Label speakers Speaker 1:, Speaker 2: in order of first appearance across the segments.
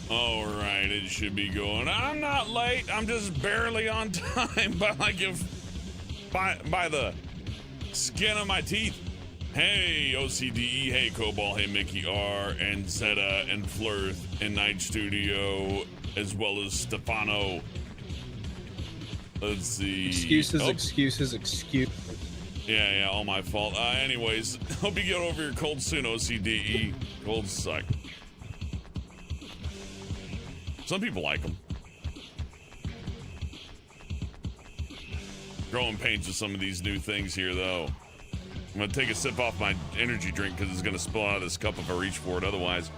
Speaker 1: All right, it should be going. I'm not late. I'm just barely on time, but like if by the skin of my teeth. Hey, OCDE. Hey, Cobalt. Hey, Mickey R. and Zeta and Flirth and Night Studio, as well as Stefano. Let's see.
Speaker 2: Excuses.
Speaker 1: Yeah, all my fault. Anyways, hope you get over your cold soon, OCDE. Colds suck. Some people like them. Growing pains with some of these new things here, though. I'm gonna take a sip off my energy drink because it's gonna spill out of this cup if I reach for it. Otherwise,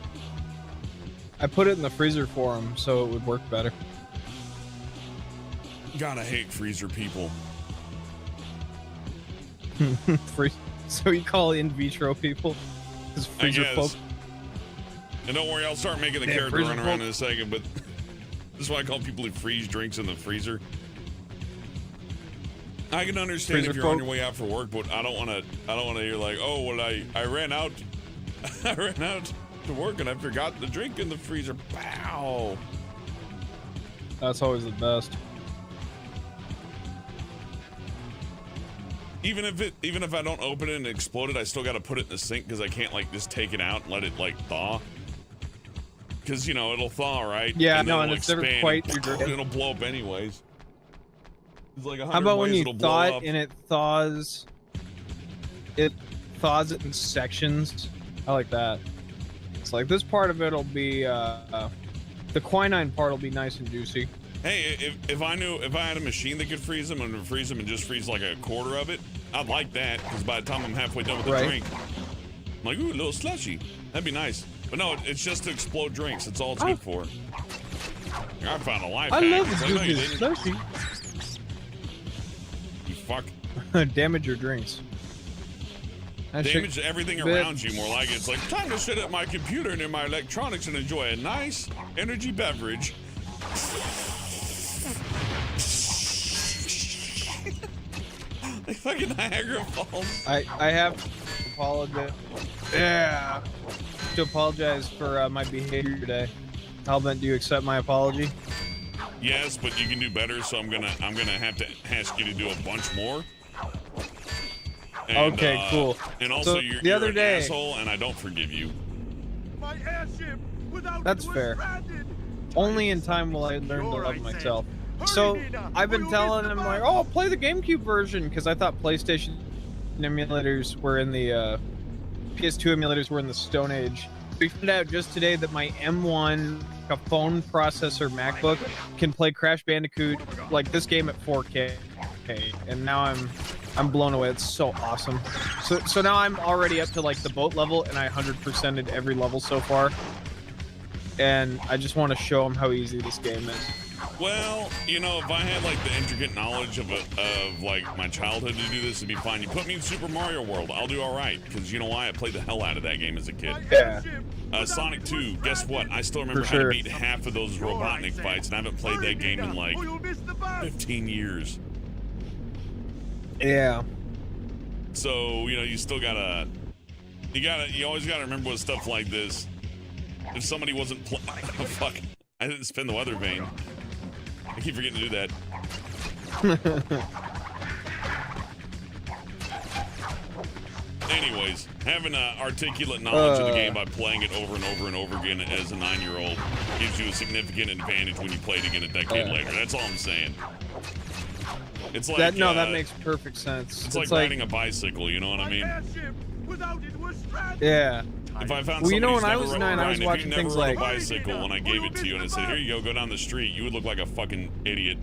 Speaker 2: I put it in the freezer for him so it would work better.
Speaker 1: God, I hate freezer people.
Speaker 2: So you call in vitro people? Freezer folk.
Speaker 1: And don't worry, I'll start making the character run around in a second, but this is why I call people who freeze drinks in the freezer. I can understand freezer if you're on your way out for work, but I don't want to hear like, oh, well, I ran out to work and I forgot the drink in the freezer. Pow.
Speaker 2: That's always the best.
Speaker 1: Even if I don't open it and explode it, I still got to put it in the sink because I can't like just take it out and let it like thaw. Because, you know, it'll thaw, right?
Speaker 2: Yeah, and no, and it's never quite your drink.
Speaker 1: It'll blow up anyways. It's like 100
Speaker 2: How about when
Speaker 1: ways
Speaker 2: you thaw it and it thaws it in sections? I like that. It's like this part of it'll be the quinine part will be nice and juicy.
Speaker 1: Hey, if I had a machine that could freeze them and freeze them and just freeze like a quarter of it, I'd like that, because by the time I'm halfway done with the drink, I'm like, ooh, a little slushy. That'd be nice. But no, it's just to explode drinks. That's all it's good for. I found a life hack.
Speaker 2: I love this slushy.
Speaker 1: You fuck.
Speaker 2: Damage your drinks.
Speaker 1: Damage everything around you, more like it's like time to sit at my computer near my electronics and enjoy a nice energy beverage. Like fucking Niagara Falls.
Speaker 2: I have to apologize. Yeah. To apologize for my behavior today. Hellbent, do you accept my apology?
Speaker 1: Yes, but you can do better, so I'm gonna have to ask you to do a bunch more. And,
Speaker 2: okay, cool.
Speaker 1: And also,
Speaker 2: so
Speaker 1: you're an asshole, and I don't forgive you.
Speaker 3: My airship,
Speaker 2: that's fair. Only in time will I learn to love myself. So I've been telling him like, oh, play the GameCube version, because I thought PlayStation emulators were in the PS2 emulators were in the Stone Age. We found out just today that my M1 a phone processor MacBook can play Crash Bandicoot like this game at 4K, and now I'm blown away. It's so awesome. So now I'm already up to like the boat level, and I 100%ed every level so far. And I just want to show him how easy this game is.
Speaker 1: Well, you know, if I had like the intricate knowledge of like my childhood to do this, it'd be fine. You put me in Super Mario World, I'll do all right, because you know why? I played the hell out of that game as a kid.
Speaker 2: Yeah.
Speaker 1: Sonic 2, guess what? I still remember how to beat half of those Robotnik fights, and I haven't played that game in like 15 years.
Speaker 2: Yeah.
Speaker 1: So, you know, you still gotta, you always gotta remember with stuff like this. If somebody wasn't oh, fuck, I didn't spin the weather vane. I keep forgetting to do that. Anyways, having articulate knowledge of the game by playing it over and over and over again as a 9-year-old gives you a significant advantage when you play it again a decade later. That's all I'm saying. It's like
Speaker 2: that. No, that makes perfect sense.
Speaker 1: It's like riding a bicycle. You know what I mean?
Speaker 2: Yeah.
Speaker 1: If I found
Speaker 2: well, you know, when I
Speaker 1: was
Speaker 2: was 9, I was watching things like
Speaker 1: a bicycle when I gave it to you and I said, "Here you go down the street," you would look like a fucking idiot.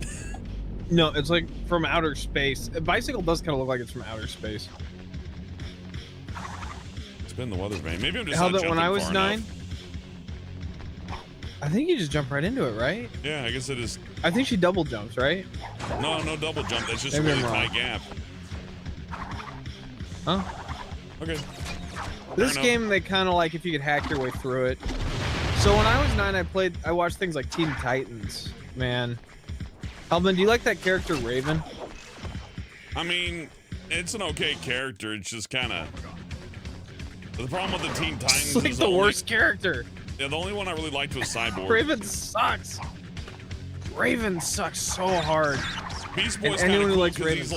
Speaker 2: No, it's like from outer space. A bicycle does kind of look like it's from outer space.
Speaker 1: Spin the weather vane. Maybe I'm just
Speaker 2: How
Speaker 1: not
Speaker 2: that when I was 9?
Speaker 1: Enough.
Speaker 2: I think you just jump right into it, right?
Speaker 1: Yeah, I guess it is.
Speaker 2: I think she double jumps, right?
Speaker 1: No double jump. That's just
Speaker 2: maybe
Speaker 1: a really tight gap.
Speaker 2: Huh?
Speaker 1: Okay.
Speaker 2: This game, they kind of like if you could hack your way through it. So when I was 9, I watched things like Teen Titans. Man, Alvin, do you like that character Raven?
Speaker 1: I mean, it's an okay character. It's just kind of the problem with the Teen Titans.
Speaker 2: It's like
Speaker 1: is
Speaker 2: the worst character.
Speaker 1: Yeah, the only one I really liked was Cyborg.
Speaker 2: Raven sucks. Raven sucks so hard.
Speaker 1: Beast Boy's kind of cool because he's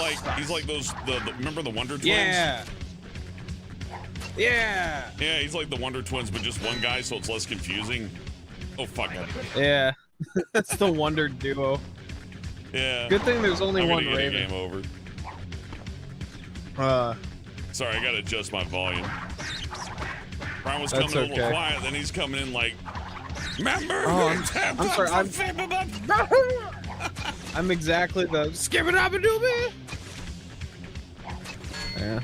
Speaker 1: like those remember the Wonder Twins?
Speaker 2: Yeah. Yeah.
Speaker 1: Yeah, he's like the Wonder Twins, but just one guy, so it's less confusing. Oh fuck.
Speaker 2: Yeah. That's the Wonder Duo.
Speaker 1: Yeah.
Speaker 2: Good thing there's only one Raven.
Speaker 1: Game over. Sorry, I gotta adjust my volume. Brian was coming in a little quiet, then he's coming in like, remember?
Speaker 2: I'm sorry. I'm exactly the skibba-dabba-dooby. Yeah.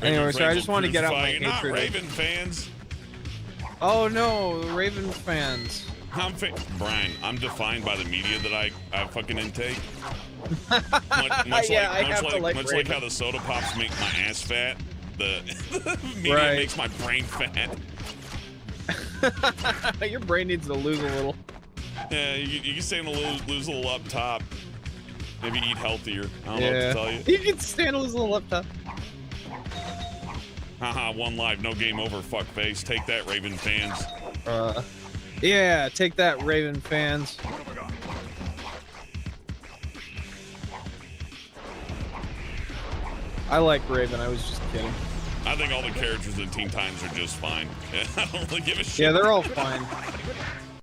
Speaker 2: Anyway, so I just want to get out my hatred.
Speaker 1: Not Raven fans.
Speaker 2: Oh no, the Raven fans.
Speaker 1: Brian, I'm defined by the media that I fucking intake. Much like how the soda pops make my ass fat, the media makes my brain fat.
Speaker 2: Your brain needs to lose a little.
Speaker 1: Yeah, you can stand to lose a little up top. Maybe eat healthier. I don't know what to tell you.
Speaker 2: You can stand to lose a little up top.
Speaker 1: Haha, one life, no game over, fuck face. Take that, Raven fans.
Speaker 2: Yeah, take that, Raven fans. I like Raven, I was just kidding.
Speaker 1: I think all the characters in Teen Titans are just fine. I don't really give a shit.
Speaker 2: Yeah, they're all fine.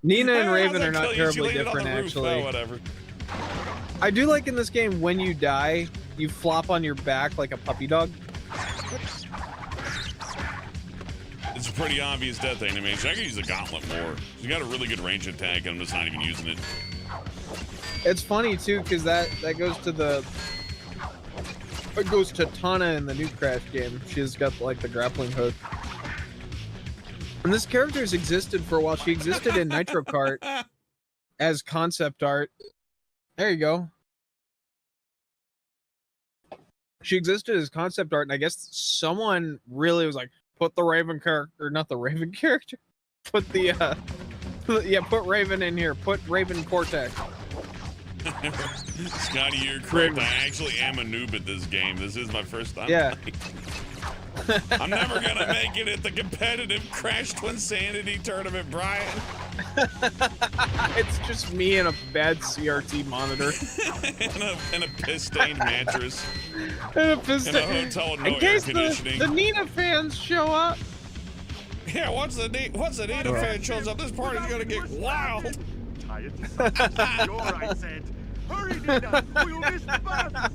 Speaker 2: Nina and Raven are not terribly different, actually.
Speaker 1: Oh, whatever.
Speaker 2: I do like in this game, when you die, you flop on your back like a puppy dog.
Speaker 1: It's a pretty obvious death animation. I could use the gauntlet more. You got a really good range attack, and I'm just not even using it.
Speaker 2: It's funny too, because that goes to it goes to Tana in the new Crash game. She's got like the grappling hook. And this character's existed for a while. She existed in Nitro Kart as concept art. There you go. She existed as concept art, and I guess someone really was like, put the Raven character, not the Raven character. Put the put Raven in here. Put Raven Cortex.
Speaker 1: Scotty, you're correct. I actually am a noob at this game. This is my first time.
Speaker 2: Yeah.
Speaker 1: I'm never gonna make it at the competitive Crash Twinsanity tournament, Brian.
Speaker 2: It's just me and a bad CRT monitor.
Speaker 1: and a piss-stained mattress.
Speaker 2: And a hotel
Speaker 1: with no
Speaker 2: in case
Speaker 1: air conditioning.
Speaker 2: The Nina fans show up.
Speaker 1: Yeah, once the Nina fan shows up, this party's gonna get wild.
Speaker 3: You're I said. Hurry, Nina, or you'll miss the bus.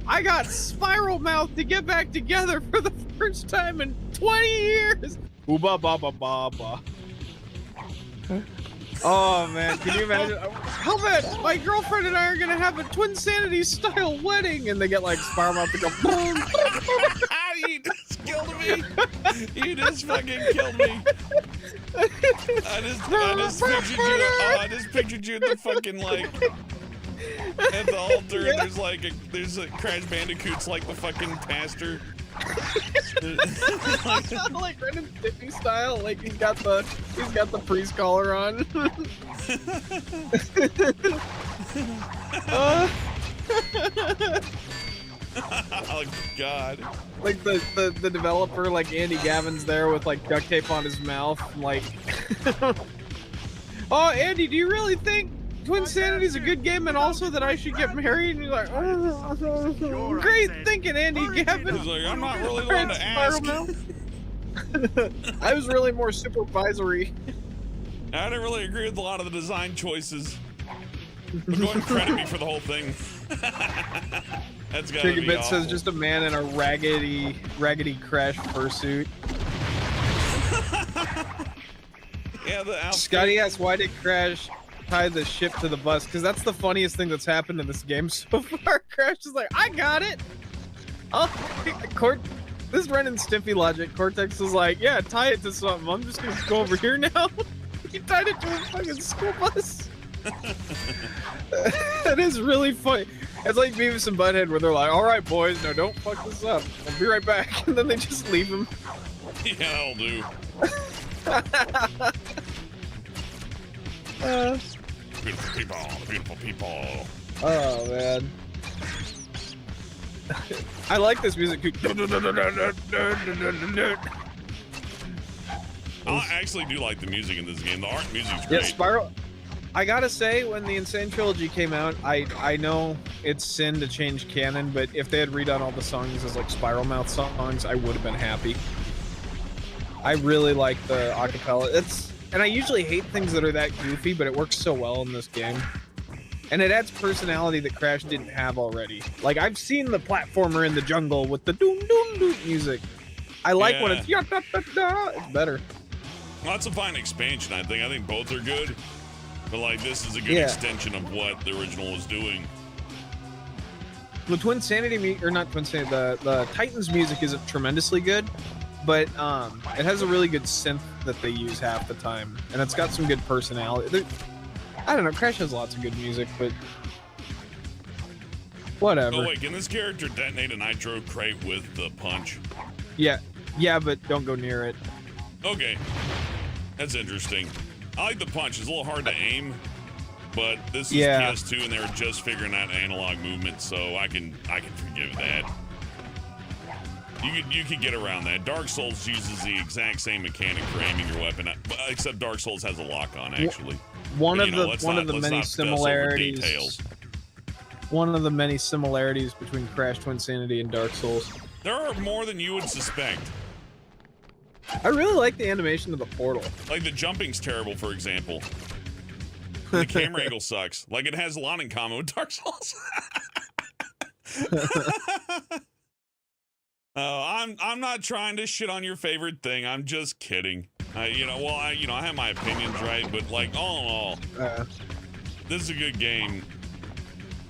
Speaker 2: I got Spiral Mouth to get back together for the first time in 20 years. Ooba ba ba ba ba. Oh man, can you imagine? Helmet, my girlfriend and I are gonna have a Twinsanity style wedding, and they get like Spiral Mouth to go boom.
Speaker 1: You just killed me. You just fucking killed me. I just pictured you at the fucking like at the altar. Yeah. There's a Crash Bandicoot's like the fucking pastor.
Speaker 2: Like Ren and Stimpy style, like he's got the priest collar on.
Speaker 1: Oh God!
Speaker 2: Like the developer, like Andy Gavin's there with like duct tape on his mouth, like. Oh, Andy, do you really think Twinsanity's a good game, and also that I should get married? And you're like, oh, great thinking, Andy Gavin.
Speaker 1: He's like, I'm not really going to ask.
Speaker 2: I was really more supervisory.
Speaker 1: I didn't really agree with a lot of the design choices. But go ahead and credit me for the whole thing. That's gotta be
Speaker 2: Bit
Speaker 1: awful.
Speaker 2: says just a man in a raggedy Crash fursuit.
Speaker 1: Yeah, the outfit.
Speaker 2: Scotty asks, why did Crash tie the ship to the bus? Because that's the funniest thing that's happened in this game so far. Crash is like, I got it. Oh, this is Ren and Stimpy logic. Cortex is like, yeah, tie it to something. I'm just gonna go over here now. He tied it to a fucking school bus. That is really funny. It's like Beavis and Butthead where they're like, all right, boys, no, don't fuck this up. I'll be right back. And then they just leave him.
Speaker 1: Yeah, that'll do. Beautiful people.
Speaker 2: Oh, man. I like this music.
Speaker 1: I actually do like the music in this game. The art music's
Speaker 2: Yeah,
Speaker 1: great.
Speaker 2: Spiral. I gotta say, when the Insane Trilogy came out, I know it's sin to change canon, but if they had redone all the songs as like Spiral Mouth songs, I would have been happy. I really like the acapella. And I usually hate things that are that goofy, but it works so well in this game. And it adds personality that Crash didn't have already. Like, I've seen the platformer in the jungle with the doom doom doom music. I like when it's da da da. It's better.
Speaker 1: Well, that's a fine expansion, I think. I think both are good. But, like, this is a good extension of what the original was doing.
Speaker 2: The Twinsanity, or not Twinsanity, the Titans music isn't tremendously good, but it has a really good synth that they use half the time, and it's got some good personality. I don't know, Crash has lots of good music, but whatever.
Speaker 1: Oh wait, can this character detonate a nitro crate with the punch?
Speaker 2: Yeah, but don't go near it.
Speaker 1: Okay, that's interesting. I like the punch. It's a little hard to aim, but this is PS2 and they were just figuring out analog movement, so I can forgive that. You could get around that. Dark Souls uses the exact same mechanic for aiming your weapon, except Dark Souls has a lock on actually.
Speaker 2: One of the many similarities. One of the many similarities between Crash Twinsanity and Dark Souls.
Speaker 1: There are more than you would suspect.
Speaker 2: I really like the animation of the portal.
Speaker 1: Like the jumping's terrible, for example. The camera angle sucks. Like it has a lot in common with Dark Souls. I'm not trying to shit on your favorite thing. I'm just kidding. I have my opinions, right? But like all in all, this is a good game.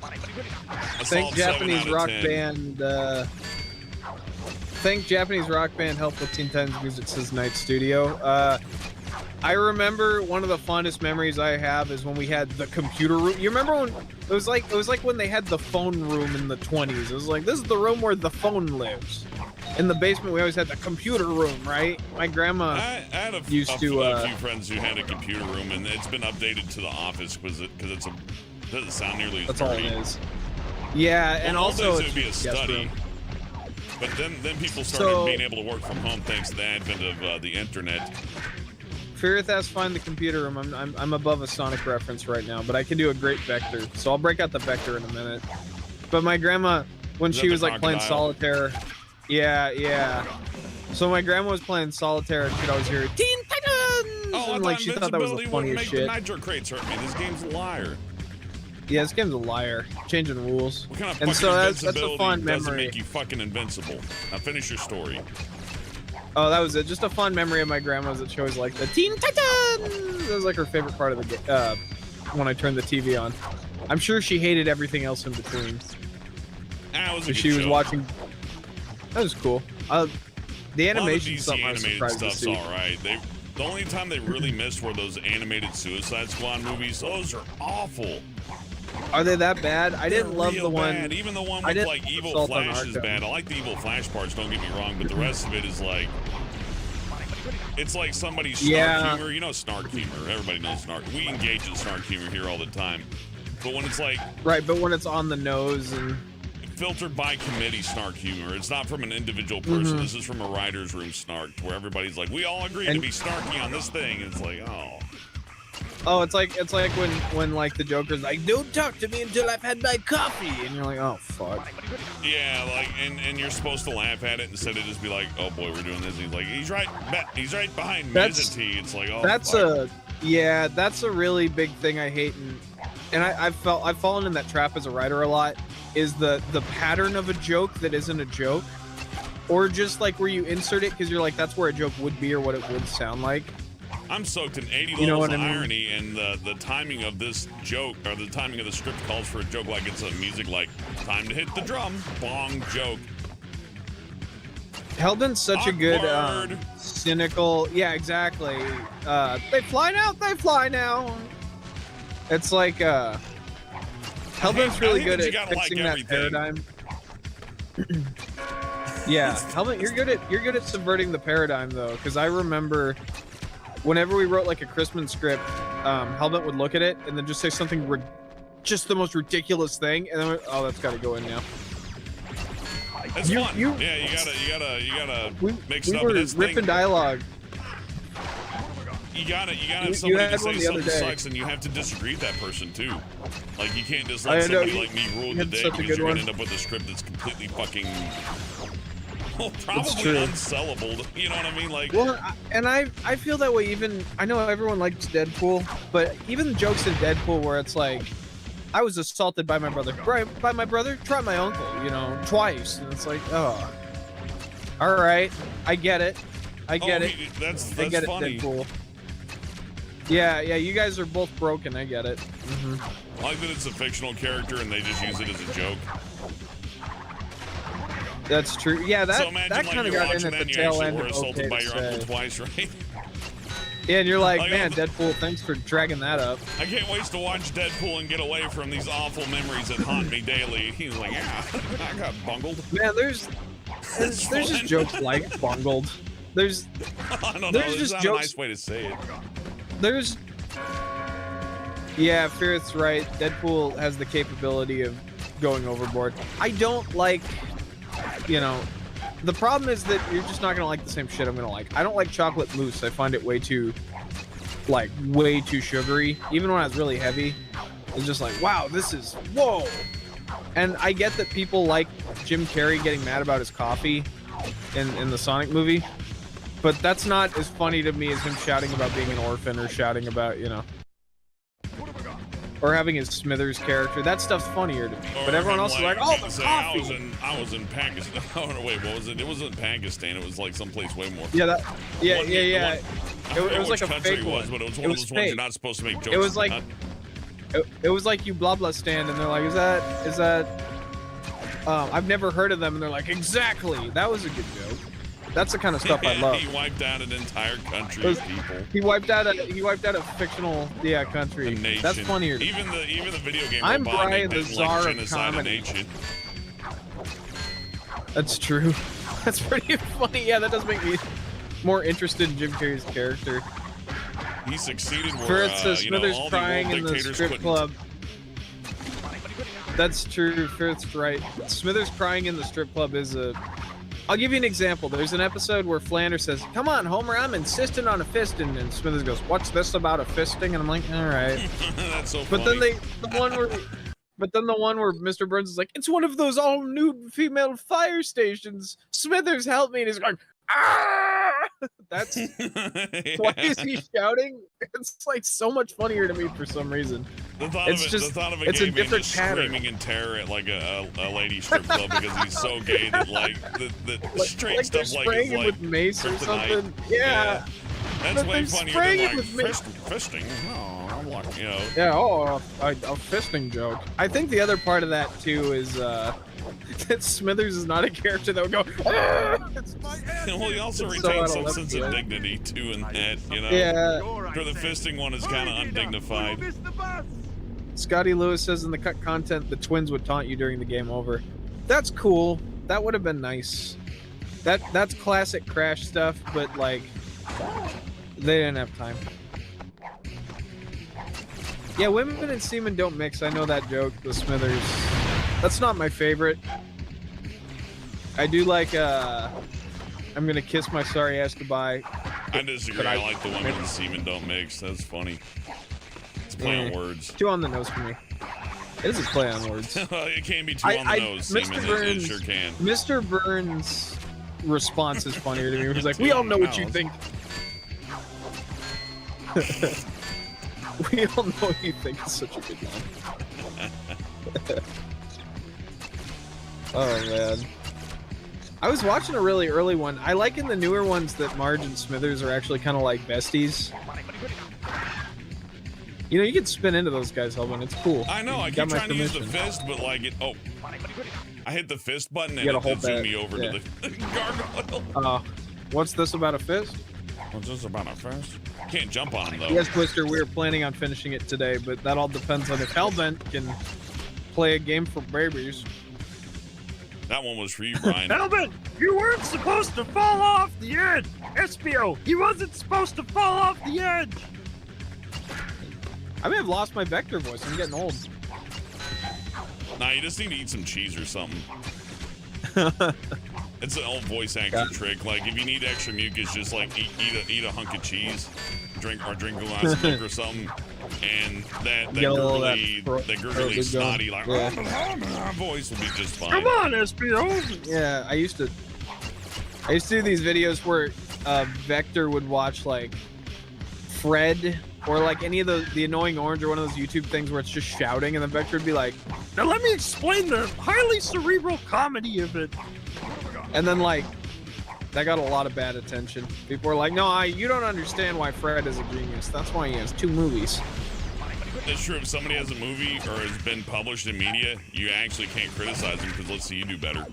Speaker 2: Thank Japanese rock band. Thank Japanese rock band Help with Teen Titans Music, says Night Studio. I remember one of the fondest memories I have is when we had the computer room. You remember when it was like when they had the phone room in the 20s. It was like, this is the room where the phone lives. In the basement, we always had the computer room, right? My grandma
Speaker 1: I had a few friends who had a computer room, and it's been updated to the office because it doesn't sound nearly as
Speaker 2: That's
Speaker 1: dirty.
Speaker 2: all it is. Yeah,
Speaker 1: well,
Speaker 2: and also
Speaker 1: it would be a study. But then people started being able to work from home thanks to the advent of the internet.
Speaker 2: Fearith asks, find the computer room. I'm above a Sonic reference right now, but I can do a great vector, so I'll break out the vector in a minute. But my grandma, when she was like playing solitaire, yeah. So my grandma was playing solitaire, and she'd always hear Teen Titans, and like she thought that was the funniest shit.
Speaker 1: The nitro crates hurt me. This game's a liar.
Speaker 2: Yeah, this game's a liar. Changing rules.
Speaker 1: What kind of
Speaker 2: and so that's a fun memory.
Speaker 1: Doesn't make you fucking invincible. Now finish your story.
Speaker 2: Oh, that was it. Just a fun memory of my grandma's that she always liked the Teen Titans. That was like her favorite part of the game when I turned the TV on. I'm sure she hated everything else in between. She was watching. That was cool. The animation stuff I was surprised to see.
Speaker 1: All right. The only time they really missed were those animated Suicide Squad movies. Those are awful.
Speaker 2: Are they that bad? I didn't love the one.
Speaker 1: Bad. Even the one with like evil Flash is bad. I like the evil Flash parts, don't get me wrong, but the rest of it is like, it's like somebody's snark humor. You know snark humor. Everybody knows snark. We engage in snark humor here all the time. But when it's like,
Speaker 2: right, but when it's on the nose and
Speaker 1: filtered by committee snark humor, it's not from an individual person. This is from a writer's room snark, where everybody's like, we all agree to be snarky on this thing. It's like,
Speaker 2: oh, it's like when like the Joker's like, don't talk to me until I've had my coffee, and you're like, oh fuck.
Speaker 1: Yeah, like, and you're supposed to laugh at it instead of just be like, oh boy, we're doing this. And he's like, he's right behind Mizity. It's like, oh. That's
Speaker 2: a really big thing I hate, and I've fallen in that trap as a writer a lot. Is the pattern of a joke that isn't a joke, or just like where you insert it because you're like, that's where a joke would be or what it would sound like.
Speaker 1: I'm soaked in 80 levels of irony, and the timing of this joke, or the timing of the script calls for a joke like it's a music like, time to hit the drum, bong joke.
Speaker 2: Hellbent's such a good, cynical, yeah, exactly. They fly now. It's like, Hellbent's really good at fixing that paradigm. Yeah, Hellbent, you're good at subverting the paradigm though, because I remember whenever we wrote like a Christmas script, Hellbent would look at it and then just say something just the most ridiculous thing, and then that's got to go in now.
Speaker 1: It's fun. You gotta mix it up.
Speaker 2: We were ripping dialogue.
Speaker 1: you gotta have
Speaker 2: You
Speaker 1: somebody
Speaker 2: had
Speaker 1: to
Speaker 2: one
Speaker 1: say
Speaker 2: the other
Speaker 1: something
Speaker 2: day.
Speaker 1: sucks, and you have to disagree with that person too. Like you can't just
Speaker 2: I
Speaker 1: let
Speaker 2: know,
Speaker 1: somebody like me rule the
Speaker 2: had
Speaker 1: day
Speaker 2: such a
Speaker 1: because
Speaker 2: good
Speaker 1: you're
Speaker 2: one.
Speaker 1: gonna end up with a script that's completely fucking, well, probably
Speaker 2: true.
Speaker 1: unsellable. You know what I mean? Like,
Speaker 2: Well, I feel that way. Even I know everyone likes Deadpool, but even jokes in Deadpool where it's like, I was assaulted by my brother. Right, by my brother? Try my uncle. You know, twice. And it's like, oh, all right, I get it. I get it.
Speaker 1: That's
Speaker 2: I get
Speaker 1: funny.
Speaker 2: it, Deadpool. Yeah, you guys are both broken. I get it.
Speaker 1: I like that it's a fictional character and they just use it as a joke.
Speaker 2: That's true. Yeah,
Speaker 1: So
Speaker 2: that
Speaker 1: imagine
Speaker 2: that
Speaker 1: like
Speaker 2: kind of
Speaker 1: you're
Speaker 2: got in
Speaker 1: watching
Speaker 2: at
Speaker 1: that
Speaker 2: the
Speaker 1: and you
Speaker 2: tail
Speaker 1: actually
Speaker 2: end
Speaker 1: were
Speaker 2: of
Speaker 1: assaulted
Speaker 2: okay
Speaker 1: by
Speaker 2: to
Speaker 1: your
Speaker 2: say.
Speaker 1: uncle twice, right?
Speaker 2: Yeah, and you're like,
Speaker 1: Like,
Speaker 2: man, Deadpool, thanks for dragging that up.
Speaker 1: I can't wait to watch Deadpool and get away from these awful memories that haunt me daily. He's like, yeah, I got bungled.
Speaker 2: Man, there's just jokes like bungled. There's
Speaker 1: I don't know.
Speaker 2: There's
Speaker 1: There's
Speaker 2: just
Speaker 1: not
Speaker 2: jokes-
Speaker 1: a nice way to say it.
Speaker 2: There's yeah, Fearth's right. Deadpool has the capability of going overboard. I don't like, you know, the problem is that you're just not gonna like the same shit I'm gonna like. I don't like chocolate mousse. I find it way too sugary. Even when I was really heavy, it's just like, wow, this is whoa. And I get that people like Jim Carrey getting mad about his coffee in the Sonic movie, but that's not as funny to me as him shouting about being an orphan or shouting about, you know, or having his Smithers character. That stuff's funnier to me.
Speaker 1: Or
Speaker 2: But everyone
Speaker 1: him,
Speaker 2: else is like, oh, the
Speaker 1: saying,
Speaker 2: coffee.
Speaker 1: I was in Pakistan. Oh no, wait, what was it? It wasn't Pakistan. It was like someplace way more.
Speaker 2: Yeah, that. Yeah,
Speaker 1: One-
Speaker 2: yeah.
Speaker 1: I forget
Speaker 2: It was
Speaker 1: which
Speaker 2: like a
Speaker 1: country
Speaker 2: fake
Speaker 1: it was,
Speaker 2: one.
Speaker 1: but it was
Speaker 2: It
Speaker 1: one
Speaker 2: was
Speaker 1: of those ones you're
Speaker 2: fake.
Speaker 1: not supposed to make jokes.
Speaker 2: It was like,
Speaker 1: about.
Speaker 2: it was like you blah blah stand, and they're like, is that? I've never heard of them, and they're like, exactly. That was a good joke. That's the kind of stuff I love.
Speaker 1: He wiped out an entire country
Speaker 2: Those-
Speaker 1: of people.
Speaker 2: He wiped out a fictional country.
Speaker 1: A nation.
Speaker 2: That's funnier.
Speaker 1: Even the video game.
Speaker 2: I'm
Speaker 1: Obama
Speaker 2: Brian, the
Speaker 1: didn't, like,
Speaker 2: czar of
Speaker 1: genocide a
Speaker 2: comedy.
Speaker 1: nation.
Speaker 2: That's true. That's pretty funny. Yeah, that does make me more interested in Jim Carrey's character.
Speaker 1: He succeeded where
Speaker 2: First,
Speaker 1: you know,
Speaker 2: Smithers
Speaker 1: all the
Speaker 2: crying
Speaker 1: world
Speaker 2: in the
Speaker 1: dictators
Speaker 2: strip
Speaker 1: couldn't.
Speaker 2: club. That's true. Firth's right. Smithers crying in the strip club is a. I'll give you an example. There's an episode where Flanders says, "Come on, Homer, I'm insisting on a fisting," and Smithers goes, "What's this about a fisting?" And I'm like, "All right."
Speaker 1: That's so
Speaker 2: But
Speaker 1: funny.
Speaker 2: then the one where Mr. Burns is like, "It's one of those all nude female fire stations. Smithers, help me!" And he's going, "Ah!" That's why is he shouting? It's like so much funnier to me for some reason.
Speaker 1: The thought
Speaker 2: It's
Speaker 1: of it,
Speaker 2: just-
Speaker 1: the thought of a
Speaker 2: it's a
Speaker 1: gay man
Speaker 2: different
Speaker 1: just
Speaker 2: pattern.
Speaker 1: screaming in terror at like a lady strip club because he's so gay that like the straight
Speaker 2: Like they're
Speaker 1: stuff like
Speaker 2: spraying
Speaker 1: is
Speaker 2: him
Speaker 1: like
Speaker 2: with mace or
Speaker 1: kryptonite.
Speaker 2: something. Yeah.
Speaker 1: That's
Speaker 2: But
Speaker 1: way
Speaker 2: they're
Speaker 1: funnier
Speaker 2: spraying
Speaker 1: than
Speaker 2: it
Speaker 1: like
Speaker 2: with
Speaker 1: fisting. Oh, I'm like, you know.
Speaker 2: Yeah, a fisting joke. I think the other part of that too is that Smithers is not a character that would go. "Ah!"
Speaker 1: Well, he also
Speaker 2: It's so
Speaker 1: retains
Speaker 2: out
Speaker 1: some
Speaker 2: of
Speaker 1: sense
Speaker 2: left
Speaker 1: of
Speaker 2: field.
Speaker 1: dignity too in that, you know.
Speaker 2: Yeah.
Speaker 1: For the fisting one is kind of undignified.
Speaker 2: Scotty Lewis says in the cut content the twins would taunt you during the game over. That's cool. That would have been nice. That's classic Crash stuff, but like they didn't have time. Yeah, women and semen don't mix. I know that joke, the Smithers. That's not my favorite. I do like I'm gonna kiss my sorry ass goodbye.
Speaker 1: I disagree.
Speaker 2: But
Speaker 1: I like the women and semen don't mix. That's funny. It's play on words.
Speaker 2: Too on the nose for me. It is a play on words.
Speaker 1: It can be too on the nose,
Speaker 2: Mr.
Speaker 1: semen. It sure can.
Speaker 2: Mr. Burns' response is funnier to me. He's like,
Speaker 1: Too
Speaker 2: "We all
Speaker 1: on
Speaker 2: know
Speaker 1: the
Speaker 2: what you
Speaker 1: nose."
Speaker 2: think." We all know what you think is such a good one. Oh man. I was watching a really early one. I like in the newer ones that Marge and Smithers are actually kind of like besties. You know, you can spin into those guys, Hellman. It's cool.
Speaker 1: I know. I
Speaker 2: Got
Speaker 1: keep
Speaker 2: my
Speaker 1: trying to use the
Speaker 2: permission.
Speaker 1: fist, but like it. Oh, I hit the fist button and
Speaker 2: You
Speaker 1: it
Speaker 2: gotta hold
Speaker 1: zoomed
Speaker 2: that,
Speaker 1: me over
Speaker 2: yeah.
Speaker 1: to the gargoyle.
Speaker 2: What's this about a fist?
Speaker 1: What's this about a fist? Can't jump on him though.
Speaker 2: Yes, Twister, we were planning on finishing it today, but that all depends on if Hellbent can play a game for babies.
Speaker 1: That one was for you, Brian.
Speaker 3: Elvin, you weren't supposed to fall off the edge. Espio, he wasn't supposed to fall off the edge.
Speaker 2: I may have lost my vector voice. I'm getting old.
Speaker 1: Nah, you just need to eat some cheese or something. It's an old voice acting trick. Like if you need extra mucus, just like eat a hunk of cheese. drink a glass of milk or something, and that gurgly snotty like voice will be just fine.
Speaker 3: Come on, SBO.
Speaker 2: Yeah, I used to do these videos where Vector would watch like Fred or like any of the Annoying Orange or one of those YouTube things where it's just shouting, and then Vector would be like,
Speaker 3: Now let me explain the highly cerebral comedy of it.
Speaker 2: and then like that got a lot of bad attention. People were like, no, you don't understand why Fred is a genius. That's why he has 2 movies.
Speaker 1: It's true. If somebody has a movie or has been published in media, you actually can't criticize them because let's see you do better.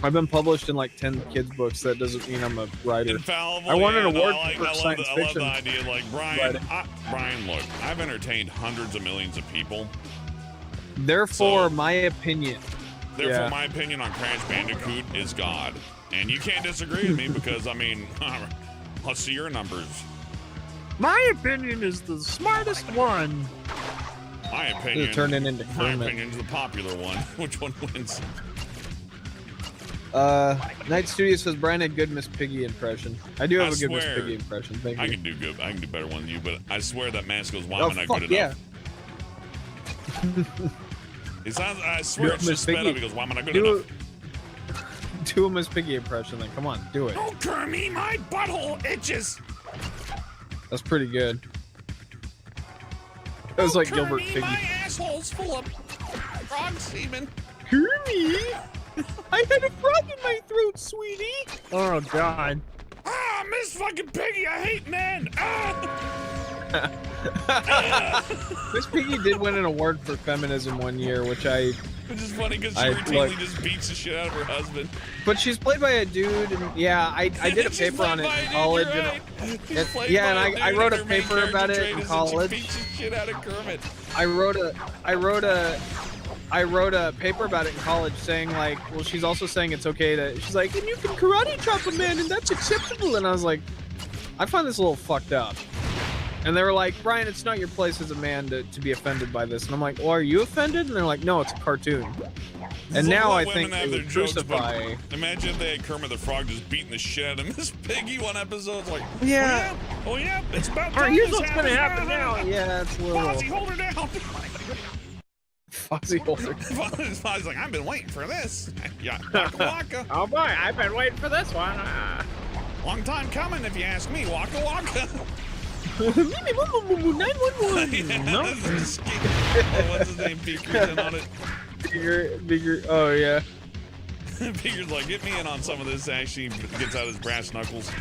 Speaker 2: I've been published in like 10 kids' books. That doesn't mean I'm a writer.
Speaker 1: Infallible.
Speaker 2: I won an award
Speaker 1: I
Speaker 2: for science
Speaker 1: love
Speaker 2: fiction.
Speaker 1: the idea. Like Brian, look, I've entertained hundreds of millions of people.
Speaker 2: Therefore, my opinion.
Speaker 1: My opinion on Crash Bandicoot is God. And you can't disagree with me because, I mean, let's see your numbers.
Speaker 3: My opinion is the smartest one.
Speaker 1: My opinion.
Speaker 2: Turning into
Speaker 1: My
Speaker 2: Kermit.
Speaker 1: opinion's the popular one. Which one wins?
Speaker 2: Night Studio says Brian had good Miss Piggy impression. I do have a good Miss Piggy impression. Thank you.
Speaker 1: I can do good. I can do better one than you, but I swear that mask goes, why
Speaker 2: Oh,
Speaker 1: am I not
Speaker 2: fuck
Speaker 1: good
Speaker 2: yeah.
Speaker 1: enough? It sounds, I swear it's
Speaker 2: Miss
Speaker 1: just sped
Speaker 2: Piggy.
Speaker 1: up. He goes, why am I not good enough?
Speaker 2: Do a Miss Piggy impression then. Come on, do it.
Speaker 1: Oh, Kermie, my butthole itches.
Speaker 2: That's pretty good. That was like
Speaker 1: Kermie,
Speaker 2: Gilbert Piggy.
Speaker 1: my asshole's full of frog semen.
Speaker 2: Kermie! I had a frog in my throat, sweetie!
Speaker 3: Oh, God.
Speaker 1: Ah, Miss fucking Piggy, I hate men. Ah.
Speaker 2: Miss Piggy did win an award for feminism one year, which I...
Speaker 1: Which is funny because she routinely just beats the shit out of her husband.
Speaker 2: But she's played by a dude, and yeah, I did a paper on it in college. And I wrote a paper about it in college.
Speaker 1: She beats the shit out of Kermit.
Speaker 2: I wrote a paper about it in college saying like, well, she's also saying it's okay to, she's like, and you can karate chop a man and that's acceptable. And I was like, I find this a little fucked up. And they were like, Brian, it's not your place as a man to be offended by this. And I'm like, well, are you offended? And they're like, no, it's a cartoon. And now I think they would crucify.
Speaker 1: Imagine if they had Kermit the Frog just beating the shit out of Miss Piggy one episode. It's like,
Speaker 2: yeah.
Speaker 1: Oh yeah, it's about time.
Speaker 3: All right, here's what's gonna happen now.
Speaker 2: Yeah, it's a little.
Speaker 1: Fozzie, hold her down.
Speaker 2: Fozzie, hold her.
Speaker 1: Fozzie's like, I've been waiting for this. Yeah, waka waka.
Speaker 2: Oh boy, I've been waiting for this one.
Speaker 1: Long time coming, if you ask me. Waka waka.
Speaker 2: 911. No.
Speaker 1: What's his name? Beaker's in on it.
Speaker 2: Bigger. Oh yeah.
Speaker 1: Beaker's like, get me in on some of this. Actually, gets out his brass knuckles.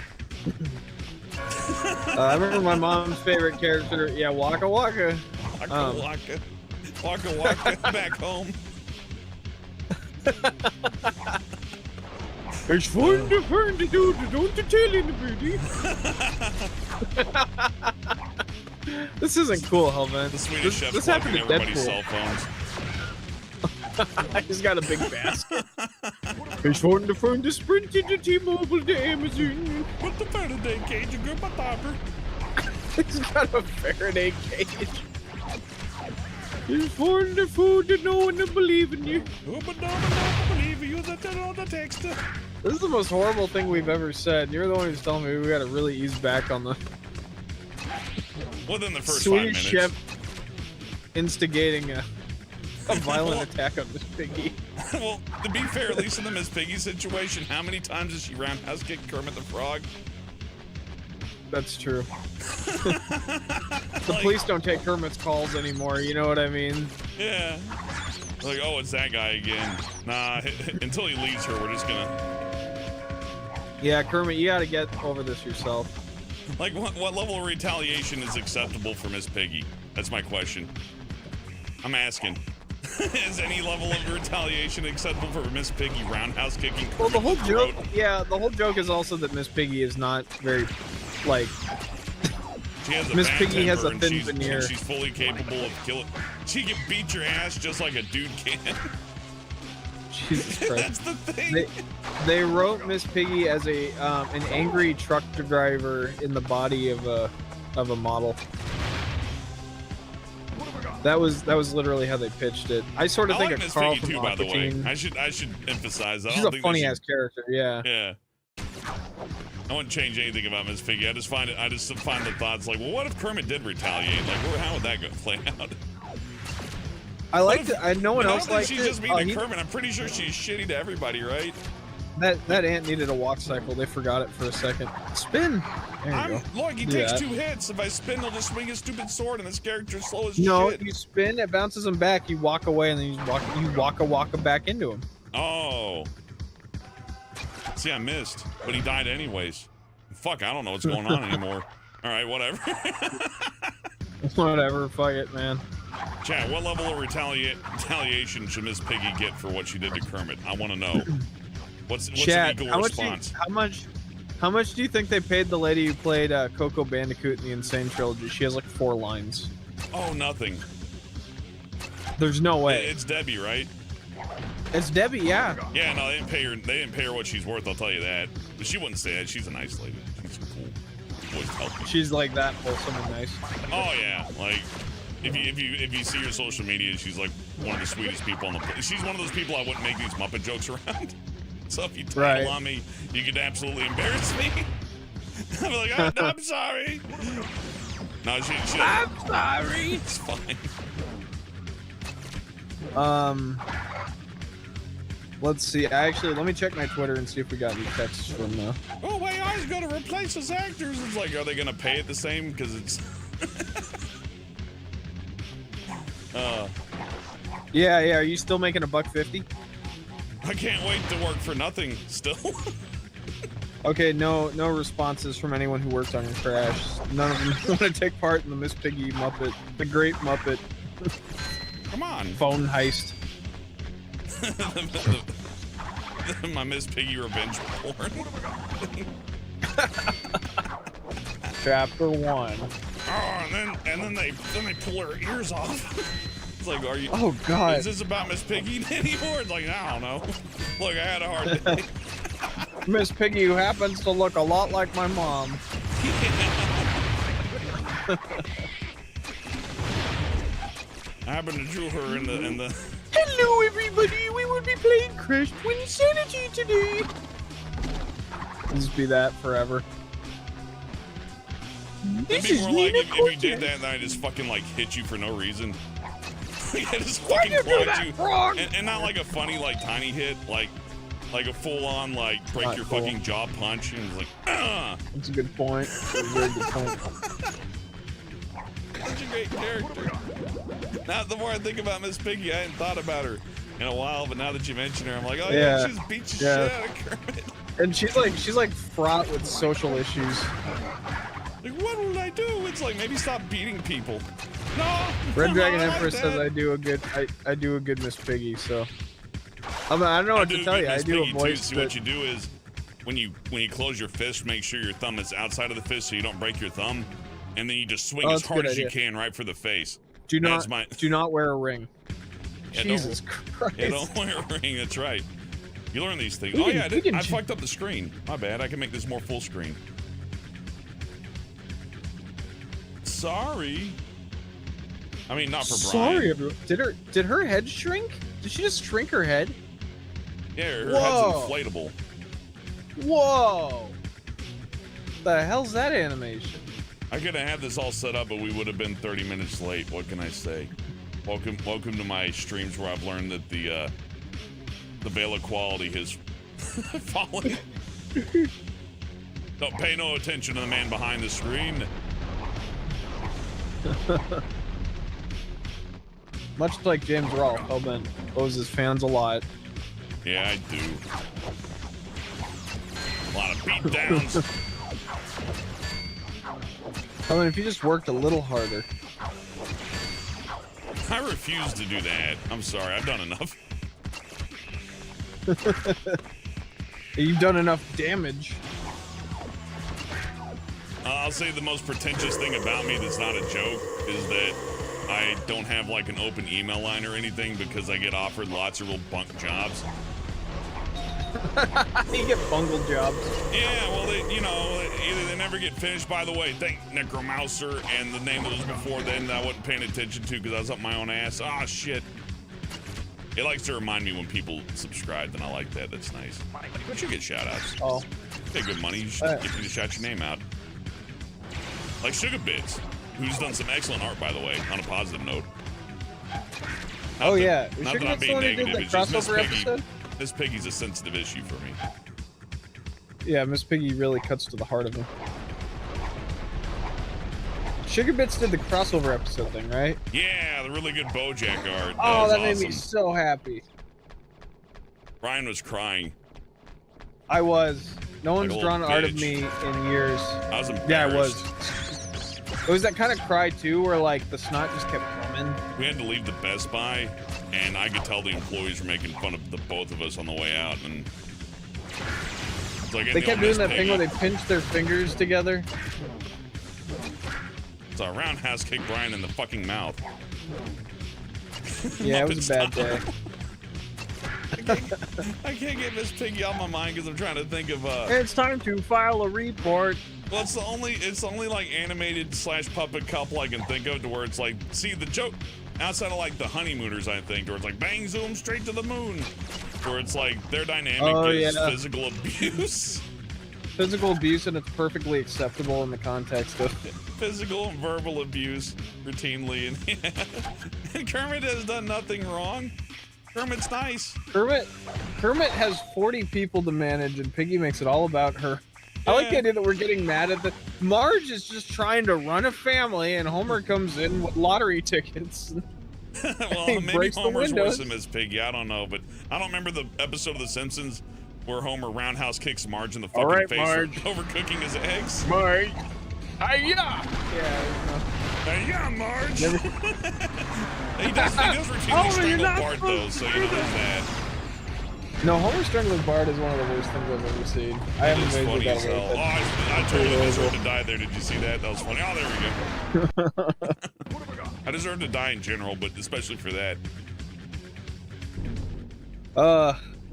Speaker 2: I remember my mom's favorite character. Yeah, Waka Waka.
Speaker 1: Waka waka. Waka waka back home.
Speaker 2: It's fun to do, don't you tell anybody. This isn't cool, Hellman.
Speaker 1: The Swedish chef's
Speaker 2: this happened to
Speaker 1: everybody's
Speaker 2: Deadpool.
Speaker 1: cell phones.
Speaker 2: I just got a big basket. It's fun to sprint into T-Mobile to Amazon.
Speaker 1: Put the Faraday cage in my topper.
Speaker 2: He's got a Faraday cage. It's fun to know one to believe in you.
Speaker 1: Oh, but no, I believe you that on the text.
Speaker 2: This is the most horrible thing we've ever said. You're the one who's telling me we gotta really ease back on the
Speaker 1: Within the first 5
Speaker 2: Swedish
Speaker 1: minutes.
Speaker 2: chef instigating a violent attack on Miss Piggy.
Speaker 1: Well, to be fair, at least in the Miss Piggy situation, how many times has she roundhouse kicked Kermit the Frog?
Speaker 2: That's true. The police don't take Kermit's calls anymore, you know what I mean?
Speaker 1: Yeah. Like, oh, it's that guy again. Nah, until he leaves her, we're just gonna...
Speaker 2: Yeah, Kermit, you gotta get over this yourself.
Speaker 1: Like, what level of retaliation is acceptable for Miss Piggy? That's my question. I'm asking. Is any level of retaliation acceptable for Miss Piggy roundhouse kicking Kermit
Speaker 2: Well, the whole
Speaker 1: throat?
Speaker 2: joke, yeah, the whole joke is also that Miss Piggy is not very, like,
Speaker 1: She has a
Speaker 2: Miss
Speaker 1: bad
Speaker 2: Piggy has a
Speaker 1: temper,
Speaker 2: thin
Speaker 1: and
Speaker 2: veneer.
Speaker 1: and she's fully capable of killing. She can beat your ass just like a dude can.
Speaker 2: Jesus Christ.
Speaker 1: That's the thing.
Speaker 2: They wrote Miss Piggy as a an angry truck driver in the body of a model. That was literally how they pitched it. I sort of think
Speaker 1: like
Speaker 2: of
Speaker 1: Miss
Speaker 2: Carl
Speaker 1: Piggy
Speaker 2: from
Speaker 1: too, by the way.
Speaker 2: Aquatine.
Speaker 1: I should emphasize that.
Speaker 2: She's a funny ass character, yeah.
Speaker 1: Yeah. I wouldn't change anything about Miss Piggy. I just find the thoughts like, well, what if Kermit did retaliate? Like, how would that go play out?
Speaker 2: I liked it. No one else liked it.
Speaker 1: She's just mean to Kermit. I'm pretty sure she's shitty to everybody, right?
Speaker 2: That ant needed a walk cycle. They forgot it for a second. Spin. There you go.
Speaker 1: Look, he takes 2 hits. If I spin, he'll just swing his stupid sword, and this character's slow as shit.
Speaker 2: No, you spin, it bounces him back. You walk away, and then you walk back into him.
Speaker 1: Oh. See, I missed, but he died anyways. Fuck, I don't know what's going on anymore. All right, whatever.
Speaker 2: Whatever, fuck it, man.
Speaker 1: Chat, what level of retaliation should Miss Piggy get for what she did to Kermit? I want to know. What's
Speaker 2: Chat,
Speaker 1: an equal response?
Speaker 2: How much do you think they paid the lady who played Coco Bandicoot in the Insane Trilogy? She has like 4 lines.
Speaker 1: Oh, nothing.
Speaker 2: There's no way.
Speaker 1: It's Debbie, right?
Speaker 2: It's Debbie, yeah.
Speaker 1: Yeah, no, they didn't pay her what she's worth. I'll tell you that. But she wouldn't say that. She's a nice lady. She's cool. Always helpful.
Speaker 2: She's like that wholesome and nice.
Speaker 1: Oh yeah, like if you see her social media, she's like one of the sweetest people on the planet. She's one of those people I wouldn't make these Muppet jokes around. So if you tattle on me, you could absolutely embarrass me. I'd be like, I'm sorry. No, I'm sorry. It's fine.
Speaker 2: Let's see. Let me check my Twitter and see if we got any texts from.
Speaker 1: Oh, my eyes gonna replace us actors. It's like, are they gonna pay it the same? Because it's.
Speaker 2: Yeah. Are you still making $1.50?
Speaker 1: I can't wait to work for nothing. Still.
Speaker 2: Okay, no responses from anyone who worked on your crash. None of them want to take part in the Miss Piggy Muppet, the Great Muppet.
Speaker 1: Come on.
Speaker 2: Phone heist.
Speaker 1: My Miss Piggy revenge porn.
Speaker 2: Chapter 1.
Speaker 1: Oh, and then they pull her ears off. It's like, are you?
Speaker 2: Oh God!
Speaker 1: Is this about Miss Piggy anymore? It's like, I don't know. Look, I had a hard day.
Speaker 2: Miss Piggy, who happens to look a lot like my mom.
Speaker 1: I happened to drew her in the.
Speaker 2: Hello, everybody. We will be playing Crash Twinsanity today. Let's be that forever.
Speaker 1: This is more like if you did that and I just fucking like hit you for no reason. I just fucking clawed you, and not like a funny like tiny hit, like a full on like break not your cool. Fucking jaw punch, and it's like,
Speaker 2: That's a good point. That's a very good point.
Speaker 1: Such a great character. Now the more I think about Miss Piggy, I hadn't thought about her in a while, but now that you mention her, I'm like, oh yeah, she's beat the shit out of Kermit.
Speaker 2: And she's like fraught with social issues.
Speaker 1: Like, what would I do? It's like, maybe stop beating people. No.
Speaker 2: Red Dragon Empress says I do a good Miss Piggy, so I don't know what to tell you. I do a voice.
Speaker 1: See, what you do is when you close your fist, make sure your thumb is outside of the fist so you don't break your thumb, and then you just swing as hard as you can right for the face.
Speaker 2: Do not wear a ring.
Speaker 1: Yeah,
Speaker 2: Jesus Christ.
Speaker 1: Yeah, don't wear a ring. That's right. You learn these things. I fucked up the screen. My bad. I can make this more full screen. Sorry. I mean, not for Brian.
Speaker 2: Sorry, everyone. Did her head shrink? Did she just shrink her head?
Speaker 1: Yeah, her head's inflatable.
Speaker 2: Whoa! The hell's that animation?
Speaker 1: I could have had this all set up, but we would have been 30 minutes late. What can I say? Welcome to my streams where I've learned that the veil of quality has fallen. Don't pay no attention to the man behind the screen.
Speaker 2: Much like James Rolfe, Hellbent owes his fans a lot.
Speaker 1: Yeah, I do. A lot of beat downs.
Speaker 2: I mean, if you just worked a little harder.
Speaker 1: I refuse to do that. I'm sorry, I've done enough.
Speaker 2: You've done enough damage.
Speaker 1: I'll say the most pretentious thing about me that's not a joke is that I don't have like an open email line or anything because I get offered lots of real bunk jobs.
Speaker 2: You get bungled jobs.
Speaker 1: Yeah, well, either they never get finished. By the way, thank Necromouser and the name that was before then that I wasn't paying attention to because I was up my own ass. Ah, shit. It likes to remind me when people subscribe, and I like that. That's nice. But you get shout-outs.
Speaker 2: Oh.
Speaker 1: pay good money. You should get you to shout your name out. Like Sugar Bits, who's done some excellent art, by the way, on a positive note.
Speaker 2: Not
Speaker 1: that
Speaker 2: Sugar
Speaker 1: I'm
Speaker 2: Bits
Speaker 1: being
Speaker 2: the one who did
Speaker 1: negative.
Speaker 2: the
Speaker 1: It's just
Speaker 2: crossover episode?
Speaker 1: Miss Piggy's a sensitive issue for me.
Speaker 2: Yeah, Miss Piggy really cuts to the heart of him. Sugar Bits did the crossover episode thing, right?
Speaker 1: Yeah, the really good BoJack art.
Speaker 2: Oh, that made
Speaker 1: awesome.
Speaker 2: me so happy.
Speaker 1: Ryan was crying.
Speaker 2: I was. No
Speaker 1: Like
Speaker 2: one's
Speaker 1: a little
Speaker 2: drawn art of
Speaker 1: bitch.
Speaker 2: me in years.
Speaker 1: I was embarrassed.
Speaker 2: Yeah, I was. It was that kind of cry too, where like the snot just kept coming.
Speaker 1: We had to leave the Best Buy, and I could tell the employees were making fun of the both of us on the way out. And it's like,
Speaker 2: They kept doing that thing where they pinched their fingers together.
Speaker 1: So a roundhouse kicked Brian in the fucking mouth.
Speaker 2: Yeah, it was a bad day.
Speaker 1: I can't get Miss Piggy out of my mind because I'm trying to think of
Speaker 3: It's time to file a report.
Speaker 1: well, it's the only like animated / puppet couple I can think of to where it's like, see the joke outside of like the honeymooners, I think, where it's like bang zoom straight to the moon, where it's like their dynamic is physical abuse.
Speaker 2: Physical abuse, and it's perfectly acceptable in the context of
Speaker 1: Physical and verbal abuse routinely, and Kermit has done nothing wrong. Kermit's nice.
Speaker 2: Kermit has 40 people to manage, and Piggy makes it all about her. I like the idea that we're getting mad at the Marge is just trying to run a family, and Homer comes in with lottery tickets.
Speaker 1: Well,
Speaker 2: He
Speaker 1: maybe
Speaker 2: breaks the
Speaker 1: Homer's
Speaker 2: windows.
Speaker 1: worse than Miss Piggy. I don't know, but I don't remember the episode of The Simpsons where Homer roundhouse kicks Marge in the fucking
Speaker 3: right,
Speaker 1: face
Speaker 3: Marge.
Speaker 1: for overcooking his eggs.
Speaker 3: Marge. Hiya!
Speaker 1: Yeah, Marge.
Speaker 2: Never-
Speaker 1: he does routinely
Speaker 3: Oh, you're
Speaker 1: strangle
Speaker 3: not
Speaker 1: Bart though, so you know there's that.
Speaker 2: No, Homer strangling Bart is one of the worst things I've ever seen. I
Speaker 1: That
Speaker 2: haven't
Speaker 1: is
Speaker 2: made
Speaker 1: funny
Speaker 2: that
Speaker 1: as
Speaker 2: away
Speaker 1: hell.
Speaker 2: with
Speaker 1: Oh,
Speaker 2: it.
Speaker 1: I totally deserve to die there. Did you see that? That was funny. Oh, there we go. I deserve to die in general, but especially for that.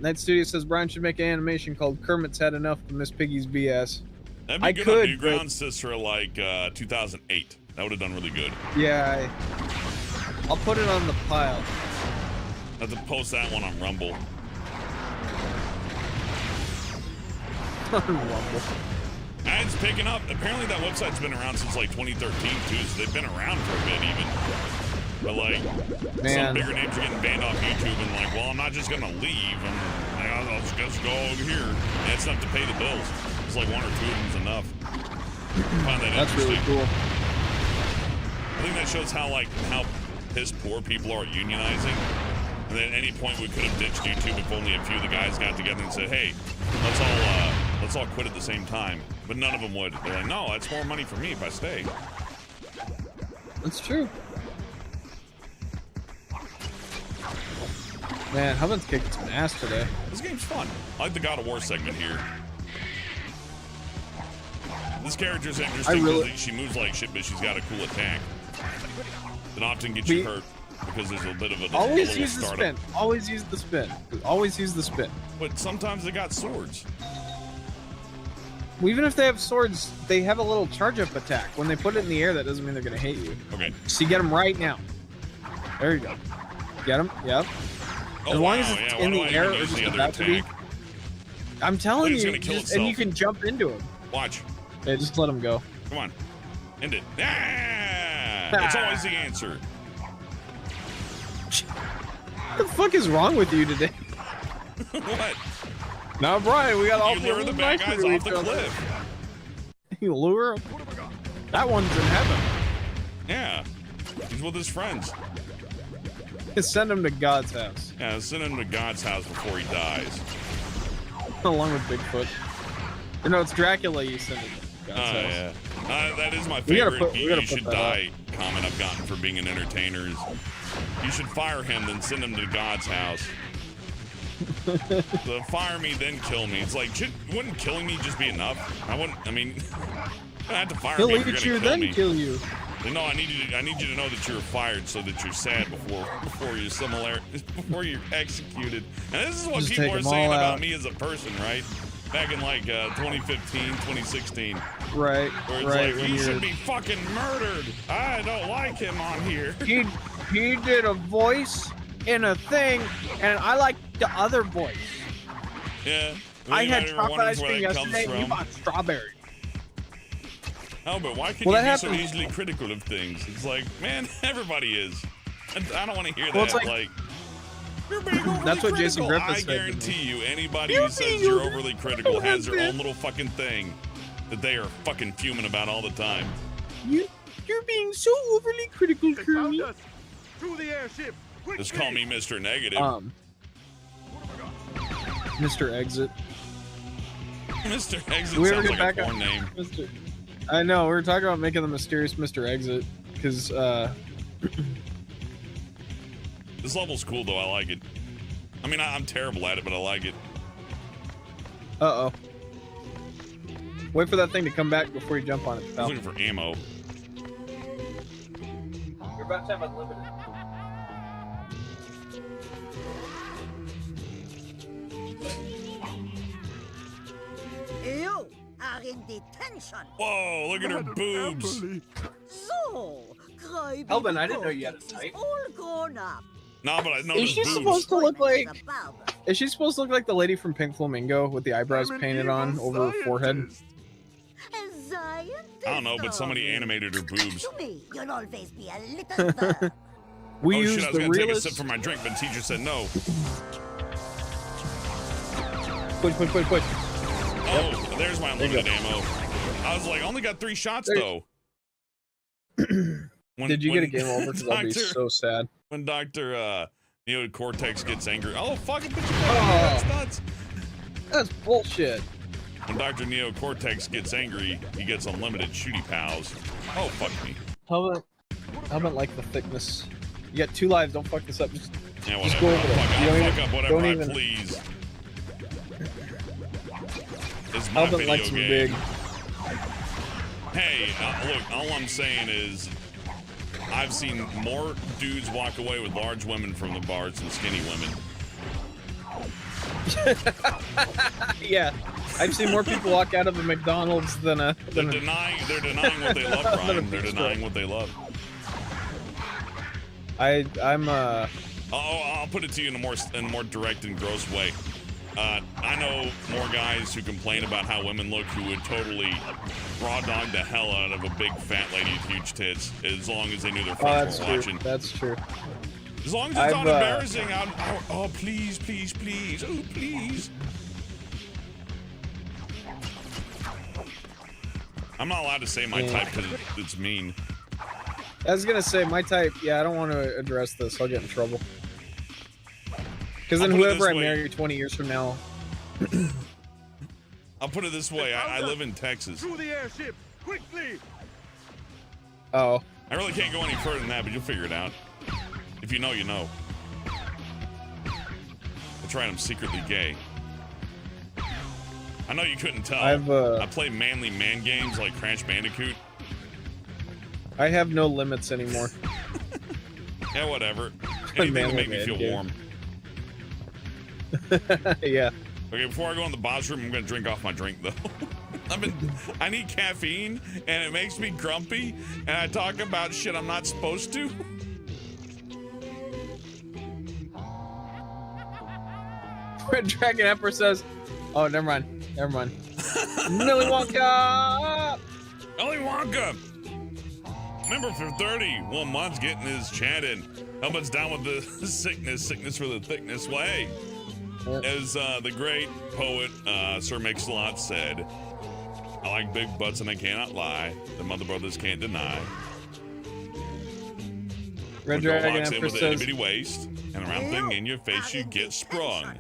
Speaker 2: Night Studio says Brian should make an animation called Kermit's Had Enough of Miss Piggy's BS.
Speaker 1: That'd be
Speaker 2: I
Speaker 1: good
Speaker 2: could,
Speaker 1: on
Speaker 2: but-
Speaker 1: Newgrounds for like 2008. That would have done really good.
Speaker 2: Yeah, I'll put it on the pile.
Speaker 1: I have to post that one on Rumble.
Speaker 2: Rumble.
Speaker 1: And it's picking up. Apparently that website's been around since like 2013 too, so they've been around for a bit even. But like, some
Speaker 2: Man.
Speaker 1: bigger names are getting banned off YouTube and like, well, I'm not just gonna leave. I'll just go over here. And it's enough to pay the bills. It's like one or two of them's enough. I find that
Speaker 2: That's really
Speaker 1: interesting.
Speaker 2: cool.
Speaker 1: I think that shows how pissed poor people are at unionizing. And then at any point we could have ditched YouTube if only a few of the guys got together and said, hey, let's all quit at the same time. But none of them would. They're like, no, that's more money for me if I stay.
Speaker 2: That's true. Man, Hubbins kicked some ass today.
Speaker 1: This game's fun. I like the God of War segment here. This character's interesting because she moves like shit, but she's got a cool attack. It often gets you hurt because there's a bit of a
Speaker 2: Always
Speaker 1: little
Speaker 2: use the
Speaker 1: startup.
Speaker 2: spin. Always use the spin. Always use the spin.
Speaker 1: But sometimes they got swords.
Speaker 2: Well, even if they have swords, they have a little charge-up attack. When they put it in the air, that doesn't mean they're going to hit you.
Speaker 1: Okay.
Speaker 2: So you get them right now. There you go. Get them. Yep.
Speaker 1: Oh,
Speaker 2: As long as it's
Speaker 1: yeah.
Speaker 2: in
Speaker 1: Why
Speaker 2: the
Speaker 1: do I
Speaker 2: air
Speaker 1: even
Speaker 2: or
Speaker 1: use
Speaker 2: just
Speaker 1: the other
Speaker 2: about to be.
Speaker 1: attack?
Speaker 2: I'm telling
Speaker 1: It's
Speaker 2: you,
Speaker 1: gonna kill
Speaker 2: and you
Speaker 1: itself.
Speaker 2: can jump into him.
Speaker 1: Watch.
Speaker 2: Yeah, just let him go.
Speaker 1: Come on. End it. Ah! It's always the answer.
Speaker 2: What the fuck is wrong with you today?
Speaker 1: What?
Speaker 2: Now, Brian, we got all
Speaker 1: You lure the bad guys off the cliff.
Speaker 2: You lure him? That one's in heaven.
Speaker 1: Yeah. He's with his friends.
Speaker 2: Send him to God's house.
Speaker 1: Yeah, send him to God's house before he dies.
Speaker 2: Along with Bigfoot. Or no, it's Dracula you send him to God's house.
Speaker 1: Yeah. That is my
Speaker 2: We gotta
Speaker 1: favorite
Speaker 2: put- we
Speaker 1: you
Speaker 2: gotta
Speaker 1: should
Speaker 2: put that
Speaker 1: die comment I've gotten for being an entertainer is you should fire him, then send him to God's house. So fire me, then kill me. It's like, wouldn't killing me just be enough? I have to fire
Speaker 2: He'll
Speaker 1: me if
Speaker 2: eat
Speaker 1: you're
Speaker 2: you,
Speaker 1: gonna
Speaker 2: then
Speaker 1: kill me.
Speaker 2: kill you.
Speaker 1: No, I need you to know that you're fired so that you're sad before you're executed. And this is what
Speaker 2: Just
Speaker 1: people
Speaker 2: take
Speaker 1: are
Speaker 2: 'em
Speaker 1: saying
Speaker 2: all
Speaker 1: about
Speaker 2: out.
Speaker 1: me as a person, right? Back in like 2015, 2016.
Speaker 2: Right,
Speaker 1: Where it's
Speaker 2: right.
Speaker 1: like,
Speaker 2: when
Speaker 1: he
Speaker 2: you're-
Speaker 1: should be fucking murdered. I don't like him on here.
Speaker 2: He did a voice in a thing, and I like the other voice.
Speaker 1: Yeah.
Speaker 2: I had
Speaker 1: Anybody ever
Speaker 2: chocolate
Speaker 1: wonders
Speaker 2: ice
Speaker 1: where
Speaker 2: cream
Speaker 1: that comes
Speaker 2: yesterday, and you
Speaker 1: from?
Speaker 2: bought strawberry.
Speaker 1: Oh, but why can
Speaker 2: Well,
Speaker 1: you
Speaker 2: that
Speaker 1: be so
Speaker 2: happens-
Speaker 1: easily critical of things? It's like, man, everybody is. I don't want to hear
Speaker 2: Well,
Speaker 1: that.
Speaker 2: it's
Speaker 1: like, you're being overly
Speaker 2: That's what Jason
Speaker 1: critical.
Speaker 2: Griffith
Speaker 1: I
Speaker 2: said to me.
Speaker 1: guarantee you, anybody
Speaker 2: You're
Speaker 1: who says
Speaker 2: being
Speaker 1: you're
Speaker 2: overly
Speaker 1: overly critical has their
Speaker 2: critical,
Speaker 1: own little fucking thing that they are fucking fuming about all the time.
Speaker 2: You're being so overly critical,
Speaker 3: They
Speaker 2: Kermit.
Speaker 3: found us. To the airship. Quickly.
Speaker 1: Just call me Mr. Negative.
Speaker 2: Mr. Exit.
Speaker 1: Mr. Exit
Speaker 2: we ever
Speaker 1: sounds
Speaker 2: get
Speaker 1: like a
Speaker 2: back
Speaker 1: porn
Speaker 2: on
Speaker 1: name.
Speaker 2: Mr. I know, we were talking about making the mysterious Mr. Exit, because,
Speaker 1: This level's cool though. I like it. I mean, I'm terrible at it, but I like it.
Speaker 2: uh-oh. Wait for that thing to come back before you jump on it,
Speaker 1: I was
Speaker 2: pal.
Speaker 1: looking for ammo.
Speaker 2: You're about to have unlimited.
Speaker 4: You are in detention.
Speaker 1: Whoa, look at her
Speaker 3: Madam
Speaker 1: boobs.
Speaker 3: Amberly.
Speaker 4: So, cry
Speaker 2: Elvin, I didn't know you had a
Speaker 4: Cortex
Speaker 2: type.
Speaker 4: is all grown up.
Speaker 1: Nah, but I know
Speaker 2: Is
Speaker 1: there's
Speaker 2: she
Speaker 1: boobs.
Speaker 2: supposed to look like...
Speaker 4: The barber.
Speaker 2: Is she supposed to look like the lady from Pink Flamingo with the eyebrows
Speaker 3: I'm an
Speaker 2: painted
Speaker 3: evil
Speaker 2: on over her forehead?
Speaker 3: scientist.
Speaker 4: A scientist
Speaker 1: I don't know, but somebody
Speaker 4: of you.
Speaker 1: animated her boobs.
Speaker 4: To me, you'll always be a little bird.
Speaker 2: We
Speaker 1: Oh
Speaker 2: use
Speaker 1: shit, I was
Speaker 2: the
Speaker 1: gonna take a
Speaker 2: realest...
Speaker 1: sip from my drink, but teacher said no.
Speaker 2: Push.
Speaker 1: Oh, there's my
Speaker 2: There you
Speaker 1: unlimited ammo. I was like, I only got 3 shots though. When-
Speaker 2: Did you get a
Speaker 1: when
Speaker 2: game over? Because I'll be
Speaker 1: Doctor-
Speaker 2: so sad.
Speaker 1: When Dr. Neo Cortex gets angry. Oh, fucking bitch,
Speaker 2: Oh.
Speaker 1: that's nuts.
Speaker 2: That's bullshit.
Speaker 1: When Dr. Neo Cortex gets angry, he gets unlimited shooty pals. Oh, fuck me.
Speaker 2: How about like the thickness? You got 2 lives. Don't fuck this up. Just
Speaker 1: Yeah,
Speaker 2: Just
Speaker 1: whatever.
Speaker 2: go over
Speaker 1: I'll
Speaker 2: there.
Speaker 1: fuck,
Speaker 2: You
Speaker 1: I'll
Speaker 2: don't
Speaker 1: fuck
Speaker 2: even-
Speaker 1: up whatever
Speaker 2: don't
Speaker 1: I
Speaker 2: even-
Speaker 1: please. This is my
Speaker 2: how about
Speaker 1: video
Speaker 2: like some
Speaker 1: game.
Speaker 2: big?
Speaker 1: Hey, look, all I'm saying is I've seen more dudes walk away with large women from the bars than skinny women.
Speaker 2: Yeah, I've seen more people walk out of a McDonald's than a.
Speaker 1: They're
Speaker 2: Than a
Speaker 1: denying what they love, Brian. They're denying what they love.
Speaker 2: I'm
Speaker 1: I'll put it to you in a more direct and gross way. I know more guys who complain about how women look who would totally raw dog the hell out of a big fat lady with huge tits as long as they knew their
Speaker 2: Oh,
Speaker 1: friends
Speaker 2: that's
Speaker 1: were
Speaker 2: true.
Speaker 1: watching.
Speaker 2: That's true.
Speaker 1: As long as it's not
Speaker 2: I've,
Speaker 1: embarrassing, oh please, please, please, oh please. I'm not allowed to say my type because it's mean.
Speaker 2: I was gonna say my type. Yeah, I don't want to address this. I'll get in trouble. Because then
Speaker 1: I'll put it
Speaker 2: whoever
Speaker 1: this
Speaker 2: I
Speaker 1: way.
Speaker 2: marry 20 years from now.
Speaker 1: I'll put it this way: I live in Texas.
Speaker 3: To the airship. Quickly.
Speaker 2: Oh,
Speaker 1: I really can't go any further than that, but you'll figure it out. If you know, you know. That's right, I'm secretly gay. I know you couldn't tell. I play manly man games like Crash Bandicoot.
Speaker 2: I have no limits anymore.
Speaker 1: Yeah, whatever. Anything to
Speaker 2: Manly
Speaker 1: make me
Speaker 2: man
Speaker 1: feel
Speaker 2: game.
Speaker 1: warm.
Speaker 2: Yeah.
Speaker 1: Okay, before I go in the boss room, I'm gonna drink off my drink though. I need caffeine, and it makes me grumpy, and I talk about shit I'm not supposed to.
Speaker 2: Red Dragon Emperor says, "Oh, never mind. Millie Wonka."
Speaker 1: Ellie Wonka! Member for 31 months getting his chat in. Helmet's down with the sickness for the thickness. Well, hey,
Speaker 2: Yep.
Speaker 1: as the great poet Sir Mix-a-Lot said, I like big butts and I cannot lie. The mother brothers can't deny.
Speaker 2: Red
Speaker 1: When a girl
Speaker 2: Dragon
Speaker 1: walks in
Speaker 2: Emperor
Speaker 1: with an
Speaker 2: says,
Speaker 1: itty-bitty waist and a round thing in your face, you get sprung.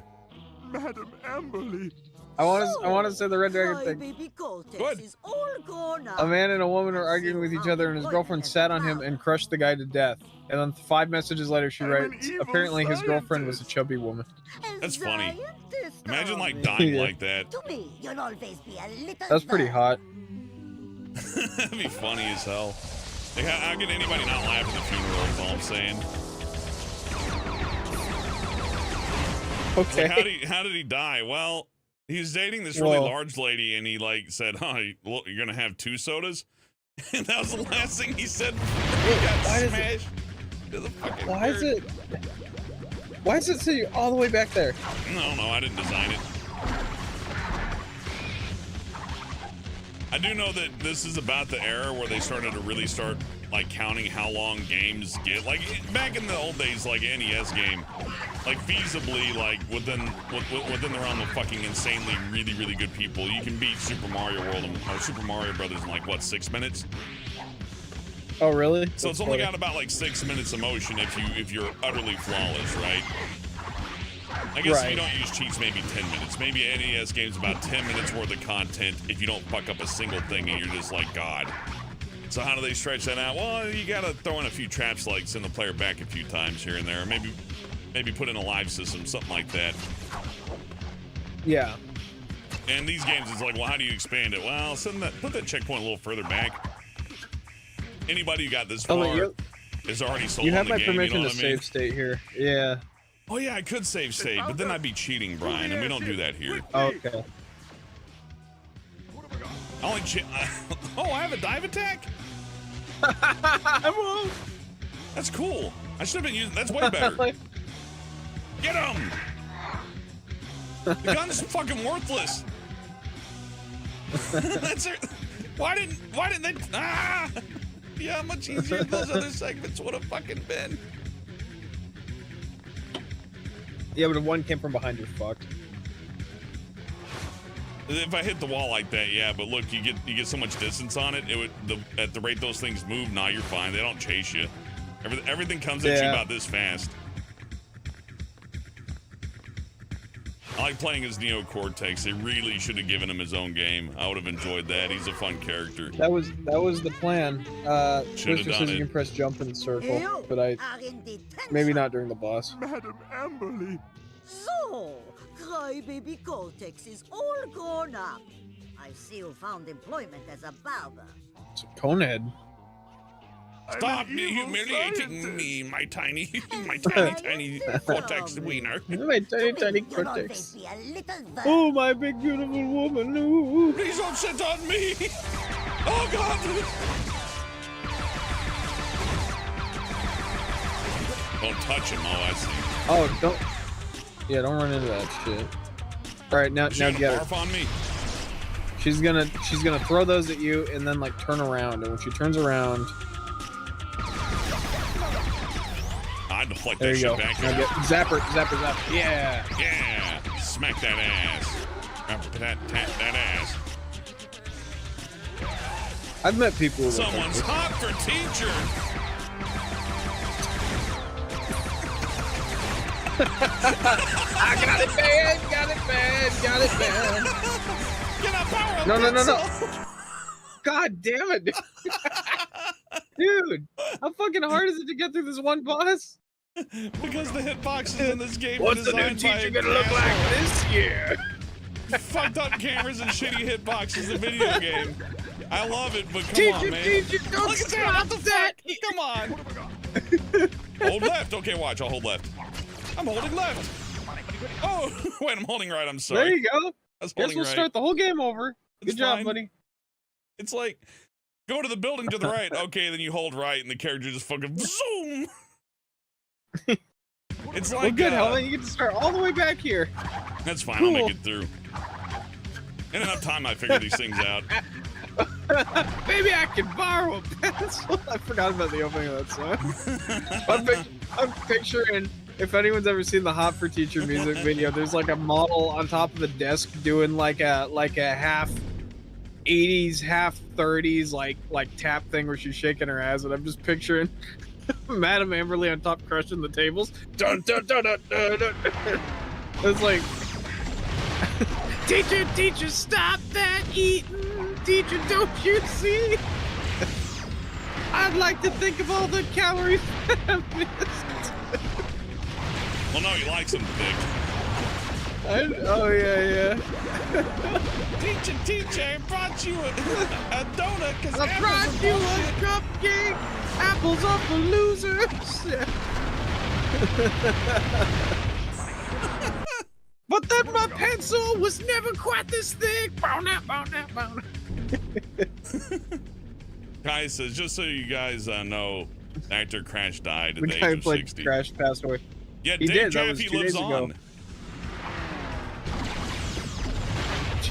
Speaker 3: Madam Amberly.
Speaker 2: I want to say the Red Dragon
Speaker 4: Cry
Speaker 2: thing.
Speaker 4: baby Cortex
Speaker 1: Good.
Speaker 4: is all grown up.
Speaker 2: A man and a woman are arguing with each other, and his girlfriend sat on him and crushed the guy to death. And then 5 messages later, she
Speaker 3: I'm an
Speaker 2: writes,
Speaker 3: evil
Speaker 2: apparently his girlfriend was a
Speaker 3: scientist."
Speaker 2: chubby woman.
Speaker 4: A
Speaker 1: That's funny.
Speaker 4: scientist
Speaker 1: Imagine
Speaker 4: of
Speaker 1: like
Speaker 4: you.
Speaker 1: dying
Speaker 2: Yeah.
Speaker 1: like that.
Speaker 4: To me, you'll always be a little
Speaker 2: That's pretty
Speaker 4: bird.
Speaker 2: hot.
Speaker 1: That'd be funny as hell. Like, how can anybody not laugh at the funeral is all I'm saying. It's
Speaker 2: Okay.
Speaker 1: like, how did he die? Well, he was dating this really
Speaker 2: Whoa.
Speaker 1: large lady, and he like said, you're gonna have 2 sodas? And that was the last thing he said before he got
Speaker 2: Why does it-
Speaker 1: smashed to the fucking
Speaker 2: Why is
Speaker 1: dirt.
Speaker 2: it? Why does it say all the way back there?
Speaker 1: No, I didn't design it. I do know that this is about the era where they started to really start like counting how long games get. Like back in the old days, like NES game, like feasibly, like within the realm of fucking insanely really good people, you can beat Super Mario World or Super Mario Brothers in like what, 6 minutes?
Speaker 2: Oh, really?
Speaker 1: So it's only got about like 6 minutes of motion if you're utterly flawless, right? I guess if you don't use cheats, maybe 10 minutes. Maybe NES game's about 10 minutes worth of content if you don't fuck up a single thing and you're just like, God. So how do they stretch that out? Well, you gotta throw in a few traps, like send the player back a few times here and there. Maybe put in a live system, something like that.
Speaker 2: Yeah.
Speaker 1: And these games, it's like, well, how do you expand it? Well, put that checkpoint a little further back. Anybody who got this far is already sold
Speaker 2: You have
Speaker 1: on the
Speaker 2: my
Speaker 1: game,
Speaker 2: permission
Speaker 1: you know
Speaker 2: to
Speaker 1: what I mean?
Speaker 2: save state here. Yeah.
Speaker 1: Oh yeah, I could save state, but then I'd be cheating, Brian, and we don't do that here.
Speaker 2: Okay.
Speaker 1: I only oh, I have a dive attack? That's cool. I should have been using. That's way better. Get him! The gun's fucking worthless. That's it. Why didn't they? Ah! Yeah, how much easier those other segments would have fucking been.
Speaker 2: Yeah, but if one came from behind, you're fucked.
Speaker 1: If I hit the wall like that, yeah, but look, you get so much distance on it. At the rate those things move, nah, you're fine. They don't chase you. Everything comes at you about this fast. I like playing as Neo Cortex. They really should have given him his own game. I would have enjoyed that. He's a fun character.
Speaker 2: That was the plan.
Speaker 1: Should have
Speaker 2: Twister
Speaker 1: done
Speaker 2: says
Speaker 1: it.
Speaker 2: you can press jump in the circle, but maybe not during the boss.
Speaker 3: Madam Amberly.
Speaker 4: So, Crybaby Cortex is all grown up. I see you found employment as a barber.
Speaker 2: It's a conehead.
Speaker 1: Stop humiliating me, my tiny Cortex wiener.
Speaker 2: My tiny
Speaker 4: You'll
Speaker 2: Cortex.
Speaker 4: always be a little bird.
Speaker 2: Oh, my big beautiful woman. Ooh.
Speaker 1: Please don't sit on me. Oh God. Don't touch him. Oh, I see.
Speaker 2: Oh, don't. Yeah, don't run into that shit. All right, now
Speaker 1: She's
Speaker 2: get
Speaker 1: gonna
Speaker 2: her.
Speaker 1: barf on me.
Speaker 2: She's gonna throw those at you and then like turn around. And when she turns around,
Speaker 1: I'd deflect
Speaker 2: there
Speaker 1: that
Speaker 2: you go.
Speaker 1: shit back.
Speaker 2: Now zap her. Yeah.
Speaker 1: Yeah. Smack that ass. Tap that ass.
Speaker 2: I've met people who
Speaker 1: Someone's hot for teacher.
Speaker 2: I got it bad.
Speaker 1: Get a power
Speaker 2: No. God damn it, dude. How fucking hard is it to get through this one boss?
Speaker 1: Because the hitboxes in this game
Speaker 2: What's
Speaker 1: are
Speaker 2: the new
Speaker 1: designed by
Speaker 2: teacher gonna look like
Speaker 1: assholes.
Speaker 2: this year?
Speaker 1: Fucked up cameras and shitty hitboxes in video game. I love it, but come on, man.
Speaker 2: Teacher, don't
Speaker 1: Look at
Speaker 2: stop
Speaker 1: that! What the
Speaker 2: that!
Speaker 1: fuck? Come on. Hold left. Okay, watch. I'll hold left. I'm holding left. Oh, wait, I'm holding right. I'm sorry.
Speaker 2: There you go.
Speaker 1: I was
Speaker 2: Guess
Speaker 1: holding
Speaker 2: we'll
Speaker 1: right.
Speaker 2: start the whole game over.
Speaker 1: It's
Speaker 2: Good job,
Speaker 1: fine.
Speaker 2: buddy.
Speaker 1: It's like, go to the building to the right. Okay, then you hold right, and the character just fucking zoom. It's like
Speaker 2: Well, good, Helen. You get to start all the way back here.
Speaker 1: That's fine. I'll make it through. In enough time, I figure these things out.
Speaker 2: Maybe I can borrow a pencil. I forgot about the opening of that song. I'm picturing, if anyone's ever seen the Hot for Teacher music video, there's like a model on top of the desk doing like a half 80s, half 30s like tap thing where she's shaking her ass, and I'm just picturing Madam Amberly on top crushing the tables. Dun dun dun dun dun dun. It's like, teacher, stop that eating. Teacher, don't you see? I'd like to think of all the calories that I've missed.
Speaker 1: Well, no, he likes them thick.
Speaker 2: Oh, yeah.
Speaker 1: Teacher, I brought you a donut because
Speaker 2: I brought you a cupcake. Apples are for losers. But then my pencil was never quite this thick. Bow now.
Speaker 1: Guy says, just so you guys know, actor Crash died at
Speaker 2: The
Speaker 1: the
Speaker 2: guy
Speaker 1: age
Speaker 2: who
Speaker 1: of
Speaker 2: played
Speaker 1: 60.
Speaker 2: Crash passed away.
Speaker 1: Yeah,
Speaker 2: He
Speaker 1: Dave
Speaker 2: did, that was
Speaker 1: Jaffe
Speaker 2: 2
Speaker 1: lives
Speaker 2: days ago.
Speaker 1: on.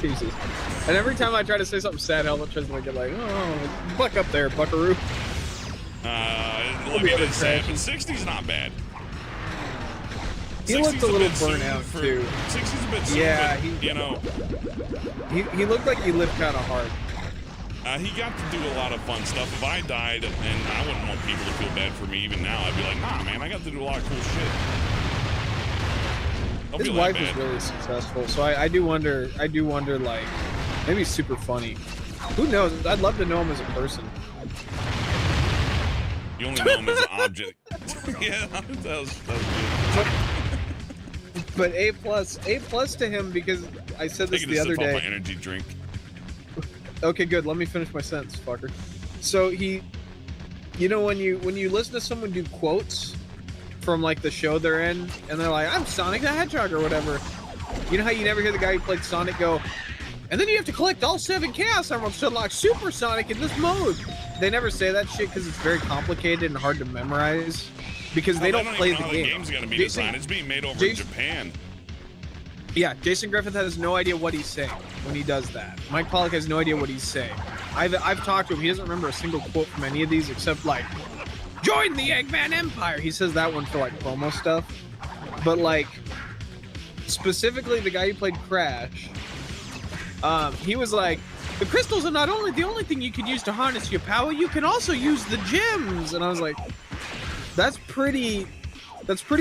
Speaker 2: Jesus. And every time I try to say something sad, Helmet tries to get like, oh, buck up there, buckaroo.
Speaker 1: Look at it, sad, but 60's not bad.
Speaker 2: He looked a little burnout too.
Speaker 1: 60's a bit soon,
Speaker 2: yeah,
Speaker 1: but, you know.
Speaker 2: He looked like he lived kind of hard.
Speaker 1: He got to do a lot of fun stuff. If I died, and I wouldn't want people to feel bad for me even now, I'd be like, nah, man, I got to do a lot of cool shit.
Speaker 2: His wife is really successful, so I do wonder, like, maybe he's super funny. Who knows? I'd love to know him as a person.
Speaker 1: You only know him as an object. Yeah, that was good.
Speaker 2: But A plus to him, because I said this the other day.
Speaker 1: Off my energy drink.
Speaker 2: Okay, good. Let me finish my sentence, fucker. So you know, when you listen to someone do quotes from like the show they're in, and they're like, "I'm Sonic the Hedgehog" or whatever. You know how you never hear the guy who played Sonic go, "And then you have to collect all 7 Chaos Emeralds to unlock Super Sonic in this mode." They never say that shit because it's very complicated and hard to memorize. Because they don't play the game.
Speaker 1: The game's gonna be designed. It's being made over in Japan.
Speaker 2: Yeah, Jason Griffith has no idea what he's saying when he does that. Mike Pollock has no idea what he's saying. I've talked to him. He doesn't remember a single quote from any of these except like, "Join the Eggman Empire." He says that one for like promo stuff. But like, specifically the guy who played Crash, he was like, "The crystals are not only the only thing you can use to harness your power, you can also use the gems." And I was like, that's pretty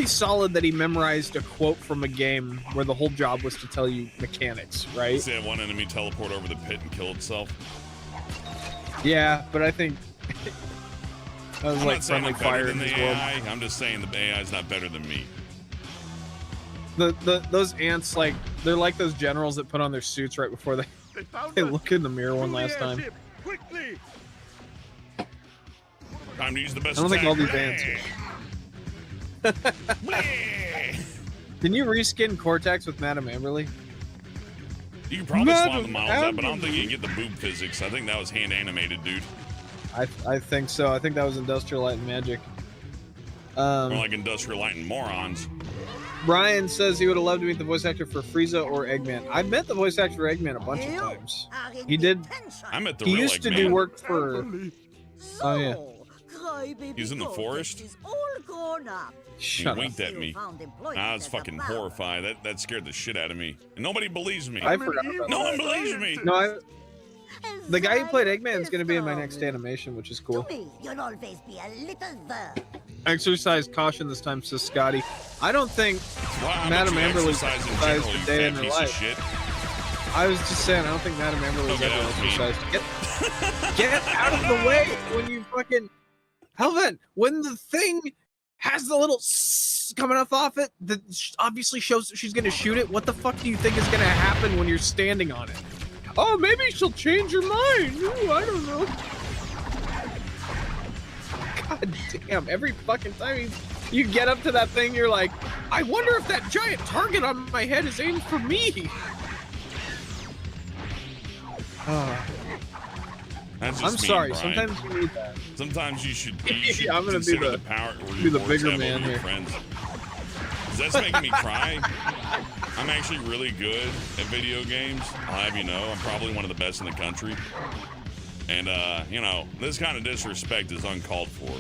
Speaker 2: solid that he memorized a quote from a game where the whole job was to tell you mechanics, right?
Speaker 1: See that one enemy teleport over the pit and kill itself?
Speaker 2: Yeah, but I think that was
Speaker 1: I'm
Speaker 2: like
Speaker 1: not saying
Speaker 2: friendly
Speaker 1: I'm better
Speaker 2: fire
Speaker 1: than
Speaker 2: in
Speaker 1: the
Speaker 2: his world.
Speaker 1: AI. I'm just saying the AI is not better than me.
Speaker 2: Those ants, like, they're like those generals that put on their suits right before they look in the mirror one last time.
Speaker 3: Quickly!
Speaker 1: Time to use the best
Speaker 2: I don't think
Speaker 1: attack.
Speaker 2: all these ants Can you reskin Cortex with Madame Amberly?
Speaker 1: You can probably swap the models out, but I don't think you can get the boob physics. I think that was hand animated, dude.
Speaker 2: I think so. I think that was Industrial Light and Magic.
Speaker 1: More like Industrial Light and Morons.
Speaker 2: Brian says he would have loved to meet the voice actor for Frieza or Eggman. I've met the voice actor for Eggman a bunch of times. He did.
Speaker 1: I met the
Speaker 2: He
Speaker 1: real
Speaker 2: used to
Speaker 1: Eggman.
Speaker 2: do work for. Oh yeah.
Speaker 1: He's in the forest.
Speaker 2: Shut
Speaker 1: He
Speaker 2: up.
Speaker 1: winked at me. I was fucking horrified. That scared the shit out of me. And nobody believes me.
Speaker 2: I forgot about
Speaker 1: No
Speaker 2: that.
Speaker 1: one believes me.
Speaker 2: No, the guy who played Eggman is going to be in my next animation, which is cool.
Speaker 4: To me, you'll always be a little bird.
Speaker 2: Exercise caution this time, says Scotty. I don't think
Speaker 1: Wow,
Speaker 2: Madame Amberly's
Speaker 1: exercise in
Speaker 2: exercised
Speaker 1: general,
Speaker 2: a
Speaker 1: you
Speaker 2: day
Speaker 1: fat
Speaker 2: in her
Speaker 1: piece of
Speaker 2: life.
Speaker 1: shit.
Speaker 2: I was just saying, I don't think Madame Amberly's
Speaker 1: Okay,
Speaker 2: ever
Speaker 1: that was mean.
Speaker 2: exercised. Get out of the way when you fucking... Helvet, when the thing has the little coming off it, that obviously shows that she's going to shoot it, what the fuck do you think is going to happen when you're standing on it? Oh, maybe she'll change her mind. Ooh, I don't know. God damn, every fucking time you get up to that thing, you're like, I wonder if that giant target on my head is aimed for me.
Speaker 1: That's just
Speaker 2: I'm
Speaker 1: mean,
Speaker 2: sorry,
Speaker 1: Brian.
Speaker 2: sometimes you need that.
Speaker 1: Sometimes you should
Speaker 2: I'm gonna be
Speaker 1: consider
Speaker 2: the-
Speaker 1: the power or
Speaker 2: be the
Speaker 1: rewards
Speaker 2: bigger
Speaker 1: have
Speaker 2: man
Speaker 1: over your
Speaker 2: here.
Speaker 1: friends. 'Cause that's making me cry. I'm actually really good at video games. I'll have you know, I'm probably one of the best in the country. And, you know, this kind of disrespect is uncalled for.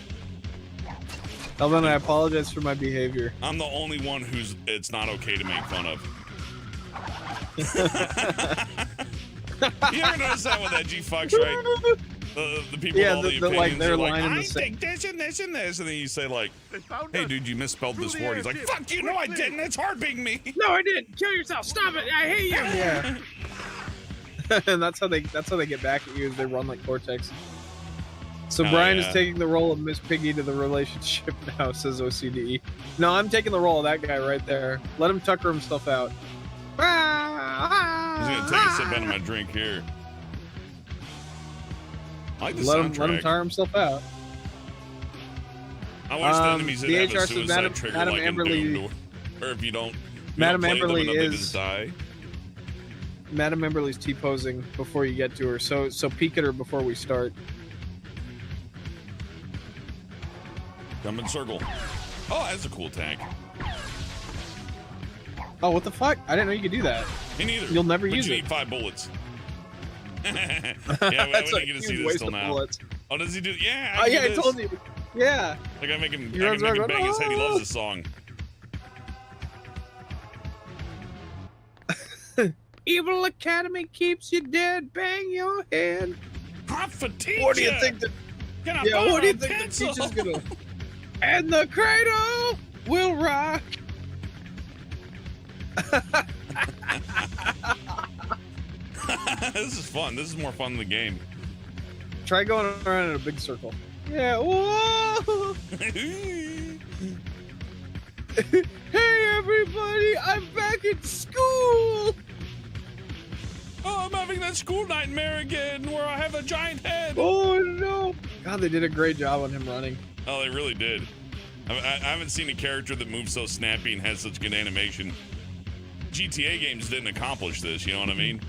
Speaker 2: Elvin, I apologize for my behavior.
Speaker 1: I'm the only one who's it's not okay to make fun of. You ever notice that with edgy fucks, right? The people
Speaker 2: Yeah,
Speaker 1: with all the
Speaker 2: the, like,
Speaker 1: opinions
Speaker 2: their
Speaker 1: are like,
Speaker 2: line in the
Speaker 1: I
Speaker 2: same-
Speaker 1: think this and this and this, and then you say like,
Speaker 3: They found
Speaker 1: hey
Speaker 3: us.
Speaker 1: dude, you misspelled this
Speaker 3: Through the
Speaker 1: word. He's like,
Speaker 3: airship.
Speaker 1: fuck you, no I
Speaker 3: Quickly.
Speaker 1: didn't, it's harping me.
Speaker 2: No, I didn't. Kill yourself. Stop it. I hate you. Yeah. And that's how they get back at you, is they run like Cortex. So
Speaker 1: Oh,
Speaker 2: Brian
Speaker 1: yeah.
Speaker 2: is taking the role of Miss Piggy to the relationship now, says OCDE. No, I'm taking the role of that guy right there. Let him tucker himself out.
Speaker 1: He's gonna take a sip out of my drink here. I like the
Speaker 2: Let him
Speaker 1: soundtrack.
Speaker 2: tire himself out.
Speaker 1: I wish the enemies
Speaker 2: the
Speaker 1: did have
Speaker 2: HR
Speaker 1: a
Speaker 2: says
Speaker 1: suicide
Speaker 2: Madam-
Speaker 1: trigger
Speaker 2: Madam
Speaker 1: like in
Speaker 2: Amberly-
Speaker 1: Doom, or if you don't,
Speaker 2: Madam
Speaker 1: play them
Speaker 2: Amberly
Speaker 1: enough, they
Speaker 2: is-
Speaker 1: just die.
Speaker 2: Madam Amberly's T-posing before you get to her, so peek at her before we start.
Speaker 1: Come in circle. Oh, that's a cool tank.
Speaker 2: Oh, what the fuck? I didn't know you could do that.
Speaker 1: Me neither.
Speaker 2: You'll never
Speaker 1: but
Speaker 2: use
Speaker 1: you
Speaker 2: it.
Speaker 1: need 5 bullets. Yeah, we
Speaker 2: That's
Speaker 1: didn't
Speaker 2: a
Speaker 1: get to
Speaker 2: huge
Speaker 1: see this
Speaker 2: waste
Speaker 1: till
Speaker 2: of
Speaker 1: now.
Speaker 2: bullets.
Speaker 1: Oh, does he do? Yeah.
Speaker 2: Oh, yeah, I
Speaker 1: this.
Speaker 2: told you. Yeah.
Speaker 1: I gotta make him,
Speaker 2: He runs around
Speaker 1: bang his head. He
Speaker 2: going,
Speaker 1: loves this song.
Speaker 2: Evil Academy keeps you dead. Bang your head.
Speaker 1: Hot for teacher.
Speaker 2: What do you think? Yeah, what do you think the teacher's gonna? And the cradle will rock.
Speaker 1: This is fun. This is more fun than the game.
Speaker 2: Try going around in a big circle. Yeah. Whoa. Hey everybody, I'm back at school.
Speaker 1: Oh, I'm having that school nightmare again where I have a giant head.
Speaker 2: Oh no. God, they did a great job on him running.
Speaker 1: Oh, they really did. I haven't seen a character that moves so snappy and has such good animation. GTA games didn't accomplish this, you know what I mean?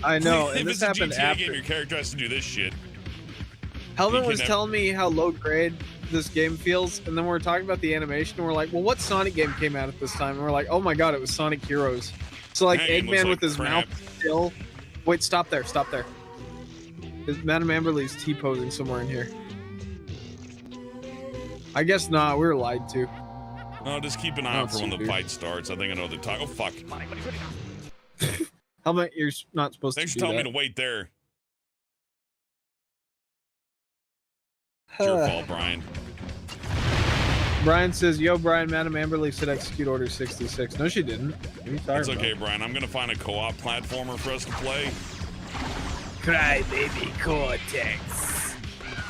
Speaker 2: I know,
Speaker 1: If
Speaker 2: and this
Speaker 1: it's a
Speaker 2: happened
Speaker 1: GTA
Speaker 2: after.
Speaker 1: game, your character has to do this shit.
Speaker 2: Helmet
Speaker 1: You
Speaker 2: was
Speaker 1: can
Speaker 2: telling me how low grade this game feels, and then we were talking about the animation, and we're like, well, what Sonic game came out at this time? And we're like, oh my god, it was Sonic Heroes. So like
Speaker 1: That game looks
Speaker 2: Eggman
Speaker 1: like
Speaker 2: with his
Speaker 1: crap.
Speaker 2: mouth still. Wait, stop there, stop there. Madame Amberly's T-posing somewhere in here. I guess not, we were lied to.
Speaker 1: Oh, just keep an eye
Speaker 2: Oh,
Speaker 1: out for when the
Speaker 2: dude.
Speaker 1: fight starts. I think I know the time. Oh, fuck.
Speaker 2: Helmet, you're not supposed
Speaker 1: Thanks
Speaker 2: to
Speaker 1: for
Speaker 2: do
Speaker 1: telling
Speaker 2: that.
Speaker 1: me to wait there. It's your fault, Brian.
Speaker 2: Brian says, yo, Brian, Madame Amberly said execute order 66. No, she didn't. What are you talking
Speaker 1: It's okay,
Speaker 2: about?
Speaker 1: Brian. I'm going to find a co-op platformer for us to play.
Speaker 5: Cry baby cortex.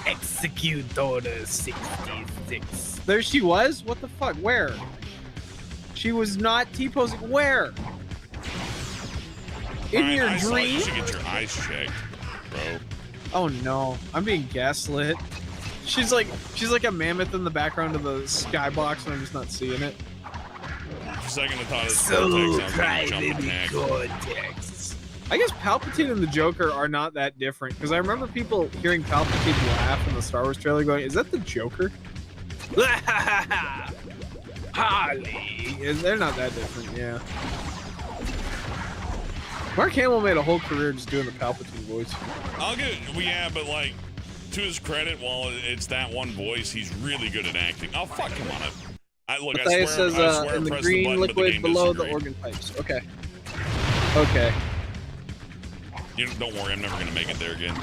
Speaker 5: Execute order 66.
Speaker 2: There she was? What the fuck? Where? She was not T-posing. Where? In
Speaker 1: Brian,
Speaker 2: your
Speaker 1: I saw
Speaker 2: dream?
Speaker 1: you should get your eyes checked, bro.
Speaker 2: Oh no, I'm being gaslit. She's like a mammoth in the background of the skybox, and I'm just not seeing it.
Speaker 1: For a second, I thought it was
Speaker 5: So
Speaker 1: Cortex. I
Speaker 5: cry
Speaker 1: was going to
Speaker 5: baby
Speaker 1: jump on
Speaker 5: cortex.
Speaker 2: I guess Palpatine and the Joker are not that different, because I remember people hearing Palpatine laugh in the Star Wars trailer, going, "Is that the Joker?"
Speaker 5: Harley.
Speaker 2: And they're not that different, yeah. Mark Hamill made a whole career just doing the Palpatine voice.
Speaker 1: I'll get it. Well, yeah, but like, to his credit, while it's that one voice, he's really good at acting. Oh, fuck him on it. Look, I swear,
Speaker 2: Matthias says,
Speaker 1: I swear I
Speaker 2: in the
Speaker 1: pressed
Speaker 2: green
Speaker 1: button, but the
Speaker 2: liquid
Speaker 1: game
Speaker 2: below
Speaker 1: doesn't
Speaker 2: the
Speaker 1: agree.
Speaker 2: organ pipes. Okay. Okay.
Speaker 1: Don't worry, I'm never gonna make it there again.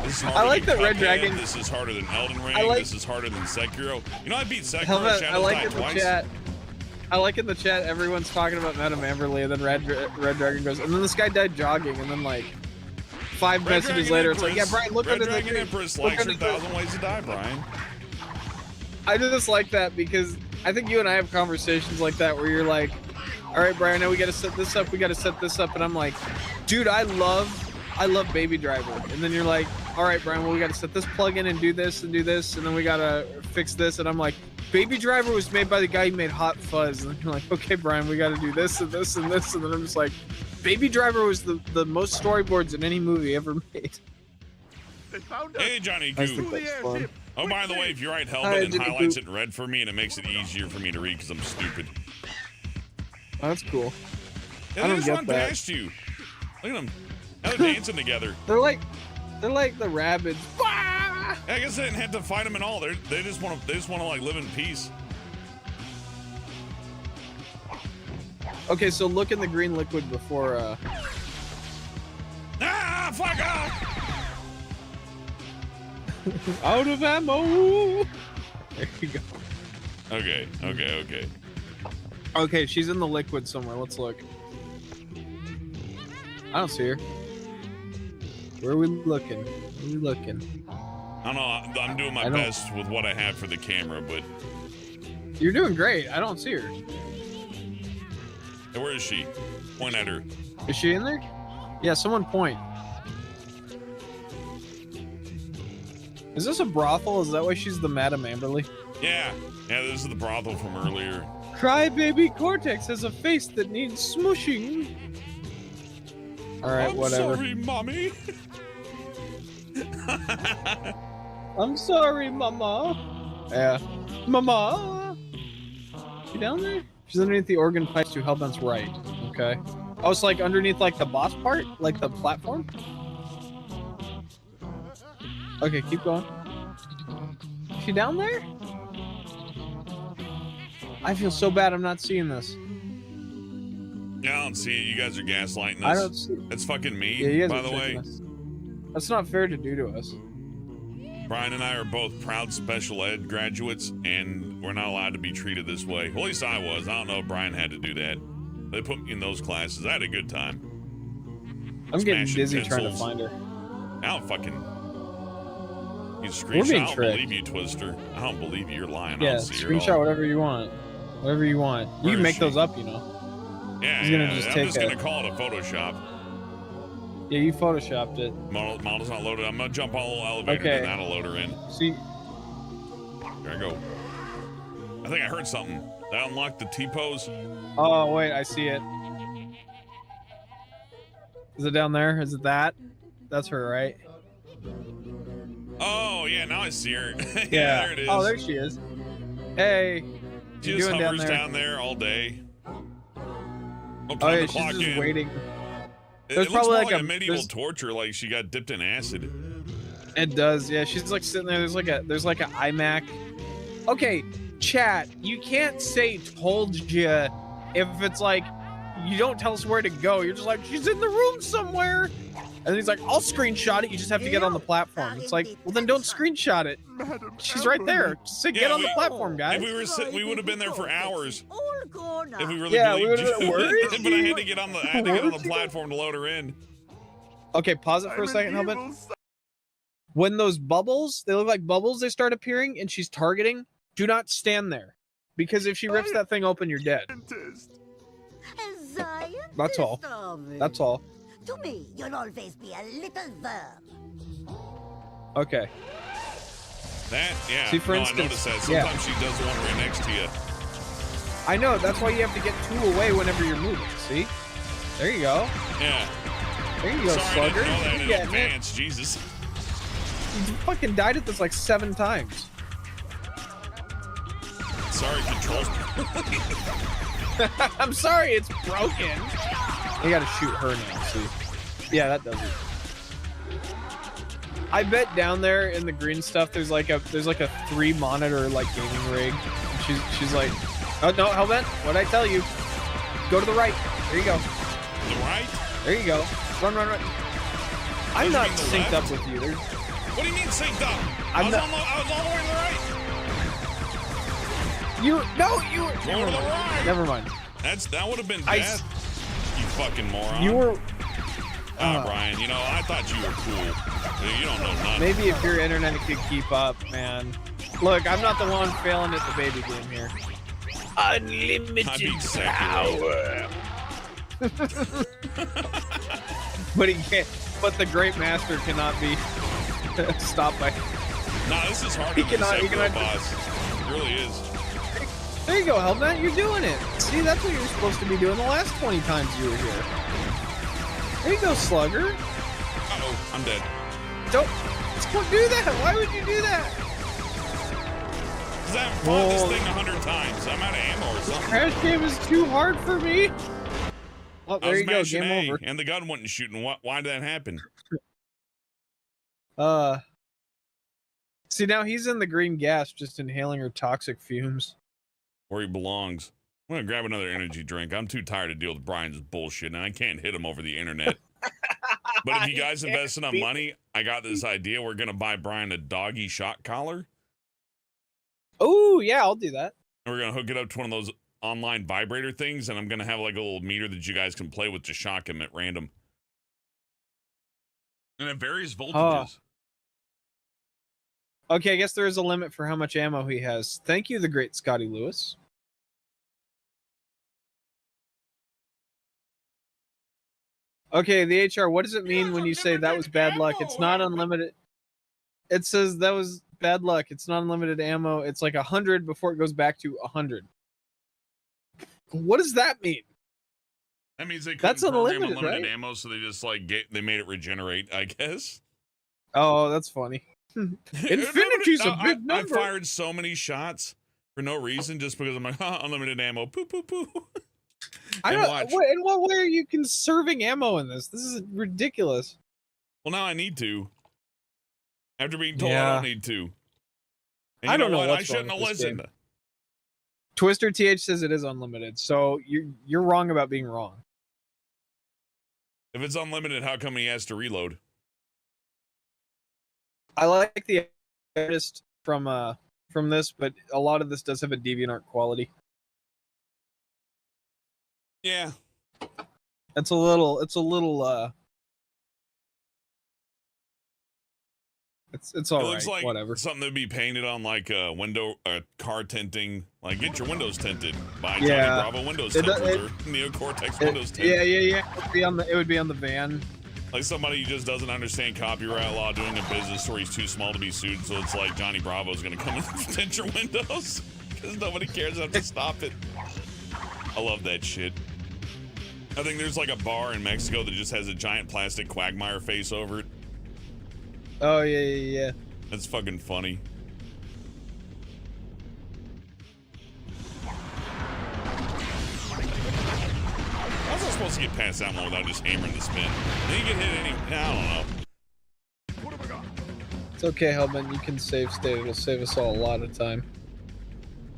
Speaker 1: This is harder
Speaker 2: I like
Speaker 1: than
Speaker 2: that Red
Speaker 1: Cuphead,
Speaker 2: Dragon-
Speaker 1: This is harder than Elden Ring.
Speaker 2: I like-
Speaker 1: This is harder than Sekiro. You know, I beat Sekiro.
Speaker 2: Helmet, I
Speaker 1: Shadows
Speaker 2: like
Speaker 1: Die
Speaker 2: in the
Speaker 1: twice.
Speaker 2: chat. I like in the chat everyone's talking about Madame Amberly, and then Red Dragon goes, and then this guy died jogging, and then like 5
Speaker 1: Red
Speaker 2: messages
Speaker 1: Dragon
Speaker 2: later, it's like, yeah,
Speaker 1: Empress.
Speaker 2: Brian, look
Speaker 1: Red
Speaker 2: under the
Speaker 1: Dragon
Speaker 2: tree.
Speaker 1: Empress
Speaker 2: Look
Speaker 1: likes
Speaker 2: under
Speaker 1: her
Speaker 2: the-
Speaker 1: 1,000 Ways to Die, Brian.
Speaker 2: I just like that because I think you and I have conversations like that where you're like, all right, Brian, now we got to set this up, we got to set this up, and I'm like, dude, I love Baby Driver, and then you're like, all right, Brian, well, we got to set this plug in and do this, and then we got to fix this, and I'm like, Baby Driver was made by the guy who made Hot Fuzz, and then you're like, okay, Brian, we got to do this and this and this, and then I'm just like, Baby Driver was the most storyboards in any movie ever made.
Speaker 3: They found us.
Speaker 1: Hey, Johnny
Speaker 2: I just
Speaker 1: Goo.
Speaker 2: think that's fun.
Speaker 1: Oh, by the way, if you write
Speaker 2: Hi,
Speaker 1: helmet and
Speaker 2: Jimmy
Speaker 1: highlights
Speaker 2: Goo.
Speaker 1: it in red for me, and it makes it easier for me to read because I'm stupid.
Speaker 2: Oh, that's cool.
Speaker 1: Yeah,
Speaker 2: I
Speaker 1: they
Speaker 2: don't
Speaker 1: just
Speaker 2: get
Speaker 1: run
Speaker 2: that.
Speaker 1: past you. Look at them. Now they're dancing together.
Speaker 2: They're like the rabbits.
Speaker 1: Yeah, I guess they didn't have to fight them at all. They just want to like live in peace.
Speaker 2: Okay, so look in the green liquid before.
Speaker 1: Ah, fuck off!
Speaker 2: Out of ammo. There you go.
Speaker 1: Okay.
Speaker 2: Okay, she's in the liquid somewhere. Let's look. I don't see her. Where are we looking? Where are we looking?
Speaker 1: I don't know. I'm doing my best with what I have for the camera, but
Speaker 2: You're doing great. I don't see her.
Speaker 1: hey, where is she? Point at her.
Speaker 2: Is she in there? Yeah, someone point. Is this a brothel? Is that why she's the Madame Amberly?
Speaker 1: Yeah, this is the brothel from earlier.
Speaker 2: Crybaby Cortex has a face that needs smushing. Alright,
Speaker 1: I'm
Speaker 2: whatever.
Speaker 1: sorry, mommy.
Speaker 2: I'm sorry, Mama. Yeah. Mama! She down there? She's underneath the organ pipes to Hellbent's right. Okay. Oh, it's like underneath like the boss part? Like the platform? Okay, keep going. Is she down there? I feel so bad I'm not seeing this.
Speaker 1: Yeah, I don't see it. You guys are gaslighting us.
Speaker 2: I don't see
Speaker 1: It's fucking me,
Speaker 2: Yeah, you guys
Speaker 1: by
Speaker 2: are
Speaker 1: the way.
Speaker 2: tricking us. That's not fair to do to us.
Speaker 1: Brian and I are both proud special ed graduates, and we're not allowed to be treated this way. Well, at least I was. I don't know if Brian had to do that. They put me in those classes. I had a good time.
Speaker 2: I'm getting
Speaker 1: Smashing
Speaker 2: dizzy trying to
Speaker 1: pencils.
Speaker 2: find her.
Speaker 1: I don't fucking... You
Speaker 2: We're being
Speaker 1: screenshot. I don't
Speaker 2: tricked.
Speaker 1: believe you, Twister. I don't believe you. You're lying. I
Speaker 2: Yeah,
Speaker 1: don't see her at
Speaker 2: screenshot
Speaker 1: all.
Speaker 2: whatever you want. Whatever you want. You
Speaker 1: Where
Speaker 2: can
Speaker 1: is
Speaker 2: make
Speaker 1: she?
Speaker 2: those up, you know.
Speaker 1: Yeah,
Speaker 2: He's gonna
Speaker 1: yeah,
Speaker 2: just
Speaker 1: I'm
Speaker 2: take
Speaker 1: just
Speaker 2: a-
Speaker 1: gonna call it a Photoshop.
Speaker 2: Yeah, you photoshopped it.
Speaker 1: Model's not loaded. I'm gonna jump on a little elevator
Speaker 2: Okay.
Speaker 1: and that'll load her in.
Speaker 2: See,
Speaker 1: There I go. I think I heard something. That unlocked the T-pose.
Speaker 2: oh wait, I see it. Is it down there? Is it that? That's her, right?
Speaker 1: Oh, yeah, now I see her. yeah,
Speaker 2: Yeah.
Speaker 1: there it is.
Speaker 2: Oh, there she is. Hey,
Speaker 1: she
Speaker 2: you
Speaker 1: just
Speaker 2: doing
Speaker 1: hovers
Speaker 2: down there?
Speaker 1: down there all day. Oh,
Speaker 2: Oh
Speaker 1: time
Speaker 2: yeah,
Speaker 1: to
Speaker 2: she's
Speaker 1: clock
Speaker 2: just
Speaker 1: in.
Speaker 2: waiting.
Speaker 1: It
Speaker 2: There's
Speaker 1: looks
Speaker 2: probably
Speaker 1: more
Speaker 2: like
Speaker 1: like
Speaker 2: a-
Speaker 1: a medieval
Speaker 2: there's-
Speaker 1: torture, like she got dipped in acid.
Speaker 2: It does, yeah. She's like sitting there. There's like a iMac. Okay, chat. You can't say "told ya" if it's like you don't tell us where to go. You're just like she's in the room somewhere, and then he's like, "I'll screenshot it. You just have to get on the platform." It's like, well, then don't screenshot it. She's right there. Just say, "Get
Speaker 1: Yeah,
Speaker 2: on the
Speaker 1: we-
Speaker 2: platform, guys."
Speaker 1: If we were, we would have been there for hours.
Speaker 4: All grown up.
Speaker 1: If we really
Speaker 2: Yeah, we
Speaker 1: believed
Speaker 2: would've been
Speaker 1: you.
Speaker 2: worried.
Speaker 1: But I had to get on the,
Speaker 2: Worried.
Speaker 1: platform to load her in.
Speaker 2: Okay, pause it for a second, Hellbent. When those bubbles, they look like bubbles, they start appearing, and she's targeting. Do not stand there, because if she rips that thing open, you're dead.
Speaker 4: A scientist
Speaker 2: That's all.
Speaker 4: of it.
Speaker 2: That's all.
Speaker 4: To me, you'll always be a little worm.
Speaker 2: Okay.
Speaker 1: That, yeah.
Speaker 2: See, for
Speaker 1: no,
Speaker 2: instance-
Speaker 1: I noticed that.
Speaker 2: yeah.
Speaker 1: Sometimes she does the one right next to you.
Speaker 2: I know, that's why you have to get two away whenever you're moving, see? There you go.
Speaker 1: Yeah.
Speaker 2: There you go,
Speaker 1: Sorry, I
Speaker 2: slugger.
Speaker 1: didn't know that in
Speaker 2: You getting it.
Speaker 1: advance. Jesus.
Speaker 2: You fucking died at this like 7 times.
Speaker 1: Sorry, controls.
Speaker 2: I'm sorry, it's broken. You gotta shoot her now, see? Yeah, that does it. I bet down there in the green stuff there's like a 3 monitor like gaming rig. And she's like, oh no, Hellbent, what'd I tell you? Go to the right. There you go.
Speaker 1: The right?
Speaker 2: There you go. Run. I'm
Speaker 1: you
Speaker 2: not
Speaker 1: mean the
Speaker 2: synced
Speaker 1: left?
Speaker 2: up with you.
Speaker 1: What do you mean synced up? I
Speaker 2: I'm
Speaker 1: was,
Speaker 2: not-
Speaker 1: I was all the way to the right.
Speaker 2: You were
Speaker 1: Go to the right.
Speaker 2: Never mind.
Speaker 1: That would have been
Speaker 2: I
Speaker 1: death. You fucking moron.
Speaker 2: You were
Speaker 1: Brian, you know, I thought you were cool. You don't know nothing.
Speaker 2: maybe if your internet could keep up, man. Look, I'm not the one failing at the baby game here.
Speaker 1: I'd
Speaker 5: Unlimited
Speaker 1: be
Speaker 5: power.
Speaker 2: But he can't. But the Great Master cannot be stopped by.
Speaker 1: Nah, this is harder
Speaker 2: He
Speaker 1: than
Speaker 2: cannot-
Speaker 1: the
Speaker 2: he
Speaker 1: Sephiroth
Speaker 2: cannot-
Speaker 1: boss. It really is.
Speaker 2: There you go, Hellbent. You're doing it. See, that's what you were supposed to be doing the last 20 times you were here. There you go, Slugger.
Speaker 1: Uh-oh, I'm dead.
Speaker 2: Don't do that. Why would you do that?
Speaker 1: Because I haven't fought this
Speaker 2: Whoa.
Speaker 1: thing 100 times. I'm out of ammo or something.
Speaker 2: Crash game is too hard for me. Oh,
Speaker 1: I
Speaker 2: there
Speaker 1: was
Speaker 2: you go.
Speaker 1: mashing
Speaker 2: Game
Speaker 1: A,
Speaker 2: over.
Speaker 1: and the gun wasn't shooting. Why did that happen?
Speaker 2: See, now he's in the green gas, just inhaling her toxic fumes.
Speaker 1: Where he belongs. I'm gonna grab another energy drink. I'm too tired to deal with Brian's bullshit, and I can't hit him over the internet. But if you guys invest enough money, I got this idea. We're gonna buy Brian a doggy shock collar.
Speaker 2: Oh, yeah, I'll do that.
Speaker 1: And we're gonna hook it up to one of those online vibrator things, and I'm gonna have like a little meter that you guys can play with to shock him at random. And at various voltages.
Speaker 2: Okay, I guess there is a limit for how much ammo he has. Thank you, the great Scotty Lewis. Okay, the HR, what does it mean when you say that was bad luck? It's not unlimited. It says that was bad luck. It's not unlimited ammo. It's like 100 before it goes back to 100. What does that mean?
Speaker 1: That means they couldn't
Speaker 2: That's
Speaker 1: program
Speaker 2: unlimited,
Speaker 1: unlimited
Speaker 2: right?
Speaker 1: ammo, so they just like they made it regenerate, I guess.
Speaker 2: Oh, that's funny. Infinity's a big
Speaker 1: I
Speaker 2: number.
Speaker 1: fired so many shots for no reason, just because I'm like, unlimited ammo, poo poo poo.
Speaker 2: I
Speaker 1: And
Speaker 2: don't.
Speaker 1: watch.
Speaker 2: In what way are you conserving ammo in this? This is ridiculous.
Speaker 1: Well, now I need to. After being told I
Speaker 2: Yeah.
Speaker 1: don't need to. And
Speaker 2: I
Speaker 1: you
Speaker 2: don't know
Speaker 1: what?
Speaker 2: what's
Speaker 1: I shouldn't
Speaker 2: wrong
Speaker 1: have
Speaker 2: with this
Speaker 1: listened.
Speaker 2: Twister TH says it is unlimited, so you're wrong about being wrong.
Speaker 1: If it's unlimited, how come he has to reload?
Speaker 2: I like the artist from this, but a lot of this does have a DeviantArt quality.
Speaker 1: Yeah.
Speaker 2: It's a little it's all
Speaker 1: It
Speaker 2: right.
Speaker 1: looks like
Speaker 2: Whatever.
Speaker 1: something that'd be painted on like a window, car tinting. Like, get your windows tinted by
Speaker 2: Yeah.
Speaker 1: Johnny Bravo Windows
Speaker 2: It-
Speaker 1: Tint
Speaker 2: it-
Speaker 1: or Neocortex Windows Tint.
Speaker 2: Yeah. It would be on the van.
Speaker 1: Like somebody who just doesn't understand copyright law doing a business where he's too small to be sued, so it's like Johnny Bravo's gonna come and tint your windows because nobody cares enough to stop it. I love that shit. I think there's like a bar in Mexico that just has a giant plastic Quagmire face over it.
Speaker 2: Oh yeah.
Speaker 1: That's fucking funny. I was supposed to get past that one without just hammering the spin. Then you get hit any. I don't know.
Speaker 2: It's okay, Hellman. You can save state. It'll save us all a lot of time.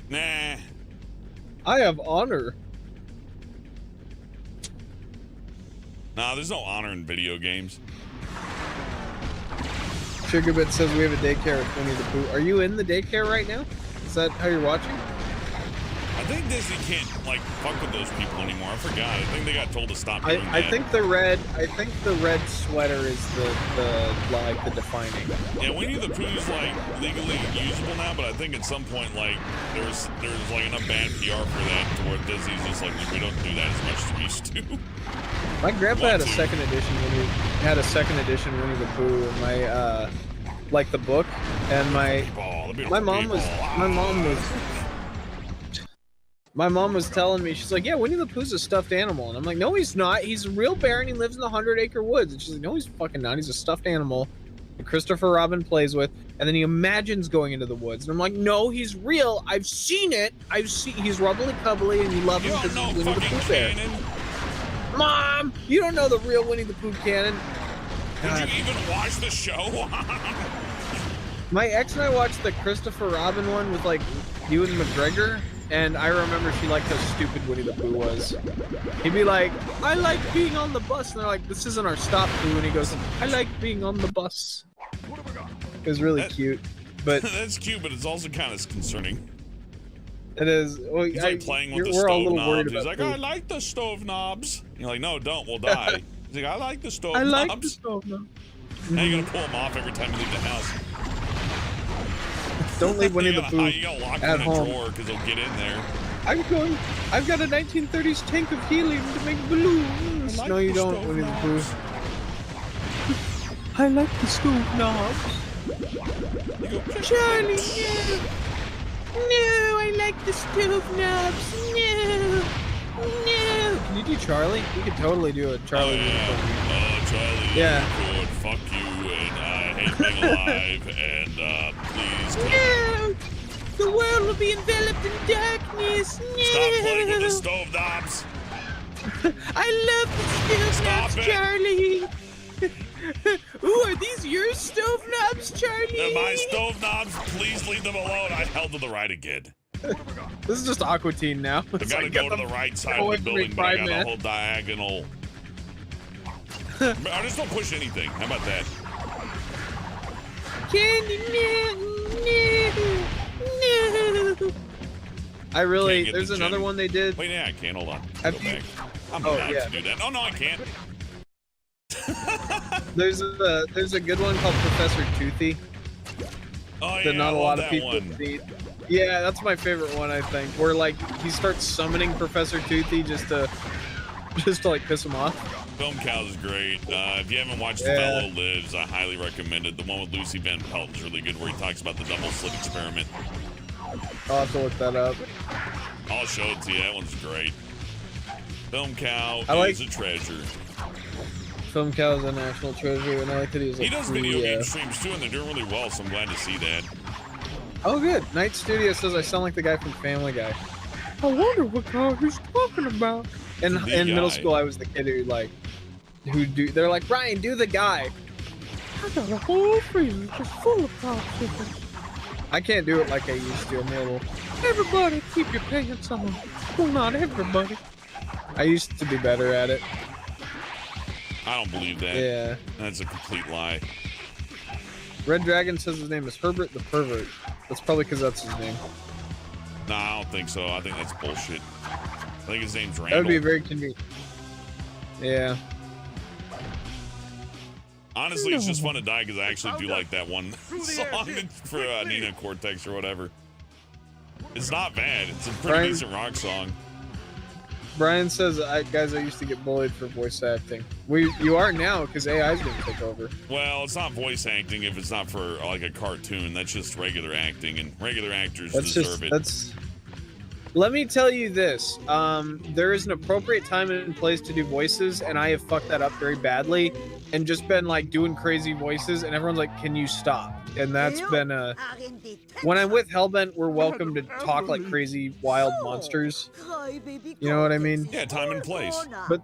Speaker 1: Nah.
Speaker 2: I have honor.
Speaker 1: Nah, there's no honor in video games.
Speaker 2: Sugarbit says we have a daycare at Winnie the Pooh. Are you in the daycare right now? Is that how you're watching?
Speaker 1: I think Disney can't like fuck with those people anymore. I forgot. I think they got told to stop doing
Speaker 2: I
Speaker 1: that.
Speaker 2: think the red sweater is the defining.
Speaker 1: Yeah, Winnie the Pooh's like legally usable now, but I think at some point like there's like enough bad PR for that to where Disney's just like we don't do that as much as we used to.
Speaker 2: My grandpa had a
Speaker 1: Want to.
Speaker 2: second edition Winnie the Pooh in my like the book, and my mom was telling me, she's like, yeah, Winnie the Pooh's a stuffed animal, and I'm like, no, he's not. He's a real bear, and he lives in the 100-acre woods. And she's like, no, he's fucking not. He's a stuffed animal that Christopher Robin plays with, and then he imagines going into the woods. And I'm like, no, he's real. I've seen it. He's rubbly cubbly, and you love him
Speaker 1: You
Speaker 2: because
Speaker 1: don't know
Speaker 2: he's Winnie the
Speaker 1: fucking
Speaker 2: Pooh bear.
Speaker 1: canon.
Speaker 2: Mom, you don't know the real Winnie the Pooh canon.
Speaker 1: Did you even watch the show?
Speaker 2: My ex and I watched the Christopher Robin one with like Ewan McGregor, and I remember she liked how stupid Winnie the Pooh was. He'd be like, I like being on the bus, and they're like, this isn't our stop, Pooh, and he goes, I like being on the bus. It was really cute, but
Speaker 1: That's cute, but it's also kind of concerning.
Speaker 2: it is. Well,
Speaker 1: He's like playing with the
Speaker 2: we're all a
Speaker 1: stove
Speaker 2: little worried
Speaker 1: knobs. He's
Speaker 2: about
Speaker 1: like, I
Speaker 2: Pooh.
Speaker 1: like the stove knobs. You're like, no, don't, we'll die. He's like, I like the stove
Speaker 2: I like the
Speaker 1: knobs.
Speaker 2: stove knobs.
Speaker 1: Now you gotta pull them off every time you leave the house.
Speaker 2: Don't leave Winnie the Pooh
Speaker 1: You gotta lock
Speaker 2: at
Speaker 1: him in a
Speaker 2: home.
Speaker 1: drawer because he'll get in there.
Speaker 2: I've got a 1930s tank of helium to make balloons.
Speaker 1: like
Speaker 2: No, you
Speaker 1: the
Speaker 2: don't,
Speaker 1: stove
Speaker 2: Winnie the Pooh.
Speaker 1: knobs.
Speaker 2: I like the stove knobs.
Speaker 1: You go,
Speaker 2: Charlie, no. No, I like the stove knobs. No. No. Can you do Charlie? We could totally do a
Speaker 1: oh
Speaker 2: Charlie.
Speaker 1: yeah, Charlie,
Speaker 2: Yeah.
Speaker 1: you're good. Fuck you, and I hate being alive, and please come.
Speaker 2: No. The world will be enveloped in darkness. No.
Speaker 1: Stop playing with the stove knobs.
Speaker 2: I love the stove
Speaker 1: Stop
Speaker 2: knobs,
Speaker 1: it.
Speaker 2: Charlie. Ooh, are these your stove knobs, Charlie?
Speaker 1: They're my stove knobs. Please leave them alone. I held to the right again.
Speaker 2: This is just Aqua Teen now.
Speaker 1: I gotta go to the right side of the building, but I got a whole diagonal. I just don't push anything. How about that?
Speaker 2: Candy, no. I really.
Speaker 1: Can't get
Speaker 2: There's
Speaker 1: the
Speaker 2: another
Speaker 1: gem.
Speaker 2: one they did.
Speaker 1: Wait, yeah, I can't. Hold on.
Speaker 2: Have
Speaker 1: Go
Speaker 2: you-
Speaker 1: back. I'm
Speaker 2: Oh,
Speaker 1: back
Speaker 2: yeah.
Speaker 1: to do that. Oh, no, I can't.
Speaker 2: There's a good one called Professor Toothy
Speaker 1: Oh, yeah,
Speaker 2: that not
Speaker 1: I
Speaker 2: a
Speaker 1: love
Speaker 2: lot of
Speaker 1: that
Speaker 2: people
Speaker 1: one.
Speaker 2: see. Yeah, that's my favorite one. I think where like he starts summoning Professor Toothy just to like piss him off.
Speaker 1: Film Cows is great. If you haven't watched The
Speaker 2: Yeah.
Speaker 1: Fellow Lives, I highly recommend it. The one with Lucy Van Pelton's really good, where he talks about the double slit experiment.
Speaker 2: I'll have to look that up.
Speaker 1: I'll show it to you. That one's great. Film Cow
Speaker 2: I like-
Speaker 1: is a treasure.
Speaker 2: Film Cow is a national treasure, and I like that he's like
Speaker 1: He does
Speaker 2: free,
Speaker 1: video game streams too, and they're doing really well, so I'm glad to see that.
Speaker 2: Oh, good. Night Studio says I sound like the guy from Family Guy. I wonder what car he's talking about. In middle school, I was the kid they're like, Brian, do the guy. I got a whole freezer just full of popsicles. I can't do it like I used to. I'm a little. Everybody, keep your pants on. Well, not everybody. I used to be better at it.
Speaker 1: I don't believe that.
Speaker 2: Yeah.
Speaker 1: That's a complete lie.
Speaker 2: Red Dragon says his name is Herbert the Pervert. That's probably because that's his name.
Speaker 1: No, I don't think so. I think that's bullshit. I think his name's Randall.
Speaker 2: That would be very convenient. Yeah.
Speaker 1: Honestly, it's just fun to die because I actually do like that one song for Nina Cortex or whatever. It's not bad. It's a pretty decent rock song.
Speaker 2: Brian says, guys, I used to get bullied for voice acting. You are now because AI's going to take over.
Speaker 1: Well, it's not voice acting if it's not for like a cartoon. That's just regular acting, and regular actors deserve it. Let me tell you this. There is an appropriate time and place to do voices, and I have fucked that up very badly and just been like doing crazy voices, and everyone's like, can you stop? And that's been when I'm with Hellbent, we're welcome to talk like crazy wild monsters. You know what I mean? Yeah, time and place.
Speaker 2: But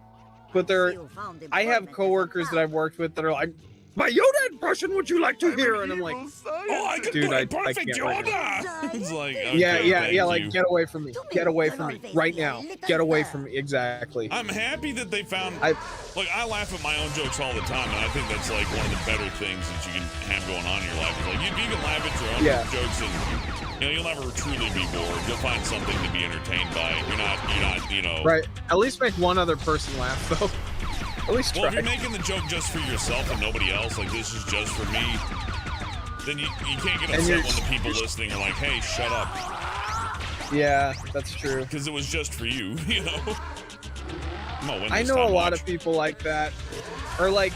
Speaker 2: I have coworkers that I've worked with that are like, my Yoda impression, would you like to hear? And I'm like,
Speaker 1: oh, I can
Speaker 2: dude,
Speaker 1: play
Speaker 2: I
Speaker 1: perfect
Speaker 2: can't
Speaker 1: Yoda. It's like, okay,
Speaker 2: yeah, like,
Speaker 1: you.
Speaker 2: get away from me. Get away from me right now. Get away from me. Exactly.
Speaker 1: I'm happy that they found. Look, I laugh at my own jokes all the time, and I think that's like one of the better things that you can have going on in your life. Is like you can laugh at your own jokes, and you'll never truly be bored. You'll find something to be entertained by. You're not,
Speaker 2: Right. At least make one other person laugh, though. At least try.
Speaker 1: Well, if you're making the joke just for yourself and nobody else, like this is just for me, then you can't get upset when the people listening are like, hey, shut up.
Speaker 2: Yeah, that's true.
Speaker 1: Because it was just for you, you know?
Speaker 2: I know a lot of people like that. Or like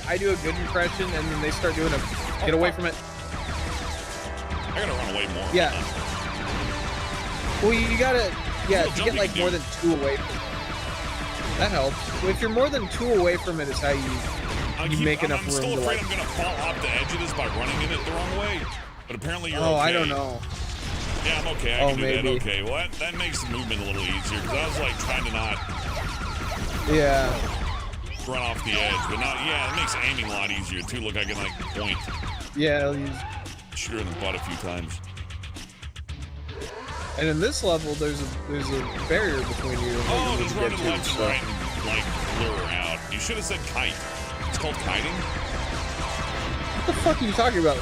Speaker 2: I do a good impression and then they start doing a get away from it.
Speaker 1: I gotta run away more.
Speaker 2: Yeah. Well, you gotta, to get like more than 2 away from it. That helps. If you're more than 2 away from it is how you make enough room.
Speaker 1: I'm still
Speaker 2: to
Speaker 1: afraid
Speaker 2: like...
Speaker 1: I'm gonna fall off the edge of this by running in it the wrong way. But apparently you're okay.
Speaker 2: Oh, I don't know.
Speaker 1: Yeah, I'm okay. I can do
Speaker 2: maybe.
Speaker 1: that. Okay, well that makes the movement a little easier because I was like trying to not run off the edge. But now, it makes aiming a lot easier too. Look, I can like point.
Speaker 2: Yeah, I'll use...
Speaker 1: Shoot her in the butt a few times.
Speaker 2: And in this level, there's a barrier between you and
Speaker 1: oh,
Speaker 2: you
Speaker 1: just
Speaker 2: need to
Speaker 1: running
Speaker 2: get to,
Speaker 1: left and right and like lure her out. You should have said kite. It's called kiting.
Speaker 2: What the fuck are you talking about?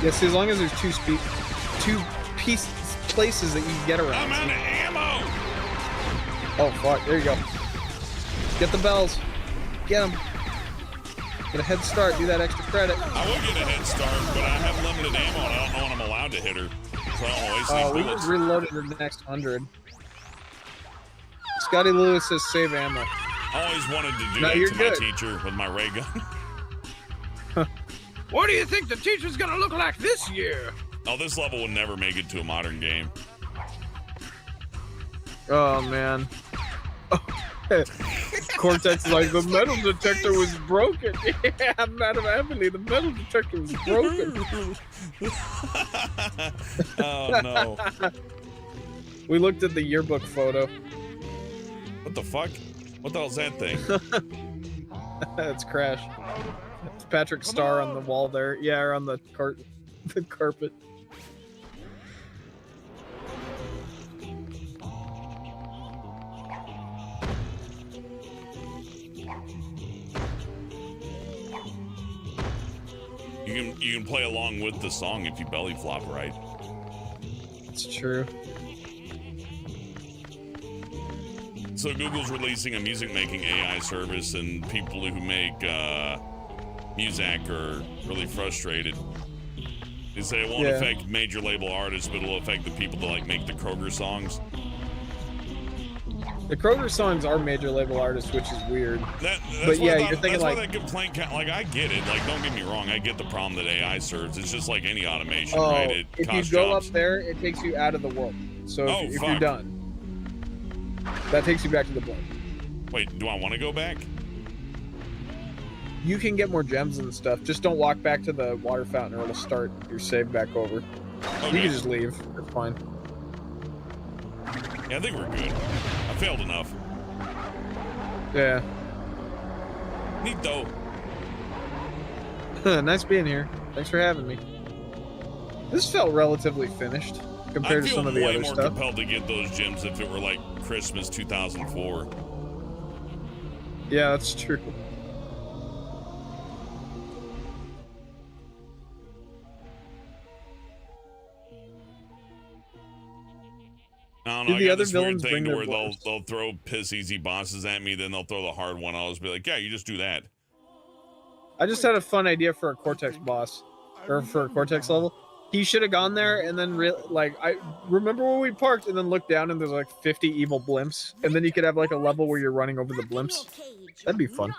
Speaker 2: Yeah, see, as long as there's two places that you can get around.
Speaker 1: I'm out of ammo.
Speaker 2: Oh fuck! There you go. Get the bells. Get them. Get a head start. Do that extra credit.
Speaker 1: I would get a head start, but I have limited ammo, and I don't know when I'm allowed to hit her. So I don't waste these
Speaker 2: we
Speaker 1: bullets.
Speaker 2: just reloaded the next 100. Scotty Lewis says save ammo.
Speaker 1: I always wanted to do that to my teacher with my ray gun.
Speaker 5: What do you think the teacher's gonna look like this year?
Speaker 1: Oh, this level would never make it to a modern game.
Speaker 2: Oh man. Cortex is like, the metal detector was broken. Yeah, Madam Emily, the metal detector was broken.
Speaker 1: Oh no.
Speaker 2: We looked at the yearbook photo.
Speaker 1: What the fuck? What the hell's that thing?
Speaker 2: It's Crash. It's Patrick Star on the wall there. Yeah, or on the carpet.
Speaker 1: You can play along with the song if you belly flop right.
Speaker 2: It's true.
Speaker 1: So Google's releasing a music making AI service, and people who make music are really frustrated. They say it won't affect major label artists, but it'll affect the people that like make the Kroger songs.
Speaker 2: The Kroger songs are major label artists, which is weird.
Speaker 1: But
Speaker 2: yeah, you're thinking
Speaker 1: that's
Speaker 2: like
Speaker 1: why that complaint. Like I get it. Like don't get me wrong, I get the problem that AI serves. It's just like any automation, right?
Speaker 2: If you go up there, it takes you out of the world. So if you're done. That takes you back to the blimp.
Speaker 1: Wait, do I want to go back?
Speaker 2: You can get more gems and stuff. Just don't walk back to the water fountain or it'll start your save back over.
Speaker 1: Okay.
Speaker 2: You can just leave. It's fine.
Speaker 1: Yeah, I think we're good. I failed enough.
Speaker 2: Yeah.
Speaker 1: Neat though.
Speaker 2: Nice being here. Thanks for having me. This felt relatively finished compared to some of the other
Speaker 1: more
Speaker 2: stuff.
Speaker 1: compelled to get those gems if it were like Christmas 2004.
Speaker 2: Yeah, that's true.
Speaker 1: I don't
Speaker 2: Do
Speaker 1: know.
Speaker 2: the
Speaker 1: I got
Speaker 2: other
Speaker 1: this weird
Speaker 2: villains
Speaker 1: thing
Speaker 2: bring
Speaker 1: to
Speaker 2: their
Speaker 1: where
Speaker 2: blimps?
Speaker 1: they'll throw piss easy bosses at me, then they'll throw the hard one. I'll just be like, yeah, you just do that.
Speaker 2: I just had a fun idea for a Cortex boss, or for a Cortex level. He should have gone there and then, I remember when we parked and then looked down and there's like 50 evil blimps, and then you could have like a level where you're running over the blimps. That'd be fun.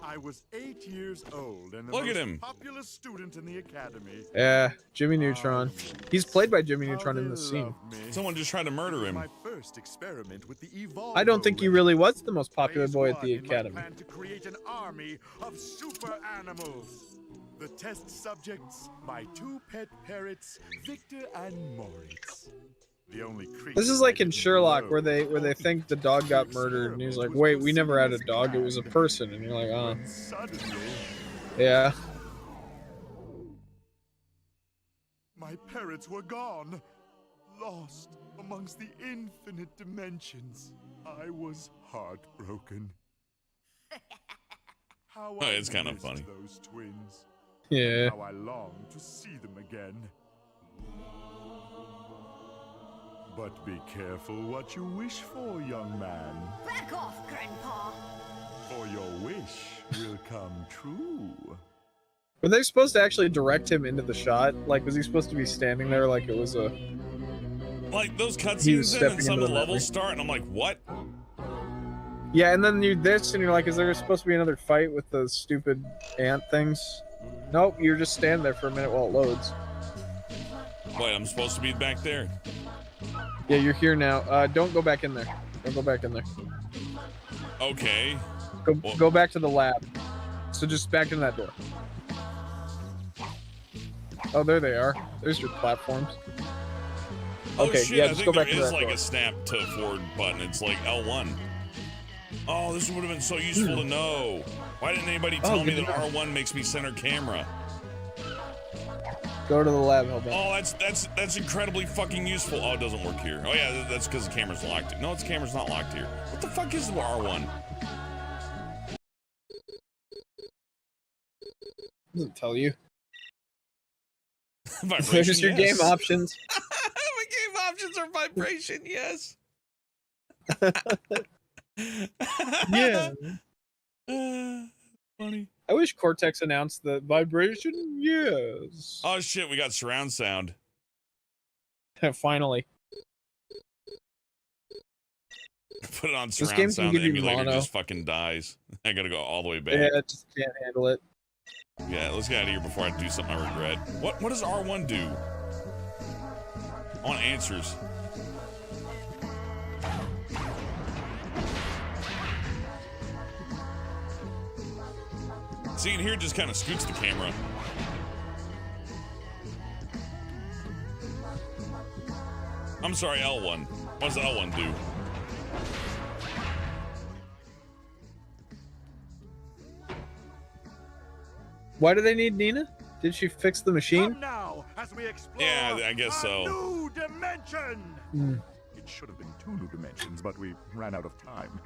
Speaker 6: I was 8 years old and the
Speaker 1: Look at
Speaker 6: most
Speaker 1: him.
Speaker 6: popular student in the academy.
Speaker 2: Yeah, Jimmy Neutron. He's played by Jimmy Neutron in the scene.
Speaker 1: Someone just tried to murder him.
Speaker 6: My first experiment with the
Speaker 2: I don't think he really was the most popular
Speaker 6: Phase
Speaker 2: boy at the
Speaker 6: 1 in my
Speaker 2: academy.
Speaker 6: plan to create an army of super animals. The test subjects, my 2 pet parrots, Victor and Moritz. The only
Speaker 2: This is like in Sherlock where they think the dog got murdered and he's like, wait, we never had a dog, it was a person, and you're like, oh,
Speaker 6: Suddenly,
Speaker 2: yeah.
Speaker 6: my parrots were gone, lost amongst the infinite dimensions. I was heartbroken. How I
Speaker 1: it's kinda
Speaker 6: missed
Speaker 1: funny.
Speaker 6: Those twins.
Speaker 2: Yeah.
Speaker 6: How I long to see them again. But be careful what you wish for, young man.
Speaker 4: Back off, Grandpa.
Speaker 6: For your wish will come true.
Speaker 2: Were they supposed to actually direct him into the shot? Like, was he supposed to be standing there like it was a...
Speaker 1: Like those
Speaker 2: He was
Speaker 1: cutscenes in
Speaker 2: stepping
Speaker 1: and some
Speaker 2: into
Speaker 1: of the
Speaker 2: the
Speaker 1: levels
Speaker 2: memory.
Speaker 1: start, and I'm like, what?
Speaker 2: Yeah, and then you this, and you're like, is there supposed to be another fight with the stupid ant things? Nope, you're just standing there for a minute while it loads.
Speaker 1: Wait, I'm supposed to be back there.
Speaker 2: Yeah, you're here now. Don't go back in there. Don't go back in there.
Speaker 1: Okay.
Speaker 2: Go back to the lab. So just back in that door. Oh, there they are. There's your platforms.
Speaker 1: Oh
Speaker 2: Okay,
Speaker 1: shit,
Speaker 2: yeah,
Speaker 1: I
Speaker 2: just
Speaker 1: think
Speaker 2: go back
Speaker 1: there
Speaker 2: to
Speaker 1: is
Speaker 2: that
Speaker 1: like
Speaker 2: door.
Speaker 1: a snap to forward button. It's like L1. Oh, this would have been so useful to know. Why didn't anybody tell me
Speaker 2: good
Speaker 1: that
Speaker 2: to know.
Speaker 1: R1 makes me center camera?
Speaker 2: Go to the lab, Hellbent.
Speaker 1: Oh, that's incredibly fucking useful. Oh, it doesn't work here. Oh yeah, that's because the camera's locked. No, the camera's not locked here. What the fuck is the R1?
Speaker 2: Doesn't tell you.
Speaker 1: Vibration,
Speaker 2: There's your
Speaker 1: yes.
Speaker 2: game options.
Speaker 1: My game options are vibration, yes.
Speaker 2: Yeah.
Speaker 1: Funny.
Speaker 2: I wish Cortex announced the vibration. Yes.
Speaker 1: Oh shit, we got surround sound.
Speaker 2: Finally.
Speaker 1: Put it on
Speaker 2: This game
Speaker 1: surround
Speaker 2: can
Speaker 1: sound.
Speaker 2: give
Speaker 1: The
Speaker 2: you
Speaker 1: emulator
Speaker 2: mono.
Speaker 1: just fucking dies. I gotta go all the way back.
Speaker 2: Yeah, I just can't handle it.
Speaker 1: Yeah, let's get out of here before I do something I regret. What does R1 do? I want answers. See, and here it just kind of scoots the camera. I'm sorry, L1. What does L1 do?
Speaker 2: Why do they need Nina? Did she fix the machine?
Speaker 6: Come now, as we explore
Speaker 1: Yeah, I guess
Speaker 6: a
Speaker 1: so.
Speaker 6: new dimension.
Speaker 2: Hmm.
Speaker 6: It should have been 2 new dimensions, but we ran out of time.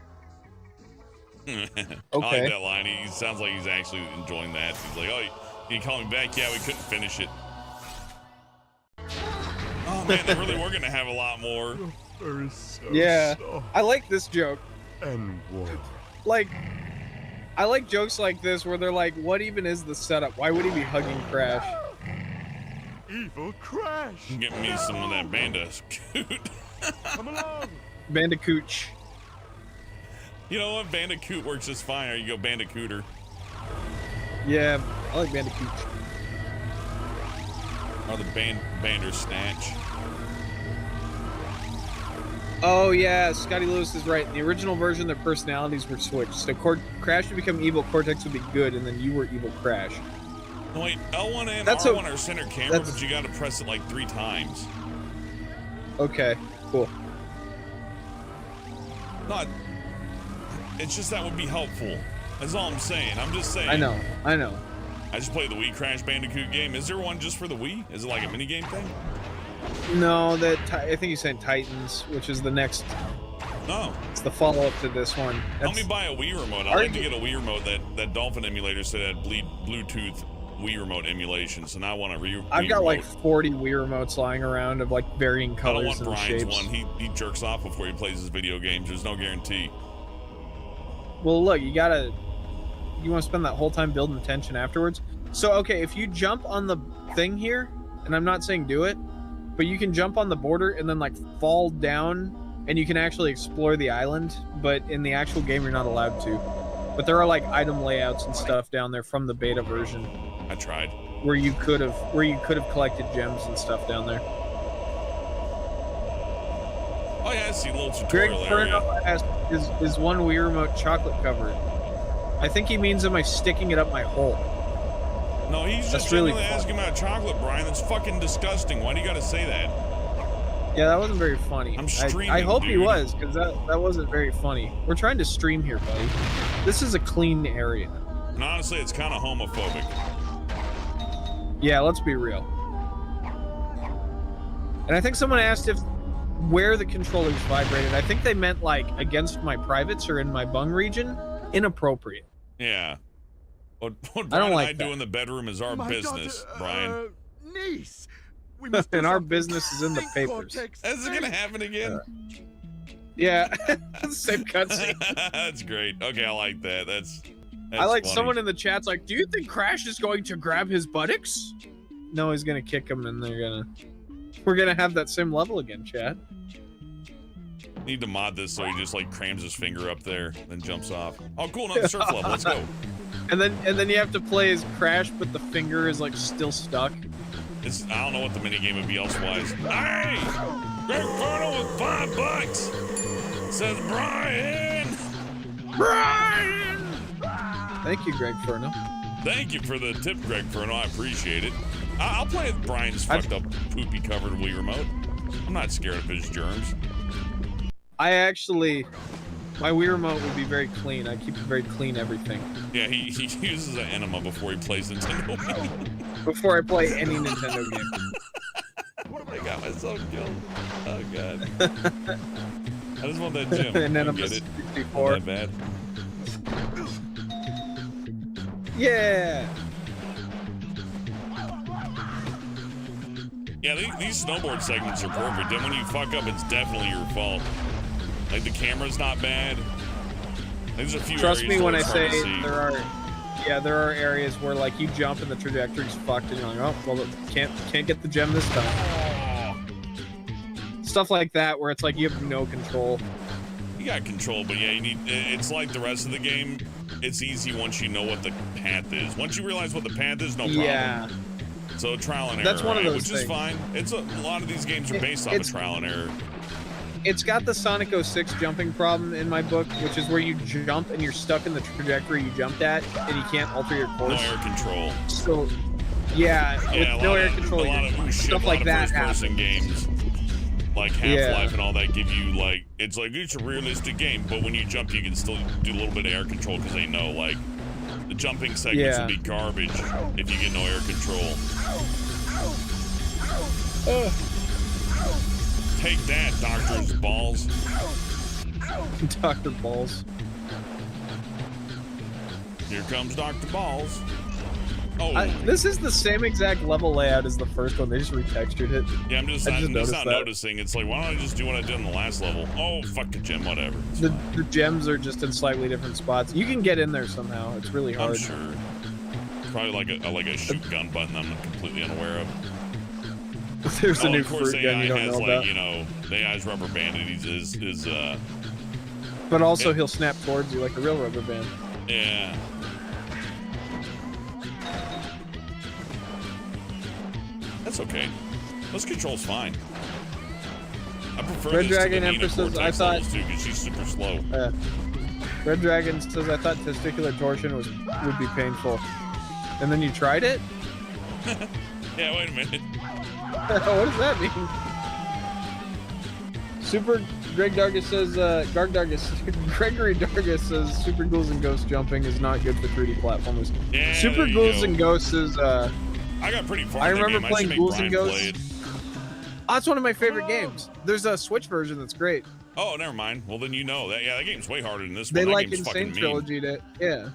Speaker 1: I like
Speaker 2: Okay.
Speaker 1: that line. He sounds like he's actually enjoying that. He's like, oh, you call me back? Yeah, we couldn't finish it. Oh man, they really were gonna have a lot more.
Speaker 2: Yeah. I like this joke.
Speaker 6: And war.
Speaker 2: Like, I like jokes like this where they're like, what even is the setup? Why would he be hugging Crash?
Speaker 6: Evil Crash.
Speaker 1: Get me some of that bandicoot.
Speaker 6: Come along.
Speaker 2: Bandicooch.
Speaker 1: You know what? Bandicoot works just fine. Or you go bandicooter.
Speaker 2: Yeah, I like Bandicooch.
Speaker 1: Or the bander snatch.
Speaker 2: Oh yeah, Scotty Lewis is right. In the original version, their personalities were switched. So Crash would become evil, Cortex would be good, and then you were evil Crash.
Speaker 1: No, wait, L1 and
Speaker 2: That's
Speaker 1: R1 are center camera,
Speaker 2: that's-
Speaker 1: but you gotta press it like 3 times.
Speaker 2: Okay, cool.
Speaker 1: Not. It's just that would be helpful. That's all I'm saying. I'm just saying.
Speaker 2: I know.
Speaker 1: I just played the Wii Crash Bandicoot game. Is there one just for the Wii? Is it like a minigame thing?
Speaker 2: No, I think you said Titans, which is the next.
Speaker 1: No.
Speaker 2: It's the follow-up to this one.
Speaker 1: Help me buy a Wii remote. I'd like to get a Wii remote. That Dolphin emulator said it had Bluetooth Wii remote emulation, so now I want a Wii
Speaker 2: I've got
Speaker 1: remote.
Speaker 2: like 40 Wii remotes lying around of like varying
Speaker 1: I don't
Speaker 2: colors
Speaker 1: want
Speaker 2: and
Speaker 1: Brian's
Speaker 2: shapes.
Speaker 1: one. He jerks off before he plays his video games. There's no guarantee.
Speaker 2: Well, look, you want to spend that whole time building tension afterwards. So, okay, if you jump on the thing here, and I'm not saying do it, but you can jump on the border and then like fall down, and you can actually explore the island. But in the actual game, you're not allowed to. But there are like item layouts and stuff down there from the beta version.
Speaker 1: I tried.
Speaker 2: Where you could have collected gems and stuff down there.
Speaker 1: Oh yeah, I see a little
Speaker 2: Greg
Speaker 1: tutorial area.
Speaker 2: Furno asked, is one Wii remote chocolate covered? I think he means, am I sticking it up my hole?
Speaker 1: No, he's
Speaker 2: That's
Speaker 1: just
Speaker 2: really
Speaker 1: really asking about chocolate, Brian. That's fucking disgusting. Why do you gotta say that?
Speaker 2: Yeah, that wasn't very funny.
Speaker 1: I'm streaming,
Speaker 2: I hope he
Speaker 1: dude.
Speaker 2: was, because that wasn't very funny. We're trying to stream here, buddy. This is a clean area.
Speaker 1: And honestly, it's kind of homophobic.
Speaker 2: Yeah, let's be real. And I think someone asked where the controllers vibrated. I think they meant like against my privates or in my bung region. Inappropriate.
Speaker 1: Yeah. What
Speaker 2: I don't
Speaker 1: Brian
Speaker 2: like
Speaker 1: and I do in the bedroom is our
Speaker 6: My
Speaker 1: business,
Speaker 6: daughter,
Speaker 1: Brian.
Speaker 6: niece. We must do
Speaker 2: And our
Speaker 6: something.
Speaker 2: business is in the
Speaker 6: Think,
Speaker 2: papers.
Speaker 6: Cortex,
Speaker 1: Is it gonna
Speaker 6: think.
Speaker 1: happen again?
Speaker 2: Yeah, same cutscene.
Speaker 1: That's great. Okay, I like that. That's
Speaker 2: I like
Speaker 1: funny.
Speaker 2: someone in the chat's like, do you think Crash is going to grab his buttocks? No, he's gonna kick him, and we're gonna have that same level again, chat.
Speaker 1: Need to mod this so he just like crams his finger up there, then jumps off. Oh, cool, another surf level. Let's go.
Speaker 2: And then you have to play as Crash, but the finger is like still stuck.
Speaker 1: I don't know what the minigame would be elsewise. Hey! Greg Furno with $5. Says Brian! Brian!
Speaker 2: Thank you, Greg Furno.
Speaker 1: Thank you for the tip, Greg Furno. I appreciate it. I'll play with Brian's fucked up, poopy covered Wii remote. I'm not scared of his germs.
Speaker 2: My Wii remote would be very clean. I keep it very clean, everything.
Speaker 1: Yeah, he uses an enema before he plays Nintendo.
Speaker 2: Before I play any Nintendo game.
Speaker 1: I got myself killed. Oh god. I just want that gem.
Speaker 2: An
Speaker 1: I
Speaker 2: enema
Speaker 1: get it.
Speaker 2: 64.
Speaker 1: Not that bad.
Speaker 2: Yeah.
Speaker 1: Yeah, these snowboard segments are perfect. Then when you fuck up, it's definitely your fault. Like the camera's not bad. There's a few
Speaker 2: Trust
Speaker 1: areas
Speaker 2: me when
Speaker 1: where
Speaker 2: I
Speaker 1: it's hard
Speaker 2: say
Speaker 1: to see.
Speaker 2: there are areas where like you jump and the trajectory's fucked, and you're like, oh well, can't get the gem this time.
Speaker 1: Oh,
Speaker 2: Stuff like that where it's like you have no control.
Speaker 1: you got control, but yeah, it's like the rest of the game. It's easy once you know what the path is. Once you realize what the path is, no problem.
Speaker 2: Yeah.
Speaker 1: So trial and error,
Speaker 2: That's one of
Speaker 1: right?
Speaker 2: those
Speaker 1: Which is
Speaker 2: things.
Speaker 1: fine. It's a lot of these games are based off of trial and error.
Speaker 2: It's got the Sonic 06 jumping problem in my book, which is where you jump and you're stuck in the trajectory you jumped at, and you can't alter your
Speaker 1: No
Speaker 2: course.
Speaker 1: air control.
Speaker 2: So, yeah,
Speaker 1: Yeah,
Speaker 2: with no air control,
Speaker 1: a lot of
Speaker 2: stuff like that
Speaker 1: first-person
Speaker 2: happens.
Speaker 1: games, like Half-Life
Speaker 2: Yeah.
Speaker 1: and all that, give you like it's a realistic game, but when you jump, you can still do a little bit of air control because they know like the jumping segments
Speaker 2: Yeah.
Speaker 1: will be garbage if you get no air control. Take that, Doctor's balls.
Speaker 2: Dr. Balls.
Speaker 1: Here comes Dr. Balls. Oh,
Speaker 2: This is the same exact level layout as the first one. They just retextured it.
Speaker 1: yeah, I'm just
Speaker 2: I just
Speaker 1: not
Speaker 2: noticed that.
Speaker 1: noticing. It's like, why don't I just do what I did in the last level? Oh, fuck a gem, whatever. It's
Speaker 2: The
Speaker 1: fine.
Speaker 2: gems are just in slightly different spots. You can get in there somehow. It's really
Speaker 1: I'm
Speaker 2: hard.
Speaker 1: sure. Probably like a shoot gun button I'm completely unaware of.
Speaker 2: There's a new
Speaker 1: Of course,
Speaker 2: fruit gun
Speaker 1: AI
Speaker 2: you don't
Speaker 1: has
Speaker 2: know
Speaker 1: like,
Speaker 2: about.
Speaker 1: you know, the AI's rubber banded. Is
Speaker 2: But also,
Speaker 1: Yeah.
Speaker 2: he'll snap towards you like a real rubber band.
Speaker 1: yeah. That's okay. Those controls fine. I prefer
Speaker 2: Red
Speaker 1: this to
Speaker 2: Dragon
Speaker 1: the Nina
Speaker 2: Empress says,
Speaker 1: Cortex
Speaker 2: I thought-
Speaker 1: levels too, because she's super slow.
Speaker 2: Red Dragon says, I thought testicular torsion would be painful. And then you tried it?
Speaker 1: Yeah, wait a minute.
Speaker 2: What does that mean? Super Greg Dargus says, Gregory Dargus says Super Ghouls and Ghosts jumping is not good for 3D platformers.
Speaker 1: Yeah,
Speaker 2: Super
Speaker 1: there you
Speaker 2: Ghouls
Speaker 1: go.
Speaker 2: and Ghosts is,
Speaker 1: I got pretty far.
Speaker 2: I
Speaker 1: in that
Speaker 2: remember
Speaker 1: game.
Speaker 2: playing
Speaker 1: should make
Speaker 2: Ghouls and
Speaker 1: Brian
Speaker 2: Ghosts.
Speaker 1: play it.
Speaker 2: Oh, it's one of my favorite games. There's a Switch version that's great.
Speaker 1: Oh, never mind. Well, then you know that. Yeah, that game's way harder than this
Speaker 2: They
Speaker 1: one. That
Speaker 2: like
Speaker 1: game's
Speaker 2: Insane
Speaker 1: fucking mean.
Speaker 2: Trilogy to, yeah.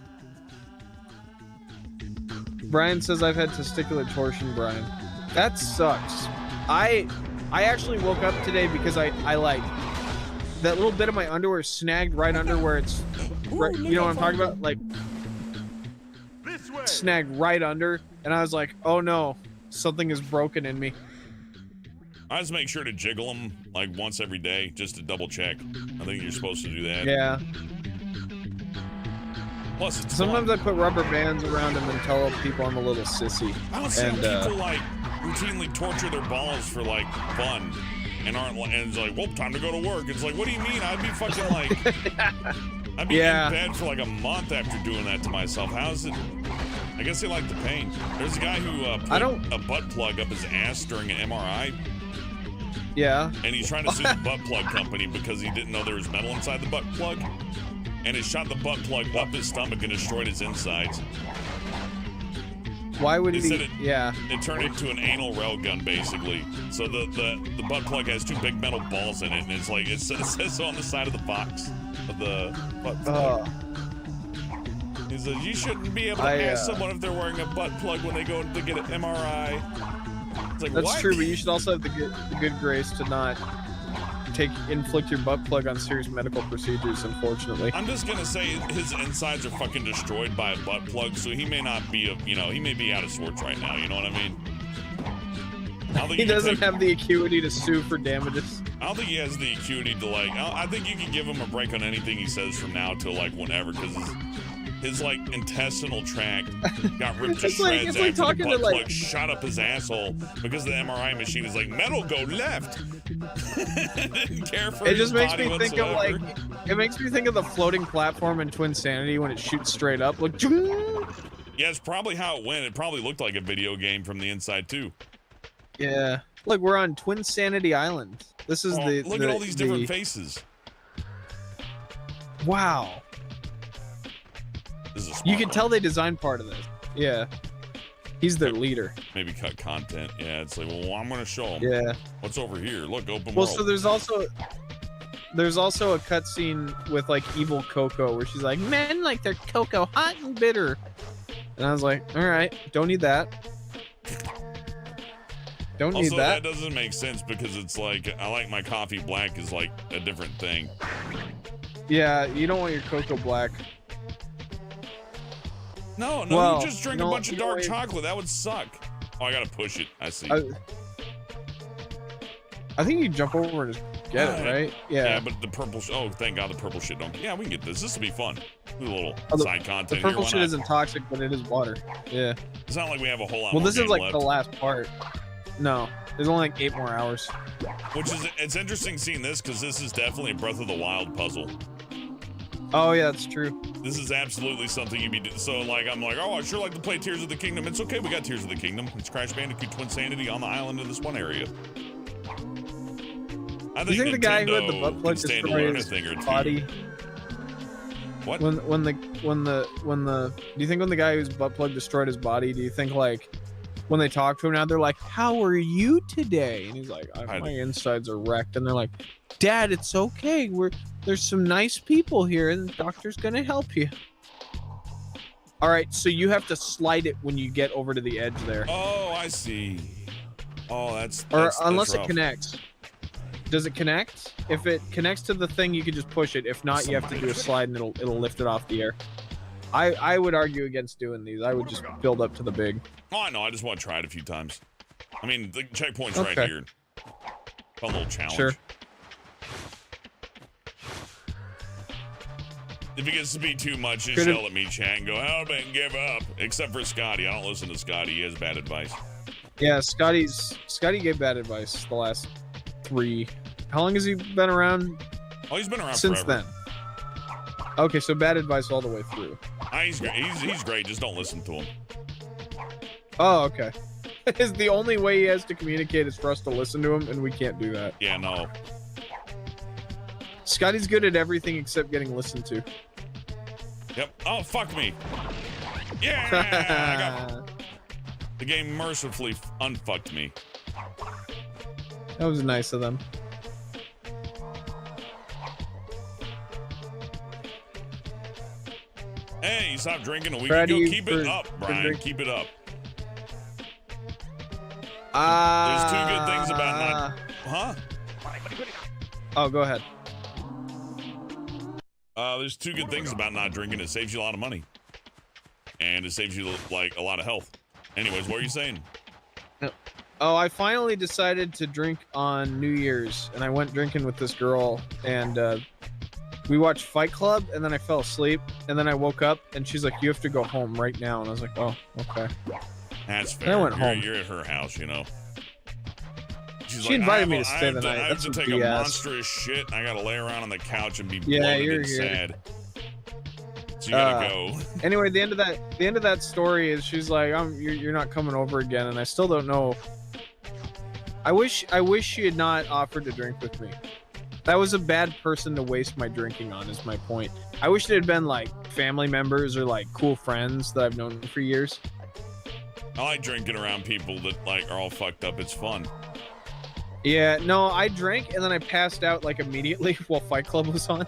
Speaker 2: Brian says I've had testicular torsion, Brian. That sucks. I actually woke up today because I like that little bit of my underwear snagged right under where it's right, you know what I'm talking about? Like
Speaker 6: This way.
Speaker 2: snagged right under, and I was like, oh no, something is broken in me.
Speaker 1: I just make sure to jiggle them like once every day just to double check. I think you're supposed to do that.
Speaker 2: Yeah.
Speaker 1: Plus, it's
Speaker 2: Sometimes
Speaker 1: fun.
Speaker 2: I put rubber bands around them and tell people I'm a little sissy.
Speaker 1: I don't see how
Speaker 2: And
Speaker 1: people like routinely torture their balls for like fun, and aren't and it's like, well, time to go to work. It's like, what do you mean? I'd be fucking like, I'd be
Speaker 2: Yeah.
Speaker 1: in bed for like a month after doing that to myself. How's it? I guess they like the pain. There's a guy who put a butt plug up his ass during an MRI,
Speaker 2: yeah.
Speaker 1: and he's trying to sue the butt plug company because he didn't know there was metal inside the butt plug, and it shot the butt plug up his stomach and destroyed his insides.
Speaker 2: Why would
Speaker 1: They
Speaker 2: he?
Speaker 1: said it-
Speaker 2: Yeah.
Speaker 1: It turned into an anal rail gun, basically. So the butt plug has two big metal balls in it, and it's like it says so on the side of the box of the butt plug. He says you shouldn't be able to ask someone if they're wearing a butt plug when they go to get an MRI. It's like,
Speaker 2: That's
Speaker 1: what?
Speaker 2: true, but you should also have the good grace to not inflict your butt plug on serious medical procedures, unfortunately.
Speaker 1: I'm just gonna say his insides are fucking destroyed by a butt plug, so he may not be he may be out of sorts right now. You know what I mean? I don't think
Speaker 2: He
Speaker 1: you can
Speaker 2: doesn't
Speaker 1: take-
Speaker 2: have the acuity to sue for damages.
Speaker 1: I don't think he has the acuity to like. I think you can give him a break on anything he says from now till like whenever, because his like intestinal tract got ripped to
Speaker 2: It's like-
Speaker 1: shreds
Speaker 2: it's like
Speaker 1: after the
Speaker 2: talking to,
Speaker 1: butt
Speaker 2: like-
Speaker 1: plug shot up his asshole because the MRI machine is like metal go left. Didn't care for
Speaker 2: It
Speaker 1: his
Speaker 2: just makes
Speaker 1: body
Speaker 2: me think of like,
Speaker 1: whatsoever.
Speaker 2: it makes me think of the floating platform in Twinsanity when it shoots straight up, like. "Chung!"
Speaker 1: Yeah, it's probably how it went. It probably looked like a video game from the inside too.
Speaker 2: Yeah. Look, we're on Twinsanity Island. This is
Speaker 1: Oh, look at all these different
Speaker 2: the-
Speaker 1: faces.
Speaker 2: Wow.
Speaker 1: This is a smart
Speaker 2: You can
Speaker 1: one.
Speaker 2: tell they designed part of this. Yeah. He's their leader.
Speaker 1: Maybe cut content. Yeah, it's like, well, I'm gonna show them.
Speaker 2: Yeah.
Speaker 1: What's over here? Look, open
Speaker 2: Well,
Speaker 1: world.
Speaker 2: so there's also a cutscene with like evil Coco where she's like, men like their cocoa hot and bitter. And I was like, all right, don't need that. Don't need
Speaker 1: Also, that
Speaker 2: that.
Speaker 1: doesn't make sense because it's like I like my coffee black is like a different thing.
Speaker 2: Yeah, you don't want your cocoa black.
Speaker 1: No,
Speaker 2: Well,
Speaker 1: you just drink
Speaker 2: no,
Speaker 1: a bunch of
Speaker 2: you
Speaker 1: dark
Speaker 2: know,
Speaker 1: chocolate. That would suck. Oh, I gotta push it. I see.
Speaker 2: I think you jump over and just get it, right?
Speaker 1: Yeah,
Speaker 2: Yeah.
Speaker 1: but the purple. Oh, thank God the purple shit don't. Yeah, we can get this. This will be fun. Do a little
Speaker 2: Oh,
Speaker 1: side content
Speaker 2: The
Speaker 1: here.
Speaker 2: purple
Speaker 1: Why
Speaker 2: shit
Speaker 1: not?
Speaker 2: isn't toxic, but it is water. Yeah.
Speaker 1: It's not like we have a whole lot.
Speaker 2: Well,
Speaker 1: more
Speaker 2: this is
Speaker 1: game
Speaker 2: like
Speaker 1: left.
Speaker 2: the last part. No, there's only like 8 more hours.
Speaker 1: Which is it's interesting seeing this because this is definitely a Breath of the Wild puzzle.
Speaker 2: Oh yeah, that's true.
Speaker 1: This is absolutely something you'd be so like. I'm like, oh, I sure like to play Tears of the Kingdom. It's okay, we got Tears of the Kingdom. It's Crash Bandicoot Twinsanity on the island in this one area. I
Speaker 2: You think the guy who had the
Speaker 1: Nintendo
Speaker 2: butt plug
Speaker 1: can stand to
Speaker 2: destroy
Speaker 1: learn a
Speaker 2: his
Speaker 1: thing or two.
Speaker 2: body?
Speaker 1: What?
Speaker 2: Do you think when the guy whose butt plug destroyed his body, do you think like when they talk to him now they're like, how are you today? And he's like, my insides are wrecked. And they're like, Dad, it's okay. There's some nice people here and the doctor's gonna help you. All right, so you have to slide it when you get over to the edge there.
Speaker 1: Oh, I see. Oh, that's
Speaker 2: Unless it
Speaker 1: rough.
Speaker 2: connects. Does it connect? If it connects to the thing, you can just push it. If not, you have to do a slide and it'll lift it off the air. I would argue against doing these. I would just build up to the big.
Speaker 1: Oh, I know. I just want to try it a few times. I mean, the checkpoint's right
Speaker 2: Okay.
Speaker 1: here. Fun little challenge.
Speaker 2: Sure.
Speaker 1: If it gets to be too much, just
Speaker 2: Could've-
Speaker 1: yell at me, chat, and go, help and give up. Except for Scotty. I don't listen to Scotty. He has bad advice.
Speaker 2: Yeah, Scotty gave bad advice the last 3 How long has he been around?
Speaker 1: Oh, he's been around
Speaker 2: since
Speaker 1: forever.
Speaker 2: then. Okay, so bad advice all the way through.
Speaker 1: He's great. He's great. Just don't listen to him.
Speaker 2: Oh, okay. Is the only way he has to communicate is for us to listen to him, and we can't do that.
Speaker 1: Yeah, no.
Speaker 2: Scotty's good at everything except getting listened to.
Speaker 1: Yep. Oh, fuck me. Yeah! I got... The game mercifully unfucked me.
Speaker 2: That was nice of them.
Speaker 1: Hey, you stopped drinking a week
Speaker 2: Proud
Speaker 1: ago.
Speaker 2: of you
Speaker 1: Keep it
Speaker 2: for-
Speaker 1: up,
Speaker 2: for
Speaker 1: Brian.
Speaker 2: drink-
Speaker 1: Keep it up.
Speaker 2: There's
Speaker 1: 2 good things about not... Huh?
Speaker 2: Oh, go ahead.
Speaker 1: There's 2 good things about not drinking. It saves you a lot of money. And it saves you, like, a lot of health. Anyways, what are you saying?
Speaker 2: Oh, I finally decided to drink on New Year's, and I went drinking with this girl, and we watched Fight Club, and then I fell asleep, and then I woke up, and she's like, "You have to go home right now," and I was like, "Oh, okay."
Speaker 1: That's fair.
Speaker 2: I went home.
Speaker 1: You're at her house, you know.
Speaker 2: She invited me to stay the night.
Speaker 1: I have
Speaker 2: That's
Speaker 1: to
Speaker 2: some
Speaker 1: take a
Speaker 2: BS.
Speaker 1: monstrous shit. I gotta lay around on the couch and be
Speaker 2: Yeah,
Speaker 1: bloated
Speaker 2: you're
Speaker 1: and
Speaker 2: here.
Speaker 1: sad. So you gotta go.
Speaker 2: Anyway, the end of that story is she's like, you're not coming over again," and I still don't know. I wish she had not offered to drink with me. That was a bad person to waste my drinking on, is my point. I wish it had been like family members or like cool friends that I've known for years.
Speaker 1: I like drinking around people that like are all fucked up. It's fun.
Speaker 2: Yeah, no, I drank and then I passed out like immediately while Fight Club was on.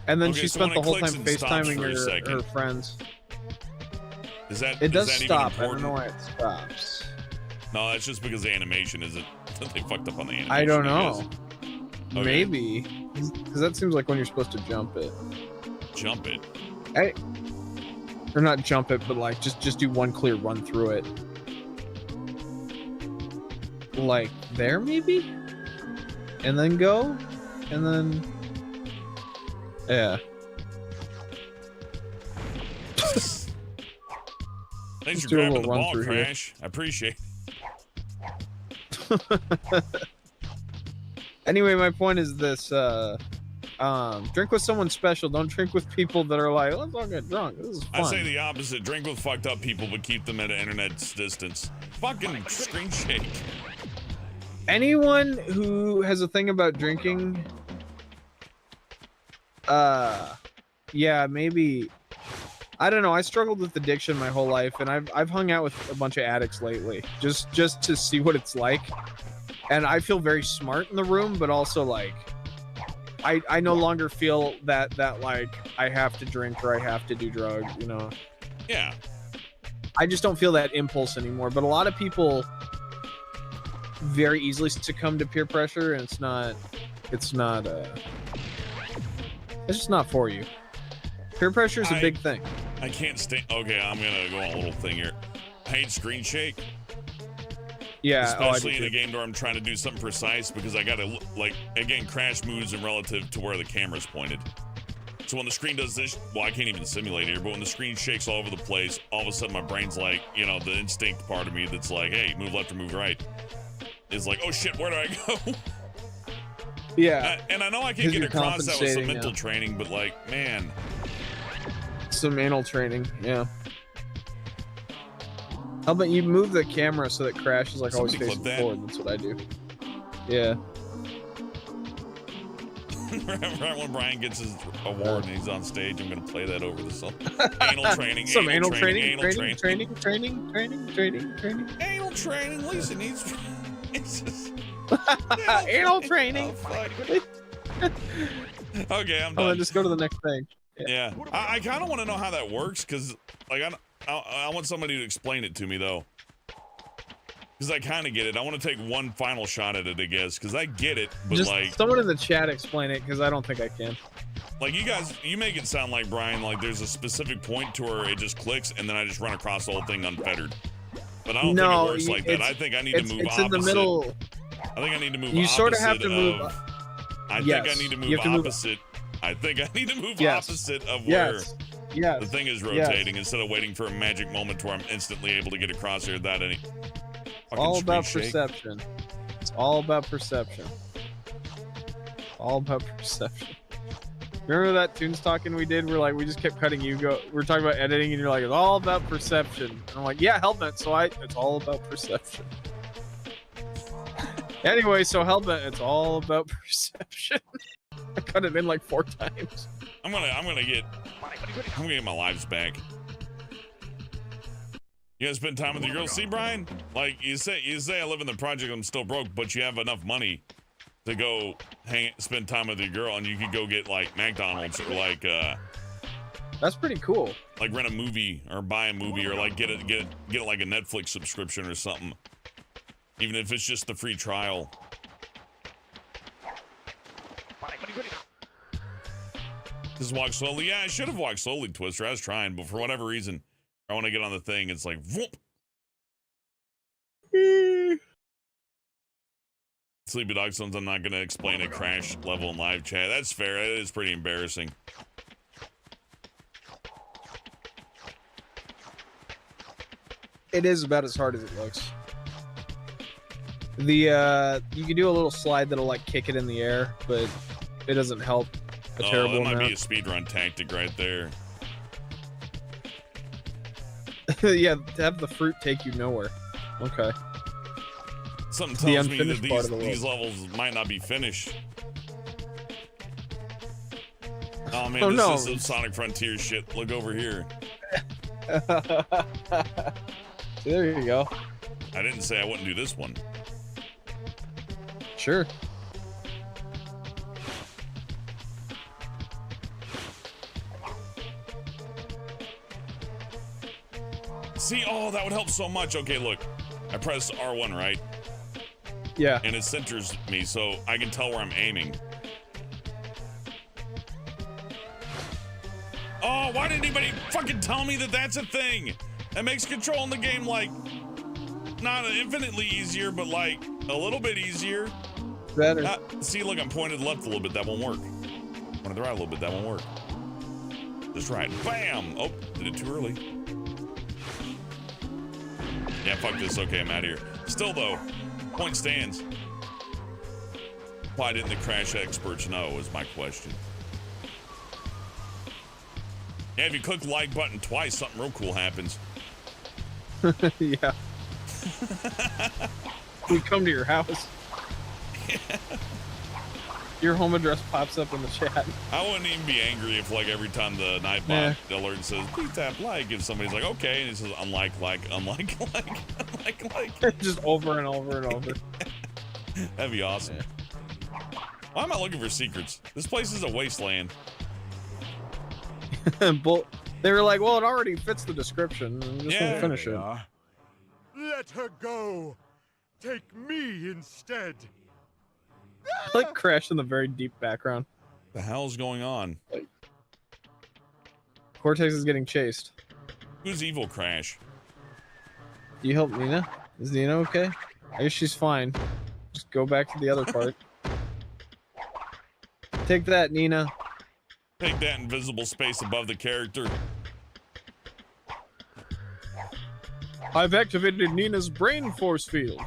Speaker 2: And then
Speaker 1: Okay,
Speaker 2: she
Speaker 1: so
Speaker 2: spent
Speaker 1: when
Speaker 2: the
Speaker 1: it
Speaker 2: whole time
Speaker 1: clicks and stops for a
Speaker 2: FaceTiming
Speaker 1: second.
Speaker 2: her friends.
Speaker 1: Is that
Speaker 2: It does
Speaker 1: is that
Speaker 2: stop.
Speaker 1: Even
Speaker 2: I don't
Speaker 1: important?
Speaker 2: know why it stops.
Speaker 1: No, that's just because the animation isn't. They fucked up on the animation.
Speaker 2: I don't
Speaker 1: guess.
Speaker 2: know.
Speaker 1: Okay.
Speaker 2: Maybe. Because that seems like when you're supposed to jump it.
Speaker 1: Jump it.
Speaker 2: Or not jump it, but like just do one clear run through it. Like there maybe? And then go? And then... Yeah.
Speaker 1: Thanks for
Speaker 2: do a
Speaker 1: grabbing
Speaker 2: little
Speaker 1: the
Speaker 2: run
Speaker 1: ball,
Speaker 2: through here.
Speaker 1: Crash. I appreciate it.
Speaker 2: Anyway, my point is this, drink with someone special. Don't drink with people that are like, let's all get drunk. This is fun.
Speaker 1: I say the opposite. Drink with fucked up people, but keep them at an internet's distance. Fucking screen shake.
Speaker 2: Anyone who has a thing about drinking, yeah, maybe. I don't know. I struggled with addiction my whole life, and I've hung out with a bunch of addicts lately, just to see what it's like. And I feel very smart in the room, but also like, I no longer feel that like I have to drink or I have to do drugs, you know.
Speaker 1: Yeah.
Speaker 2: I just don't feel that impulse anymore. But a lot of people very easily succumb to peer pressure, and it's just not for you. Peer pressure is a big thing.
Speaker 1: I can't stay. Okay, I'm gonna go on a little thing here. I hate screen shake.
Speaker 2: Yeah,
Speaker 1: especially in a game where I'm trying to do something precise, because I gotta like, again, crash moves in relative to where the camera's pointed. So when the screen does this, well, I can't even simulate here, but when the screen shakes all over the place, all of a sudden my brain's like, you know, the instinct part of me that's like, hey, move left or move right, is like, oh shit, where do I go?
Speaker 2: Yeah.
Speaker 1: And I know I can get across that with some
Speaker 2: compensating,
Speaker 1: mental
Speaker 2: yeah.
Speaker 1: training, but like, man.
Speaker 2: Some anal training, yeah. How about you move the camera so that Crash is like always
Speaker 1: Somebody
Speaker 2: facing
Speaker 1: clip that.
Speaker 2: forward? That's what I do. Yeah.
Speaker 1: Right when Brian gets his award and he's on stage, I'm gonna play that over the song. Anal training,
Speaker 2: Some
Speaker 1: anal
Speaker 2: training.
Speaker 1: Anal training. Lisa needs. It's just...
Speaker 2: Anal training.
Speaker 1: Oh, fuck. Okay, I'm
Speaker 2: Oh,
Speaker 1: done.
Speaker 2: then just go to the next thing.
Speaker 1: Yeah, I kind of want to know how that works, because like I want somebody to explain it to me though, because I kind of get it. I want to take one final shot at it, I guess, because I get it, but
Speaker 2: Just
Speaker 1: like
Speaker 2: someone in the chat explain it, because I don't think I can.
Speaker 1: like you guys, you make it sound like, Brian, like there's a specific point to where it just clicks and then I just run across the whole thing unfettered. But I don't think it works like that. I think I need to move
Speaker 2: it's
Speaker 1: opposite.
Speaker 2: in the middle.
Speaker 1: I think I need to move
Speaker 2: You
Speaker 1: opposite
Speaker 2: sort of have to move.
Speaker 1: I
Speaker 2: Yes,
Speaker 1: think I need to
Speaker 2: you
Speaker 1: move
Speaker 2: have to move-
Speaker 1: opposite. I think I need to move
Speaker 2: Yes.
Speaker 1: opposite of where
Speaker 2: Yes.
Speaker 1: the thing is rotating, instead of waiting for a magic moment where I'm instantly able to get across here without any fucking
Speaker 2: All
Speaker 1: screen
Speaker 2: about
Speaker 1: shake.
Speaker 2: perception. It's all about perception. All about perception. Remember that Tunes talking we did? Where like we just kept cutting you go. We're talking about editing, and you're like, it's all about perception. And I'm like, yeah, Hellbent. So it's all about perception. Anyway, so Hellbent, it's all about perception. I cut it in like 4 times.
Speaker 1: I'm gonna get my lives back. You gotta spend time with your girl. See, Brian, like you say I live in the project, I'm still broke, but you have enough money to go spend time with your girl, and you could go get like McDonald's or like
Speaker 2: that's pretty cool.
Speaker 1: Like rent a movie or buy a movie or like get like a Netflix subscription or something, even if it's just the free trial. Just walk slowly. Yeah, I should have walked slowly, Twister. I was trying, but for whatever reason, I want to get on the thing. It's like, whoop. Sleepy Dog Sons, I'm not going to explain a crash level in live chat. That's fair. That is pretty embarrassing.
Speaker 2: It is about as hard as it looks. The you can do a little slide that'll like kick it in the air, but it doesn't help a terrible
Speaker 1: that might
Speaker 2: amount.
Speaker 1: be a speedrun tactic right there.
Speaker 2: Yeah, to have the fruit take you nowhere. Okay.
Speaker 1: Something tells me that these levels might not be finished. Oh man, this is some Sonic Frontier shit. Look over here.
Speaker 2: There you go.
Speaker 1: I didn't say I wouldn't do this one.
Speaker 2: Sure.
Speaker 1: See, oh, that would help so much. Okay, look. I press R1, right?
Speaker 2: Yeah.
Speaker 1: And it centers me, so I can tell where I'm aiming. Oh, why didn't anybody fucking tell me that that's a thing? That makes controlling the game, like, not infinitely easier, but, like, a little bit easier.
Speaker 2: Better.
Speaker 1: See, look, I'm pointed left a little bit. That won't work. Pointed right a little bit. That won't work. Just right. Bam! Oh, did it too early. Yeah, fuck this. Okay, I'm out of here. Still, though, point stands. Why didn't the crash experts know is my question. Yeah, if you click the like button twice, something real cool happens.
Speaker 2: Yeah. We come to your house. Your home address pops up in the chat.
Speaker 1: I wouldn't even be angry if, like, every time the Nightbot alert says, please tap like, if somebody's like, okay, and it says, unlike, like.
Speaker 2: Just over and over and over.
Speaker 1: That'd be awesome. Yeah. Why am I looking for secrets? This place is a wasteland.
Speaker 2: They were like, well, it already fits the description. And just won't finish it.
Speaker 6: Let her go. Take me instead.
Speaker 2: Like Crash in the very deep background.
Speaker 1: The hell's going on?
Speaker 2: Like, Cortex is getting chased.
Speaker 1: Who's evil Crash?
Speaker 2: Do you help Nina? Is Nina okay? I guess she's fine. Just go back to the other part. Take that, Nina.
Speaker 1: Take that invisible space above the character.
Speaker 2: I've activated Nina's brain force field.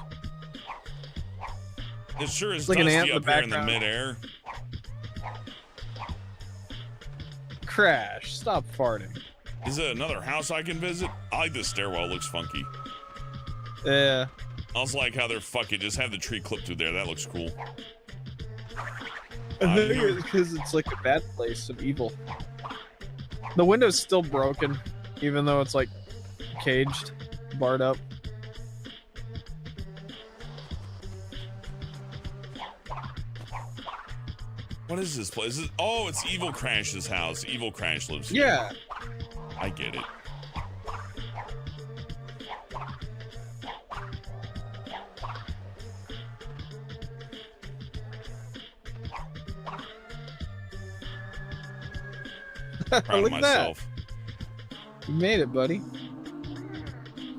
Speaker 1: It sure is
Speaker 2: like
Speaker 1: dusty up here in the midair.
Speaker 2: Crash, stop farting.
Speaker 1: Is it another house I can visit? I like this stairwell, it looks funky.
Speaker 2: Yeah.
Speaker 1: I also like how they're fucking just have the tree clipped through there. That looks cool.
Speaker 2: I think it's because it's like a bad place of evil. The window's still broken, even though it's like caged, barred up.
Speaker 1: What is this place? Oh, it's Evil Crash's house. Evil Crash lives here.
Speaker 2: Yeah.
Speaker 1: I get it. Proud of myself.
Speaker 2: You made it, buddy.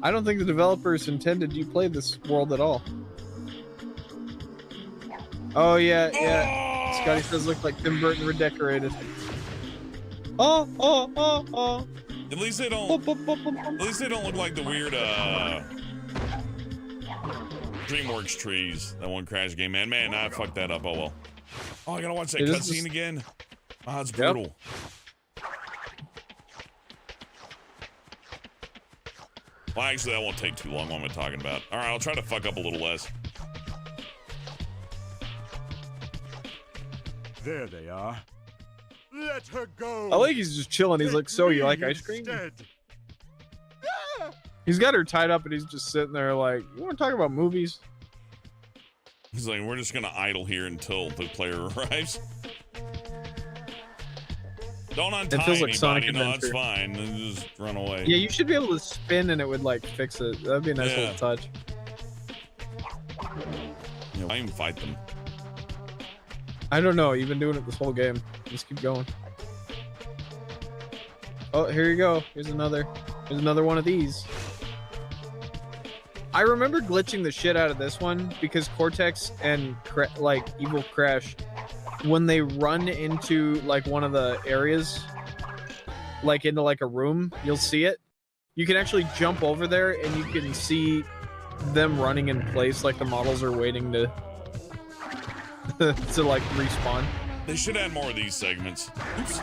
Speaker 2: I don't think the developers intended you play this world at all. Oh, yeah, yeah. Scotty says look like Tim Burton redecorated. Oh.
Speaker 1: At least they don't. At least they don't look like the weird DreamWorks trees. That one Crash game, man. Man, I fucked that up. Oh well. Oh, I gotta watch that
Speaker 2: It is
Speaker 1: cutscene
Speaker 2: just-
Speaker 1: again. Oh, it's brutal. Well, actually, that won't take too long. What am I talking about? All right, I'll try to fuck up a little less.
Speaker 6: There they are. Let her go.
Speaker 2: I like he's just chilling. He's like, so you like ice cream?
Speaker 6: Instead.
Speaker 2: He's got her tied up and he's just sitting there like, you want to talk about movies?
Speaker 1: He's like, we're just gonna idle here until the player arrives. Don't untie
Speaker 2: feels like
Speaker 1: anybody.
Speaker 2: Sonic
Speaker 1: No, it's
Speaker 2: Adventure.
Speaker 1: fine. Then just run away.
Speaker 2: Yeah, you should be able to spin and it would like fix it. That'd be a nice
Speaker 1: Yeah.
Speaker 2: little touch.
Speaker 1: I even fight them.
Speaker 2: I don't know. You've been doing it this whole game. Just keep going. Oh, here you go. Here's another one of these. I remember glitching the shit out of this one because Cortex and like Evil Crash, when they run into like one of the areas, like into like a room, you'll see it. You can actually jump over there and you can see them running in place, like the models are waiting to to like respawn.
Speaker 1: They should add more of these segments. Oops.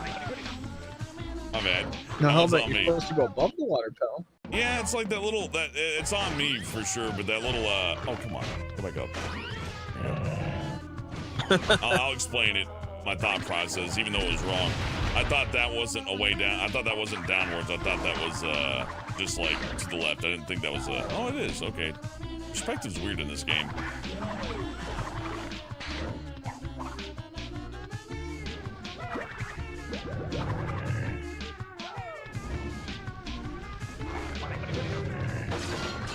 Speaker 1: My bad.
Speaker 2: No, how
Speaker 1: it's
Speaker 2: about
Speaker 1: on
Speaker 2: you're
Speaker 1: me.
Speaker 2: supposed to go above the water, pal?
Speaker 1: Yeah, it's like that little, it's on me for sure, but that little, oh, come on. Go back up. There you go. I'll explain it, my thought process, even though it was wrong. I thought that wasn't a way down. I thought that wasn't downwards. I thought that was, just like to the left. I didn't think that was oh, it is. Okay. Perspective's weird in this game.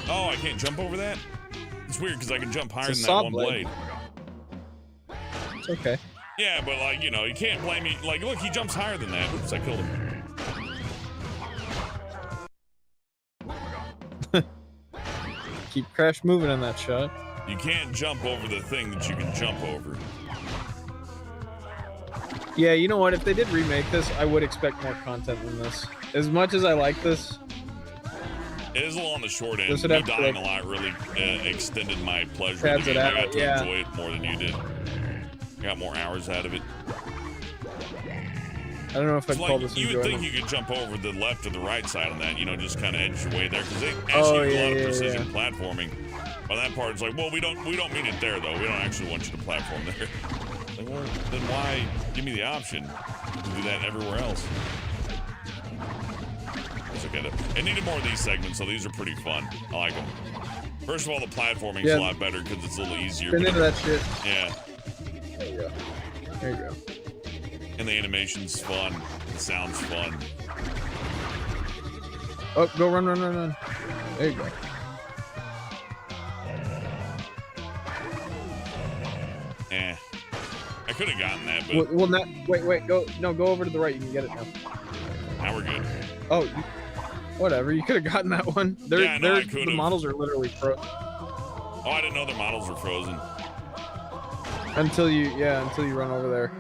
Speaker 1: Oh, I can't jump over that? It's weird because I can jump higher
Speaker 2: It's a
Speaker 1: than that
Speaker 2: saw
Speaker 1: one
Speaker 2: blade.
Speaker 1: blade.
Speaker 2: It's okay.
Speaker 1: Yeah, but like, you know, you can't blame me. Like, look, he jumps higher than that. Oops, I killed him.
Speaker 2: Keep Crash moving in that shot.
Speaker 1: You can't jump over the thing that you can jump over.
Speaker 2: Yeah, you know what? If they did remake this, I would expect more content than this. As much as I like this,
Speaker 1: It is a little on the short end.
Speaker 2: This would
Speaker 1: Me
Speaker 2: have to,
Speaker 1: dying
Speaker 2: like,
Speaker 1: a lot really extended my pleasure in
Speaker 2: pads
Speaker 1: the
Speaker 2: it
Speaker 1: game. I
Speaker 2: out,
Speaker 1: got to
Speaker 2: yeah.
Speaker 1: enjoy it more than you did. I got more hours out of it.
Speaker 2: I don't know if I'd
Speaker 1: It's
Speaker 2: call
Speaker 1: like,
Speaker 2: this
Speaker 1: you would think
Speaker 2: enjoyable.
Speaker 1: you could jump over the left or the right side on that, you know, just kind of edge your way there, because they ask
Speaker 2: Oh,
Speaker 1: you a
Speaker 2: yeah,
Speaker 1: lot of
Speaker 2: yeah,
Speaker 1: precision platforming. By that part, it's like, well, we don't mean it there, though. We don't actually want you to platform there. Like, well, then why give me the option to do that everywhere else? It's okay, though. It needed more of these segments, so these are pretty fun. I like them. First of all, the platforming's
Speaker 2: Yeah.
Speaker 1: a lot better because it's a little easier.
Speaker 2: Spin
Speaker 1: but
Speaker 2: into that shit.
Speaker 1: yeah,
Speaker 2: There you go. There you go.
Speaker 1: and the animation's fun. The sound's fun.
Speaker 2: Oh, go run, run, run, run. There you go.
Speaker 1: I could have gotten that, but
Speaker 2: Well, not. Wait. Go. No, go over to the right. You can get it now.
Speaker 1: now we're good.
Speaker 2: Oh, whatever. You could have gotten that one. They're,
Speaker 1: Yeah, I know I
Speaker 2: the
Speaker 1: could've.
Speaker 2: models are literally frozen
Speaker 1: Oh, I didn't know the models were frozen.
Speaker 2: until you run over there.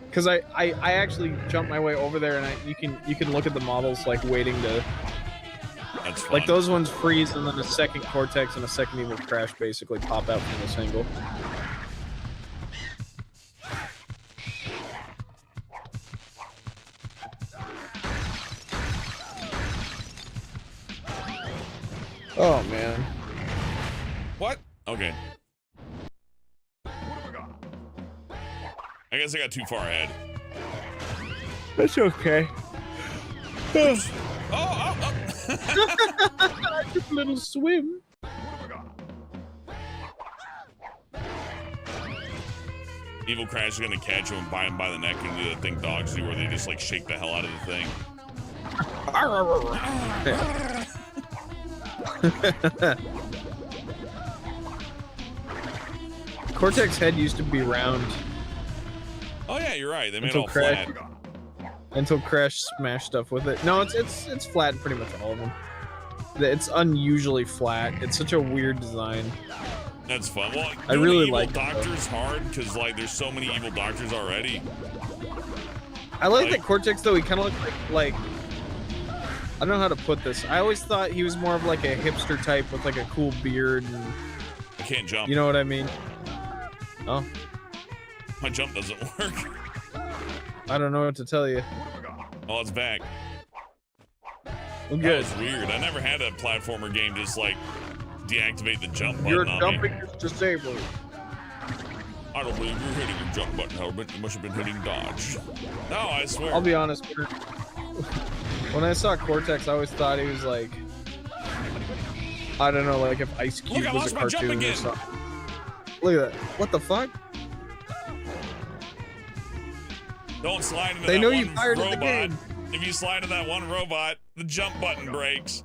Speaker 2: Because I actually jumped my way over there, and you can look at the models like waiting to
Speaker 1: That's fun.
Speaker 2: like those ones freeze, and then a second Cortex and a second Evil Crash basically pop out from this angle. Oh man.
Speaker 1: What? Okay. I guess I got too far ahead.
Speaker 2: That's okay.
Speaker 1: Oh.
Speaker 2: I took a little swim.
Speaker 1: Evil Crash is gonna catch him and bite him by the neck and do that thing dogs do where they just like shake the hell out of the thing.
Speaker 2: Cortex head used to be round
Speaker 1: Oh yeah, you're right. They made it
Speaker 2: Until
Speaker 1: all
Speaker 2: Crash-
Speaker 1: flat.
Speaker 2: until Crash smashed stuff with it. No, it's flat in pretty much all of them. It's unusually flat. It's such a weird design.
Speaker 1: That's fun. Well,
Speaker 2: I
Speaker 1: doing
Speaker 2: really
Speaker 1: evil
Speaker 2: like it, though.
Speaker 1: Doctor's hard because like there's so many evil doctors already.
Speaker 2: I like
Speaker 1: Like-
Speaker 2: that Cortex though. He kind of looked like I don't know how to put this. I always thought he was more of like a hipster type with like a cool beard and
Speaker 1: I can't jump.
Speaker 2: you know what I mean. Oh,
Speaker 1: My jump doesn't work.
Speaker 2: I don't know what to tell you.
Speaker 1: Oh, it's back.
Speaker 2: Well,
Speaker 1: That
Speaker 2: good.
Speaker 1: was weird. I never had a platformer game just like deactivate the jump button
Speaker 2: You're
Speaker 1: on
Speaker 2: jumping
Speaker 1: me.
Speaker 2: is disabled.
Speaker 1: I don't believe you're hitting your jump button, Helmet. You must have been hitting dodge. No, I swear.
Speaker 2: I'll be honest. When I saw Cortex, I always thought he was like, I don't know, like if Ice Cube
Speaker 1: Look, I
Speaker 2: was
Speaker 1: lost
Speaker 2: a
Speaker 1: my jump
Speaker 2: cartoon or
Speaker 1: again.
Speaker 2: something. Look at that. What the fuck?
Speaker 1: Don't slide into
Speaker 2: They
Speaker 1: that
Speaker 2: know
Speaker 1: one
Speaker 2: you fired at the
Speaker 1: robot.
Speaker 2: game.
Speaker 1: If you slide into that one robot, the jump button breaks.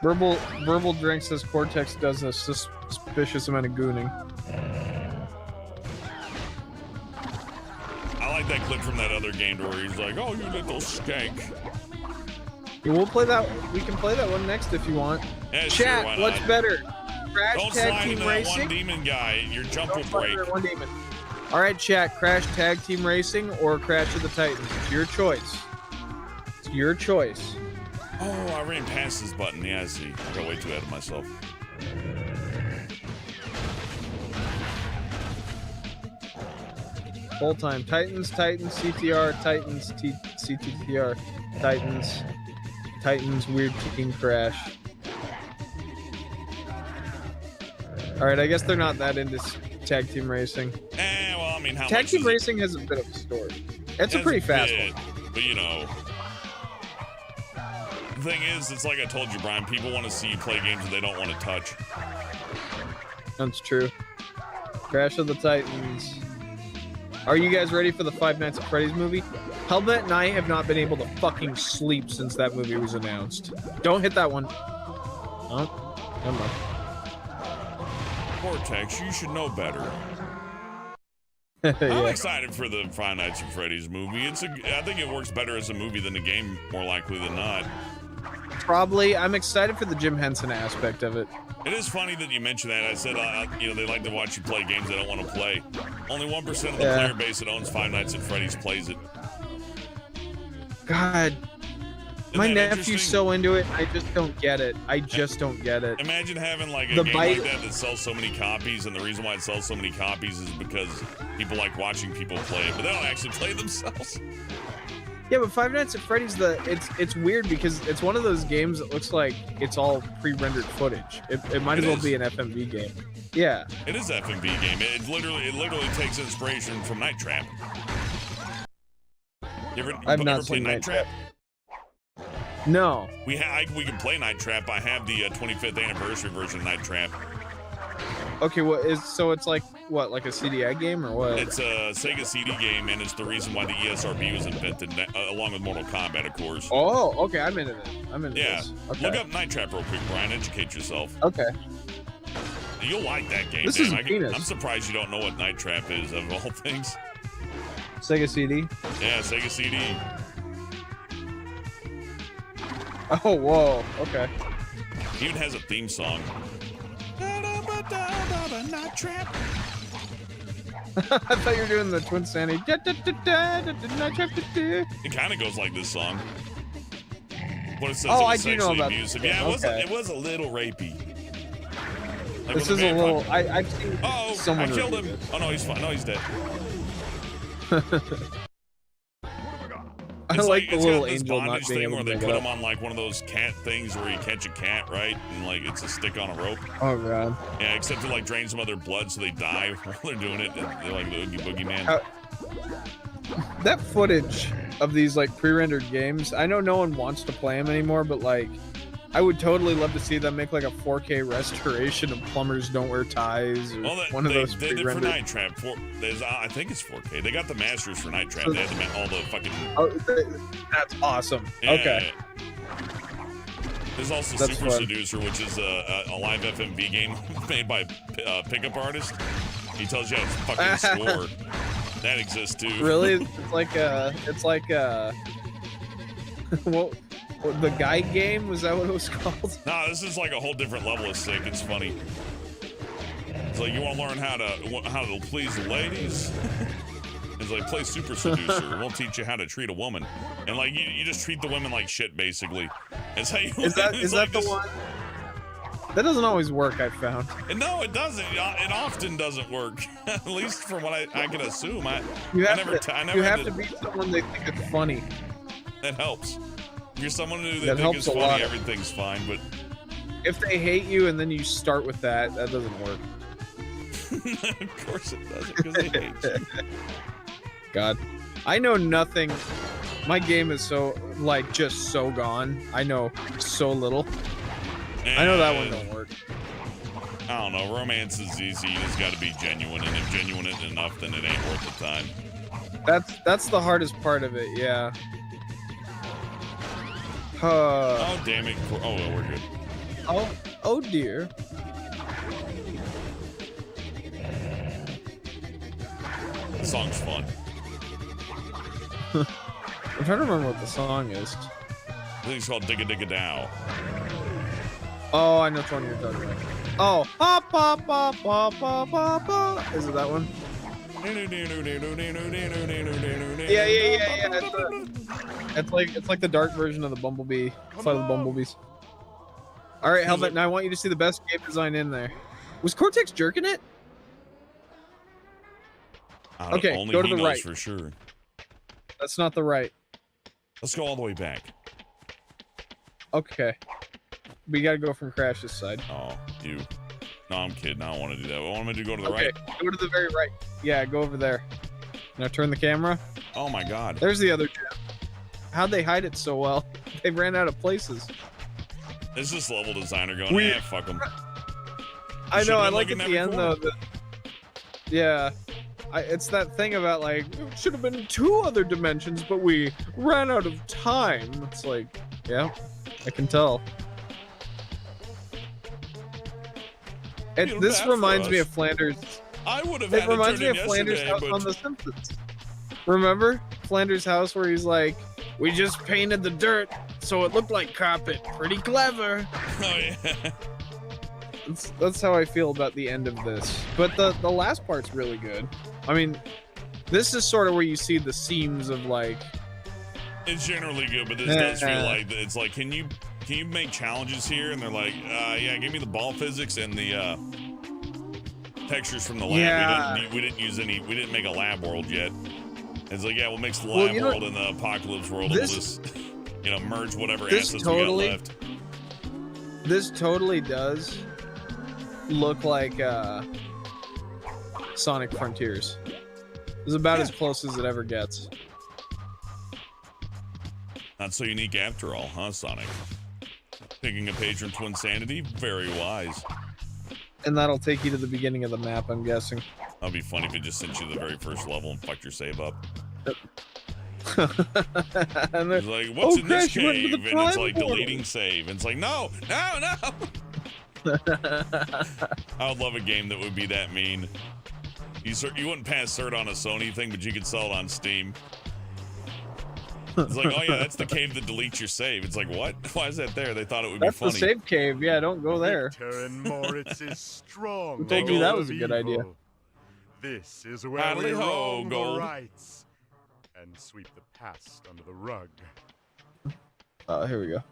Speaker 2: Verbal Drink says Cortex does a suspicious amount of gooning.
Speaker 1: I like that clip from that other game where he's like, "Oh, you little skank."
Speaker 2: Yeah, we'll play that. We can play that one next if you want.
Speaker 1: Yeah, sure,
Speaker 2: Chat,
Speaker 1: why
Speaker 2: what's
Speaker 1: not?
Speaker 2: better? Crash
Speaker 1: Don't
Speaker 2: Tag
Speaker 1: slide
Speaker 2: Team
Speaker 1: into that
Speaker 2: Racing?
Speaker 1: one demon guy. Your jump will
Speaker 2: Don't slide
Speaker 1: break.
Speaker 2: into that one demon. All right, chat. Crash Tag Team Racing or Crash of the Titans? It's your choice. It's your choice.
Speaker 1: Oh, I ran past this button. Yeah, I see. I got way too ahead of myself.
Speaker 2: Full time. Titans, CTR, Titans, CTTR, Titans, Weird Team Crash. Alright, I guess they're not that into tag team racing.
Speaker 1: Well, I mean, how
Speaker 2: Tag
Speaker 1: much
Speaker 2: team
Speaker 1: is it?
Speaker 2: racing has a bit of a story. It's a
Speaker 1: It's
Speaker 2: pretty fast
Speaker 1: bit,
Speaker 2: one.
Speaker 1: But you know, the thing is, it's like I told you, Brian. People want to see you play games that they don't want to touch.
Speaker 2: That's true. Crash of the Titans. Are you guys ready for the Five Nights at Freddy's movie? Hellbent and I have not been able to fucking sleep since that movie was announced. Don't hit that one. Oh, never mind.
Speaker 1: Cortex, you should know better. I'm
Speaker 2: Yeah.
Speaker 1: excited for the Five Nights at Freddy's movie. I think it works better as a movie than a game, more likely than not.
Speaker 2: Probably. I'm excited for the Jim Henson aspect of it.
Speaker 1: It is funny that you mentioned that. I said, they like to watch you play games they don't want to play. Only 1% of the
Speaker 2: Yeah.
Speaker 1: player base that owns Five Nights at Freddy's plays it.
Speaker 2: God,
Speaker 1: Isn't
Speaker 2: my
Speaker 1: that
Speaker 2: nephew's
Speaker 1: interesting?
Speaker 2: so into it. I just don't get it. I just don't get it.
Speaker 1: Imagine having like a
Speaker 2: The
Speaker 1: game
Speaker 2: bite-
Speaker 1: like that sells so many copies, and the reason why it sells so many copies is because people like watching people play it, but they don't actually play themselves.
Speaker 2: Yeah, but Five Nights at Freddy's, it's weird because it's one of those games that looks like it's all pre-rendered footage. It might as
Speaker 1: It
Speaker 2: well
Speaker 1: is.
Speaker 2: be an FMV game. Yeah.
Speaker 1: It is FMV game. It literally takes inspiration from Night Trap. You ever
Speaker 2: I've not
Speaker 1: play
Speaker 2: seen
Speaker 1: Night
Speaker 2: Night
Speaker 1: Trap?
Speaker 2: No.
Speaker 1: We can play Night Trap. I have the 25th anniversary version of Night Trap.
Speaker 2: Okay, it's like what, like a CDI game or what?
Speaker 1: It's a Sega CD game, and it's the reason why the ESRB was invented, along with Mortal Kombat, of course.
Speaker 2: Oh, okay, I'm into this. I'm into
Speaker 1: Yeah.
Speaker 2: this. Okay.
Speaker 1: Look up Night Trap real quick, Brian. Educate yourself.
Speaker 2: Okay.
Speaker 1: You'll like that game.
Speaker 2: This
Speaker 1: Damn,
Speaker 2: is a penis.
Speaker 1: I'm surprised you don't know what Night Trap is, of all things.
Speaker 2: Sega CD.
Speaker 1: Yeah, Sega CD.
Speaker 2: Oh, whoa. Okay.
Speaker 1: It even has a theme song. Night Trap.
Speaker 2: I thought you were doing the Twinsanity.
Speaker 1: It kind of goes like this song. But it says
Speaker 2: Oh,
Speaker 1: it was
Speaker 2: I do know
Speaker 1: sexually
Speaker 2: about
Speaker 1: abusive.
Speaker 2: this.
Speaker 1: Yeah,
Speaker 2: Okay.
Speaker 1: it was a little rapey. Like
Speaker 2: This
Speaker 1: with
Speaker 2: is a
Speaker 1: vampire-
Speaker 2: little. I've seen
Speaker 1: Oh,
Speaker 2: someone
Speaker 1: I killed
Speaker 2: review
Speaker 1: him.
Speaker 2: this.
Speaker 1: Oh no, he's fine. No, he's dead.
Speaker 2: I
Speaker 1: It's
Speaker 2: like the
Speaker 1: it's
Speaker 2: little
Speaker 1: got this
Speaker 2: angel not
Speaker 1: bondage
Speaker 2: being
Speaker 1: thing
Speaker 2: able
Speaker 1: where
Speaker 2: to
Speaker 1: they
Speaker 2: make
Speaker 1: put
Speaker 2: it
Speaker 1: him
Speaker 2: up.
Speaker 1: on like one of those cat things where you catch a cat, right? And like it's a stick on a rope.
Speaker 2: Oh god.
Speaker 1: Yeah, except it like drains some of their blood so they die while they're doing it. They're like the Oogie Boogie Man.
Speaker 2: That footage of these like pre-rendered games, I know no one wants to play them anymore, but like I would totally love to see them make like a 4K restoration of Plumbers Don't Wear Ties or
Speaker 1: Well,
Speaker 2: one of those
Speaker 1: they did for
Speaker 2: pre-rendered.
Speaker 1: Night Trap. I think it's 4K. They got the masters for Night Trap. They had all the fucking.
Speaker 2: Oh, that's awesome.
Speaker 1: Yeah,
Speaker 2: Okay.
Speaker 1: There's also
Speaker 2: That's
Speaker 1: Super
Speaker 2: fun.
Speaker 1: Seducer, which is a live FMV game made by Pickup Artist. He tells you how to fucking score. That exists too.
Speaker 2: Really? It's like what the guy game, was that what it was called?
Speaker 1: No, this is like a whole different level of sick. It's funny. It's like you want to learn how to please the ladies. It's like play Super Seducer. We'll teach you how to treat a woman, and like you just treat the women like shit basically. It's how you.
Speaker 2: Is that
Speaker 1: it's
Speaker 2: the
Speaker 1: this-
Speaker 2: one? That doesn't always work, I've found.
Speaker 1: And no, it doesn't. It often doesn't work. At least from what I can assume.
Speaker 2: You have,
Speaker 1: I never
Speaker 2: to be someone they think it's funny.
Speaker 1: That helps. If you're someone who they
Speaker 2: That
Speaker 1: think
Speaker 2: helps
Speaker 1: is
Speaker 2: a
Speaker 1: funny,
Speaker 2: lot.
Speaker 1: everything's fine. But
Speaker 2: If they hate you and then you start with that doesn't work.
Speaker 1: of course it doesn't, because they hate you.
Speaker 2: God. I know nothing. My game is so, like, just so gone. I know so little. I know that one don't work.
Speaker 1: I don't know. Romance is easy. It's got to be genuine, and if genuine isn't enough, then it ain't worth the time.
Speaker 2: That's the hardest part of it, yeah.
Speaker 1: Oh, damn it. Oh, well, we're good.
Speaker 2: Oh dear.
Speaker 1: The song's fun.
Speaker 2: I'm trying to remember what the song is.
Speaker 1: I think it's called Digga Digga Dow.
Speaker 2: Oh, I know which one you're talking about. Oh, pop, pop, pop, pop, pop, pop, pop. Is it that one? Yeah. It's like the dark version of the Bumblebee. It's like the Bumblebees. All right, Helmet. Now I want you to see the best game design in there. Was Cortex jerking it? Okay,
Speaker 1: only
Speaker 2: go to
Speaker 1: he
Speaker 2: the
Speaker 1: knows
Speaker 2: right.
Speaker 1: for sure.
Speaker 2: That's not the right.
Speaker 1: Let's go all the way back.
Speaker 2: Okay. We gotta go from Crash's side.
Speaker 1: Oh, you. No, I'm kidding. I don't want to do that. I want him to go to the
Speaker 2: Okay,
Speaker 1: right.
Speaker 2: go to the very right. Yeah, go over there. Now turn the camera.
Speaker 1: Oh my God.
Speaker 2: There's the other gem. How'd they hide it so well? They ran out of places.
Speaker 1: It's this level designer going,
Speaker 2: We-
Speaker 1: fuck them.
Speaker 2: I know, I like at the end though. Yeah. It's that thing about like, it should have been 2 other dimensions, but we ran out of time. It's like, yeah, I can tell.
Speaker 1: Feel
Speaker 2: This
Speaker 1: bad for
Speaker 2: reminds me
Speaker 1: us.
Speaker 2: of Flanders.
Speaker 1: I would have
Speaker 2: It
Speaker 1: had to
Speaker 2: reminds
Speaker 1: turn
Speaker 2: me
Speaker 1: in
Speaker 2: of Flanders'
Speaker 1: yesterday,
Speaker 2: house
Speaker 1: but
Speaker 2: on The Simpsons. Remember Flanders' house where he's like, we just painted the dirt so it looked like carpet. Pretty clever.
Speaker 1: oh yeah.
Speaker 2: That's how I feel about the end of this. But the last part's really good. I mean, this is sort of where you see the seams of like.
Speaker 1: It's generally good, but this does feel like it's like, can you make challenges here? And they're like, yeah, give me the ball physics and the textures from the lab.
Speaker 2: Yeah.
Speaker 1: We didn't make a lab world yet. It's like, yeah, we'll mix the
Speaker 2: Well,
Speaker 1: lab
Speaker 2: you know,
Speaker 1: world and the apocalypse world, and we'll just merge whatever
Speaker 2: this
Speaker 1: assets
Speaker 2: totally-
Speaker 1: we got left.
Speaker 2: This totally does look like Sonic Frontiers. It's about as close as it ever gets.
Speaker 1: Not so unique after all, huh, Sonic? Taking a page from Twinsanity, very wise.
Speaker 2: And that'll take you to the beginning of the map, I'm guessing.
Speaker 1: That'd be funny if it just sent you to the very first level and fucked your save up.
Speaker 2: And
Speaker 1: It's like, what's in this
Speaker 2: Crash, you went to
Speaker 1: cave?
Speaker 2: the
Speaker 1: And it's
Speaker 2: time
Speaker 1: like
Speaker 2: portal.
Speaker 1: deleting save. And it's like, no. I would love a game that would be that mean. You wouldn't pass cert on a Sony thing, but you could sell it on Steam. It's like, oh yeah, that's the cave that deletes your save. It's like, what? Why is that there? They thought it would
Speaker 2: That's
Speaker 1: be funny.
Speaker 2: the save cave. Yeah, don't go there.
Speaker 6: Victor and Moritz's strong.
Speaker 2: Who told you that was a
Speaker 6: evil.
Speaker 2: good idea?
Speaker 6: This is where
Speaker 1: Howdy
Speaker 6: we
Speaker 1: ho,
Speaker 6: wrong
Speaker 1: Gold.
Speaker 6: the rights and sweep the past under the rug.
Speaker 2: Here we go.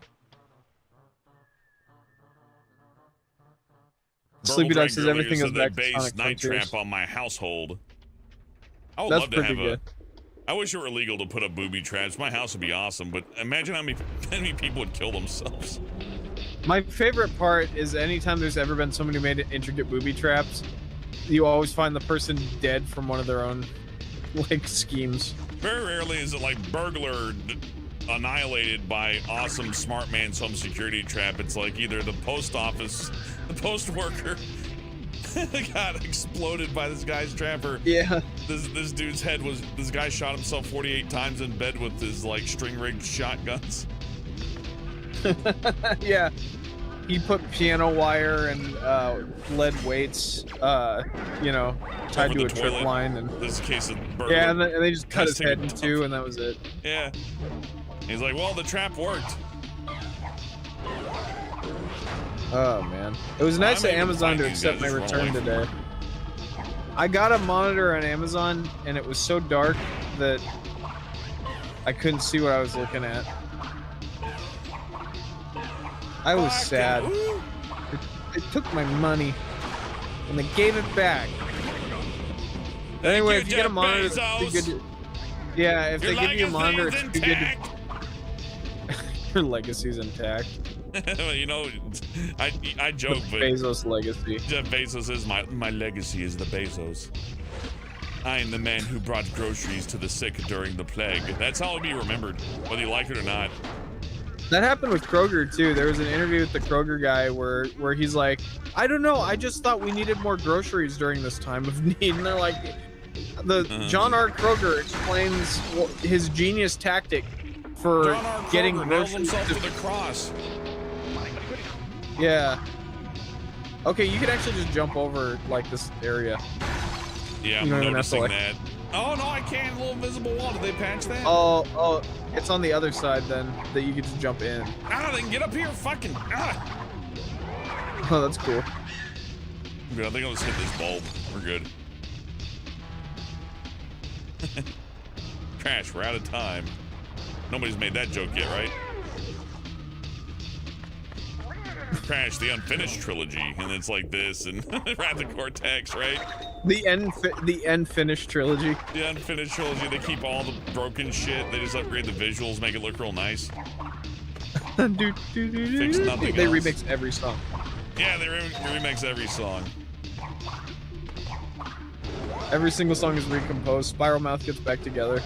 Speaker 1: Burble
Speaker 2: Sleepy Dog
Speaker 1: Drag
Speaker 2: says
Speaker 1: earlier
Speaker 2: everything
Speaker 1: said
Speaker 2: goes
Speaker 1: they
Speaker 2: back to
Speaker 1: based
Speaker 2: Sonic
Speaker 1: Night
Speaker 2: Frontiers.
Speaker 1: Trap on my household. I would
Speaker 2: That's
Speaker 1: love to
Speaker 2: pretty
Speaker 1: have
Speaker 2: good.
Speaker 1: I wish it were illegal to put up booby traps. My house would be awesome, but imagine how many people would kill themselves.
Speaker 2: My favorite part is anytime there's ever been somebody who made intricate booby traps, you always find the person dead from one of their own, like, schemes.
Speaker 1: Very rarely is it like burglar annihilated by awesome smart man's home security trap. It's like either the post office, the post worker got exploded by this guy's trapper.
Speaker 2: Yeah.
Speaker 1: This dude's head was, this guy shot himself 48 times in bed with his like string rigged shotguns.
Speaker 2: Yeah. He put piano wire and lead weights, tied
Speaker 1: Over
Speaker 2: to
Speaker 1: the
Speaker 2: a trip
Speaker 1: toilet.
Speaker 2: line, and
Speaker 1: This is a case of burglar.
Speaker 2: yeah, and they just cut his
Speaker 1: Testing
Speaker 2: head in
Speaker 1: dump.
Speaker 2: two, and that was it.
Speaker 1: Yeah. He's like, well, the trap worked.
Speaker 2: Oh man, it was nice
Speaker 1: I'm
Speaker 2: of
Speaker 1: able to
Speaker 2: Amazon
Speaker 1: find
Speaker 2: to
Speaker 1: these
Speaker 2: accept my
Speaker 1: guys, just run
Speaker 2: return
Speaker 1: away
Speaker 2: today. I got a monitor on Amazon, and it was so dark that I couldn't see what I was looking at. I was sad.
Speaker 1: Ooh.
Speaker 2: They took my money and they gave it back. Anyway, if you get a monitor, it's good to, yeah, if they give you a monitor, it's too good to. Your legacy's intact.
Speaker 1: You know, I joke, but
Speaker 2: Bezos legacy.
Speaker 1: Jeff Bezos is my legacy is the Bezos. I am the man who brought groceries to the sick during the plague. That's how it'll be remembered, whether you like it or not.
Speaker 2: That happened with Kroger too. There was an interview with the Kroger guy where he's like, I don't know, I just thought we needed more groceries during this time of need. And they're like, John R. Kroger explains his genius tactic for
Speaker 1: John R. Kroger
Speaker 2: getting
Speaker 1: nailed
Speaker 2: groceries.
Speaker 1: himself to the cross.
Speaker 2: Yeah. Okay, you could actually just jump over like this area.
Speaker 1: Yeah, I'm
Speaker 2: You don't even have to,
Speaker 1: noticing
Speaker 2: like-
Speaker 1: that. Oh no, I can't. A little invisible wall. Did they patch that?
Speaker 2: Oh, it's on the other side then that you can just jump in.
Speaker 1: Ah, they can get up here. Fucking. Ah.
Speaker 2: Oh, that's cool.
Speaker 1: Good. I think I'll just hit this bulb. We're good. Crash. We're out of time. Nobody's made that joke yet, right? Crash, the unfinished trilogy, and it's like this, and Wrath of Cortex, right?
Speaker 2: The end finished trilogy.
Speaker 1: The unfinished trilogy. They keep all the broken shit. They just upgrade the visuals, make it look real nice. Fix nothing
Speaker 2: They
Speaker 1: else.
Speaker 2: remix every song.
Speaker 1: Yeah, they remix every song.
Speaker 2: Every single song is recomposed. Spiral Mouth gets back together.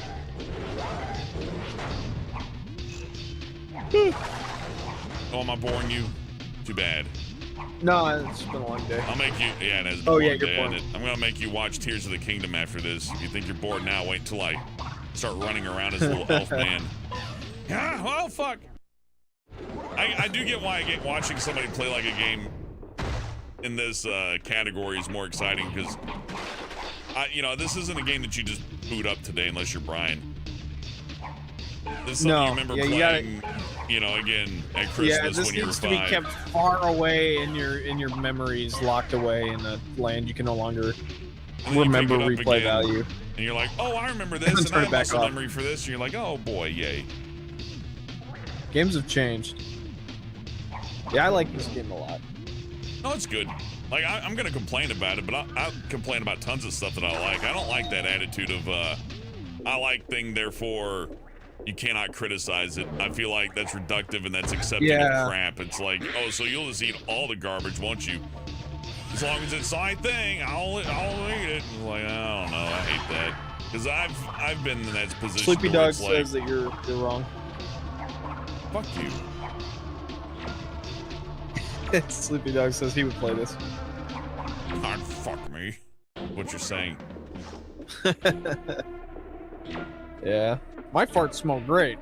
Speaker 1: Oh, am I boring you? Too bad.
Speaker 2: No, it's been a long day.
Speaker 1: I'll make you. Yeah, it has been
Speaker 2: Oh,
Speaker 1: a
Speaker 2: yeah,
Speaker 1: long
Speaker 2: you're
Speaker 1: day,
Speaker 2: bored.
Speaker 1: and I'm gonna make you watch Tears of the Kingdom after this. If you think you're bored now, wait until I start running around as a little elf man. Ah, well, fuck. I do get why watching somebody play like a game in this category is more exciting because, this isn't a game that you just boot up today unless you're Brian. This is something you remember playing, again at Christmas
Speaker 2: this
Speaker 1: when you were
Speaker 2: needs to be
Speaker 1: 5.
Speaker 2: kept far away in your memories, locked away in a land you can no longer
Speaker 1: And then you
Speaker 2: remember
Speaker 1: pick it up
Speaker 2: replay
Speaker 1: again,
Speaker 2: value.
Speaker 1: And you're like, oh, I remember this, and
Speaker 2: Turn
Speaker 1: I
Speaker 2: it
Speaker 1: have
Speaker 2: back
Speaker 1: muscle
Speaker 2: off.
Speaker 1: memory for this. And you're like, oh boy, yay.
Speaker 2: Games have changed. Yeah, I like this game a lot.
Speaker 1: No, it's good. Like, I'm gonna complain about it, but I'll complain about tons of stuff that I like. I don't like that attitude of, I like thing, therefore you cannot criticize it. I feel like that's reductive and that's accepting of crap. It's like, oh, so you'll just eat all the garbage, won't you? As long as it's my thing, I'll eat it. It's like, I don't know, I hate that. Because I've been in that position.
Speaker 2: Sleepy
Speaker 1: where
Speaker 2: Dog
Speaker 1: it's
Speaker 2: says
Speaker 1: like,
Speaker 2: that you're wrong.
Speaker 1: fuck you.
Speaker 2: Sleepy Dog says he would play this.
Speaker 1: God, fuck me. What you're saying.
Speaker 2: Yeah. My farts smell great.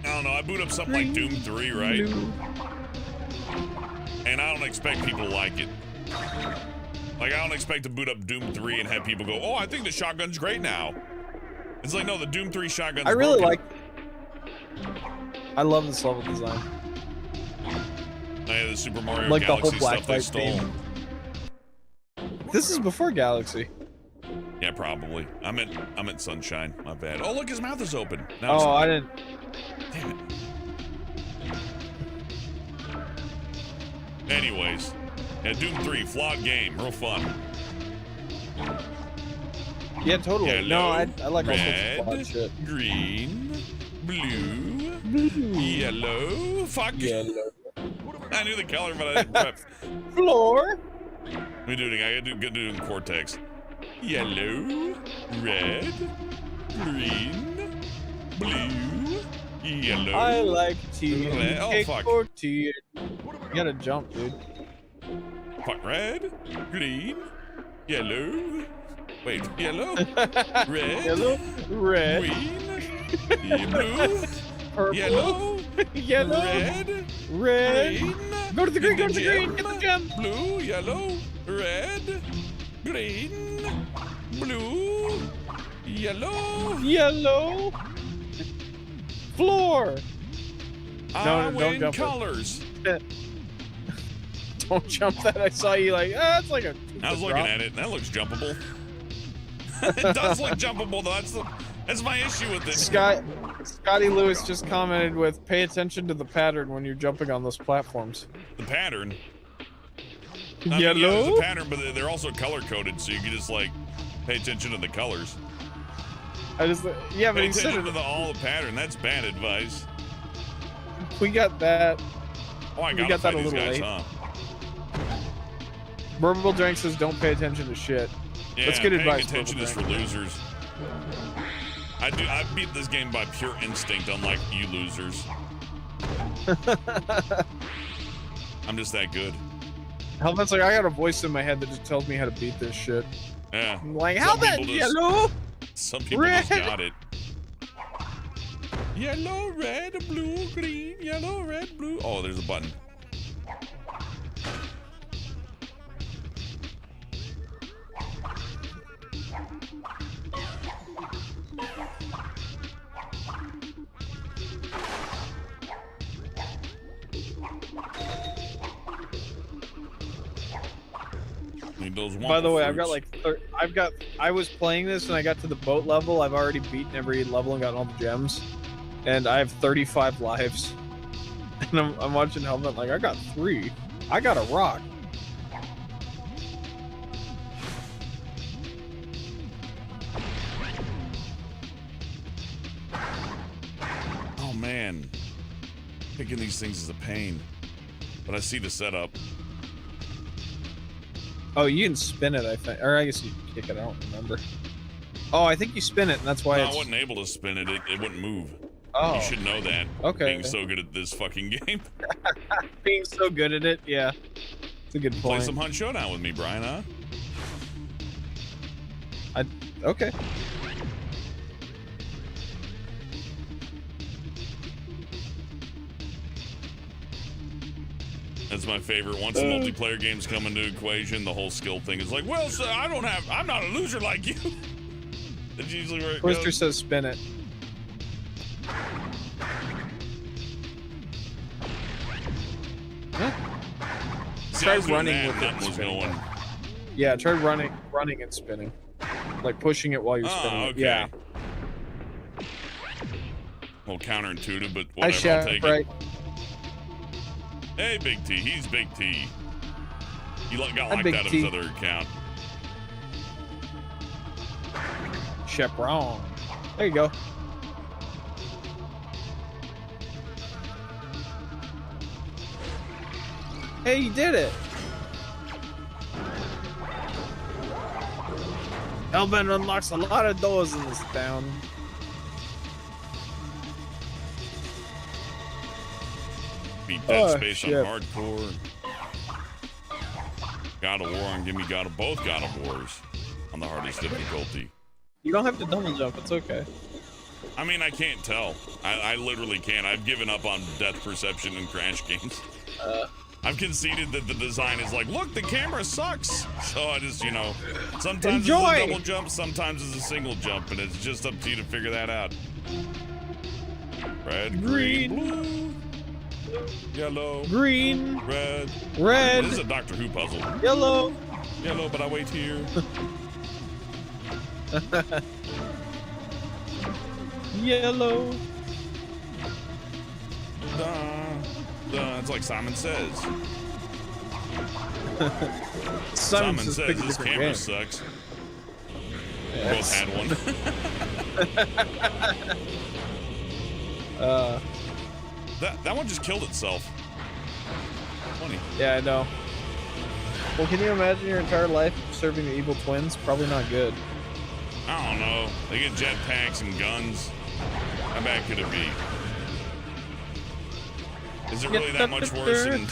Speaker 1: I don't know, I boot up something like Doom 3, right? And I don't expect people to like it. Like, I don't expect to boot up Doom 3 and have people go, oh, I think the shotgun's great now. It's like, no, the Doom 3 shotgun's
Speaker 2: I really
Speaker 1: broken.
Speaker 2: I love this level design.
Speaker 1: Oh, yeah, the Super Mario
Speaker 2: Like the whole
Speaker 1: Galaxy
Speaker 2: Black
Speaker 1: stuff they
Speaker 2: Light
Speaker 1: stole.
Speaker 2: theme. This is before Galaxy.
Speaker 1: Yeah, probably. I meant Sunshine. My bad. Oh, look, his mouth is open. Now it's
Speaker 2: Oh,
Speaker 1: not.
Speaker 2: I didn't.
Speaker 1: Damn it. Anyways, yeah, Doom 3, flawed game, real fun.
Speaker 2: Yeah, totally.
Speaker 1: Yellow,
Speaker 2: I like all sorts
Speaker 1: red,
Speaker 2: of flawed shit.
Speaker 1: green, blue, yellow. Fuck.
Speaker 2: Yellow.
Speaker 1: I knew the color, but I didn't prep.
Speaker 2: Floor.
Speaker 1: Let me do it again. I gotta do it in Cortex. Yellow, red, green, blue, yellow.
Speaker 2: I like tea.
Speaker 1: Red. Oh,
Speaker 2: Cake
Speaker 1: fuck.
Speaker 2: for tea. You gotta jump, dude.
Speaker 1: Fuck, red, green, yellow. Wait, yellow, red,
Speaker 2: Yellow, red,
Speaker 1: green, blue,
Speaker 2: purple,
Speaker 1: yellow,
Speaker 2: yellow,
Speaker 1: red,
Speaker 2: red.
Speaker 1: green.
Speaker 2: Go to the green,
Speaker 1: get
Speaker 2: go to the green, get the gem.
Speaker 1: Blue, yellow, red, green, blue, yellow.
Speaker 2: Yellow. Floor.
Speaker 1: I
Speaker 2: don't
Speaker 1: win
Speaker 2: jump it.
Speaker 1: colors.
Speaker 2: Don't jump that. I saw you like, it's like a.
Speaker 1: I was looking at it, and that looks jumpable. It does look jumpable, though. That's my issue with it.
Speaker 2: Scotty Lewis just commented with, pay attention to the pattern when you're jumping on those platforms.
Speaker 1: The pattern?
Speaker 2: Yellow?
Speaker 1: Yeah, there's a pattern, but they're also color-coded, so you can just, like, pay attention to the colors.
Speaker 2: Yeah, but
Speaker 1: Pay
Speaker 2: he said
Speaker 1: attention
Speaker 2: it.
Speaker 1: to all the pattern. That's bad advice.
Speaker 2: We got that.
Speaker 1: Oh, I
Speaker 2: We
Speaker 1: gotta
Speaker 2: got that
Speaker 1: fight
Speaker 2: a
Speaker 1: these
Speaker 2: little
Speaker 1: guys,
Speaker 2: late.
Speaker 1: huh?
Speaker 2: Burble Drank says, don't pay attention to shit.
Speaker 1: Yeah,
Speaker 2: That's good
Speaker 1: paying
Speaker 2: advice.
Speaker 1: attention is for losers. I beat this game by pure instinct, unlike you losers. I'm just that good.
Speaker 2: Hellman's like, I got a voice in my head that just tells me how to beat this shit.
Speaker 1: Yeah.
Speaker 2: I'm like,
Speaker 1: Some
Speaker 2: how that
Speaker 1: people just-
Speaker 2: yellow?
Speaker 1: Some people
Speaker 2: Red.
Speaker 1: just got it. Yellow, red, blue, green, yellow, red, blue. Oh, there's a button. Need those
Speaker 2: By the way,
Speaker 1: Wumpa
Speaker 2: I've got I was playing this and I got to the boat level. I've already beaten every level and gotten all the gems. And I have 35 lives. And I'm watching Helmet like, I got 3. I got a rock.
Speaker 1: Oh man, picking these things is a pain. But I see the setup.
Speaker 2: Oh, you can spin it, I think. Or I guess you can kick it. I don't remember. Oh, I think you spin it, and that's why
Speaker 1: No, I
Speaker 2: it's...
Speaker 1: wasn't able to spin it. It wouldn't move.
Speaker 2: Oh.
Speaker 1: You should know that.
Speaker 2: Okay.
Speaker 1: Being so good at this fucking game.
Speaker 2: Being so good at it, yeah. It's a good
Speaker 1: Play
Speaker 2: point.
Speaker 1: some Hunt Showdown with me, Brian, huh?
Speaker 2: Okay.
Speaker 1: That's my favorite. Once the multiplayer games come into equation, the whole skill thing is like, well, sir, I'm not a loser like you. That's usually where it
Speaker 2: Twister
Speaker 1: goes.
Speaker 2: says spin it.
Speaker 1: See,
Speaker 2: Try
Speaker 1: I was doing
Speaker 2: running
Speaker 1: that,
Speaker 2: with it
Speaker 1: nothing was
Speaker 2: spinning.
Speaker 1: going.
Speaker 2: Yeah, try running and spinning. Like pushing it while you're spinning it.
Speaker 1: Okay.
Speaker 2: Yeah.
Speaker 1: A little counterintuitive, but
Speaker 2: I
Speaker 1: whatever, I'll take
Speaker 2: right.
Speaker 1: it. Hey, Big T. He's Big T. He got
Speaker 2: Hi,
Speaker 1: locked
Speaker 2: Big
Speaker 1: out of
Speaker 2: T.
Speaker 1: his other account.
Speaker 2: Chaperone. There you go. Hey, you did it. Hellbent unlocks a lot of doors in this town.
Speaker 1: Beat Dead
Speaker 2: Oh,
Speaker 1: Space
Speaker 2: shit.
Speaker 1: on hardcore. God of War and give me both God of Wars on the hardest difficulty.
Speaker 2: You don't have to double jump, it's okay.
Speaker 1: I mean, I can't tell. I literally can't. I've given up on depth perception in Crash games. I've conceded that the design is like, look, the camera sucks. So I just, sometimes
Speaker 2: Enjoy.
Speaker 1: it's a double jump, sometimes it's a single jump, and it's just up to you to figure that out. Red, green, blue, yellow,
Speaker 2: Green,
Speaker 1: red.
Speaker 2: red,
Speaker 1: This is a Doctor Who puzzle.
Speaker 2: yellow.
Speaker 1: Yellow, but I wait here.
Speaker 2: Yellow.
Speaker 1: It's like Simon Says.
Speaker 2: Simon
Speaker 1: Says
Speaker 2: pick a
Speaker 1: this
Speaker 2: different
Speaker 1: camera
Speaker 2: game.
Speaker 1: sucks.
Speaker 2: Yeah,
Speaker 1: Both had one. That one just killed itself. Funny.
Speaker 2: Yeah, I know. Well, can you imagine your entire life serving the evil twins? Probably not good.
Speaker 1: I don't know. They get jetpacks and guns. How bad could it be? Is it really that much worse than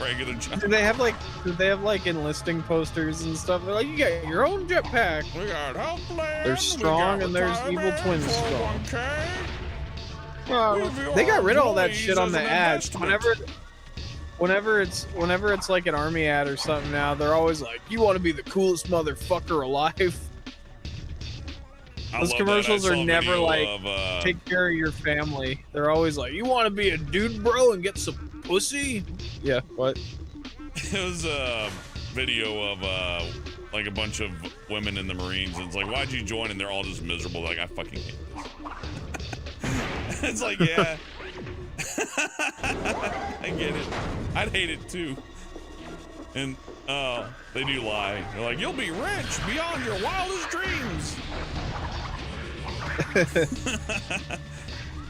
Speaker 1: regular jump?
Speaker 2: Do they have like enlisting posters and stuff? They're like, you got your own jetpack.
Speaker 1: We got health plan.
Speaker 2: They're strong and there's evil twins strong.
Speaker 1: 401k.
Speaker 2: Well, they got rid of all that shit on the ads. Whenever it's like an army ad or something now, they're always like, you want to be the coolest motherfucker alive. Those commercials are never like, take care of your family. They're always like, you want to be a dude, bro, and get some pussy? Yeah, what?
Speaker 1: It was a video of like a bunch of women in the Marines, and it's like, why'd you join? And they're all just miserable. Like, I fucking hate this. It's like, yeah. I get it. I'd hate it too. And they do lie. They're like, you'll be rich beyond your wildest dreams.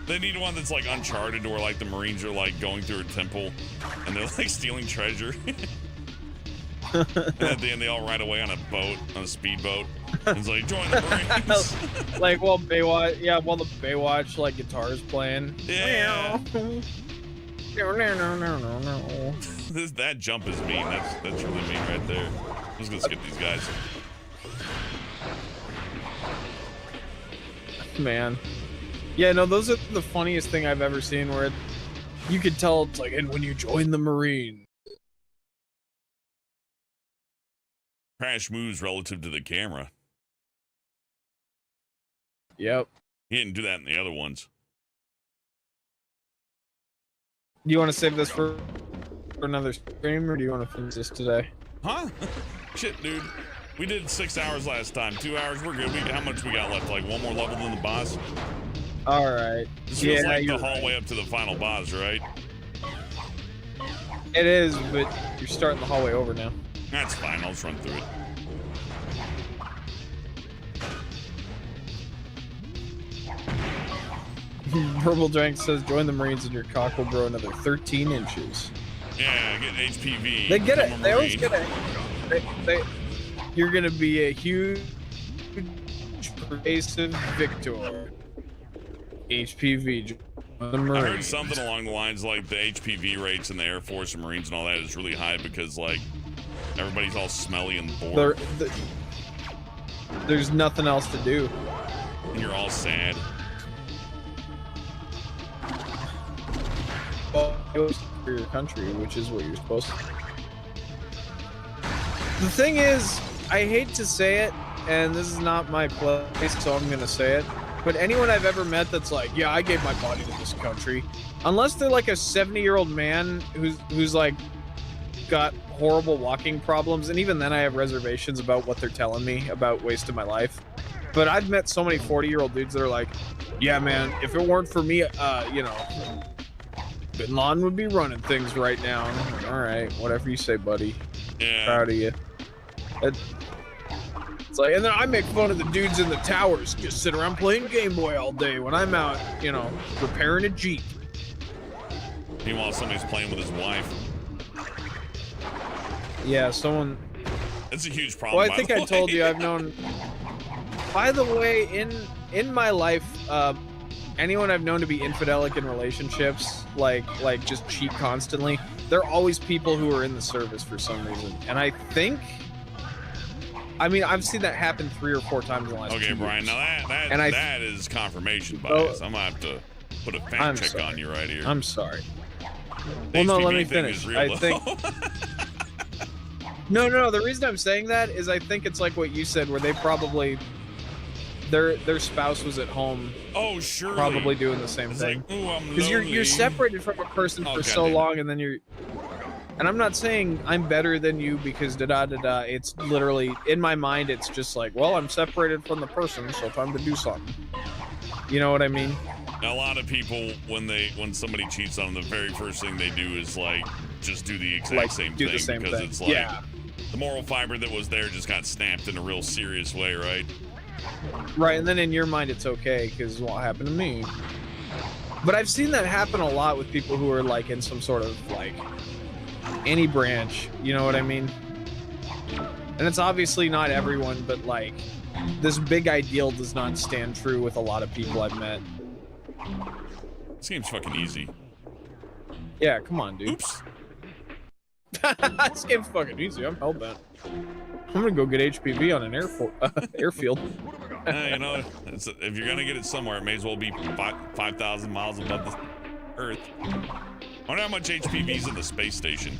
Speaker 1: They need one that's like Uncharted, where like the Marines are like going through a temple and they're like stealing treasure. And at the end, they all ride away on a boat, on a speedboat. It's like, join the Marines.
Speaker 2: Like, while Baywatch, yeah, while the Baywatch like guitar's playing.
Speaker 1: Yeah.
Speaker 2: No.
Speaker 1: That jump is mean. That's really mean right there. I'm just gonna skip these guys.
Speaker 2: Man. Yeah, no, those are the funniest thing I've ever seen, where you could tell it's like, and when you join the Marine.
Speaker 1: Crash moves relative to the camera.
Speaker 2: Yep.
Speaker 1: He didn't do that in the other ones.
Speaker 2: Do you want to save this for another stream, or do you want to finish this today?
Speaker 1: Huh? Shit, dude. We did 6 hours last time. 2 hours, we're good. How much we got left? Like one more level than the boss?
Speaker 2: Alright.
Speaker 1: This feels like the hallway up to the final boss, right?
Speaker 2: It is, but you're starting the hallway over now.
Speaker 1: That's fine. I'll just run through it.
Speaker 2: Verbal Drank says, join the Marines and your cock will grow another 13 inches.
Speaker 1: Yeah, get HPV.
Speaker 2: They get it. They always get it. You're going to be a huge, pervasive victor. HPV. The
Speaker 1: I heard something along the lines like the HPV rates in the Air Force and Marines and all that is really high because, like, everybody's all smelly and bored.
Speaker 2: There's nothing else to do.
Speaker 1: And you're all sad.
Speaker 2: Well, it was for your country, which is what you're supposed to. The thing is, I hate to say it, and this is not my place, so I'm gonna say it, but anyone I've ever met that's like, yeah, I gave my body to this country, unless they're like a 70-year-old man who's like got horrible walking problems, and even then I have reservations about what they're telling me about wasting my life. But I've met so many 40-year-old dudes that are like, yeah, man, if it weren't for me, you know, Bin Laden would be running things right now. And I'm like, all right, whatever you say, buddy.
Speaker 1: Yeah.
Speaker 2: Proud of you. It's like, and then I make fun of the dudes in the towers, just sit around playing Game Boy all day when I'm out, you know, repairing a Jeep.
Speaker 1: Meanwhile, somebody's playing with his wife.
Speaker 2: Yeah, someone.
Speaker 1: That's a huge problem.
Speaker 2: Well, I think I told you I've known. By the way, in my life, anyone I've known to be infidelic in relationships, like just cheat constantly, they're always people who are in the service for some reason. And I think, I mean, I've seen that happen 3 or 4 times in the last 2 years.
Speaker 1: Brian, now that is confirmation bias. I'm gonna have to put a fact check on you right here.
Speaker 2: I'm sorry.
Speaker 1: The
Speaker 2: Well, no,
Speaker 1: HPV
Speaker 2: let me
Speaker 1: thing
Speaker 2: finish.
Speaker 1: is real,
Speaker 2: I
Speaker 1: though.
Speaker 2: think. No. The reason I'm saying that is I think it's like what you said, where they probably their spouse was at home.
Speaker 1: Oh, sure.
Speaker 2: Probably doing the same thing. Because you're separated from a person for so long, and then you're. And I'm not saying I'm better than you because da-da-da-da. It's literally, in my mind, it's just like, well, I'm separated from the person, so time to do something. You know what I mean?
Speaker 1: Now, a lot of people, when somebody cheats on them, the very first thing they do is, like, just do the exact same thing. Because it's like, the moral fiber that was there just got snapped in a real serious way, right?
Speaker 2: Right, and then in your mind, it's okay, because what happened to me. But I've seen that happen a lot with people who are, like, in some sort of, like, any branch, you know what I mean? And it's obviously not everyone, but like this big ideal does not stand true with a lot of people I've met.
Speaker 1: This game's fucking easy.
Speaker 2: Yeah, come on, dude.
Speaker 1: Oops.
Speaker 2: This game's fucking easy. I'm hellbent. I'm gonna go get HPV on an airfield.
Speaker 1: You know, if you're gonna get it somewhere, it may as well be 5,000 miles above the Earth. I wonder how much HPV is in the space station.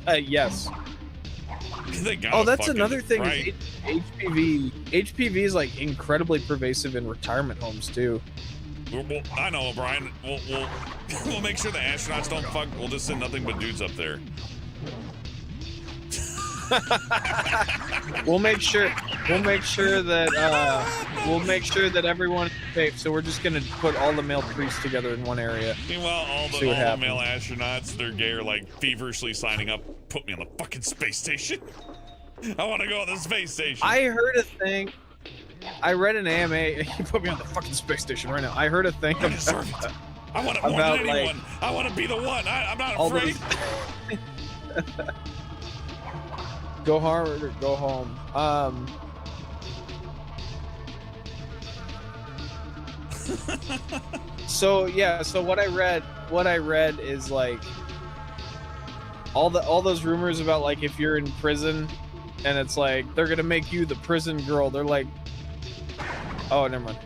Speaker 2: Yes.
Speaker 1: Oh,
Speaker 2: that's another thing.
Speaker 1: Right.
Speaker 2: HPV is like incredibly pervasive in retirement homes too.
Speaker 1: I know, Brian. We'll make sure the astronauts don't fuck. We'll just send nothing but dudes up there.
Speaker 2: We'll make sure that everyone is safe. So we're just gonna put all the male priests together in one area.
Speaker 1: Meanwhile, all the male astronauts, they're gay, are like feverishly signing up. Put me on the fucking space station. I want to go on the space station.
Speaker 2: I heard a thing. I read an AMA. You put me on the fucking space station right now. I heard a thing
Speaker 1: I deserve it. I want it more than anyone. I want to be the one. I'm not afraid.
Speaker 2: Go hard or go home. So yeah, so what I read is like all those rumors about like if you're in prison and it's like they're gonna make you the prison girl. They're like, oh, never mind.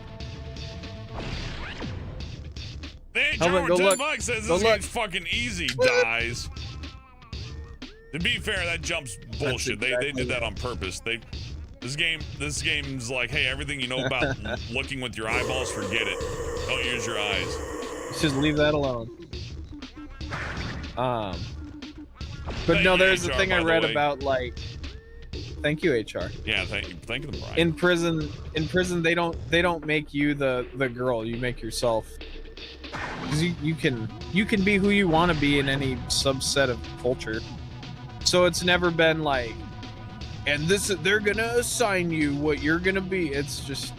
Speaker 1: Hey, Joe, $10 says this game's fucking easy, dies. To be fair, that jump's bullshit. They did that on purpose. This game's like, hey, everything you know about looking with your eyeballs, forget it. Don't use your eyes.
Speaker 2: Just leave that alone. But
Speaker 1: Thank
Speaker 2: no,
Speaker 1: you,
Speaker 2: there's
Speaker 1: HR,
Speaker 2: a thing I
Speaker 1: by the
Speaker 2: read
Speaker 1: way.
Speaker 2: about like. Thank you, HR.
Speaker 1: Yeah, thank you, them, Brian.
Speaker 2: In prison, they don't make you the girl. You make yourself. 'Cause you can be who you want to be in any subset of culture. So it's never been like, and they're gonna assign you what you're gonna be. It's just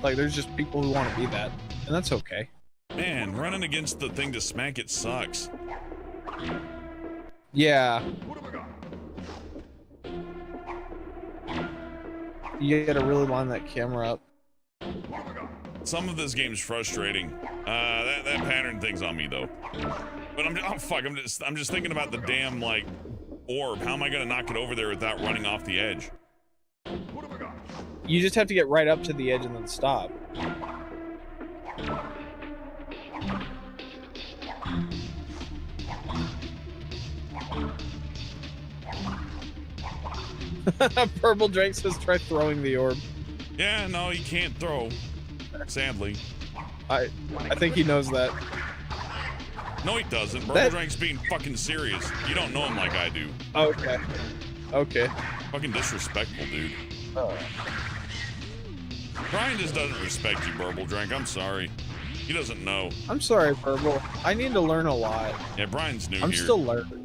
Speaker 2: like there's just people who want to be that, and that's okay.
Speaker 1: Man, running against the thing to smack it sucks.
Speaker 2: Yeah. You gotta really line that camera up.
Speaker 1: Some of this game's frustrating. That pattern thing's on me though. But I'm just thinking about the damn like orb. How am I gonna knock it over there without running off the edge?
Speaker 2: You just have to get right up to the edge and then stop. Purple Drake says try throwing the orb.
Speaker 1: Yeah, no, you can't throw. Sadly.
Speaker 2: I think he knows that.
Speaker 1: No, he doesn't. Purple Drake's being fucking serious. You don't know him like I do.
Speaker 2: Okay. Okay.
Speaker 1: Fucking disrespectful, dude. Brian just doesn't respect you, Purple Drake. I'm sorry. He doesn't know.
Speaker 2: I'm sorry, Purple. I need to learn a lot.
Speaker 1: Yeah, Brian's new
Speaker 2: I'm
Speaker 1: here.
Speaker 2: still learning.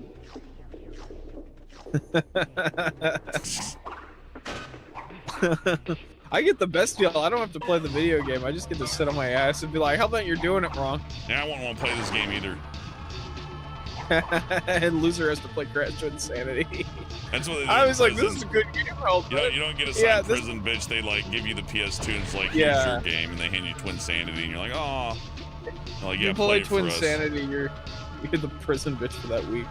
Speaker 2: I get the best deal. I don't have to play the video game. I just get to sit on my ass and be like, how about you're doing it wrong?
Speaker 1: Yeah, I wouldn't want to play this game either.
Speaker 2: And loser has to play Crash Twinsanity.
Speaker 1: That's what they do.
Speaker 2: I was like, this is a good game.
Speaker 1: You don't get assigned prison, bitch. They like give you the PS2 and it's like, here's your game, and they hand you Twinsanity, and you're like, oh. Like, yeah,
Speaker 2: you play
Speaker 1: it for us.
Speaker 2: Twinsanity, you're the prison bitch for that week.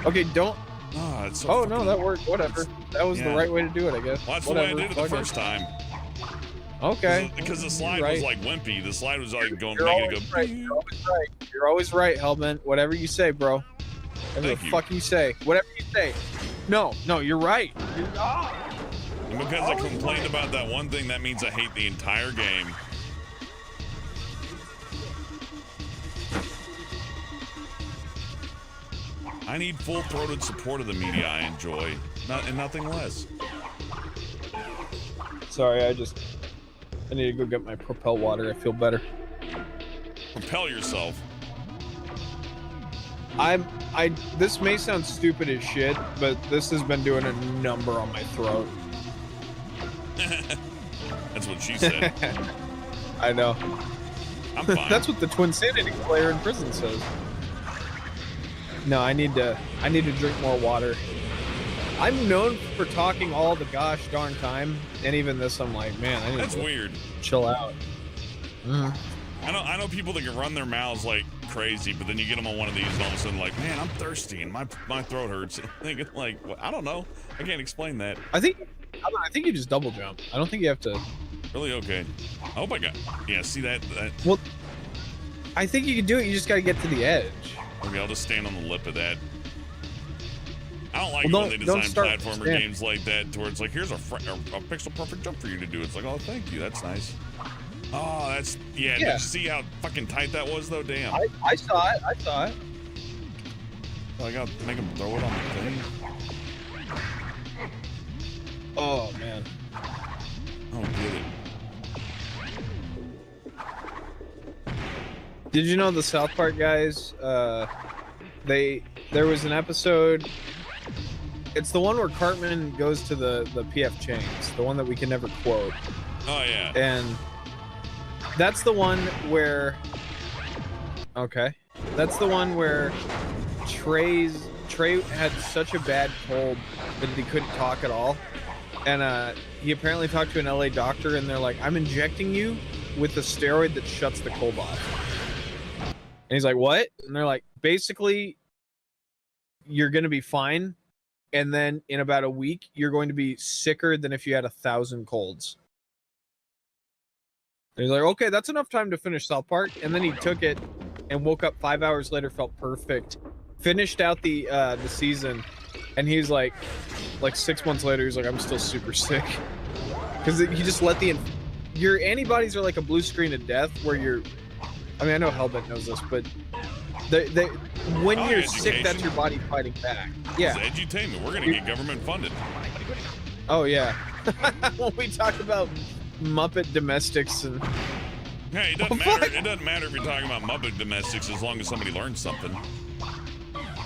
Speaker 2: Okay, don't.
Speaker 1: Oh, it's so
Speaker 2: no, that worked. Whatever. That was the right way to do it, I guess.
Speaker 1: Well, that's
Speaker 2: Whatever.
Speaker 1: the way I did it the first time.
Speaker 2: Okay.
Speaker 1: Because the slide was like wimpy. The slide was like going,
Speaker 2: You're
Speaker 1: making it go.
Speaker 2: right. You're always right. You're always right, Hellman. Whatever you say, bro. Whatever the fuck you say. Whatever you say. No, you're right.
Speaker 1: And because I complained about that one thing, that means I hate the entire game. I need full-throated support of the media I enjoy, and nothing less.
Speaker 2: Sorry, I need to go get my Propel water. I feel better.
Speaker 1: Propel yourself.
Speaker 2: This may sound stupid as shit, but this has been doing a number on my throat.
Speaker 1: That's what she said.
Speaker 2: I know.
Speaker 1: I'm fine.
Speaker 2: That's what the Twinsanity player in prison says. No, I need to drink more water. I'm known for talking all the gosh darn time, and even this, I'm like, man, I need to
Speaker 1: weird.
Speaker 2: Chill out.
Speaker 1: I know people that can run their mouths like crazy, but then you get them on one of these, and all of a sudden, like, man, I'm thirsty, and my throat hurts. Thinking like, well, I don't know, I can't explain that.
Speaker 2: I think you just double jump. I don't think you have to.
Speaker 1: Really? Okay. I hope I got. Yeah. See that?
Speaker 2: Well, I think you can do it. You just got to get to the edge.
Speaker 1: Okay, I'll just stand on the lip of that. I don't like it when they design platformer games like that, to where it's like, here's a pixel perfect jump for you to do. It's like, oh, thank you, that's nice. Oh, that's yeah. Did you see how fucking tight that was, though? Damn.
Speaker 2: I saw it.
Speaker 1: I gotta make him throw it on the thing.
Speaker 2: Oh man.
Speaker 1: Oh, get it.
Speaker 2: Did you know the South Park guys? There was an episode. It's the one where Cartman goes to the PF Chang's, the one that we can never quote.
Speaker 1: Oh yeah.
Speaker 2: And that's the one where. Okay, that's the one where Trey had such a bad cold that he couldn't talk at all, and he apparently talked to an LA doctor, and they're like, "I'm injecting you with a steroid that shuts the cold off." And he's like, "What?" And they're like, "Basically, you're gonna be fine, and then in about a week, you're going to be sicker than if you had 1,000 colds." And he's like, "Okay, that's enough time to finish South Park." And then he took it and woke up 5 hours later, felt perfect, finished out the season, and he's like 6 months later, he's like, "I'm still super sick," because he just let your antibodies are like a blue screen of death, where you're. I mean, I know Hellbent knows this, but when you're sick, that's your body fighting back. Yeah.
Speaker 1: It's edutainment. We're gonna get government funded.
Speaker 2: Oh yeah. When we talk about Muppet domestics and.
Speaker 1: Hey, it doesn't matter. It doesn't matter if you're talking about Muppet domestics as long as somebody learns something.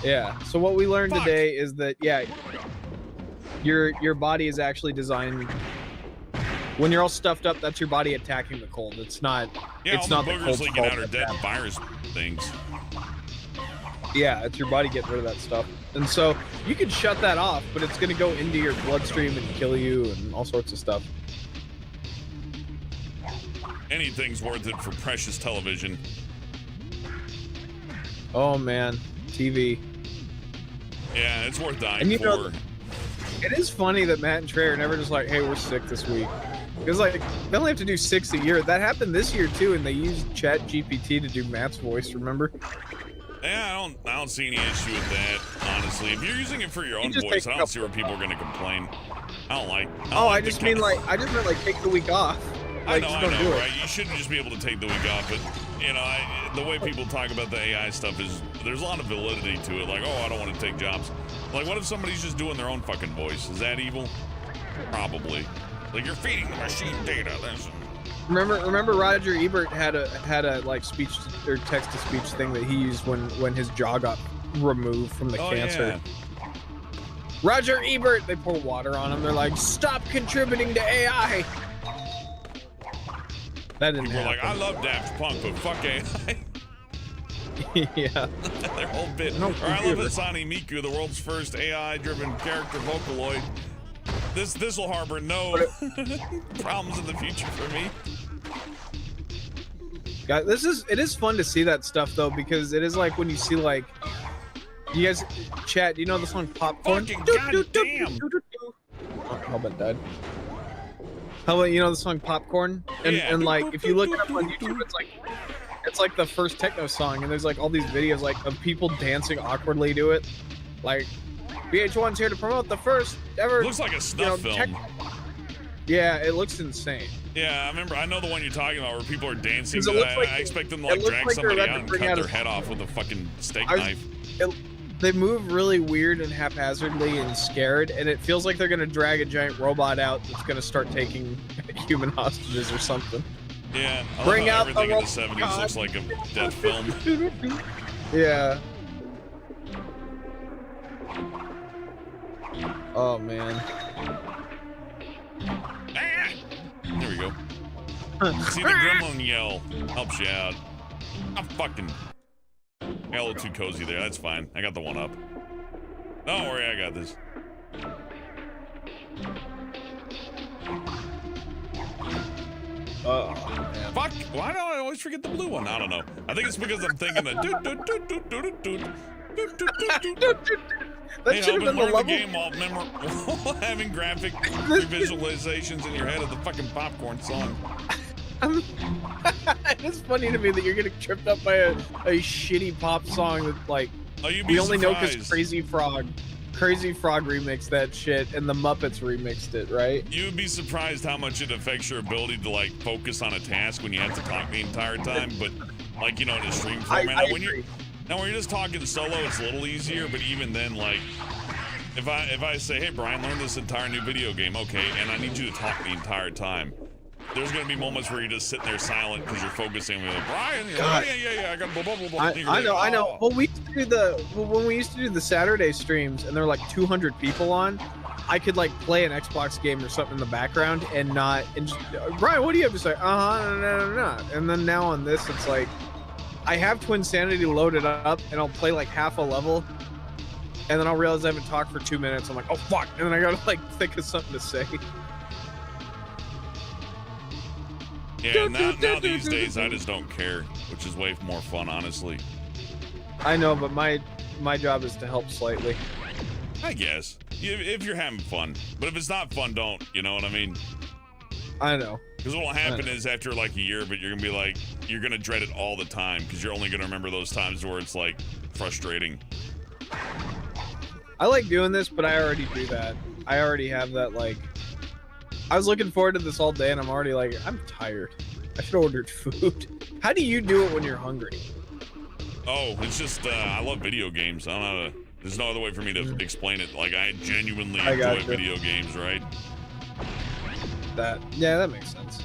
Speaker 2: Yeah. So what we learned today is that your body is actually designed. When you're all stuffed up, that's your body attacking the cold. It's not.
Speaker 1: Yeah,
Speaker 2: it's
Speaker 1: all
Speaker 2: not
Speaker 1: the
Speaker 2: the
Speaker 1: boogers
Speaker 2: cold's
Speaker 1: leaking
Speaker 2: fault
Speaker 1: out are
Speaker 2: that's
Speaker 1: dead
Speaker 2: happening.
Speaker 1: virus things.
Speaker 2: Yeah, it's your body getting rid of that stuff. And so you can shut that off, but it's going to go into your bloodstream and kill you and all sorts of stuff.
Speaker 1: Anything's worth it for precious television.
Speaker 2: Oh man, TV.
Speaker 1: Yeah, it's worth dying
Speaker 2: And you
Speaker 1: for.
Speaker 2: know, it is funny that Matt and Trey are never just like, "Hey, we're sick this week." Because like they only have to do 6 a year. That happened this year too, and they used ChatGPT to do Matt's voice. Remember?
Speaker 1: Yeah, I don't see any issue with that, honestly. If you're using it for your own
Speaker 2: just
Speaker 1: voice,
Speaker 2: take
Speaker 1: I
Speaker 2: a
Speaker 1: don't see where people are gonna complain. I
Speaker 2: just meant like take the week off.
Speaker 1: I
Speaker 2: Like,
Speaker 1: know,
Speaker 2: just don't do it.
Speaker 1: right? You shouldn't just be able to take the week off, but you know, the way people talk about the AI stuff is there's a lot of validity to it. Like, oh, I don't want to take jobs. Like, what if somebody's just doing their own fucking voice? Is that evil? Probably. Like, you're feeding the machine data.
Speaker 2: Remember Roger Ebert had a like speech or text to speech thing that he used when his jaw got removed from the cancer.
Speaker 1: Yeah.
Speaker 2: Roger Ebert, they pour water on him. They're like, "Stop contributing to AI." That didn't
Speaker 1: People are like,
Speaker 2: happen.
Speaker 1: I love Daft Punk, but fuck AI.
Speaker 2: Yeah.
Speaker 1: Their whole bit.
Speaker 2: No
Speaker 1: Or I love
Speaker 2: computer.
Speaker 1: Asani Miku, the world's first AI-driven character Vocaloid. This will harbor no problems in the future for me.
Speaker 2: God, it is fun to see that stuff though, because it is like when you see like you guys chat. Do you know the song Popcorn?
Speaker 1: Fucking goddamn.
Speaker 2: Oh, Hellbent died. How about you know the song Popcorn? And
Speaker 1: Yeah.
Speaker 2: and like if you look it up on YouTube, it's like the first techno song, and there's like all these videos like of people dancing awkwardly to it. Like VH1's here to promote the first ever.
Speaker 1: Looks like a snuff film.
Speaker 2: Yeah, it looks insane.
Speaker 1: Yeah, I know the one you're talking about where people are dancing.
Speaker 2: 'Cause it looks like
Speaker 1: I expect them to
Speaker 2: it
Speaker 1: like
Speaker 2: looks
Speaker 1: drag
Speaker 2: like they're
Speaker 1: somebody
Speaker 2: about
Speaker 1: out
Speaker 2: to
Speaker 1: and
Speaker 2: bring
Speaker 1: cut
Speaker 2: out
Speaker 1: their
Speaker 2: a-
Speaker 1: head off with a fucking steak
Speaker 2: I was-
Speaker 1: knife.
Speaker 2: They move really weird and haphazardly and scared, and it feels like they're gonna drag a giant robot out that's gonna start taking human hostages or something.
Speaker 1: Yeah, I
Speaker 2: Bring
Speaker 1: love how
Speaker 2: out the
Speaker 1: everything in the
Speaker 2: robot.
Speaker 1: 70s looks like a death film.
Speaker 2: Yeah. Oh man.
Speaker 1: Ah! There we go. See the gremlin yell helps you out. I'm fucking got a little too cozy there. That's fine. I got the one up. Don't worry, I got this.
Speaker 2: Oh man.
Speaker 1: Fuck! Why do I always forget the blue one? I don't know. I think it's because I'm thinking that doot doot doot doot doot doot doot doot doot doot.
Speaker 2: That
Speaker 1: Hey,
Speaker 2: should have
Speaker 1: Elvin,
Speaker 2: been the
Speaker 1: learn
Speaker 2: level.
Speaker 1: game while having graphic visualizations in your head of the fucking popcorn song.
Speaker 2: It's funny to me that you're getting tripped up by a shitty pop song that like
Speaker 1: Oh, you'd be
Speaker 2: we only know
Speaker 1: surprised.
Speaker 2: because Crazy Frog remixed that shit and the Muppets remixed it, right?
Speaker 1: You'd be surprised how much it affects your ability to like focus on a task when you have to talk the entire time. But like in a stream format,
Speaker 2: I
Speaker 1: when
Speaker 2: agree.
Speaker 1: when you're just talking solo, it's a little easier. But even then, like if I say, hey Brian, learn this entire new video game, okay, and I need you to talk the entire time. There's gonna be moments where you're just sitting there silent because you're focusing with Brian. Yeah, I got blah blah blah blah.
Speaker 2: I know. Well, when we used to do the Saturday streams, and there were like 200 people on, I could like play an Xbox game or something in the background and just Brian, what do you have to say? No. And then now on this, it's like I have Twinsanity loaded up, and I'll play like half a level, and then I'll realize I haven't talked for 2 minutes. I'm like, oh fuck, and then I gotta like think of something to say.
Speaker 1: Yeah, now these days I just don't care, which is way more fun, honestly.
Speaker 2: I know, but my job is to help slightly.
Speaker 1: I guess. If you're having fun. But if it's not fun, don't. You know what I mean?
Speaker 2: I know.
Speaker 1: Because what'll happen is after like a year of it, you're going to be like, you're going to dread it all the time because you're only going to remember those times where it's like frustrating.
Speaker 2: I like doing this, but I already do that. I already have that, like... I was looking forward to this all day, and I'm already like, I'm tired. I should have ordered food. How do you do it when you're hungry?
Speaker 1: Oh, it's just, I love video games. I don't know how to... There's no other way for me to explain it. Like, I genuinely enjoy video games, right?
Speaker 2: Yeah, that makes sense.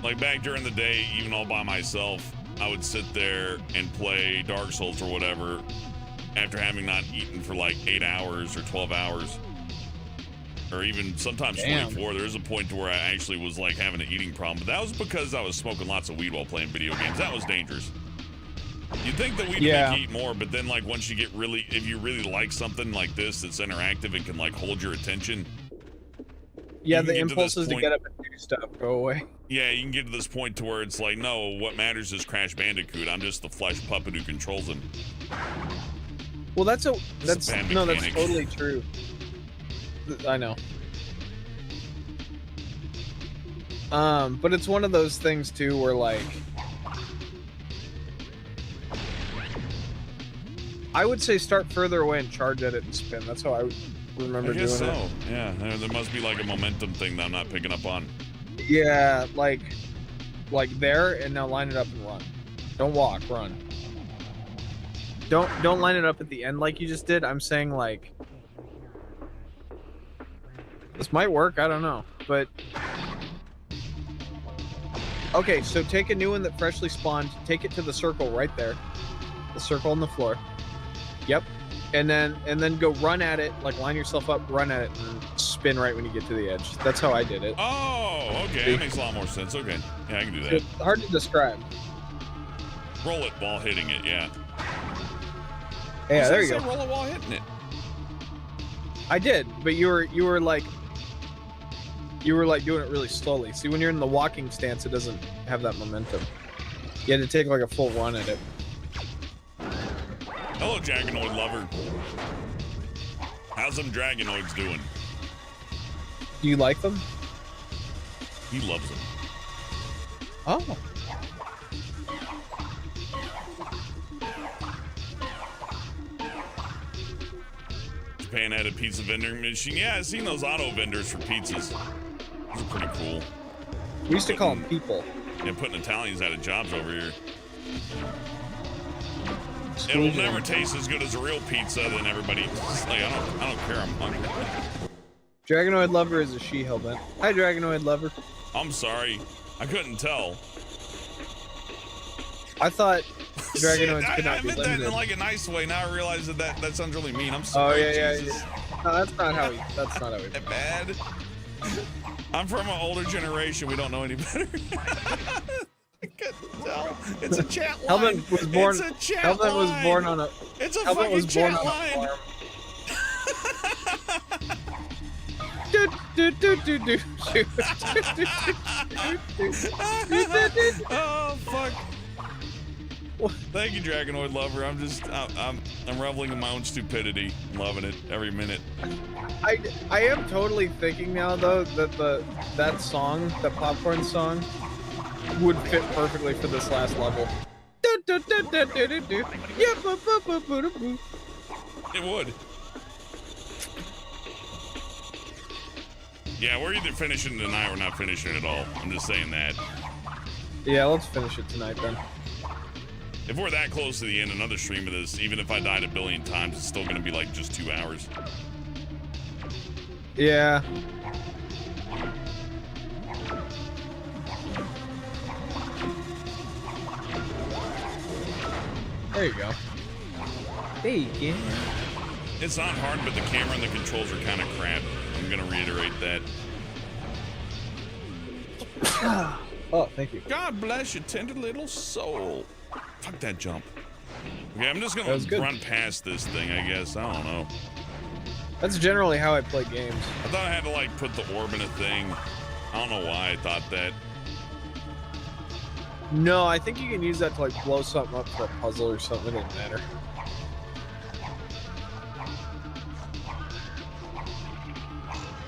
Speaker 1: Like, back during the day, even all by myself, I would sit there and play Dark Souls or whatever after having not eaten for like 8 hours or 12 hours. Or even sometimes 24. There is a point to where I actually was like having an eating problem, but that was because I was smoking lots of weed while playing video games. That was dangerous. You'd think that we'd make you eat more, but then like once you get really, if you really like something like this that's interactive and can like hold your attention.
Speaker 2: Yeah, the impulses to get up and do stuff go away.
Speaker 1: Yeah, you can get to this point to where it's like, no, what matters is Crash Bandicoot. I'm just the flesh puppet who controls him.
Speaker 2: Well, that's totally true. I know. But it's one of those things too where like I would say start further away and charge at it and spin. That's how I remember doing it.
Speaker 1: Yeah, there must be like a momentum thing that I'm not picking up on.
Speaker 2: Yeah, like there, and now line it up and run. Don't walk, run. Don't line it up at the end like you just did. I'm saying like this might work, I don't know, but okay, so take a new one that freshly spawned, take it to the circle right there. The circle on the floor. Yep. And then go run at it, like line yourself up, run at it, and spin right when you get to the edge. That's how I did it.
Speaker 1: Oh, okay. That makes a lot more sense. Okay. Yeah, I can do that.
Speaker 2: It's hard to describe.
Speaker 1: Roll it while hitting it, yeah.
Speaker 2: Yeah, there you go.
Speaker 1: Roll it while hitting it.
Speaker 2: I did, but you were like doing it really slowly. See, when you're in the walking stance, it doesn't have that momentum. You had to take like a full run at it.
Speaker 1: Hello, Dragonoid lover. How's them Dragonoids doing?
Speaker 2: Do you like them?
Speaker 1: He loves them.
Speaker 2: Oh.
Speaker 1: Japan had a pizza vending machine. Yeah, I've seen those auto vendors for pizzas. Those are pretty cool.
Speaker 2: We used to call them people.
Speaker 1: Yeah, putting Italians out of jobs over here. It will never taste as good as a real pizza. Then everybody, like, I don't care. I'm hungry.
Speaker 2: Dragonoid lover is a she hellbent. Hi, Dragonoid lover.
Speaker 1: I'm sorry, I couldn't tell.
Speaker 2: I thought Dragonoids could not be
Speaker 1: limited. I meant that in like a nice way. Now I realize that sounds really mean. I'm sorry.
Speaker 2: Oh yeah. No, that's not how we.
Speaker 1: Bad. I'm from an older generation. We don't know any better. I couldn't tell. It's a chat line.
Speaker 2: Hellbent was born.
Speaker 1: It's a chat
Speaker 2: Hellbent
Speaker 1: line.
Speaker 2: was born on a.
Speaker 1: It's a
Speaker 2: Hellbent
Speaker 1: fucking
Speaker 2: was born
Speaker 1: chat
Speaker 2: on
Speaker 1: line. Oh fuck. Thank you, Dragonoid lover. I'm reveling in my own stupidity. Loving it every minute.
Speaker 2: I am totally thinking now though that that song, the popcorn song, would fit perfectly for this last level.
Speaker 1: It would. Yeah, we're either finishing tonight or not finishing at all. I'm just saying that.
Speaker 2: Yeah, let's finish it tonight then.
Speaker 1: If we're that close to the end, another stream of this, even if I died a billion times, it's still gonna be like just 2 hours.
Speaker 2: Yeah. There you go. There you go.
Speaker 1: It's not hard, but the camera and the controls are kind of crap. I'm gonna reiterate that.
Speaker 2: Oh, thank you.
Speaker 1: God bless your tender little soul. Fuck that jump. Okay, I'm just
Speaker 2: That
Speaker 1: gonna
Speaker 2: was good.
Speaker 1: run past this thing, I guess. I don't know.
Speaker 2: That's generally how I play games.
Speaker 1: I thought I had to like put the orb in a thing. I don't know why I thought that.
Speaker 2: No, I think you can use that to like blow something up for a puzzle or something. It doesn't matter.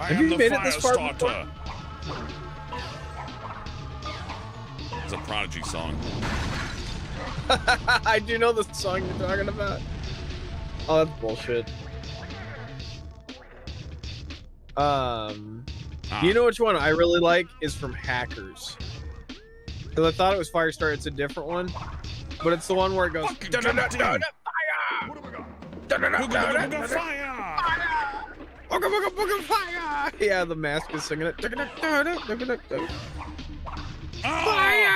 Speaker 1: I
Speaker 2: Have
Speaker 1: am
Speaker 2: you
Speaker 1: the
Speaker 2: made it this far
Speaker 1: Firestarter. It's a Prodigy song.
Speaker 2: I do know the song you're talking about. Oh, that's bullshit. You know which one I really like is from Hackers. Because I thought it was Firestarter. It's a different one, but it's the one where it goes.
Speaker 1: Fucking goddamn.
Speaker 2: Fire! Booga, booga, booga, fire! Yeah, the mask is singing it. Fire!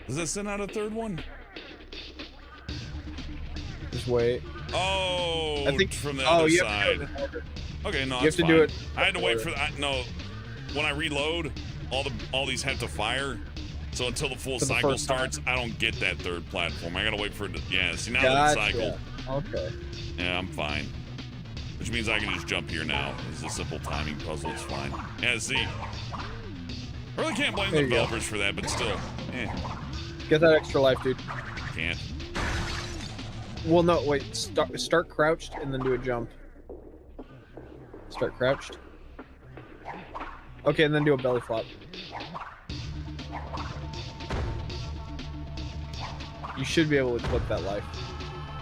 Speaker 1: Does that send out a third one?
Speaker 2: Just wait.
Speaker 1: Oh,
Speaker 2: I think
Speaker 1: from the
Speaker 2: oh,
Speaker 1: other
Speaker 2: you
Speaker 1: side.
Speaker 2: have to do it in order.
Speaker 1: Okay, no,
Speaker 2: You
Speaker 1: that's
Speaker 2: have to
Speaker 1: fine.
Speaker 2: do it.
Speaker 1: I had to wait for that. No, when I reload, all these have to fire. So until the full
Speaker 2: For the
Speaker 1: cycle
Speaker 2: first time.
Speaker 1: starts, I don't get that third platform. I gotta wait for it to. Yeah, see now that it's
Speaker 2: Gotcha.
Speaker 1: cycled.
Speaker 2: Okay.
Speaker 1: Yeah, I'm fine. Which means I can just jump here now. It's a simple timing puzzle. It's fine. Yeah, see. I really can't blame the
Speaker 2: There you go.
Speaker 1: developers for that, but still,
Speaker 2: Get that extra life, dude.
Speaker 1: can't.
Speaker 2: Well, no, wait. Start crouched and then do a jump. Start crouched. Okay, and then do a belly flop. You should be able to clip that life.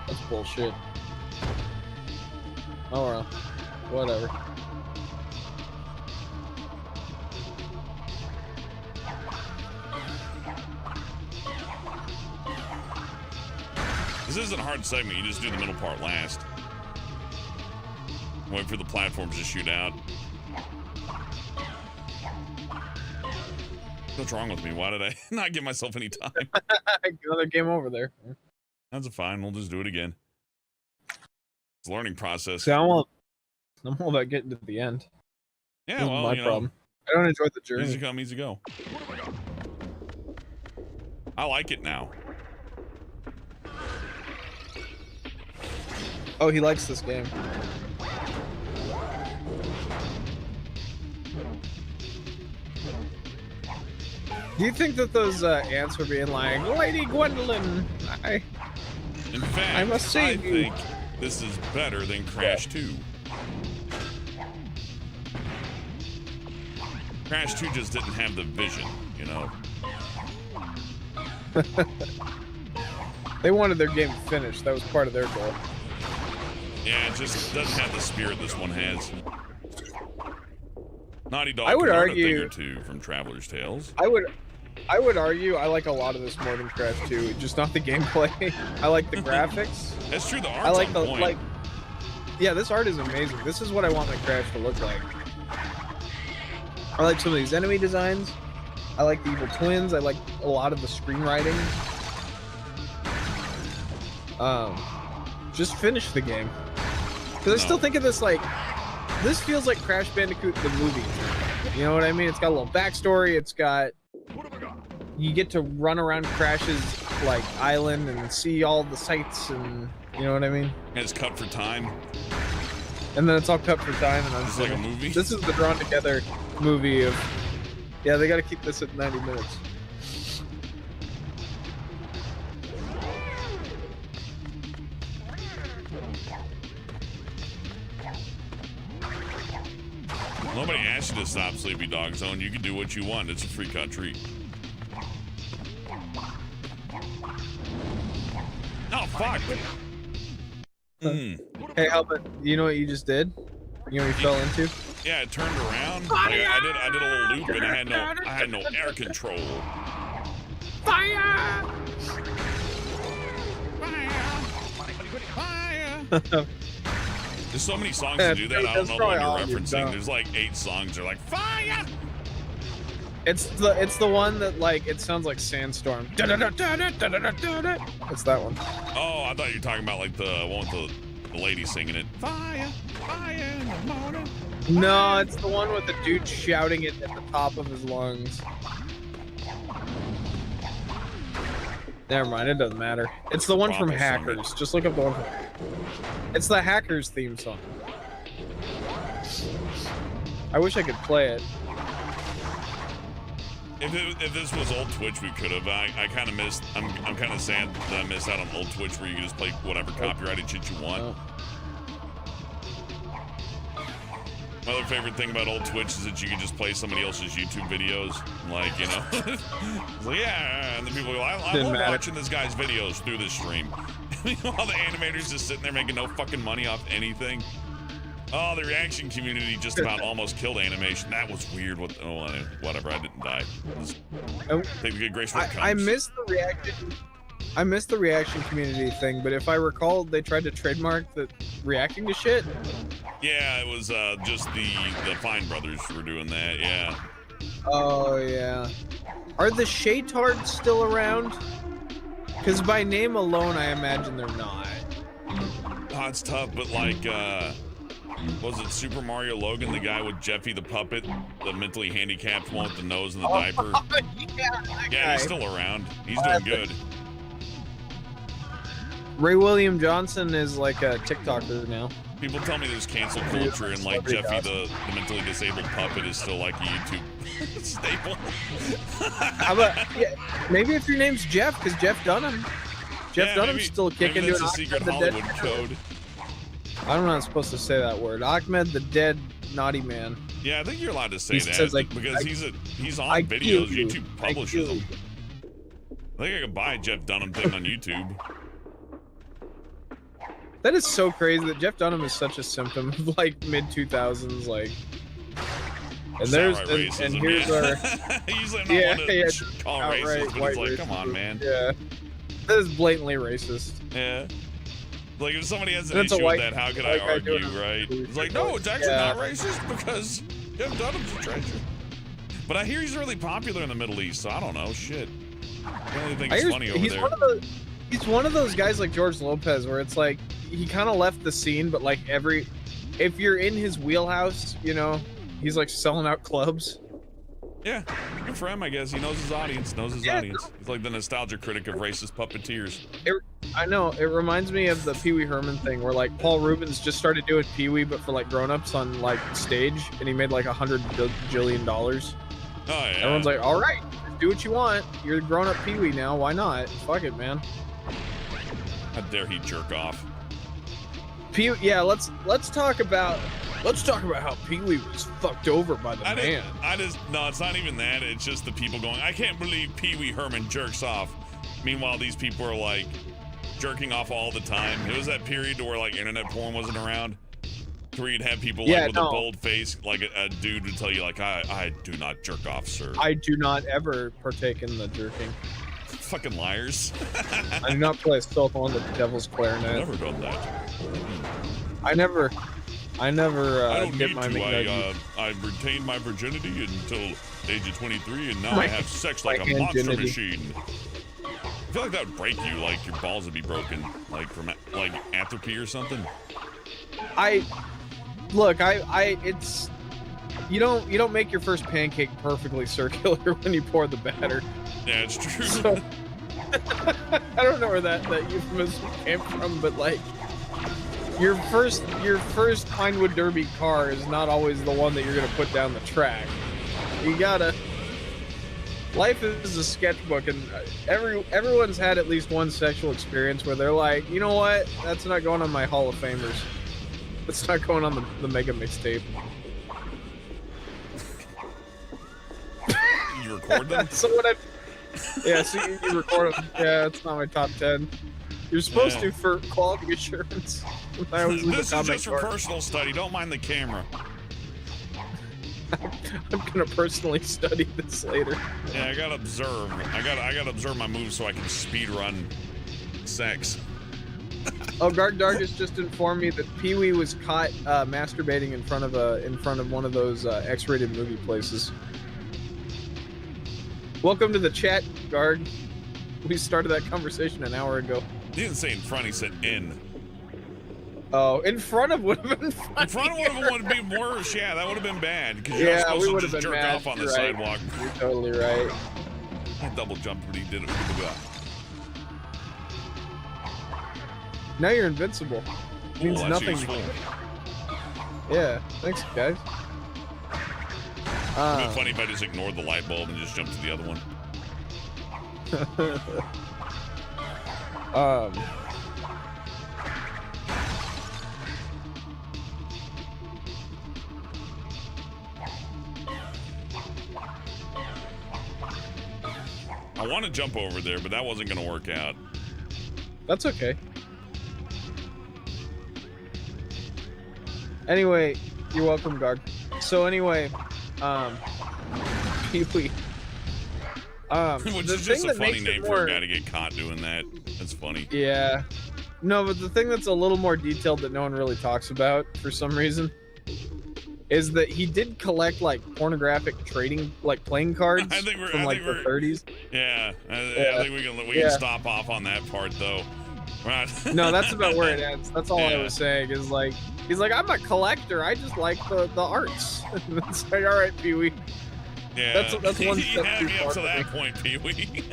Speaker 2: That's bullshit. Oh well. Whatever.
Speaker 1: This isn't a hard segment. You just do the middle part last. Wait for the platforms to shoot out. What's wrong with me? Why did I not give myself any time?
Speaker 2: Another game over there.
Speaker 1: That's fine. We'll just do it again. It's a learning process.
Speaker 2: See, I'm all about getting to the end.
Speaker 1: Yeah,
Speaker 2: This is
Speaker 1: well,
Speaker 2: my
Speaker 1: you know,
Speaker 2: problem. I don't enjoy the
Speaker 1: easy
Speaker 2: journey.
Speaker 1: come, easy go. I like it now.
Speaker 2: Oh, he likes this game. Do you think that those ants were being like, Lady Gwendolyn,
Speaker 1: In fact,
Speaker 2: I must save you.
Speaker 1: think this is better than Crash 2. Crash 2 just didn't have the vision, you know?
Speaker 2: They wanted their game finished. That was part of their goal.
Speaker 1: Yeah, it just doesn't have the spirit this one has. Naughty Dog
Speaker 2: I would
Speaker 1: can learn
Speaker 2: argue-
Speaker 1: a thing or two from Traveler's Tales.
Speaker 2: I would argue I like a lot of this more than Crash 2, just not the gameplay. I like the graphics.
Speaker 1: That's true, the art's
Speaker 2: I like
Speaker 1: on
Speaker 2: the
Speaker 1: point.
Speaker 2: yeah, this art is amazing. This is what I want my Crash to look like. I like some of these enemy designs. I like the evil twins. I like a lot of the screenwriting. Just finish the game. Because I still think of this like, this feels like Crash Bandicoot the movie. You know what I mean? It's got a little backstory. It's got, you get to run around Crash's like island and see all the sights, and you know what I mean?
Speaker 1: And it's cut for time.
Speaker 2: And then it's all cut for time, and I'm
Speaker 1: It's like a movie.
Speaker 2: This is the drawn together movie of, yeah, they got to keep this at 90 minutes.
Speaker 1: Nobody asked you to stop Sleepy Dog Zone. You can do what you want. It's a free country. Oh, fuck.
Speaker 2: Hey, Albert, you know what you just did? You know what you fell into?
Speaker 1: Yeah, it turned around. Like, I did a little loop and I had no air control.
Speaker 5: Fire!
Speaker 1: Fire! There's so many songs to do that. I don't know what you're referencing. There's like 8 songs. They're like fire.
Speaker 2: It's the one that like it sounds like Sandstorm. It's that one.
Speaker 1: Oh, I thought you were talking about like the one with the lady singing it. Fire, fire in the morning.
Speaker 2: No, it's the one with the dude shouting it at the top of his lungs. Never mind, it doesn't matter. It's the one from Hackers. Just look up the one from... It's the Hackers theme song. I wish I could play it.
Speaker 1: If this was old Twitch, we could have. I kind of missed. I'm kind of sad that I missed out on old Twitch where you can just play whatever copyrighted shit you want.
Speaker 2: Oh.
Speaker 1: My other favorite thing about old Twitch is that you can just play somebody else's YouTube videos. Like, you know, it's like, yeah, and then people go, I love watching this guy's videos through this stream. While the animators just sitting there making no fucking money off anything. Oh, the reaction community just about almost killed animation. That was weird. Whatever, I didn't die. Take the good grace where it comes.
Speaker 2: I missed the reaction. I missed the reaction community thing, but if I recall, they tried to trademark the reacting to shit.
Speaker 1: Yeah, it was just the Fine Brothers were doing that. Yeah.
Speaker 2: Oh yeah. Are the Shaytards still around? Because by name alone, I imagine they're not.
Speaker 1: Oh, it's tough, but like, was it Super Mario Logan, the guy with Jeffy the puppet, the mentally handicapped one with the nose and the diaper? Yeah, he's still around. He's doing good.
Speaker 2: Ray William Johnson is like a TikToker now.
Speaker 1: People tell me there's cancel culture and like Jeffy the mentally disabled puppet is still like a YouTube staple.
Speaker 2: How about, yeah, maybe if your name's Jeff, because Jeff Dunham. Jeff Dunham's still kicking.
Speaker 1: Maybe that's a secret Hollywood code.
Speaker 2: I'm not supposed to say that word. Ahmed the Dead Naughty Man.
Speaker 1: Yeah, I think you're allowed to say that
Speaker 2: says, like,
Speaker 1: because he's on videos. YouTube publishes them. I think I could buy a Jeff Dunham thing on YouTube.
Speaker 2: That is so crazy that Jeff Dunham is such a symptom of like mid 2000s, like. And there's and here's our.
Speaker 1: Usually I'm not one to call racist, but it's like, come on, man.
Speaker 2: Yeah, that is blatantly racist.
Speaker 1: Yeah. Like, if somebody has an issue with that, how could I argue, right? It's like, no, it's actually not racist because Jeff Dunham's a treasure. But I hear he's really popular in the Middle East, so I don't know. Shit. I don't think it's funny over there.
Speaker 2: He's one of those guys like George Lopez where it's like, he kind of left the scene, but like if you're in his wheelhouse, you know, he's like selling out clubs.
Speaker 1: Yeah, good for him, I guess. He knows his audience, He's like the nostalgia critic of racist puppeteers.
Speaker 2: I know, it reminds me of the Pee Wee Herman thing where like Paul Rubens just started doing Pee Wee but for like grown-ups on like stage, and he made like $100 billion. Oh
Speaker 1: yeah.
Speaker 2: Everyone's like, all right, do what you want. You're grown-up Pee Wee now, why not? Fuck it, man.
Speaker 1: How dare he jerk off?
Speaker 2: Yeah, let's talk about how Pee Wee was fucked over by the man.
Speaker 1: No, it's not even that. It's just the people going, I can't believe Pee Wee Herman jerks off. Meanwhile, these people are like jerking off all the time. It was that period where like internet porn wasn't around, where you'd have people like with a bold face, like a dude would tell you like, I do not jerk off, sir.
Speaker 2: I do not ever partake in the jerking.
Speaker 1: Fucking liars.
Speaker 2: I do not play Assault on the Devil's Clarinet.
Speaker 1: I've never done that.
Speaker 2: I never
Speaker 1: I don't
Speaker 2: get
Speaker 1: need
Speaker 2: my
Speaker 1: to. I retained my virginity until age of 23, and now I have sex like a monster machine. I feel like that would break you, like your balls would be broken, like from like atrophy or something.
Speaker 2: It's you don't make your first pancake perfectly circular when you pour the batter.
Speaker 1: Yeah, it's true.
Speaker 2: So, I don't know where that euphemism came from, but like your first Pinewood Derby car is not always the one that you're gonna put down the track. You gotta. Life is a sketchbook, and everyone's had at least one sexual experience where they're like, you know what? That's not going on my Hall of Famers. That's not going on the Mega Mixtape.
Speaker 1: You record them?
Speaker 2: So you record them. Yeah, it's not my top 10. You're supposed to for quality assurance.
Speaker 1: This is just for personal study. Don't mind the camera.
Speaker 2: I'm gonna personally study this later.
Speaker 1: Yeah, I gotta observe. I gotta observe my moves so I can speed run sex.
Speaker 2: Oh, Garg Dargus just informed me that Pee-wee was caught masturbating in front of one of those X-rated movie places. Welcome to the chat, Garg. We started that conversation an hour ago.
Speaker 1: He didn't say in front, he said in.
Speaker 2: Oh, in front of would have been funny.
Speaker 1: In front of one of them would be worse. Yeah, that would have been bad. Because you're
Speaker 2: Yeah,
Speaker 1: not
Speaker 2: we
Speaker 1: supposed
Speaker 2: would
Speaker 1: to
Speaker 2: have
Speaker 1: just
Speaker 2: been
Speaker 1: jerk
Speaker 2: mad.
Speaker 1: off on the
Speaker 2: You're right.
Speaker 1: sidewalk.
Speaker 2: You're totally right.
Speaker 1: I double jumped, but he did it.
Speaker 2: Now you're invincible. Means
Speaker 1: Ooh, that's
Speaker 2: nothing.
Speaker 1: useful.
Speaker 2: Yeah, thanks, guys.
Speaker 1: It'd be funny if I just ignored the light bulb and just jumped to the other one. I want to jump over there, but that wasn't going to work out.
Speaker 2: That's okay. Anyway, you're welcome, Garg. So anyway, Pee-wee.
Speaker 1: Which
Speaker 2: the
Speaker 1: is
Speaker 2: thing
Speaker 1: just a
Speaker 2: that
Speaker 1: funny
Speaker 2: makes
Speaker 1: name
Speaker 2: it
Speaker 1: for
Speaker 2: more...
Speaker 1: a guy to get caught doing that. That's funny.
Speaker 2: Yeah. No, but the thing that's a little more detailed that no one really talks about for some reason is that he did collect like pornographic trading, like playing cards from like the 30s.
Speaker 1: Yeah, I think we can stop off on that part though. Right.
Speaker 2: No, that's about where it ends. That's all I
Speaker 1: Yeah.
Speaker 2: was saying. Is like he's like, I'm a collector. I just like the arts. It's like, all right, Pee-wee.
Speaker 1: Yeah,
Speaker 2: That's one
Speaker 1: you
Speaker 2: step
Speaker 1: had
Speaker 2: too
Speaker 1: me
Speaker 2: far
Speaker 1: up to
Speaker 2: for
Speaker 1: that
Speaker 2: me.
Speaker 1: point, Pee-wee.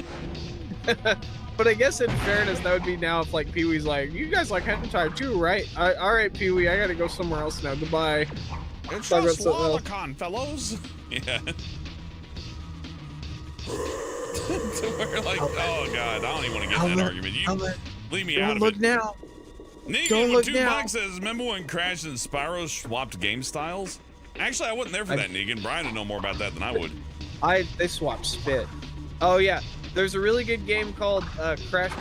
Speaker 2: But I guess in fairness, that would be now if like Pee-wee's like, you guys like hentai too, right? All right, Pee-wee, I gotta go somewhere else now. Goodbye.
Speaker 1: It's
Speaker 2: Talk about
Speaker 1: just
Speaker 2: something else.
Speaker 1: Swalacon, fellows. Yeah. So we're like, oh god, I don't even want to get in that argument. You leave me out of it.
Speaker 2: now.
Speaker 1: Negan
Speaker 2: Don't
Speaker 1: with
Speaker 2: look
Speaker 1: $2
Speaker 2: now.
Speaker 1: says, remember when Crash and Spyro swapped game styles? Actually, I wasn't there for that, Negan. Brian would know more about that than I would.
Speaker 2: They swapped spit. Oh yeah, there's a really good game called Crash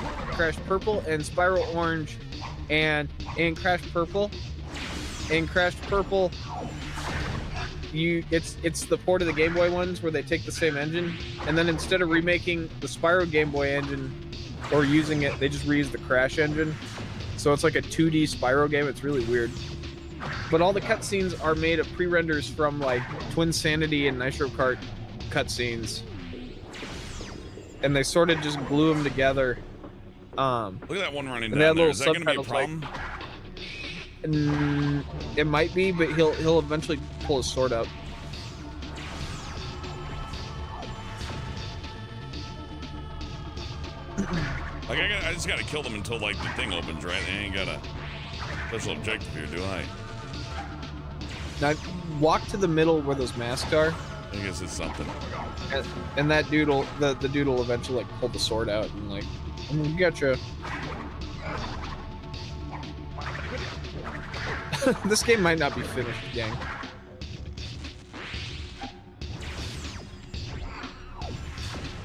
Speaker 2: Purple and Spyro Orange, and in Crash Purple, it's the port of the Game Boy ones where they take the same engine, and then instead of remaking the Spyro Game Boy engine or using it, they just reuse the Crash engine. So it's like a 2D Spyro game. It's really weird. But all the cutscenes are made of pre-renders from like Twinsanity and Nitro Kart cutscenes, and they sort of just glue them together.
Speaker 1: Look at that one running
Speaker 2: And they
Speaker 1: down
Speaker 2: had
Speaker 1: there.
Speaker 2: little
Speaker 1: Is that going to be a
Speaker 2: subtitles,
Speaker 1: problem?
Speaker 2: It might be, but he'll eventually pull his sword out.
Speaker 1: Like, I just got to kill them until, like, the thing opens, right? I ain't got a special objective here, do I?
Speaker 2: Now, walk to the middle where those masks are,
Speaker 1: I guess it's something.
Speaker 2: and that dude will, the dude will eventually like pull the sword out and like, I'm gonna get you. This game might not be finished, gang.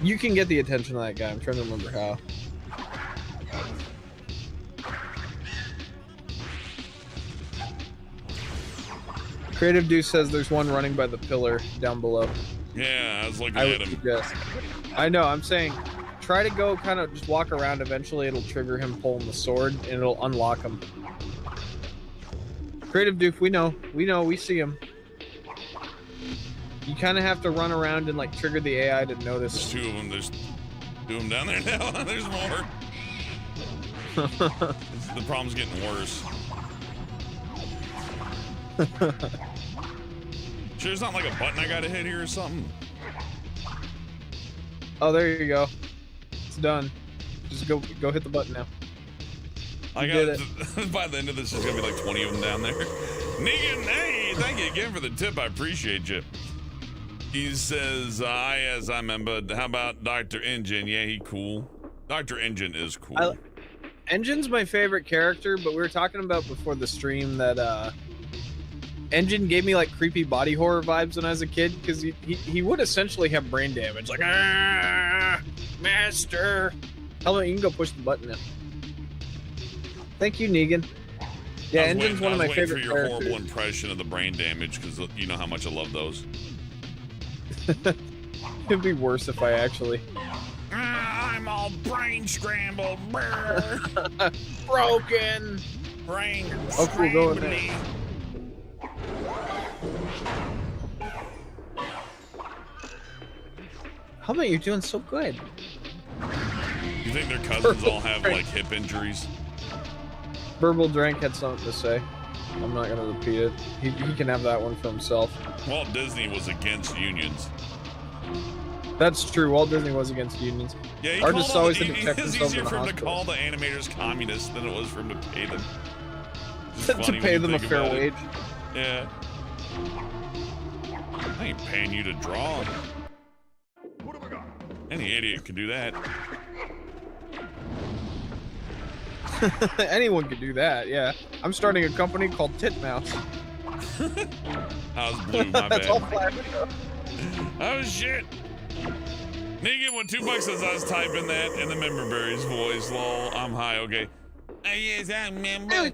Speaker 2: You can get the attention of that guy. I'm trying to remember how. Creative Deuce says there's one running by the pillar down below.
Speaker 1: Yeah, I was looking
Speaker 2: I
Speaker 1: at
Speaker 2: would
Speaker 1: him.
Speaker 2: suggest. I know, I'm saying try to go kind of just walk around. Eventually it'll trigger him pulling the sword and it'll unlock him. Creative Doof, we know, we see him. You kind of have to run around and like trigger the AI to notice.
Speaker 1: There's two of them. There's two of them down there now. There's more. The problem's getting worse. Sure, it's not like a button I gotta hit here or something.
Speaker 2: Oh, there you go. It's done. Just go hit the button now.
Speaker 1: I
Speaker 2: did
Speaker 1: got by the end of this, there's gonna be like 20 of them down there. Negan, hey, thank you again for the tip. I appreciate you. He says, yes, I remember. How about Dr. Engine? Yeah, he cool. Dr. Engine is cool.
Speaker 2: Engine's my favorite character, but we were talking about before the stream that Engine gave me like creepy body horror vibes when I was a kid, because he would essentially have brain damage, like master. How about you can go push the button now? Thank you, Negan. Yeah, Engine's one of my favorite
Speaker 1: for your
Speaker 2: characters.
Speaker 1: horrible impression of the brain damage, because you know how much I love those.
Speaker 2: It'd be worse if I actually
Speaker 1: I'm all brain scrambled. Brr.
Speaker 2: broken.
Speaker 1: Brain
Speaker 2: Oh, cool, go in there.
Speaker 1: scrambly.
Speaker 2: How about you're doing so good?
Speaker 1: You think their cousins all have like hip injuries?
Speaker 2: Verbal Drink had something to say. I'm not gonna repeat it. He can have that one for himself.
Speaker 1: Walt Disney was against unions.
Speaker 2: That's true. Walt Disney was against unions.
Speaker 1: Yeah, he
Speaker 2: Artists
Speaker 1: called all
Speaker 2: always
Speaker 1: the,
Speaker 2: had to
Speaker 1: it
Speaker 2: check
Speaker 1: was
Speaker 2: themselves
Speaker 1: easier
Speaker 2: in the
Speaker 1: for him to call
Speaker 2: hospitals.
Speaker 1: the animators communists than it was for him to pay them. It's
Speaker 2: To
Speaker 1: funny when
Speaker 2: pay
Speaker 1: you
Speaker 2: them a
Speaker 1: think
Speaker 2: fair
Speaker 1: about it.
Speaker 2: wage.
Speaker 1: Yeah. I ain't paying you to draw.
Speaker 6: What have I got?
Speaker 1: Any idiot can do that.
Speaker 2: Anyone could do that, yeah. I'm starting a company called Titmouse.
Speaker 1: I was blue, my
Speaker 2: That's all
Speaker 1: bad.
Speaker 2: flat.
Speaker 1: Oh shit! Negan, when $2 says I was typing that in the member berries voice, lol. I'm high, okay. Yes, I remember. How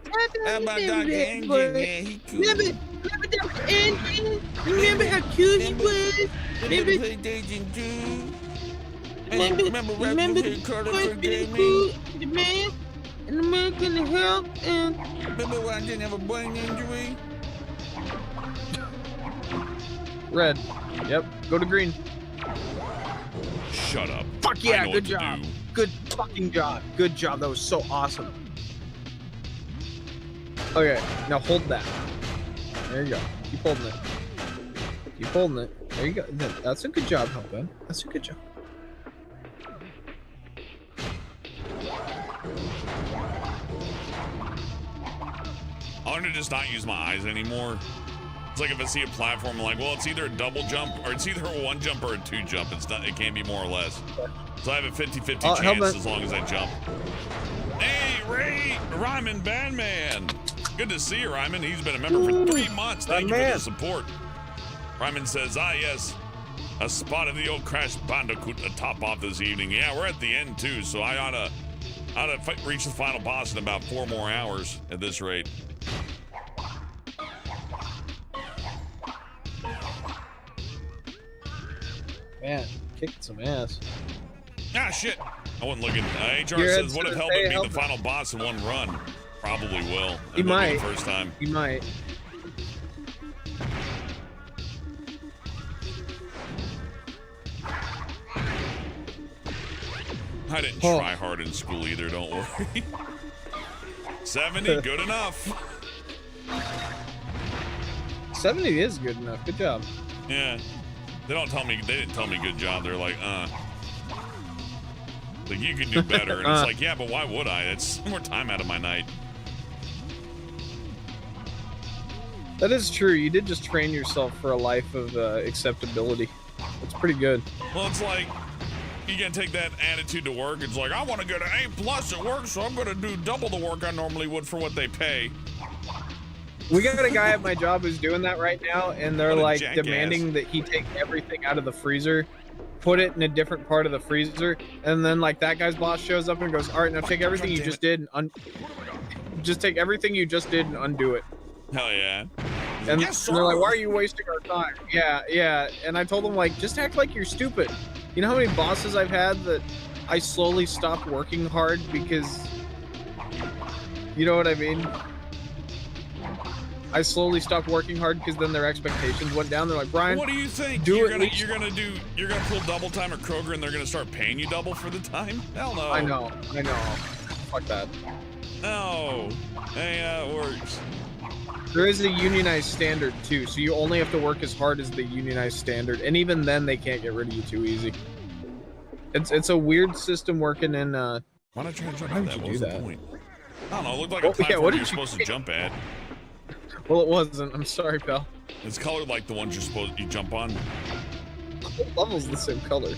Speaker 1: about Dr. Andrew? Yeah, he cool.
Speaker 5: Remember Dr. Andrew? Remember how cute he was?
Speaker 1: Remember PlayStation 2? Remember
Speaker 5: Remember
Speaker 1: Rapid
Speaker 5: the
Speaker 1: Color
Speaker 5: first
Speaker 1: for
Speaker 5: bit of
Speaker 1: Gaming?
Speaker 5: food, the man, and the man couldn't help, and
Speaker 1: Remember when I didn't have a brain injury?
Speaker 2: Red. Yep. Go to green.
Speaker 1: Shut up.
Speaker 2: Fuck
Speaker 1: I
Speaker 2: yeah,
Speaker 1: know
Speaker 2: good
Speaker 1: what to
Speaker 2: job.
Speaker 1: do.
Speaker 2: Good fucking job. Good job. That was so awesome. Okay, now hold that. There you go. Keep holding it. Keep holding it. There you go. That's a good job, Hellbent. That's a good job.
Speaker 1: I want to just not use my eyes anymore. It's like if I see a platform, I'm like, well, it's either a double jump or it's either a 1 jump or a 2 jump. It's not. It can't be more or less. So I have a 50-50 chance
Speaker 2: Hellbent.
Speaker 1: as long as I jump. Hey, Ray, Ryman Bandman. Good to see you, Ryman. He's been a member for 3 months. Thank you for the support. Ryman says, ah, yes. A spot of the old Crash Bandicoot to top off this evening. Yeah, we're at the end, too, so I ought to reach the final boss in about 4 more hours at this rate.
Speaker 2: Man, kicked some ass.
Speaker 1: Ah, shit. I wasn't looking. HR
Speaker 2: Your
Speaker 1: says, what if
Speaker 2: headset-
Speaker 1: Hellbent
Speaker 2: hey,
Speaker 1: beat the
Speaker 2: Hellbent.
Speaker 1: final boss in 1 run? Probably will.
Speaker 2: He
Speaker 1: It won't be
Speaker 2: might.
Speaker 1: the first time.
Speaker 2: You might.
Speaker 1: I didn't
Speaker 2: Oh.
Speaker 1: try hard in school either, don't worry. 70, good enough.
Speaker 2: 70 is good enough. Good job.
Speaker 1: Yeah. They didn't tell me good job. They're like, like, you can do better. And it's like, yeah, but why would I? It's more time out of my night.
Speaker 2: That is true. You did just train yourself for a life of acceptability. That's pretty good.
Speaker 1: Well, it's like, you gotta take that attitude to work. It's like, I want to get an A+ at work, so I'm gonna do double the work I normally would for what they pay.
Speaker 2: We got a guy at my job who's doing that right now, and they're
Speaker 1: What a
Speaker 2: like
Speaker 1: jackass.
Speaker 2: demanding that he take everything out of the freezer, put it in a different part of the freezer, and then like that guy's boss shows up and goes, "All right, now take everything you just did and just take everything you just did and undo it."
Speaker 1: Hell yeah.
Speaker 2: And,
Speaker 1: Yes,
Speaker 2: and they're like,
Speaker 1: sir.
Speaker 2: "Why are you wasting our time?" Yeah. And I told them like, just act like you're stupid. You know how many bosses I've had that I slowly stopped working hard because, you know what I mean? I slowly stopped working hard because then their expectations went down. They're like, Brian,
Speaker 1: What do you think?
Speaker 2: do
Speaker 1: you're
Speaker 2: at
Speaker 1: gonna
Speaker 2: least-
Speaker 1: you're gonna pull double time at Kroger and they're gonna start paying you double for the time? Hell no.
Speaker 2: I know. Fuck that.
Speaker 1: No. Hey, it works.
Speaker 2: There is a unionized standard too, so you only have to work as hard as the unionized standard, and even then they can't get rid of you too easy. It's a weird system working in.
Speaker 1: Why not try and jump
Speaker 2: Why
Speaker 1: at
Speaker 2: would
Speaker 1: that?
Speaker 2: you
Speaker 1: What
Speaker 2: do
Speaker 1: was the
Speaker 2: that?
Speaker 1: point? I don't know. It looked like
Speaker 2: Well,
Speaker 1: a platform
Speaker 2: yeah, what
Speaker 1: you're
Speaker 2: did you
Speaker 1: supposed to
Speaker 2: think?
Speaker 1: jump at.
Speaker 2: Well, it wasn't. I'm sorry, pal.
Speaker 1: It's colored like the ones you jump on.
Speaker 2: The level's the same color.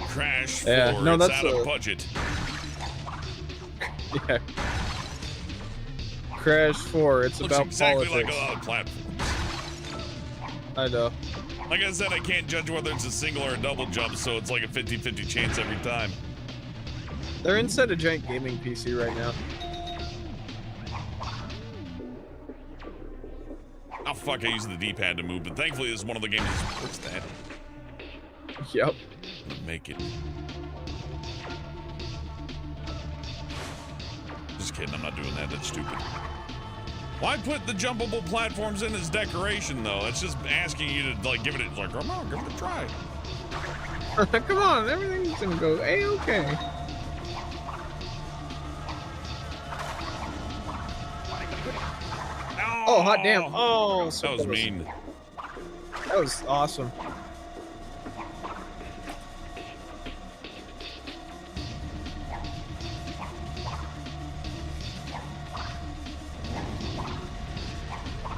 Speaker 1: Crash
Speaker 2: Yeah,
Speaker 1: 4.
Speaker 2: no,
Speaker 1: It's
Speaker 2: that's
Speaker 1: out of
Speaker 2: a-
Speaker 1: budget.
Speaker 2: Yeah. Crash 4. It's
Speaker 1: Looks
Speaker 2: about
Speaker 1: exactly
Speaker 2: politics.
Speaker 1: like a lot of platforms.
Speaker 2: I know.
Speaker 1: Like I said, I can't judge whether it's a single or a double jump, so it's like a 50-50 chance every time.
Speaker 2: They're inside a giant gaming PC right now.
Speaker 1: Oh fuck, I used the D-pad to move, but thankfully this is one of the games that supports that.
Speaker 2: Yep.
Speaker 1: Make it. Just kidding, I'm not doing that. That's stupid. Why put the jumpable platforms in as decoration, though? That's just asking you to, like, give it, like, come on, give it a try.
Speaker 2: Come on, everything's gonna go A-okay. Oh, hot damn. Oh, so
Speaker 1: that was
Speaker 2: close.
Speaker 1: mean.
Speaker 2: That was awesome.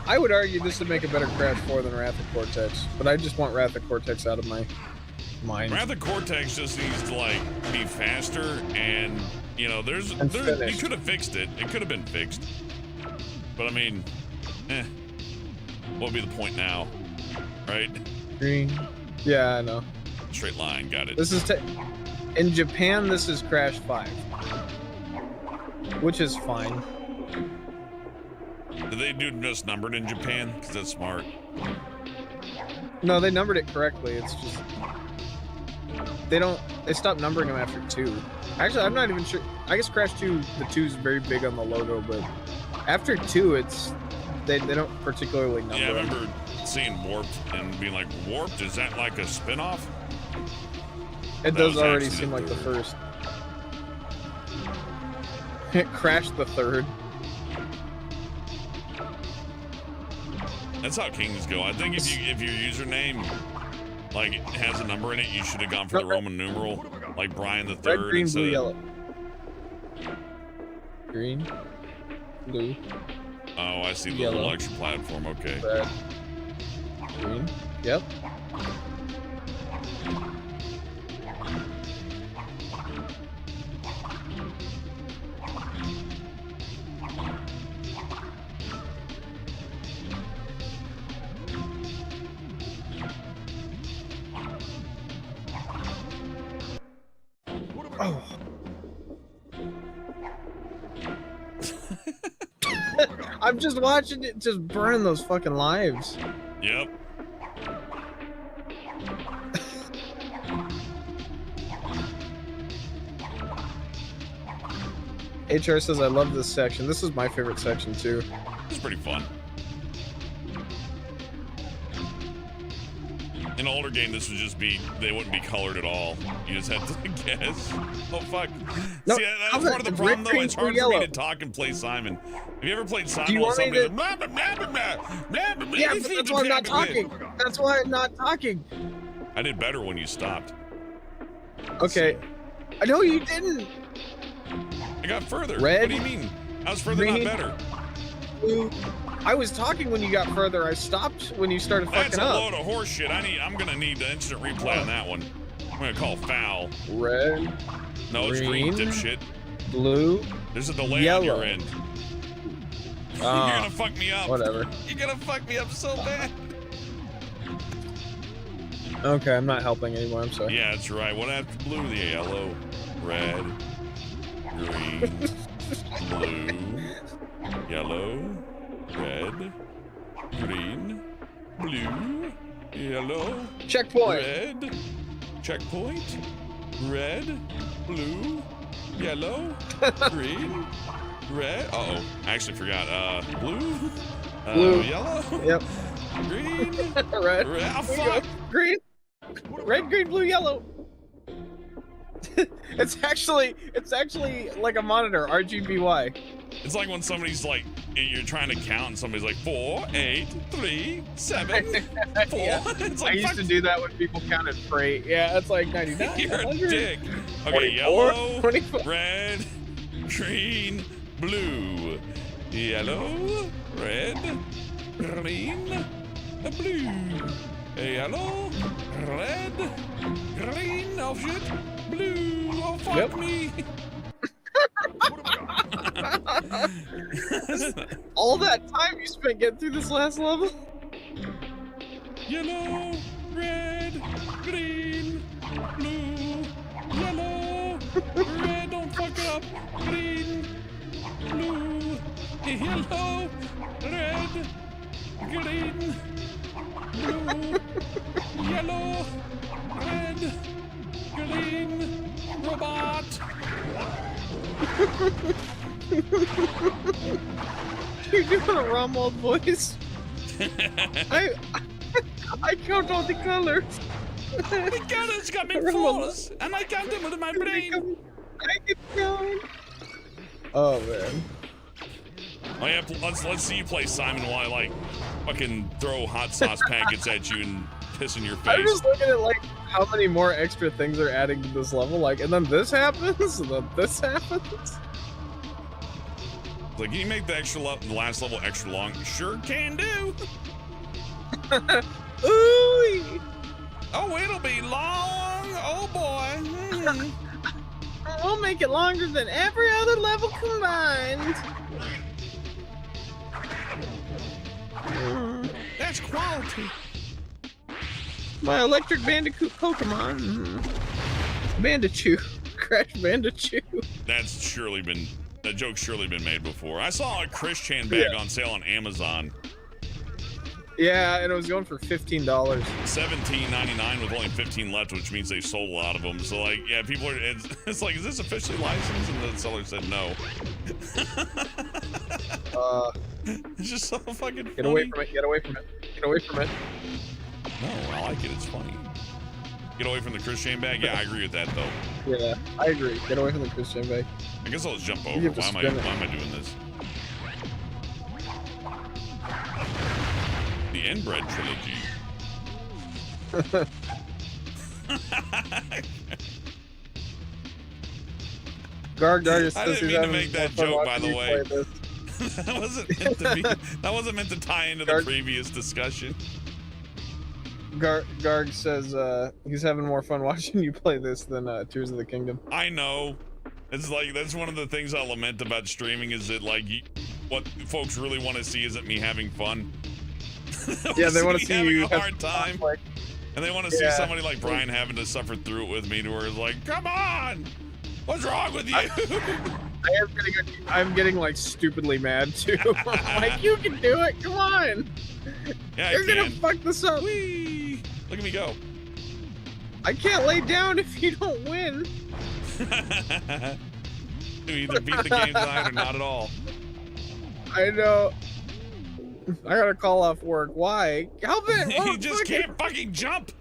Speaker 2: I would argue this would make a better Crash 4 than Wrath of Cortex, but I just want Wrath of Cortex out of my mind.
Speaker 1: Wrath of Cortex just needs to, like, be faster, and, you know, there's you could have fixed it. It could have been fixed. But, I mean, what would be the point now? Right?
Speaker 2: Green. Yeah, I know.
Speaker 1: Straight line, got it.
Speaker 2: This is in Japan. This is Crash 5, which is fine.
Speaker 1: Did they do just numbered in Japan? Because that's smart.
Speaker 2: No, they numbered it correctly. It's just they stopped numbering them after 2. Actually, I'm not even sure. I guess Crash 2, the 2 is very big on the logo, but after 2, it's they don't particularly number.
Speaker 1: Yeah, I
Speaker 2: them.
Speaker 1: remember seeing Warped and being like, Warped? Is that like a spin-off?
Speaker 2: It
Speaker 1: That
Speaker 2: does
Speaker 1: was
Speaker 2: already
Speaker 1: actually
Speaker 2: seem
Speaker 1: the
Speaker 2: like the
Speaker 1: third.
Speaker 2: first. It crashed the 3rd.
Speaker 1: That's how kings go. I think if your username like has a number in it, you should have gone for the Roman numeral, like Brian the
Speaker 2: Red,
Speaker 1: Third.
Speaker 2: green,
Speaker 1: instead
Speaker 2: blue,
Speaker 1: of-
Speaker 2: yellow. Green, blue,
Speaker 1: Oh, I see the
Speaker 2: Yellow.
Speaker 1: little extra platform. Okay.
Speaker 2: red, green. Yep. Oh. I'm just watching it just burn those fucking lives.
Speaker 1: Yep.
Speaker 2: HR says, I love this section. This is my favorite section too.
Speaker 1: It's pretty fun. In an older game, this would just be, they wouldn't be colored at all. You just have to guess. Oh, fuck.
Speaker 2: No,
Speaker 1: See, that's part of the
Speaker 2: red,
Speaker 1: problem, though.
Speaker 2: green,
Speaker 1: It's hard
Speaker 2: blue,
Speaker 1: for me
Speaker 2: yellow.
Speaker 1: to talk and play Simon. Have you ever played
Speaker 2: Do
Speaker 1: Simon
Speaker 2: you
Speaker 1: while
Speaker 2: want me
Speaker 1: somebody's
Speaker 2: to-
Speaker 1: like, blah, blah, blah, blah, blah, blah, blah,
Speaker 2: Yeah,
Speaker 1: blah,
Speaker 2: but that's why I'm not
Speaker 1: blah, blah,
Speaker 2: talking.
Speaker 1: blah.
Speaker 2: That's why I'm not talking.
Speaker 1: I did better when you stopped.
Speaker 2: Okay. I know you didn't.
Speaker 1: I got further.
Speaker 2: Red,
Speaker 1: What do you mean? I was further,
Speaker 2: green,
Speaker 1: not better.
Speaker 2: Blue. I was talking when you got further. I stopped when you started
Speaker 1: That's
Speaker 2: fucking
Speaker 1: a
Speaker 2: up.
Speaker 1: load of horse shit. I'm gonna need the instant replay on that one. I'm gonna call foul.
Speaker 2: Red,
Speaker 1: No, it's green,
Speaker 2: Green.
Speaker 1: dipshit.
Speaker 2: blue.
Speaker 1: There's a delay on
Speaker 2: Yellow.
Speaker 1: your end. You're gonna fuck me up.
Speaker 2: Whatever.
Speaker 1: You're gonna fuck me up so bad.
Speaker 2: Okay, I'm not helping anymore. I'm sorry.
Speaker 1: Yeah, that's right. What after blue? The yellow, red, green, blue, yellow, red, green, blue, yellow,
Speaker 2: Checkpoint.
Speaker 1: red, checkpoint, red, blue, yellow, green, red. Uh-oh. I actually forgot. Blue,
Speaker 2: Blue.
Speaker 1: yellow,
Speaker 2: Yep.
Speaker 1: green,
Speaker 2: Red.
Speaker 1: red. Oh, fuck.
Speaker 2: Green. Red, green, blue, yellow. it's actually like a monitor, RGBY.
Speaker 1: It's like when somebody's like, you're trying to count and somebody's like 4, 8, 3, 7, 4.
Speaker 2: Yeah.
Speaker 1: It's
Speaker 2: I
Speaker 1: like,
Speaker 2: used
Speaker 1: fuck,
Speaker 2: to do that when people counted freight. Yeah, it's like 99.
Speaker 1: you're a
Speaker 2: 100,
Speaker 1: dick. Okay,
Speaker 2: 24,
Speaker 1: yellow,
Speaker 2: 24.
Speaker 1: red, green, blue. Yellow, red, green, blue. Yellow, red, green, oh shit, blue, oh fuck
Speaker 2: Yep.
Speaker 1: me.
Speaker 2: All that time you spent getting through this last level?
Speaker 1: Yellow, red, green, blue, yellow, red, don't fuck it up, green, blue, yellow, red, green, blue, yellow, red, green, robot.
Speaker 2: You're doing a Romuald voice. I count all the colors.
Speaker 1: The colors coming forth, and I count them with my brain.
Speaker 2: I can count. Oh man.
Speaker 1: Oh yeah, let's see you play Simon while I like fucking throw hot sauce packets at you and piss in your face.
Speaker 2: I'm just looking at like how many more extra things are adding to this level, like, and then this happens, and then this happens.
Speaker 1: Like, can you make the the last level extra long? Sure can do.
Speaker 2: Ooh.
Speaker 1: Oh, it'll be long. Oh boy. Mm.
Speaker 2: We'll make it longer than every other level combined.
Speaker 1: That's quality.
Speaker 2: My electric bandicoot Pokemon. Bandichoo. Crash Bandichoo.
Speaker 1: That joke's surely been made before. I saw a Chris Chan bag on sale on Amazon.
Speaker 2: Yeah, and it was going for $15.
Speaker 1: $17.99 with only 15 left, which means they sold a lot of them. So, like, yeah, people are. It's like, is this officially licensed? And the seller said no. It's just so fucking funny.
Speaker 2: Get away from it. Get away from it. Get away from it.
Speaker 1: No, I like it. It's funny. Get away from the Chris Chan bag? Yeah, I agree with that, though.
Speaker 2: Yeah, I agree. Get away from the Christian bag.
Speaker 1: I guess I'll just jump over. Why am I doing this? The Inbred trilogy.
Speaker 2: Garg Darius
Speaker 1: I
Speaker 2: says
Speaker 1: didn't
Speaker 2: he's
Speaker 1: mean to
Speaker 2: having
Speaker 1: make that
Speaker 2: fun
Speaker 1: joke, by
Speaker 2: watching
Speaker 1: the
Speaker 2: you
Speaker 1: way.
Speaker 2: play this.
Speaker 1: That wasn't meant to tie into the previous discussion.
Speaker 2: Garg says he's having more fun watching you play this than Tears of the Kingdom.
Speaker 1: I know. It's like, that's one of the things I lament about streaming, is that, like, what folks really want to see isn't me having fun.
Speaker 2: Yeah, they want to see
Speaker 1: having
Speaker 2: you
Speaker 1: a hard time. And they want to see somebody like Brian having to suffer through it with me, to where it's like, come on! What's wrong with you?
Speaker 2: I'm getting like stupidly mad too. I'm like, you can do it, come on!
Speaker 1: Yeah,
Speaker 2: You're gonna fuck this up!
Speaker 1: Whee! Look at me go.
Speaker 2: I can't lay down if you don't win.
Speaker 1: You either beat the game tonight or not at all.
Speaker 2: I know. I gotta call off work. Why? Help it!
Speaker 1: He just can't fucking jump.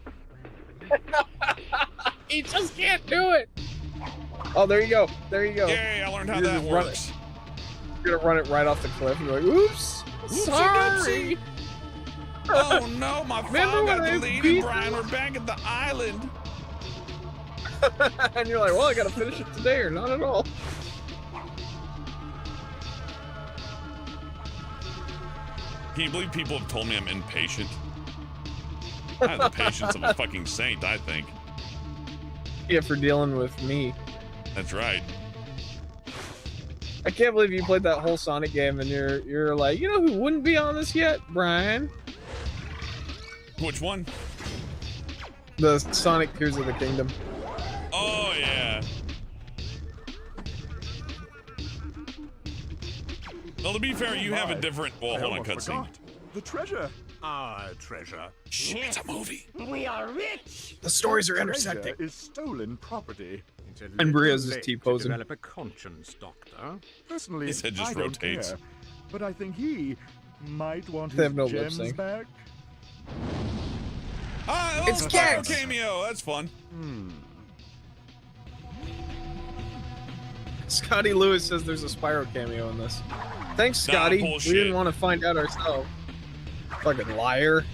Speaker 2: He just can't do it. Oh, there you go. There you go.
Speaker 1: Yay, I learned how that works.
Speaker 2: You're gonna run it right off the cliff and you're like, oops! Sorry!
Speaker 1: Oh no, my phone got deleted, Brian. We're back at the island.
Speaker 2: And you're like, well, I gotta finish it today or not at all.
Speaker 1: Can you believe people have told me I'm impatient? I have the patience of a fucking saint, I think.
Speaker 2: Yeah, for dealing with me.
Speaker 1: That's right.
Speaker 2: I can't believe you played that whole Sonic game and you're like, you know who wouldn't be on this yet? Brian.
Speaker 1: Which one?
Speaker 2: The Sonic Tears of the Kingdom.
Speaker 1: Oh, yeah. Well, to be fair, you have a different... Well, hold on, cutscene.
Speaker 6: The treasure. Our treasure.
Speaker 1: Shh, it's a movie.
Speaker 4: We are rich.
Speaker 2: The stories are
Speaker 6: Treasure
Speaker 2: intersecting.
Speaker 6: is stolen property.
Speaker 2: And Bria's just T-posing.
Speaker 3: Develop a conscience, Doctor.
Speaker 6: Personally,
Speaker 1: He said just
Speaker 6: I don't
Speaker 1: rotates.
Speaker 6: care, but I think he might want
Speaker 2: They
Speaker 6: his
Speaker 2: have no lip
Speaker 6: gems
Speaker 2: sync.
Speaker 6: back.
Speaker 1: Ah,
Speaker 2: It's
Speaker 1: a
Speaker 2: Gex!
Speaker 1: cameo. That's fun.
Speaker 2: Scotty Lewis says there's a Spyro cameo in this. Thanks, Scotty. We
Speaker 1: bullshit.
Speaker 2: didn't want to find out ourselves. Fucking liar.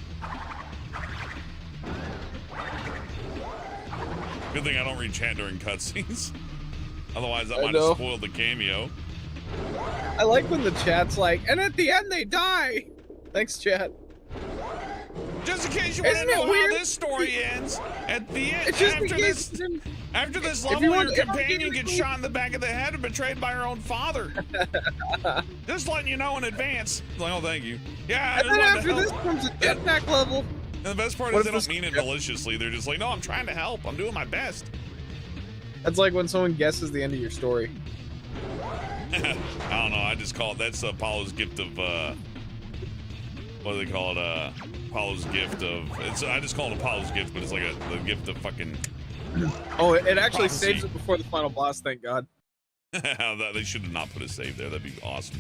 Speaker 1: Good thing I don't read chat during cutscenes. Otherwise, that
Speaker 2: I
Speaker 1: might
Speaker 2: know.
Speaker 1: have spoiled the cameo.
Speaker 2: I like when the chat's like, and at the end they die. Thanks, chat.
Speaker 1: Just in case you want to
Speaker 2: Isn't it
Speaker 1: know how
Speaker 2: weird?
Speaker 1: this story ends, at the end,
Speaker 2: It's just in
Speaker 1: after
Speaker 2: case.
Speaker 1: this
Speaker 2: you
Speaker 1: level,
Speaker 2: want
Speaker 1: your
Speaker 2: to-
Speaker 1: companion gets shot in the back of the head and betrayed by her own father. Just letting you know in advance. Like, oh, thank you. Yeah, I
Speaker 2: And
Speaker 1: just
Speaker 2: then
Speaker 1: wanted
Speaker 2: after
Speaker 1: to
Speaker 2: this
Speaker 1: help.
Speaker 2: comes a jetpack level.
Speaker 1: And the best part
Speaker 2: What
Speaker 1: is they
Speaker 2: if
Speaker 1: don't
Speaker 2: this-
Speaker 1: mean it maliciously. They're just like, no, I'm trying to help. I'm doing my best.
Speaker 2: That's like when someone guesses the end of your story.
Speaker 1: I don't know. I just call it, that's Apollo's gift of what do they call it? Apollo's gift of. I just call it Apollo's gift, but it's like the gift of fucking.
Speaker 2: Oh, it actually
Speaker 1: prophecy.
Speaker 2: saves it before the final boss. Thank God.
Speaker 1: They should have not put a save there. That'd be awesome.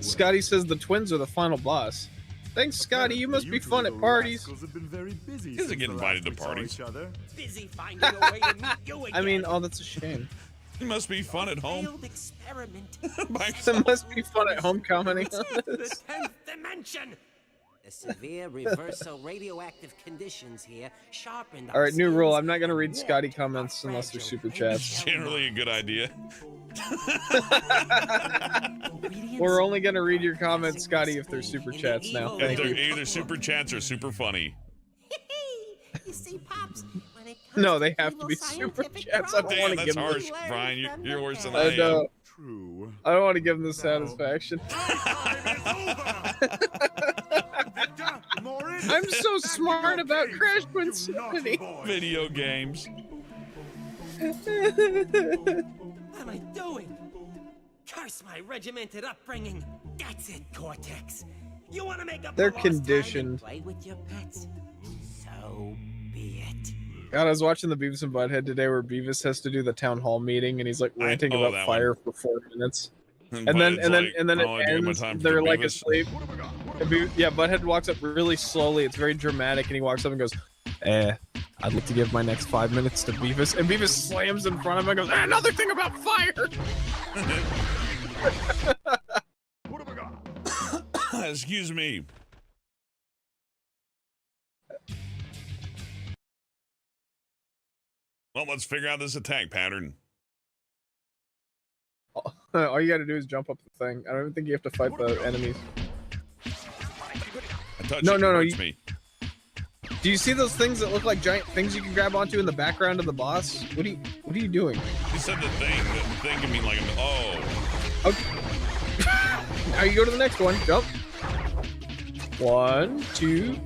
Speaker 2: Scotty says the twins are the final boss. Thanks, Scotty. You must be fun at parties.
Speaker 6: Have been very busy
Speaker 1: He doesn't
Speaker 6: since
Speaker 1: get
Speaker 6: the
Speaker 1: invited
Speaker 6: last
Speaker 1: to
Speaker 6: we saw
Speaker 1: parties.
Speaker 6: each other.
Speaker 7: Busy finding a way to meet you again.
Speaker 2: I mean, oh, that's a shame.
Speaker 1: It must be fun at home.
Speaker 7: Failed experiment.
Speaker 2: It must be fun at home commenting on
Speaker 7: The
Speaker 2: this.
Speaker 7: 10th dimension. The severe reversal radioactive conditions here sharpened.
Speaker 2: All right, new rule. I'm not gonna read Scotty comments unless they're super
Speaker 1: It's
Speaker 2: chats.
Speaker 1: generally a good idea.
Speaker 2: We're only gonna read your comments, Scotty, if they're super chats now.
Speaker 1: If
Speaker 2: Thank
Speaker 1: they're
Speaker 2: you.
Speaker 1: either super chats or super funny.
Speaker 7: You see, Pops, when it comes
Speaker 2: No, they
Speaker 7: to
Speaker 2: have to be
Speaker 7: evil
Speaker 2: super
Speaker 7: scientific
Speaker 2: chats. I don't
Speaker 1: Damn,
Speaker 2: want to
Speaker 1: that's
Speaker 2: give them.
Speaker 1: harsh, Brian. You're worse than I
Speaker 2: I
Speaker 1: am.
Speaker 2: know.
Speaker 6: True.
Speaker 2: I don't want to give them the satisfaction.
Speaker 6: Victor, Moritz,
Speaker 2: I'm so
Speaker 6: back to
Speaker 2: smart
Speaker 6: your
Speaker 2: about
Speaker 6: cave,
Speaker 2: Crash
Speaker 6: you naughty
Speaker 2: Twinsanity.
Speaker 6: boy.
Speaker 1: Video games.
Speaker 7: What am I doing? Curse my regimented upbringing. That's it, Cortex. You want to make up
Speaker 2: They're
Speaker 7: for lost time and
Speaker 2: conditioned.
Speaker 7: play with your pets? So be it.
Speaker 2: God, I was watching the Beavis and Butthead today where Beavis has to do the town hall meeting and he's like ranting
Speaker 1: oh,
Speaker 2: about
Speaker 1: that
Speaker 2: fire for 4 minutes.
Speaker 1: But
Speaker 2: And then
Speaker 1: it's
Speaker 2: and then
Speaker 1: like,
Speaker 2: and then
Speaker 1: I
Speaker 2: it
Speaker 1: only give my
Speaker 2: ends.
Speaker 1: time for
Speaker 2: They're
Speaker 1: the
Speaker 2: like
Speaker 1: Beavis.
Speaker 2: asleep. Yeah, Butthead walks up really slowly. It's very dramatic, and he walks up and goes, I'd like to give my next 5 minutes to Beavis. And Beavis slams in front of him and goes, another thing about fire!
Speaker 6: What have I got?
Speaker 1: Excuse me. Well, let's figure out this attack pattern.
Speaker 2: All you gotta do is jump up the thing. I don't even think you have to fight the enemies.
Speaker 1: I touch
Speaker 2: No,
Speaker 1: it,
Speaker 2: no,
Speaker 1: it
Speaker 2: no,
Speaker 1: hurts
Speaker 2: you-
Speaker 1: me.
Speaker 2: Do you see those things that look like giant things you can grab onto in the background of the boss? What are you doing?
Speaker 1: You said the thing. The thing can mean like, oh.
Speaker 2: Okay. Now you go to the next one. Jump. 1, 2.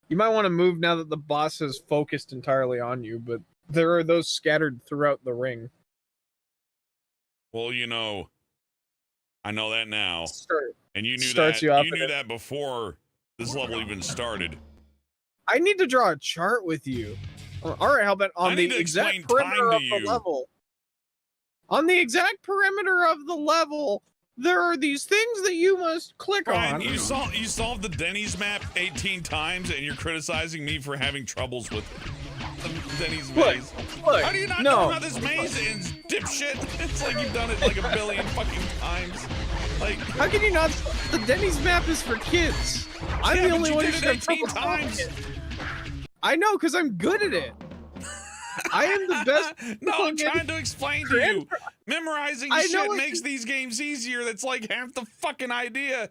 Speaker 2: You might want to move now that the boss is focused entirely on you, but there are those scattered throughout the ring.
Speaker 1: Well, you know, I know that now,
Speaker 2: Start.
Speaker 1: and you knew
Speaker 2: Starts
Speaker 1: that.
Speaker 2: you off
Speaker 1: You
Speaker 2: in
Speaker 1: knew
Speaker 2: it.
Speaker 1: that before this level even started.
Speaker 2: I need to draw a chart with you. All right, how about
Speaker 1: I
Speaker 2: on
Speaker 1: need
Speaker 2: the
Speaker 1: to
Speaker 2: exact
Speaker 1: explain time
Speaker 2: perimeter
Speaker 1: to
Speaker 2: of the
Speaker 1: you.
Speaker 2: level? On the exact perimeter of the level, there are these things that you must click
Speaker 1: Brian,
Speaker 2: on.
Speaker 1: you solved the Denny's map 18 times, and you're criticizing me for having troubles with the Denny's
Speaker 2: Look,
Speaker 1: maze.
Speaker 2: look,
Speaker 1: How do you not
Speaker 2: no.
Speaker 1: know about this maze, dipshit? It's like you've done it like a billion fucking times. Like,
Speaker 2: How can you not? The Denny's map is for kids. I'm
Speaker 1: yeah,
Speaker 2: the
Speaker 1: but
Speaker 2: only
Speaker 1: you
Speaker 2: one
Speaker 1: did
Speaker 2: who's
Speaker 1: it
Speaker 2: got
Speaker 1: 18
Speaker 2: trouble
Speaker 1: times.
Speaker 2: solving it. I know, because I'm good at it. I am the best.
Speaker 1: No, I'm
Speaker 2: fucking-
Speaker 1: trying to explain to you. Memorizing
Speaker 2: I know
Speaker 1: shit
Speaker 2: it-
Speaker 1: makes these games easier. That's like half the fucking idea.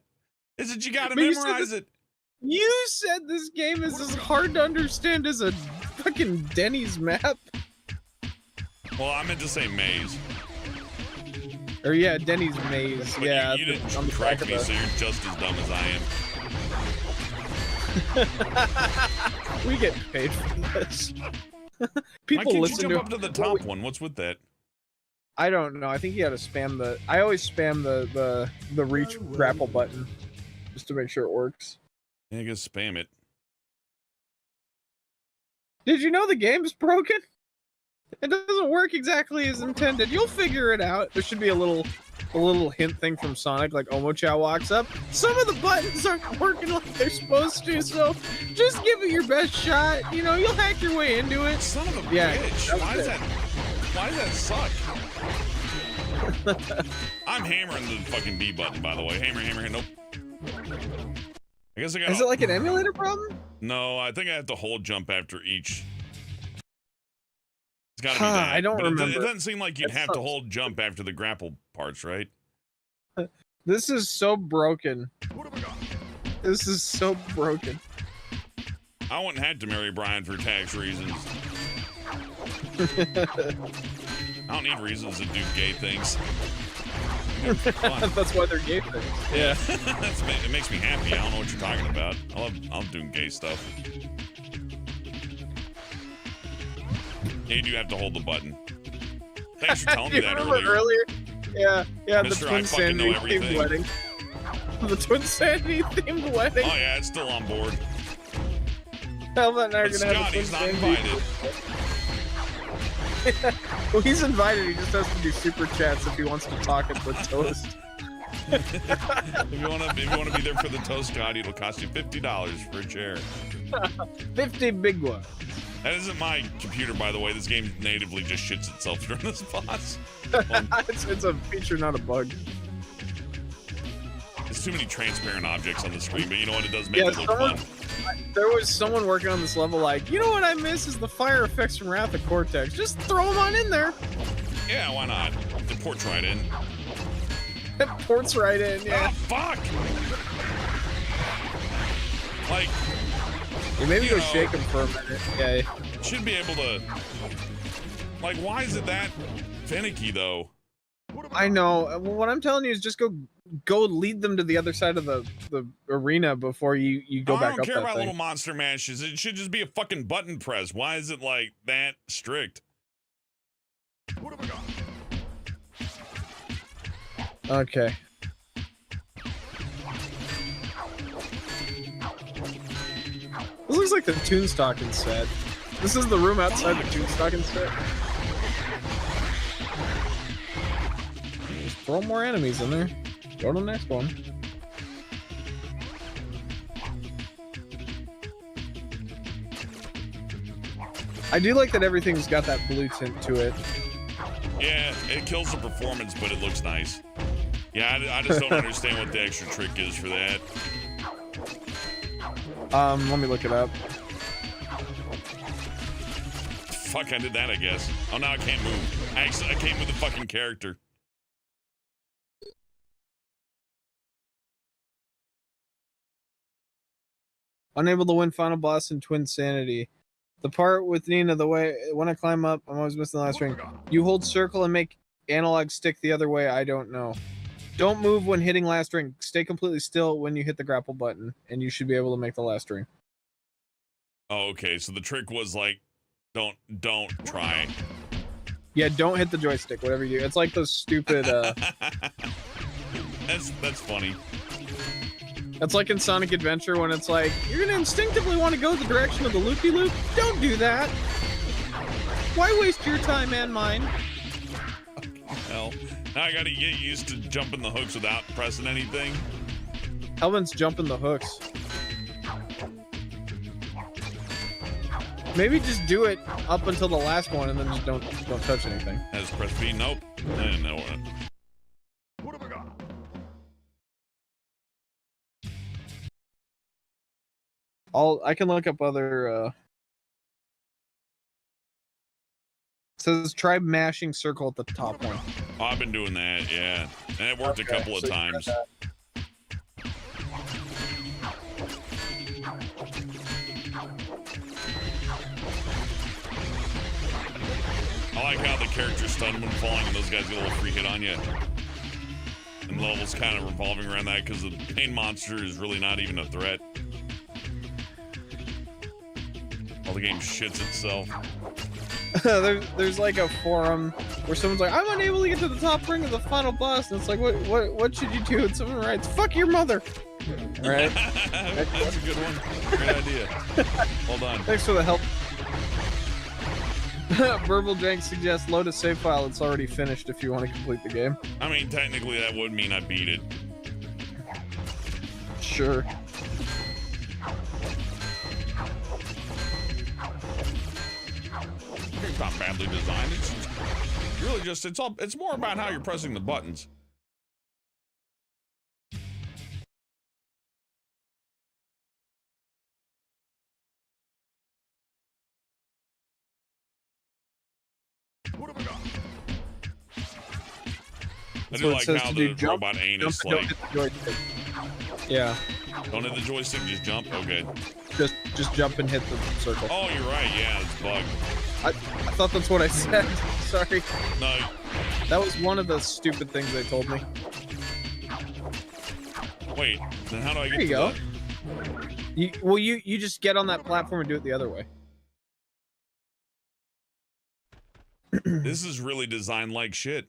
Speaker 1: Is that you gotta
Speaker 2: But you said
Speaker 1: memorize
Speaker 2: this-
Speaker 1: it.
Speaker 2: You said this game is as hard to understand as a fucking Denny's map.
Speaker 1: Well, I meant to say maze.
Speaker 2: Or yeah, Denny's maze.
Speaker 1: But
Speaker 2: Yeah,
Speaker 1: you didn't
Speaker 2: on the back
Speaker 1: correct
Speaker 2: of
Speaker 1: me,
Speaker 2: the-
Speaker 1: so you're just as dumb as I am.
Speaker 2: We get paid for this.
Speaker 1: Why
Speaker 2: People
Speaker 1: can't you
Speaker 2: listen
Speaker 1: jump
Speaker 2: to
Speaker 1: up to the top one? What's with that?
Speaker 2: I don't know. I think you gotta spam the. I always spam the reach grapple button just to make sure it works.
Speaker 1: Yeah, I guess spam it.
Speaker 2: Did you know the game's broken? It doesn't work exactly as intended. You'll figure it out. There should be a little hint thing from Sonic, like Omochao walks up. Some of the buttons aren't working like they're supposed to, so just give it your best shot. You know, you'll hack your way into it.
Speaker 1: Son of a
Speaker 2: Yeah,
Speaker 1: bitch.
Speaker 2: that was
Speaker 1: Why does
Speaker 2: it.
Speaker 1: that? Why does that suck? I'm hammering the fucking B button, by the way. Hammer. Nope. I guess I got.
Speaker 2: Is it like an emulator problem?
Speaker 1: No, I think I have to hold jump after each. It's gotta be
Speaker 2: Huh,
Speaker 1: that.
Speaker 2: I don't
Speaker 1: But
Speaker 2: remember.
Speaker 1: It doesn't seem like you'd
Speaker 2: That
Speaker 1: have to
Speaker 2: sucks.
Speaker 1: hold jump after the grapple parts, right?
Speaker 2: This is so broken. This is so broken.
Speaker 1: I wouldn't have to marry Brian for tax reasons. I don't need reasons to do gay things. Fun.
Speaker 2: That's why they're gay things.
Speaker 1: Yeah, it makes me happy. I don't know what you're talking about. I love doing gay stuff. Yeah, you do have to hold the button. Thanks for telling me
Speaker 2: You
Speaker 1: that
Speaker 2: remember
Speaker 1: earlier.
Speaker 2: Yeah, the
Speaker 1: Mr. I fucking know
Speaker 2: Twinsanity
Speaker 1: everything.
Speaker 2: wedding. the Twinsanity themed wedding.
Speaker 1: Oh yeah, it's still on board.
Speaker 2: Helmet and I are
Speaker 1: But
Speaker 2: gonna have a
Speaker 1: Scotty's not
Speaker 2: Twinsanity.
Speaker 1: invited.
Speaker 2: Well, he's invited. He just has to do super chats if he wants to talk at the toast.
Speaker 1: If you want to be there for the toast, Scotty, it'll cost you $50 for a chair.
Speaker 2: 50 big ones.
Speaker 1: That isn't my computer, by the way. This game natively just shits itself during this boss.
Speaker 2: It's a feature, not a bug.
Speaker 1: There's too many transparent objects on the screen, but you know what? It does make it look fun.
Speaker 2: There was someone working on this level like, you know what I miss is the fire effects from Wrath of Cortex. Just throw them on in there.
Speaker 1: Yeah, why not? It ports right in.
Speaker 2: It ports right in, yeah.
Speaker 1: Oh, fuck! Like,
Speaker 2: Yeah, maybe
Speaker 1: you
Speaker 2: go
Speaker 1: know,
Speaker 2: shake him for a minute. Yeah.
Speaker 1: should be able to... Like, why is it that finicky, though?
Speaker 2: I know. Well, what I'm telling you is just go lead them to the other side of the arena before you go back
Speaker 1: I
Speaker 2: up
Speaker 1: don't care
Speaker 2: that
Speaker 1: about
Speaker 2: thing.
Speaker 1: little monster mashes. It should just be a fucking button press. Why is it, like, that strict?
Speaker 2: Okay. This looks like the Toonstocking set. This is the room outside the Toonstocking set. Just throw more enemies in there. Go to the next one. I do like that everything's got that blue tint to it.
Speaker 1: Yeah, it kills the performance, but it looks nice. Yeah, I just don't understand what the extra trick is for that.
Speaker 2: Let me look it up.
Speaker 1: Fuck, I did that, I guess. Oh, now I can't move. I can't move the fucking character.
Speaker 2: Unable to win final boss in Twinsanity. The part with Nina, the way when I climb up, I'm always missing the last ring. You hold circle and make analog stick the other way. I don't know. Don't move when hitting last ring. Stay completely still when you hit the grapple button, and you should be able to make the last ring.
Speaker 1: Oh, okay. So the trick was like, don't try.
Speaker 2: Yeah, don't hit the joystick. Whatever you do, it's like those stupid.
Speaker 1: That's funny.
Speaker 2: It's like in Sonic Adventure when it's like you're gonna instinctively want to go the direction of the loopy-loop. Don't do that. Why waste your time and mine?
Speaker 1: Hell, now I gotta get used to jumping the hooks without pressing anything.
Speaker 2: Elvin's jumping the hooks. Maybe just do it up until the last one and then just don't touch anything.
Speaker 1: Has press B? Nope. I didn't know it.
Speaker 2: I can look up other. It says try mashing circle at the top one.
Speaker 1: Oh, I've been doing that, yeah, and it worked a couple of times. I like how the character's stunned when falling and those guys get a little free hit on you. And the level's kind of revolving around that because the pain monster is really not even a threat. All the game shits itself.
Speaker 2: There's like a forum where someone's like, I'm unable to get to the top ring of the final boss, and it's like, what should you do? And someone writes, fuck your mother. All right.
Speaker 1: That's a good one. Great idea. Hold on.
Speaker 2: Thanks for the help. Burble Jank suggests load a save file. It's already finished if you want to complete the game.
Speaker 1: I mean, technically that would mean I beat it.
Speaker 2: Sure.
Speaker 1: It's not badly designed. It's really just, it's more about how you're pressing the buttons. I do like how the robot anus, like,
Speaker 2: yeah.
Speaker 1: don't hit the joystick, just jump. Okay.
Speaker 2: Just jump and hit the circle.
Speaker 1: Oh, you're right. Yeah, it's bugged.
Speaker 2: I thought that's what I said. Sorry.
Speaker 1: No.
Speaker 2: That was one of the stupid things they told me.
Speaker 1: Wait. Then how do I get?
Speaker 2: There you
Speaker 1: to
Speaker 2: go.
Speaker 1: that?
Speaker 2: You just get on that platform and do it the other way.
Speaker 1: This is really designed like shit.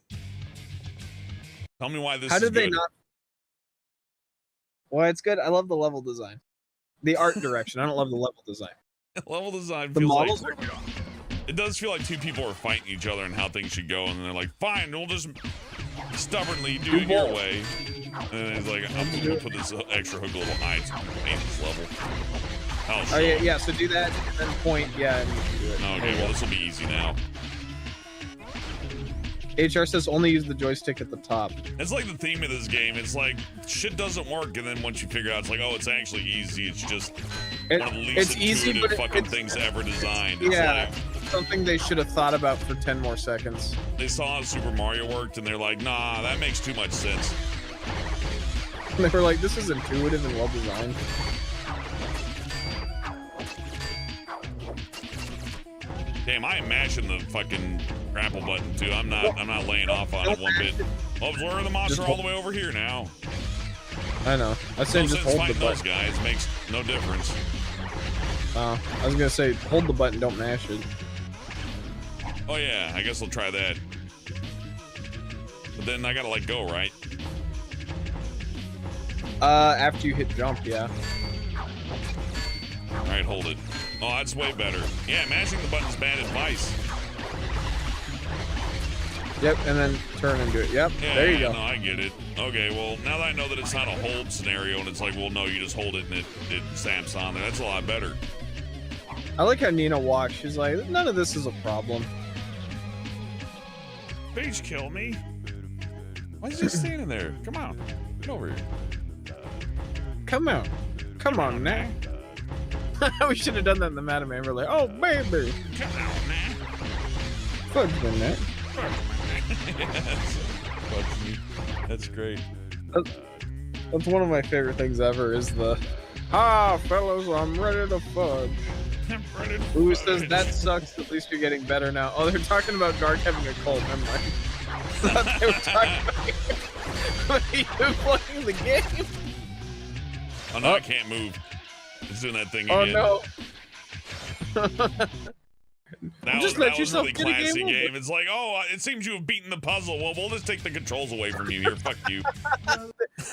Speaker 1: Tell me why this.
Speaker 2: How
Speaker 1: is
Speaker 2: did they
Speaker 1: good.
Speaker 2: not? Well, it's good. I love the level design. The art direction. I don't love the level design.
Speaker 1: Level design
Speaker 2: The
Speaker 1: feels
Speaker 2: models
Speaker 1: like...
Speaker 2: are...
Speaker 1: It does feel like two people are fighting each other and how things should go, and they're like, fine, we'll just stubbornly do it your way. And then it's like, I'm gonna put this extra hook a little high to paint this level.
Speaker 2: Oh, yeah, so do that, and then point, yeah, and you can do it.
Speaker 1: Okay, well, this will be easy now.
Speaker 2: HR says only use the joystick at the top.
Speaker 1: It's like the theme of this game. It's like, shit doesn't work, and then once you figure out, it's like, oh, it's actually easy. It's just one of the least intuitive fucking things ever designed. It's
Speaker 2: yeah,
Speaker 1: like,
Speaker 2: something they should have thought about for 10 more seconds.
Speaker 1: they saw how Super Mario worked, and they're like, nah, that makes too much sense.
Speaker 2: And they were like, this is intuitive and well designed.
Speaker 1: Damn, I am mashing the fucking grapple button too. I'm not laying off on it one bit. Oh, we're the monster all the way over here now.
Speaker 2: I know. I said
Speaker 1: No
Speaker 2: just
Speaker 1: sense
Speaker 2: hold the
Speaker 1: fighting those
Speaker 2: button.
Speaker 1: guys. Makes no difference.
Speaker 2: I was gonna say hold the button, don't mash it.
Speaker 1: Oh yeah, I guess I'll try that. But then I gotta let go, right?
Speaker 2: After you hit jump, yeah.
Speaker 1: All right, hold it. Oh, that's way better. Yeah, mashing the button's bad advice.
Speaker 2: Yep, and then turn and do it. Yep,
Speaker 1: Yeah,
Speaker 2: there you go.
Speaker 1: No, I get it. Okay, well, now that I know that it's not a hold scenario, and it's like, well, no, you just hold it and it stamps on there. That's a lot better.
Speaker 2: I like how Nina walks. She's like, none of this is a problem.
Speaker 1: Please kill me. Why is he just standing there? Come on, get over here.
Speaker 2: Come on. Come on, now. We should have done that in the Madam Amber. Like, oh, baby.
Speaker 1: Come on, man.
Speaker 2: Fudge me, man.
Speaker 1: That's great.
Speaker 2: That's one of my favorite things ever is the, fellas, I'm ready to fudge. Who says that sucks? At least you're getting better now. Oh, they're talking about Garg having a cold. Never mind. I thought they were talking about you playing the game.
Speaker 1: Oh no, I can't move. It's doing that thing
Speaker 2: Oh
Speaker 1: again.
Speaker 2: no.
Speaker 1: That
Speaker 2: Just
Speaker 1: was,
Speaker 2: let
Speaker 1: that was
Speaker 2: yourself
Speaker 1: really
Speaker 2: get a
Speaker 1: classy
Speaker 2: game
Speaker 1: game.
Speaker 2: over.
Speaker 1: It's like, oh, it seems you have beaten the puzzle. Well, we'll just take the controls away from you here. Fuck you.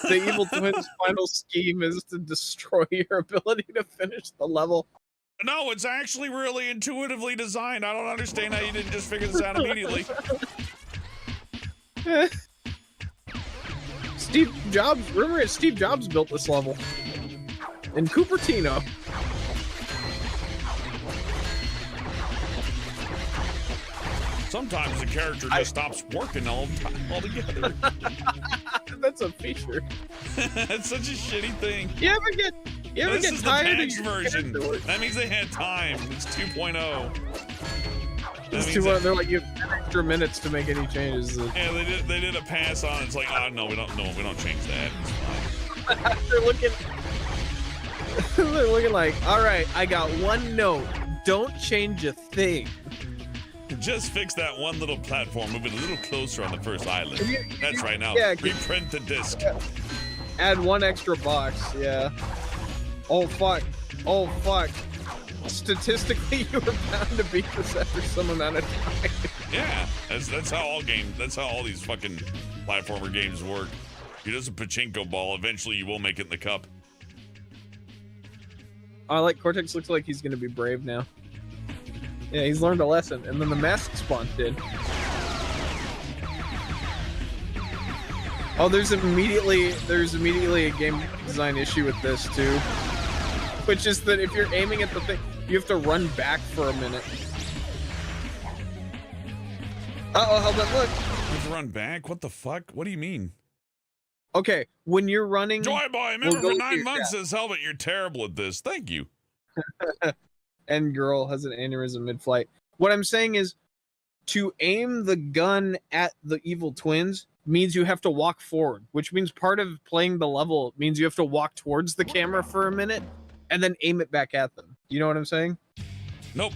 Speaker 2: The Evil Twins' final scheme is to destroy your ability to finish the level.
Speaker 1: No, it's actually really intuitively designed. I don't understand how you didn't just figure this out immediately.
Speaker 2: Steve Jobs, remember Steve Jobs built this level in Cupertino.
Speaker 1: Sometimes the character just stops working altogether.
Speaker 2: That's a feature.
Speaker 1: It's such a shitty thing.
Speaker 2: You ever get
Speaker 1: This is the
Speaker 2: tired of
Speaker 1: patch
Speaker 2: your
Speaker 1: version.
Speaker 2: character?
Speaker 1: That means they had time. It's 2.0.
Speaker 2: It's too much. They're like, you have 10 extra minutes to make any changes.
Speaker 1: Yeah, they did a pass on. It's like, oh no, we don't change that. It's fine.
Speaker 2: They're looking like, all right, I got one note. Don't change a thing.
Speaker 1: Just fix that one little platform. Move it a little closer on the first island. That's right now.
Speaker 2: Yeah,
Speaker 1: reprint the disc.
Speaker 2: Add one extra box. Yeah. Oh fuck. Oh fuck. Statistically, you were bound to beat this after some amount of time.
Speaker 1: Yeah, that's how all these fucking platformer games work. You're just a pachinko ball. Eventually, you will make it in the cup.
Speaker 2: I like Cortex. Looks like he's gonna be brave now. Yeah, he's learned a lesson, and then the mask spawn did. Oh, there's immediately a game design issue with this too, which is that if you're aiming at the thing, you have to run back for a minute. Uh-oh, hold on, look.
Speaker 1: You have to run back? What the fuck? What do you mean?
Speaker 2: Okay, when you're running...
Speaker 1: Joy Boy, member
Speaker 2: we'll
Speaker 1: for 9 months says, Helmet, you're terrible at this. Thank you.
Speaker 2: And girl has an aneurysm mid-flight. What I'm saying is, to aim the gun at the evil twins means you have to walk forward, which means part of playing the level means you have to walk towards the camera for a minute and then aim it back at them. You know what I'm saying?
Speaker 1: Nope.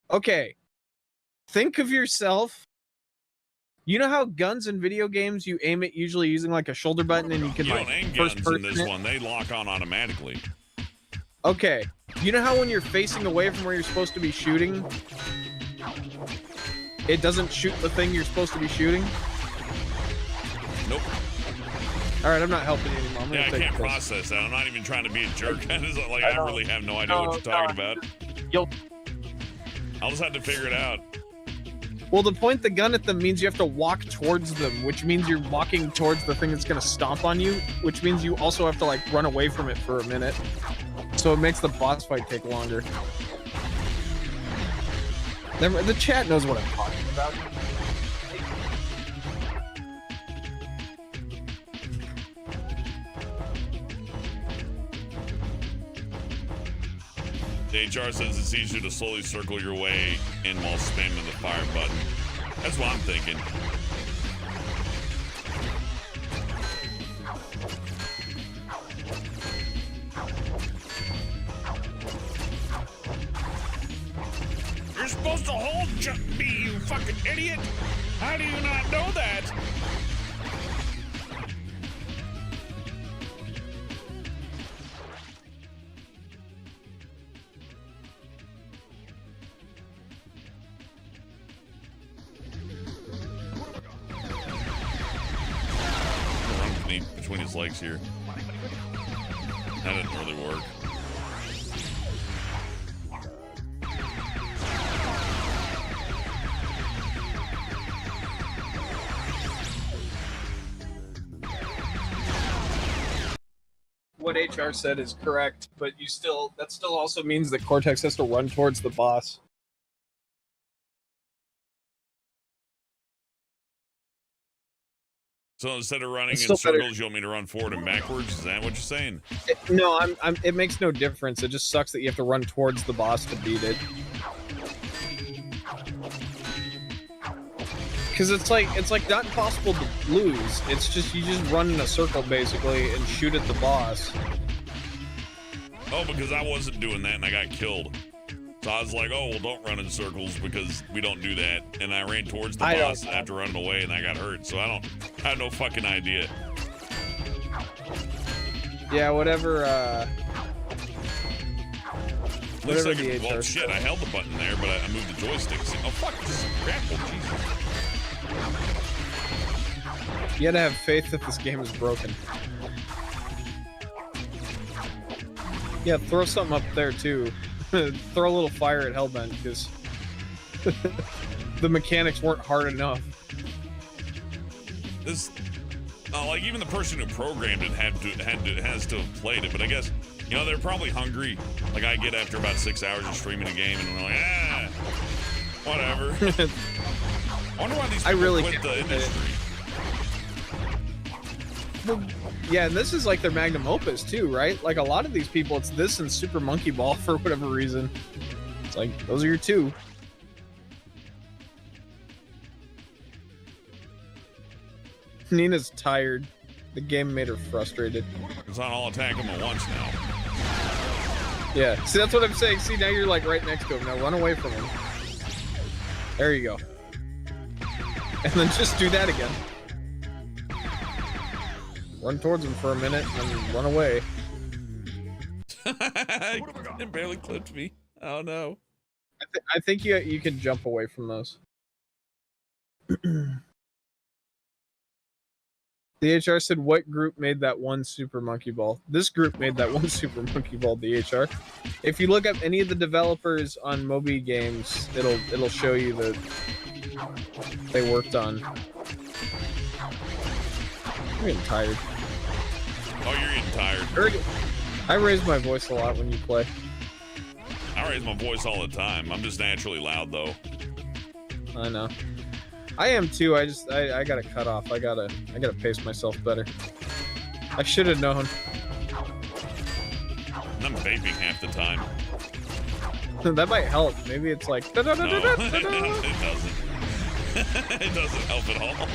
Speaker 2: Okay. Think of yourself. You know how guns in video games, you aim it usually using like a shoulder button and you can
Speaker 1: You
Speaker 2: like
Speaker 1: don't aim
Speaker 2: first
Speaker 1: guns in
Speaker 2: person
Speaker 1: this
Speaker 2: it?
Speaker 1: one. They lock on automatically.
Speaker 2: Okay. You know how when you're facing away from where you're supposed to be shooting, it doesn't shoot the thing you're supposed to be shooting?
Speaker 1: Nope.
Speaker 2: All right, I'm not helping you anymore. I'm gonna
Speaker 1: Yeah, I
Speaker 2: take
Speaker 1: can't
Speaker 2: this.
Speaker 1: process that. I'm not even trying to be a jerk. It's like I really have no idea what you're talking about.
Speaker 2: You'll.
Speaker 1: I'll just have to figure it out.
Speaker 2: Well, to point the gun at them means you have to walk towards them, which means you're walking towards the thing that's gonna stomp on you, which means you also have to like run away from it for a minute. So it makes the boss fight take longer. The chat knows what I'm talking about.
Speaker 1: The HR says it's easier to slowly circle your way in while spamming the fire button. That's what I'm thinking. You're supposed to hold me, you fucking idiot! How do you not know that? Between his legs here. That didn't really work.
Speaker 2: What HR said is correct, but that still also means that Cortex has to run towards the boss.
Speaker 1: So instead of running in
Speaker 2: It's still
Speaker 1: circles,
Speaker 2: better.
Speaker 1: you want me to run forward and backwards? Is that what you're saying?
Speaker 2: No, it makes no difference. It just sucks that you have to run towards the boss to beat it. Because it's like not impossible to lose. It's just you just run in a circle basically and shoot at the boss.
Speaker 1: Oh, because I wasn't doing that and I got killed. So I was like, oh, well, don't run in circles because we don't do that. And I ran towards the boss after running away and I got hurt. So I have no fucking idea.
Speaker 2: Yeah, whatever
Speaker 1: Looks like
Speaker 2: the
Speaker 1: well,
Speaker 2: HR
Speaker 1: shit, I held the button there, but I moved the joystick. Oh, fuck, this is grapple, Jesus.
Speaker 2: You gotta have faith that this game is broken. Yeah, throw something up there too. Throw a little fire at Hellbent because the mechanics weren't hard enough.
Speaker 1: This, like even the person who programmed it has to have played it, but I guess they're probably hungry, like I get after about 6 hours of streaming a game, and I'm like, whatever. I wonder why these people quit the industry.
Speaker 2: Well, yeah, and this is like their magnum opus too, right? Like a lot of these people, it's this and Super Monkey Ball for whatever reason. It's like those are your two. Nina's tired. The game made her frustrated.
Speaker 1: It's not all attack him at once now.
Speaker 2: Yeah, see, that's what I'm saying. See, now you're like right next to him. Now run away from him. There you go. And then just do that again. Run towards him for a minute and then run away.
Speaker 1: It barely clipped me. Oh no.
Speaker 2: I think you can jump away from those. The HR said, what group made that one Super Monkey Ball? This group made that one Super Monkey Ball, DHR. If you look up any of the developers on Moby Games, it'll show you that they worked on. I'm getting tired.
Speaker 1: Oh, you're getting tired.
Speaker 2: I raise my voice a lot when you play.
Speaker 1: I raise my voice all the time. I'm just naturally loud, though.
Speaker 2: I know. I am too. I gotta cut off. I gotta pace myself better. I should have known.
Speaker 1: I'm vaping half the time.
Speaker 2: That might help. Maybe it's like.
Speaker 1: No, it doesn't. It doesn't help at all.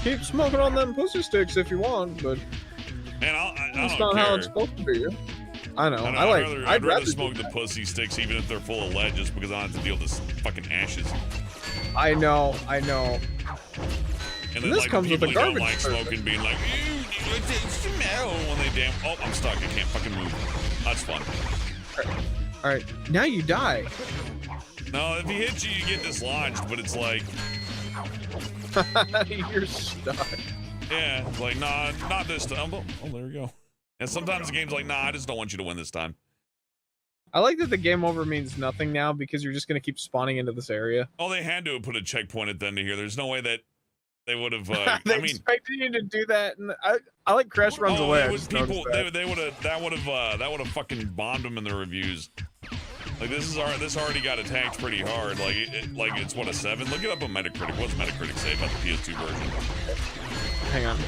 Speaker 2: Keep smoking on them pussy sticks if you want, but
Speaker 1: Man, I
Speaker 2: that's
Speaker 1: don't
Speaker 2: not
Speaker 1: care.
Speaker 2: how it's supposed to be. I know.
Speaker 1: I'd rather smoke the pussy sticks even if they're full of lead, just because I don't have to deal with this fucking ashes.
Speaker 2: I know.
Speaker 1: And then
Speaker 2: this
Speaker 1: like
Speaker 2: comes with
Speaker 1: people
Speaker 2: a
Speaker 1: who don't
Speaker 2: garbage
Speaker 1: like
Speaker 2: person.
Speaker 1: smoking being like, ew, it smell when they damn. Oh, I'm stuck. I can't fucking move. That's fun.
Speaker 2: All right, now you die.
Speaker 1: No, if he hits you, you get dislodged, but it's like,
Speaker 2: You're stuck.
Speaker 1: Yeah, it's like, nah, not this time. Oh, there we go. And sometimes the game's like, nah, I just don't want you to win this time.
Speaker 2: I like that the game over means nothing now because you're just going to keep spawning into this area.
Speaker 1: Oh, they had to have put a checkpoint at the end of here. There's no way that they would have.
Speaker 2: They expected you to do that, and I like Crash runs away.
Speaker 1: It
Speaker 2: I
Speaker 1: was
Speaker 2: just
Speaker 1: people.
Speaker 2: noticed
Speaker 1: They would have. That would have fucking bombed them in the reviews. Like this already got attacked pretty hard. Like it's what, a 7? Look it up on Metacritic. What's Metacritic say about the PS2 version?
Speaker 2: Hang on.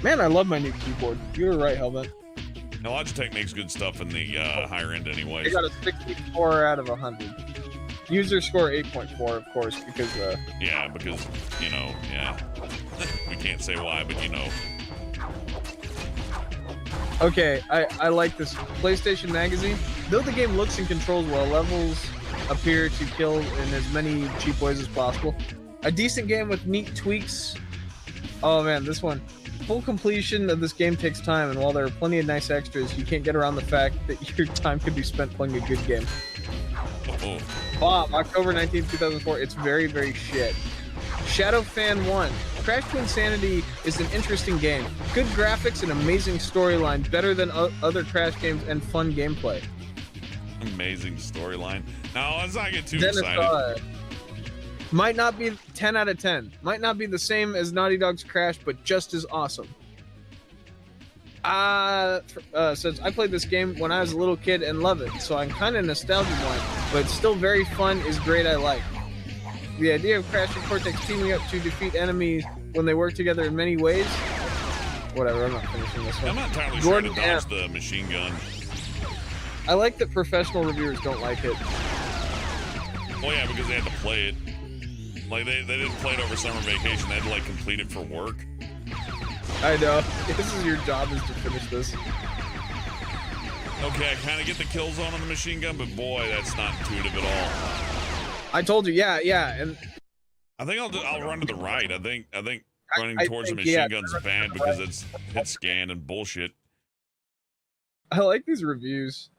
Speaker 2: Man, I love my new keyboard. You were right, Hellbent.
Speaker 1: Now, Logitech makes good stuff in the higher end anyway.
Speaker 2: I got a 64 out of 100. User score 8.4, of course, because
Speaker 1: yeah, because yeah. We can't say why, but
Speaker 2: Okay, I like this PlayStation Magazine. Though the game looks and controls well, levels appear to kill in as many cheap ways as possible. A decent game with neat tweaks. Oh man, this one. Full completion of this game takes time, and while there are plenty of nice extras, you can't get around the fact that your time could be spent playing a good game.
Speaker 1: Oh.
Speaker 2: Bob, October 19, 2004. It's very, very shit. Shadowfan 1. Crash Twinsanity is an interesting game. Good graphics and amazing storyline, better than other Crash games, and fun gameplay.
Speaker 1: Amazing storyline. Now, let's not get too
Speaker 2: Dennis,
Speaker 1: excited.
Speaker 2: Might not be 10 out of 10. Might not be the same as Naughty Dog's Crash, but just as awesome. Says, I played this game when I was a little kid and love it, so I'm kind of nostalgic one, but still very fun, is great, I like. The idea of Crash and Cortex teaming up to defeat enemies when they work together in many ways. Whatever, I'm not finishing this one.
Speaker 1: I'm not entirely sure to dodge the machine gun.
Speaker 2: I like that professional reviewers don't like it.
Speaker 1: Oh yeah, because they had to play it. Like they didn't play it over summer vacation. They had to like complete it for work.
Speaker 2: I know. This is your job, is to finish this.
Speaker 1: Okay, I kind of get the kill zone on the machine gun, but boy, that's not intuitive at all.
Speaker 2: I told you, yeah, and
Speaker 1: I think I'll run to the right. I think running towards the machine gun's bad because it's hit scan and bullshit.
Speaker 2: I like these reviews.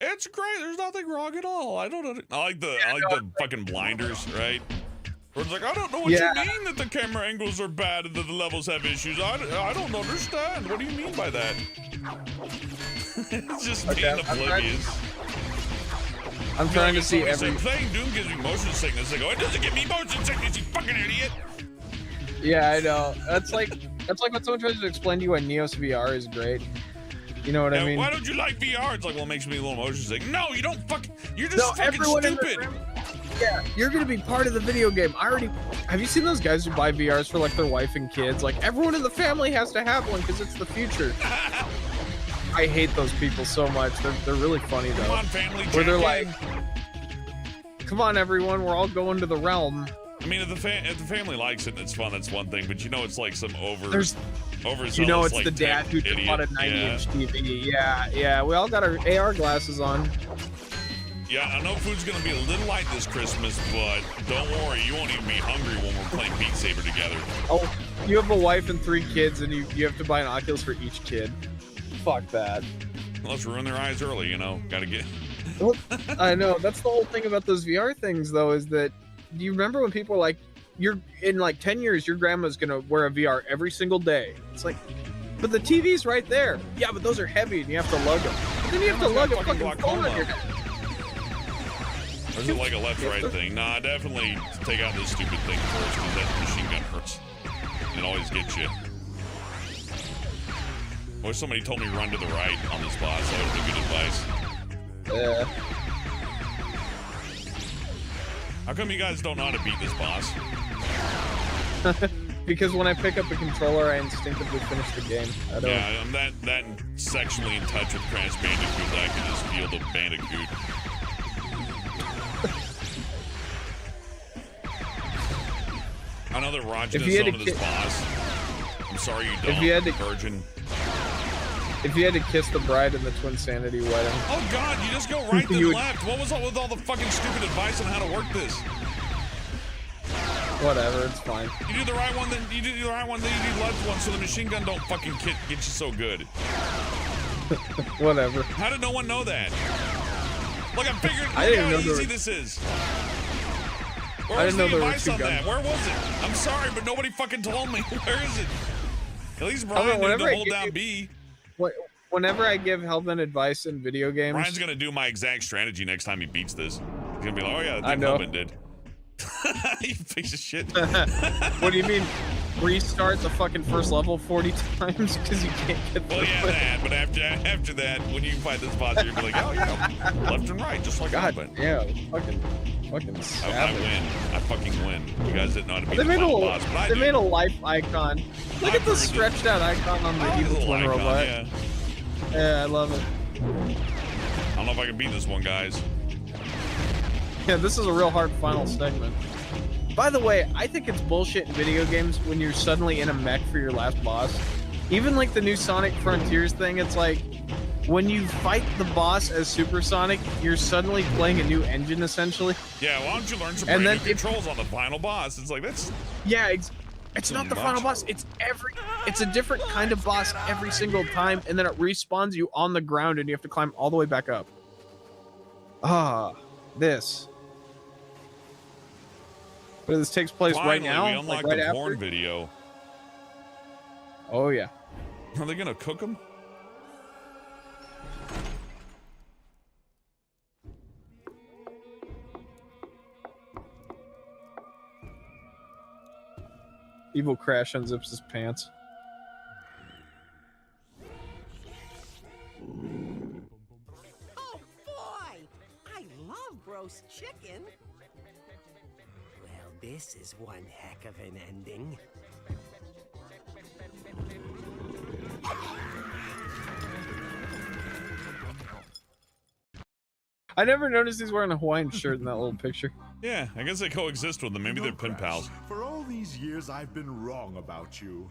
Speaker 1: It's great. There's nothing wrong at all. I like the fucking blinders, right? Where it's like, I don't know what you mean that the camera angles are bad and that the levels have issues. I don't understand. What do you mean by that? It's just being oblivious.
Speaker 2: I'm trying to see every.
Speaker 1: Playing Doom gives me motion sickness. They go, it doesn't give me motion sickness, you fucking idiot.
Speaker 2: Yeah, I know. That's like when someone tries to explain to you why Neos VR is great. You know what I mean?
Speaker 1: Why don't you like VR? It's like, well, it makes me a little motion sick. No, you don't you're just fucking stupid.
Speaker 2: Yeah, you're gonna be part of the video game. Have you seen those guys who buy VRs for like their wife and kids? Like, everyone in the family has to have one because it's the future. I hate those people so much. They're really funny though.
Speaker 1: Come on, family.
Speaker 2: Where they're like, come on, everyone, we're all going to the realm.
Speaker 1: I mean, if the family likes it and it's fun, that's one thing. But it's like some overzealous,
Speaker 2: it's
Speaker 1: like,
Speaker 2: the dad who just bought a 90-inch TV. Yeah, we all got our AR glasses on.
Speaker 1: Yeah, I know food's gonna be a little light this Christmas, but don't worry, you won't even be hungry when we're playing Beat Saber together.
Speaker 2: Oh, you have a wife and 3 kids, and you have to buy an Oculus for each kid. Fuck that.
Speaker 1: Well, let's ruin their eyes early, Gotta get.
Speaker 2: Well, I know. That's the whole thing about those VR things, though, is that, do you remember when people were like, you're in like 10 years, your grandma's gonna wear a VR every single day? It's like, but the TV's right there. Yeah, but those are heavy, and you have to lug them. But then you have to lug a fucking phone on your head.
Speaker 1: Or is it like a left-right thing? Nah, definitely take out this stupid thing first, because that machine gun hurts. It always gets you. I wish somebody told me run to the right on this boss. That would be good advice.
Speaker 2: Yeah.
Speaker 1: How come you guys don't know how to beat this boss?
Speaker 2: Because when I pick up a controller, I instinctively finish the game.
Speaker 1: Yeah, I'm that sexually in touch with Crash Bandicoot that I can just feel the Bandicoot. I know that Roger on this boss. I'm sorry you don't, virgin.
Speaker 2: If you had to kiss the bride in the Twinsanity wedding.
Speaker 1: Oh God, you just go right then left. What was up with all the fucking stupid advice on how to work this?
Speaker 2: Whatever, it's fine.
Speaker 1: You do the right one, then you do the right one, then you do the left one, so the machine gun don't fucking get you so good.
Speaker 2: Whatever.
Speaker 1: How did no one know that? Like, I'm figuring
Speaker 2: I didn't
Speaker 1: how
Speaker 2: know there
Speaker 1: easy
Speaker 2: were-
Speaker 1: this is.
Speaker 2: I
Speaker 1: Where's
Speaker 2: didn't know
Speaker 1: the
Speaker 2: there were
Speaker 1: advice
Speaker 2: 2
Speaker 1: on that?
Speaker 2: guns.
Speaker 1: Where was it? I'm sorry, but nobody fucking told me. Where is it? At least
Speaker 2: Hold on,
Speaker 1: Brian knew
Speaker 2: whenever
Speaker 1: to
Speaker 2: I
Speaker 1: hold
Speaker 2: give
Speaker 1: down
Speaker 2: you-
Speaker 1: B.
Speaker 2: Whenever I give Hellman advice in video games,
Speaker 1: Brian's gonna do my exact strategy next time he beats this. He's gonna be like, oh yeah,
Speaker 2: I
Speaker 1: I
Speaker 2: know.
Speaker 1: Hellman did. You piece of shit.
Speaker 2: what do you mean? Restart the fucking first level 40 times because you can't get
Speaker 1: Well,
Speaker 2: through
Speaker 1: yeah,
Speaker 2: it?
Speaker 1: that. But after that, when you fight this boss, you're gonna be like, oh yeah, left and right, just like
Speaker 2: God,
Speaker 1: Hellman.
Speaker 2: yeah, fucking
Speaker 1: I
Speaker 2: savage.
Speaker 1: win. I fucking win. You guys didn't know how to beat
Speaker 2: They
Speaker 1: the
Speaker 2: made a
Speaker 1: final boss, but I
Speaker 2: they
Speaker 1: do.
Speaker 2: made a life icon. Look
Speaker 1: I
Speaker 2: at the
Speaker 1: proved it.
Speaker 2: stretched out icon on the
Speaker 1: Oh,
Speaker 2: evil
Speaker 1: little
Speaker 2: twin
Speaker 1: icon,
Speaker 2: robot.
Speaker 1: yeah.
Speaker 2: Yeah, I love it.
Speaker 1: I don't know if I can beat this one, guys.
Speaker 2: Yeah, this is a real hard final segment. By the way, I think it's bullshit in video games when you're suddenly in a mech for your last boss. Even like the new Sonic Frontiers thing, it's like when you fight the boss as Super Sonic, you're suddenly playing a new engine essentially.
Speaker 1: Yeah, why don't you learn some
Speaker 2: And
Speaker 1: brand new
Speaker 2: then if-
Speaker 1: controls on the final boss? It's like, that's
Speaker 2: Yeah, it's not the
Speaker 1: much.
Speaker 2: final boss. It's a different kind of boss every single time, and then it respawns you on the ground, and you have to climb all the way back up. This. But this takes place
Speaker 1: finally,
Speaker 2: right now,
Speaker 1: we
Speaker 2: like
Speaker 1: unlocked
Speaker 2: right
Speaker 1: the
Speaker 2: after.
Speaker 1: porn video.
Speaker 2: Oh yeah.
Speaker 1: Are they gonna cook them?
Speaker 2: Evil Crash unzips his pants.
Speaker 7: Oh boy! I love roast chicken. Well, this is one heck of an ending.
Speaker 2: I never noticed he's wearing a Hawaiian shirt in that little picture.
Speaker 1: Yeah, I guess they coexist with them. Maybe they're
Speaker 6: No,
Speaker 1: pen
Speaker 6: Crash.
Speaker 1: pals.
Speaker 6: For all these years, I've been wrong about you.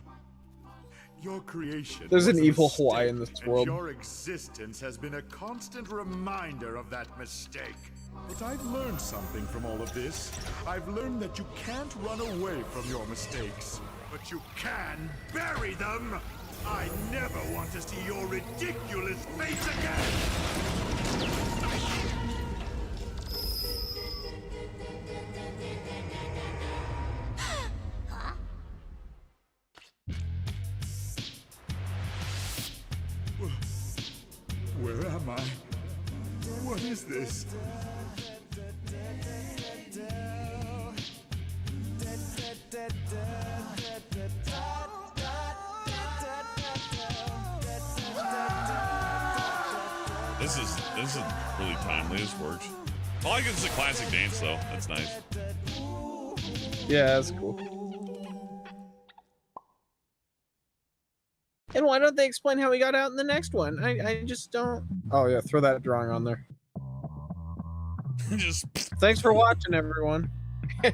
Speaker 6: Your creation.
Speaker 2: There's an
Speaker 6: was a
Speaker 2: evil
Speaker 6: mistake,
Speaker 2: Hawaii in this
Speaker 6: and
Speaker 2: world.
Speaker 6: Your existence has been a constant reminder of that mistake. But I've learned something from all of this. I've learned that you can't run away from your mistakes, but you can bury them. I never want to see your ridiculous face again. Where am I? What is this?
Speaker 1: This is really timely. This works. I like it's a classic dance though. That's nice.
Speaker 2: Yeah, that's cool. And why don't they explain how he got out in the next one? I just don't. Oh yeah, throw that drawing on there.
Speaker 1: Just
Speaker 2: Thanks for watching, everyone.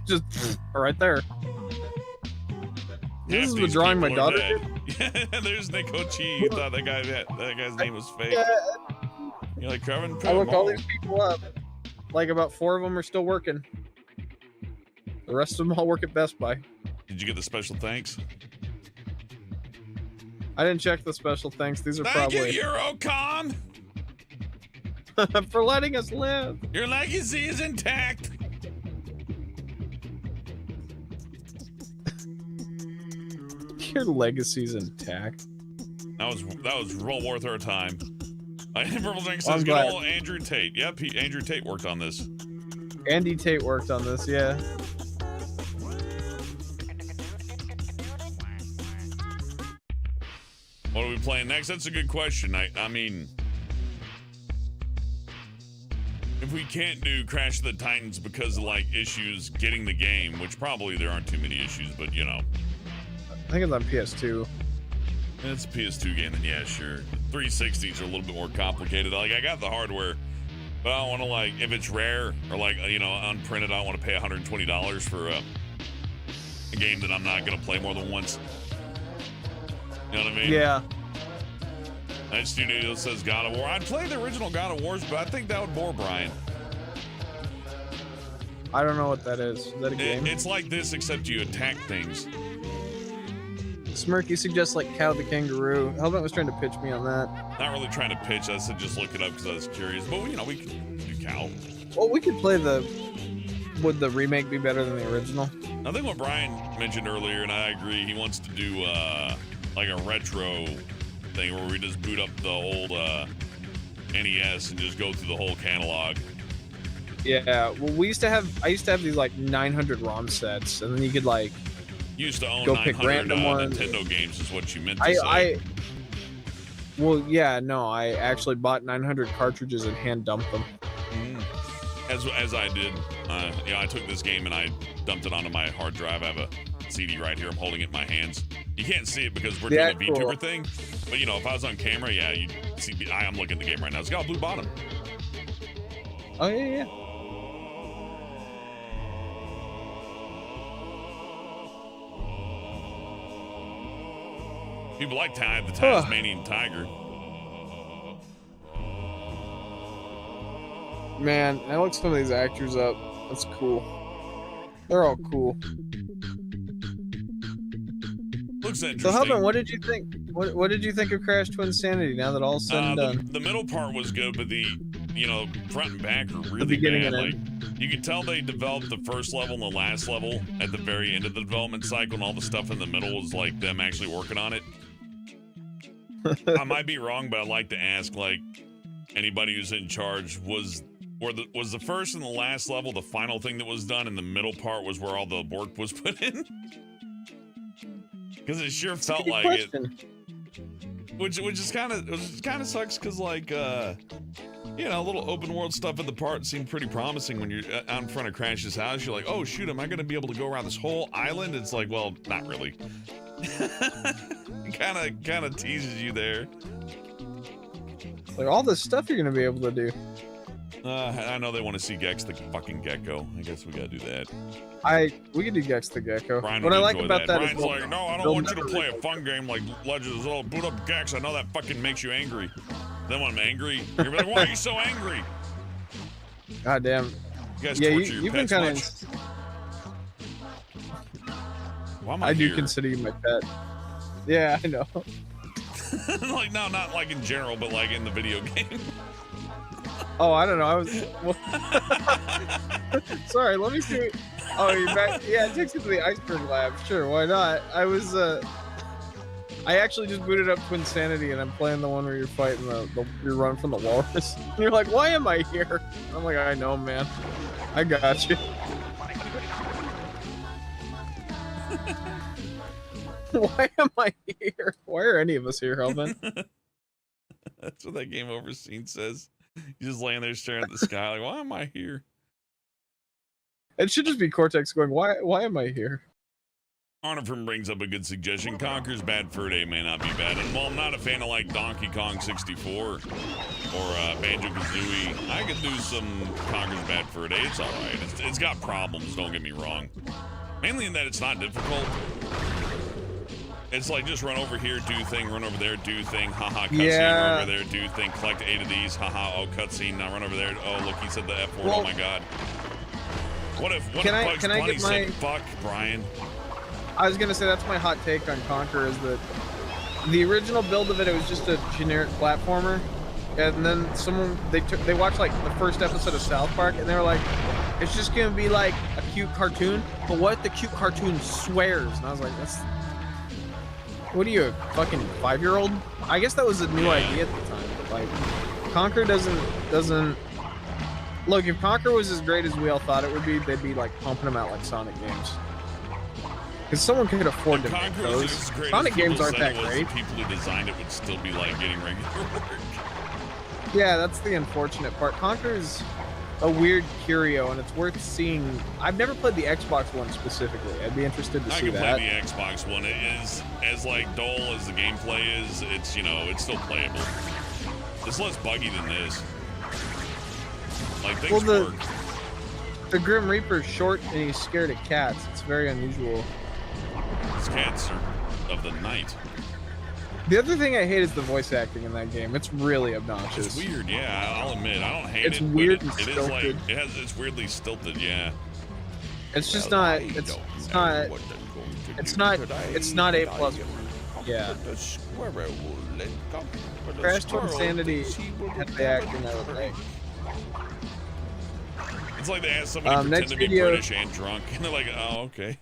Speaker 2: Just right there. This
Speaker 1: half
Speaker 2: is the
Speaker 1: these
Speaker 2: drawing my
Speaker 1: people are
Speaker 2: daughter
Speaker 1: dead.
Speaker 2: did.
Speaker 1: Yeah, there's Nick Chi. You thought that guy's name was fake.
Speaker 2: Yeah,
Speaker 1: You're like Kevin.
Speaker 2: I look all these people up. Like about 4 of them are still working. The rest of them all work at Best Buy.
Speaker 1: Did you get the special thanks?
Speaker 2: I didn't check the special thanks. These are
Speaker 1: Thank
Speaker 2: probably
Speaker 1: you, Eurocom.
Speaker 2: for letting us live.
Speaker 1: Your legacy is intact.
Speaker 2: Your legacy's intact.
Speaker 1: That was well worth our time. Purple Drink
Speaker 2: I'm
Speaker 1: says, good
Speaker 2: glad.
Speaker 1: old Andrew Tate. Yep, Andrew Tate worked on this.
Speaker 2: Andy Tate worked on this, yeah.
Speaker 1: What are we playing next? That's a good question. I mean, if we can't do Crash of the Titans because of like issues getting the game, which probably there aren't too many issues, but you know,
Speaker 2: I think it's on PS2.
Speaker 1: it's a PS2 game, then yeah, sure. 360s are a little bit more complicated. Like I got the hardware, but I don't want to like if it's rare or like you know unprinted. I don't want to pay $120 for a game that I'm not gonna play more than once. You know what I mean?
Speaker 2: Yeah.
Speaker 1: That studio says God of War. I'd play the original God of Wars, but I think that would bore Brian.
Speaker 2: I don't know what that is. Is that a game?
Speaker 1: It's like this, except you attack things.
Speaker 2: Smirky suggests like Cow the Kangaroo. Helmet was trying to pitch me on that.
Speaker 1: Not really trying to pitch. I said just look it up because I was curious. But you know, we can do Cow.
Speaker 2: Well, we could play the. Would the remake be better than the original?
Speaker 1: I think what Brian mentioned earlier, and I agree, he wants to do like a retro thing where we just boot up the old NES and just go through the whole catalog.
Speaker 2: Yeah, well, I used to have these like 900 ROM sets, and then you could like
Speaker 1: You used to own
Speaker 2: go pick
Speaker 1: 900
Speaker 2: random ones.
Speaker 1: Nintendo games, is what you meant to say.
Speaker 2: Well, yeah, no, I actually bought 900 cartridges and hand dumped them.
Speaker 1: As I did, I took this game and I dumped it onto my hard drive. I have a CD right here. I'm holding it in my hands. You can't see it because we're doing a VTuber thing, but you know, if I was on camera, yeah, you'd see. I'm looking at the game right now. It's got a blue bottom.
Speaker 2: Oh yeah.
Speaker 1: People like the Tasmanian tiger.
Speaker 2: Man, I looked some of these actors up. That's cool. They're all cool.
Speaker 1: Looks interesting.
Speaker 2: So, Helvin, what did you think? What did you think of Crash Twinsanity? Now that all's said and done.
Speaker 1: The middle part was good, but the front and back are really bad. Like, you could tell they developed the first level and the last level at the very end of the development cycle, and all the stuff in the middle was like them actually working on it. I might be wrong, but I'd like to ask, like, anybody who's in charge, was the first and the last level the final thing that was done, and the middle part was where all the work was put in? Because it sure felt like it. Which is kind of sucks, because like little open world stuff at the part seemed pretty promising when you're out in front of Crash's house. You're like, oh shoot, am I gonna be able to go around this whole island? It's like, well, not really. kind of teases you there.
Speaker 2: Like all this stuff you're gonna be able to do.
Speaker 1: I know they want to see Gex the fucking gecko. I guess we gotta do that.
Speaker 2: We could do Gex the Gecko.
Speaker 1: Brian
Speaker 2: what I like about that
Speaker 1: Brian's
Speaker 2: is
Speaker 1: like, no, I don't want you to play a fun game like Legends of Zelda. Boot up Gex. I know that fucking makes you angry. Then when I'm angry, you're like, why are you so angry?
Speaker 2: God damn.
Speaker 1: You guys
Speaker 2: yeah,
Speaker 1: torture your
Speaker 2: you've been
Speaker 1: pets
Speaker 2: kind
Speaker 1: of. Why am I
Speaker 2: I
Speaker 1: here?
Speaker 2: do consider you my pet. Yeah, I know.
Speaker 1: Like, no, not like in general, but like in the video game.
Speaker 2: Oh, I don't know. I was. Sorry, let me see. Oh, you're back. Yeah, it takes you to the iceberg lab. Sure, why not? I actually just booted up Twinsanity, and I'm playing the one where you're fighting you run from the walrus. And you're like, why am I here? I'm like, I know, man. I got you. Why am I here? Why are any of us here, Helvin?
Speaker 1: That's what that game over scene says. You're just laying there staring at the sky like, why am I here?
Speaker 2: It should just be Cortex going, why am I here?
Speaker 1: Arnifrim brings up a good suggestion. Conker's Bad Fur Day may not be bad. And while I'm not a fan of like Donkey Kong 64 or Banjo-Kazooie, I could do some Conker's Bad Fur Day. It's alright. It's got problems, don't get me wrong. Mainly in that it's not difficult. It's like just run over here, do thing, run over there, do thing, haha, cutscene, run over there, do thing, collect 8 of these, haha, oh, cutscene, now run over there, oh, look, he said the F word, oh my god. What if Bugs Bunny said fuck, Brian?
Speaker 2: I was gonna say, that's my hot take on Conker, is that the original build of it was just a generic platformer, and then they watched like the first episode of South Park, and they were like, it's just gonna be like a cute cartoon, but what if the cute cartoon swears? And I was like, what are you, a fucking 5-year-old? I guess that was a new idea at the time. But like, Conker doesn't. Look, if Conker was as great as we all thought it would be, they'd be like pumping them out like Sonic games. Because someone could afford to make those. Sonic games aren't that great.
Speaker 1: The people who designed it would still be like getting regular work.
Speaker 2: Yeah, that's the unfortunate part. Conker's a weird curio, and it's worth seeing. I've never played the Xbox one specifically. I'd be interested to see that.
Speaker 1: I can play the Xbox one. It is as like dull as the gameplay is. It's it's still playable. It's less buggy than this. Like things work.
Speaker 2: The Grim Reaper's short and he's scared of cats. It's very unusual.
Speaker 1: These cats are of the night.
Speaker 2: The other thing I hate is the voice acting in that game. It's really obnoxious.
Speaker 1: It's weird, yeah. I'll admit, I don't hate it.
Speaker 2: It's weird and
Speaker 1: it is like it's weirdly stilted, yeah.
Speaker 2: It's just not. It's not A+. Yeah.
Speaker 1: The squirrel will let go. But the
Speaker 2: Crash
Speaker 1: squirrel
Speaker 2: Twinsanity
Speaker 1: thinks he will
Speaker 2: had
Speaker 1: have
Speaker 2: the
Speaker 1: a
Speaker 2: acting I would like.
Speaker 1: It's like they asked somebody pretend
Speaker 2: Night
Speaker 1: to be
Speaker 2: Studio-
Speaker 1: British and drunk, and they're like, "Oh, okay."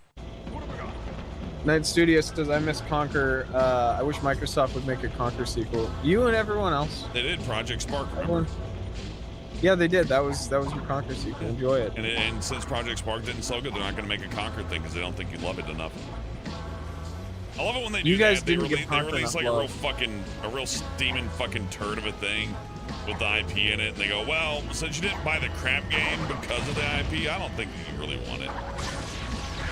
Speaker 2: Night Studio says, I miss Conquer. I wish Microsoft would make a Conquer sequel. You and everyone else.
Speaker 1: They did Project Spark, remember?
Speaker 2: Everyone. Yeah, they did. That was your Conquer sequel. Enjoy it.
Speaker 1: And since Project Spark didn't sell good, they're not going to make a Conquer thing because they don't think you love it enough. I love it when they do
Speaker 2: You guys
Speaker 1: that. They
Speaker 2: didn't give
Speaker 1: release
Speaker 2: Conquer
Speaker 1: like
Speaker 2: enough
Speaker 1: a real steaming fucking turd of a thing with the IP in it, and they go, well, since you didn't buy the crap game because of the IP, I don't think you really want it.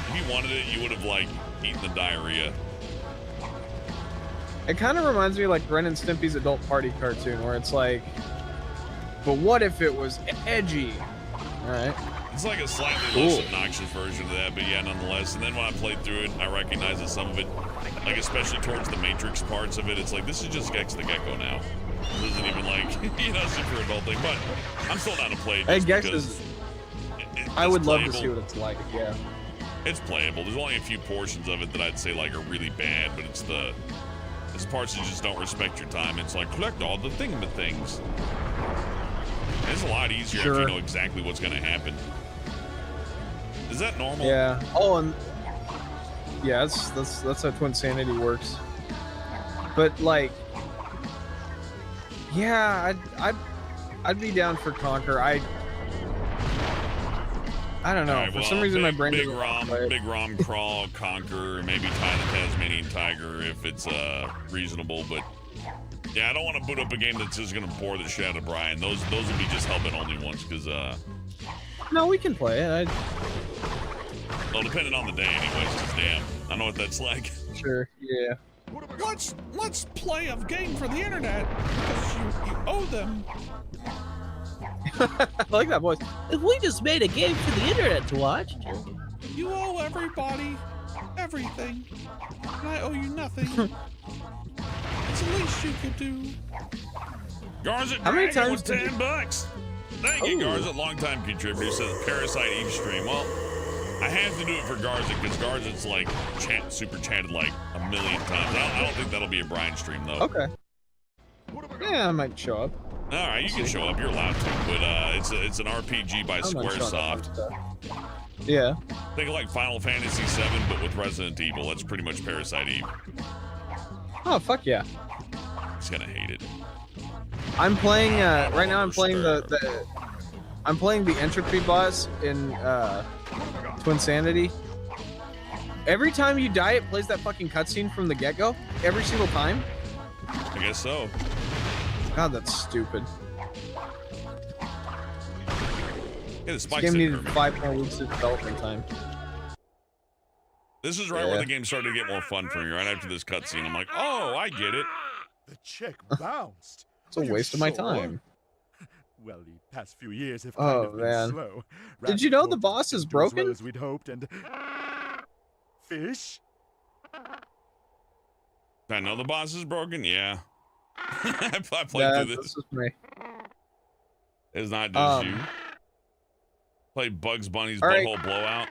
Speaker 1: If you wanted it, you would have like eaten the diarrhea.
Speaker 2: It kind of reminds me of like Ren and Stimpy's Adult Party cartoon, where it's like, but what if it was edgy? All right.
Speaker 1: It's like a slightly less obnoxious version of that, but yeah, nonetheless. And then when I played through it, I recognized that some of it, like especially towards the Matrix parts of it, it's like, this is just Gex the Gecko now. This isn't even like, super adult thing, but I'm still down to play it.
Speaker 2: Hey, Gex
Speaker 1: because
Speaker 2: is.
Speaker 1: it's
Speaker 2: I would love to
Speaker 1: playable.
Speaker 2: see what it's like. Yeah.
Speaker 1: It's playable. There's only a few portions of it that I'd say like are really bad, but it's parts that just don't respect your time. It's like, collect all the things. It's a lot easier if you know exactly what's going to happen. Is that normal?
Speaker 2: Yeah. Oh, and yeah, that's how Twinsanity works. But like, yeah, I'd be down for Conquer. I don't know.
Speaker 1: Right,
Speaker 2: For some reason, my brain
Speaker 1: big
Speaker 2: doesn't
Speaker 1: ROM,
Speaker 2: play it.
Speaker 1: big ROM crawl, Conquer, maybe tie the Tasmanian Tiger if it's reasonable. But yeah, I don't want to boot up a game that's just gonna bore the shit out of Brian. Those would be just Hellbent only ones because
Speaker 2: No, we can play it.
Speaker 1: well, depending on the day, anyways. Just damn, I know what that's like.
Speaker 2: Sure. Yeah.
Speaker 1: Let's play a game for the internet because you owe them.
Speaker 2: I like that voice.
Speaker 8: We just made a game for the internet to watch.
Speaker 1: You owe everybody everything, and I owe you nothing. It's the least you could do. Garza
Speaker 2: How many
Speaker 1: Dragon
Speaker 2: times
Speaker 1: with
Speaker 2: did
Speaker 1: $10. Thank you, Garza. Longtime contributor says Parasite Eve stream. Well, I have to do it for Garza because Garza's like super chatted like a million times. I don't think that'll be a Brian stream though.
Speaker 2: Okay. Yeah, I might show up.
Speaker 1: All right, you can show up. You're allowed to, but it's an RPG by
Speaker 2: I'm not showing up
Speaker 1: SquareSoft.
Speaker 2: on stuff. Yeah.
Speaker 1: Think of like Final Fantasy VII, but with Resident Evil. That's pretty much Parasite Eve.
Speaker 2: Oh fuck yeah.
Speaker 1: Just gonna hate it.
Speaker 2: I'm playing right now. I'm playing I'm playing the entropy boss in Twinsanity. Every time you die, it plays that fucking cutscene from the get-go. Every single time.
Speaker 1: I guess so.
Speaker 2: God, that's stupid.
Speaker 1: Yeah, the
Speaker 2: This
Speaker 1: spikes
Speaker 2: game
Speaker 1: in
Speaker 2: needed
Speaker 1: there.
Speaker 2: 5 more weeks of development time.
Speaker 1: This is right where the game started to get more fun for me. Right after this cutscene, I'm like, oh, I get it.
Speaker 6: The check bounced.
Speaker 2: It's a waste of my time.
Speaker 6: Well, the past few years have
Speaker 2: Oh,
Speaker 6: kind of been
Speaker 2: man.
Speaker 6: slow.
Speaker 2: Did you know the boss is broken?
Speaker 6: As well as we'd hoped, and fish.
Speaker 1: I know the boss is broken. Yeah. I played
Speaker 2: Yeah,
Speaker 1: through
Speaker 2: this
Speaker 1: this.
Speaker 2: is me.
Speaker 1: It's not just you. Play Bugs Bunny's Butthole Blowout.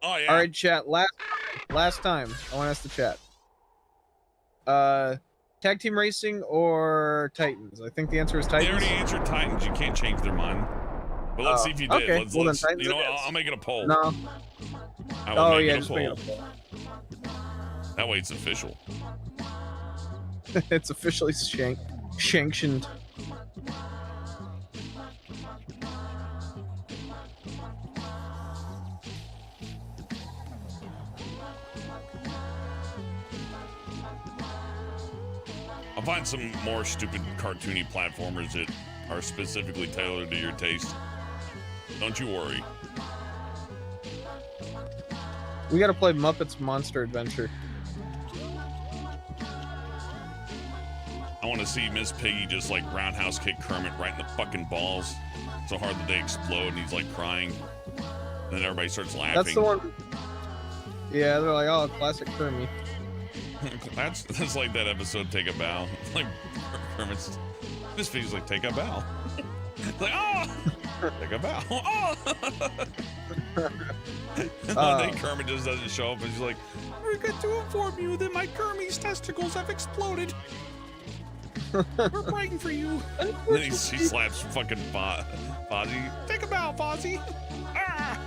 Speaker 1: Oh yeah.
Speaker 2: All right, chat. Last time, I want us to chat. Tag team racing or Titans? I think the answer is
Speaker 1: They
Speaker 2: Titans.
Speaker 1: already answered Titans. You can't change their mind. But let's see if you did.
Speaker 2: Okay,
Speaker 1: Let's,
Speaker 2: well then
Speaker 1: let's,
Speaker 2: Titans
Speaker 1: you know
Speaker 2: it
Speaker 1: what?
Speaker 2: is.
Speaker 1: I'll make it a poll.
Speaker 2: No.
Speaker 1: I will
Speaker 2: Oh
Speaker 1: make
Speaker 2: yeah,
Speaker 1: it a
Speaker 2: just make it
Speaker 1: poll.
Speaker 2: a poll.
Speaker 1: That way it's official.
Speaker 2: It's officially sanctioned.
Speaker 1: I'll find some more stupid cartoony platformers that are specifically tailored to your taste. Don't you worry.
Speaker 2: We gotta play Muppets Monster Adventure.
Speaker 1: I want to see Miss Piggy just like roundhouse kick Kermit right in the fucking balls so hard that they explode and he's like crying. And then everybody starts laughing.
Speaker 2: That's the one. Yeah, they're like, oh, classic Kermit.
Speaker 1: that's like that episode, Take a Bow. Like Kermit's, Miss Piggy's like, take a bow. It's like, oh! Take a bow. Oh! One day Kermit just doesn't show up and she's like, "We got to inform you that my Kermit's testicles have exploded. We're praying for you." And then she slaps fucking Fozzie. "Take a bow, Fozzie." Ah!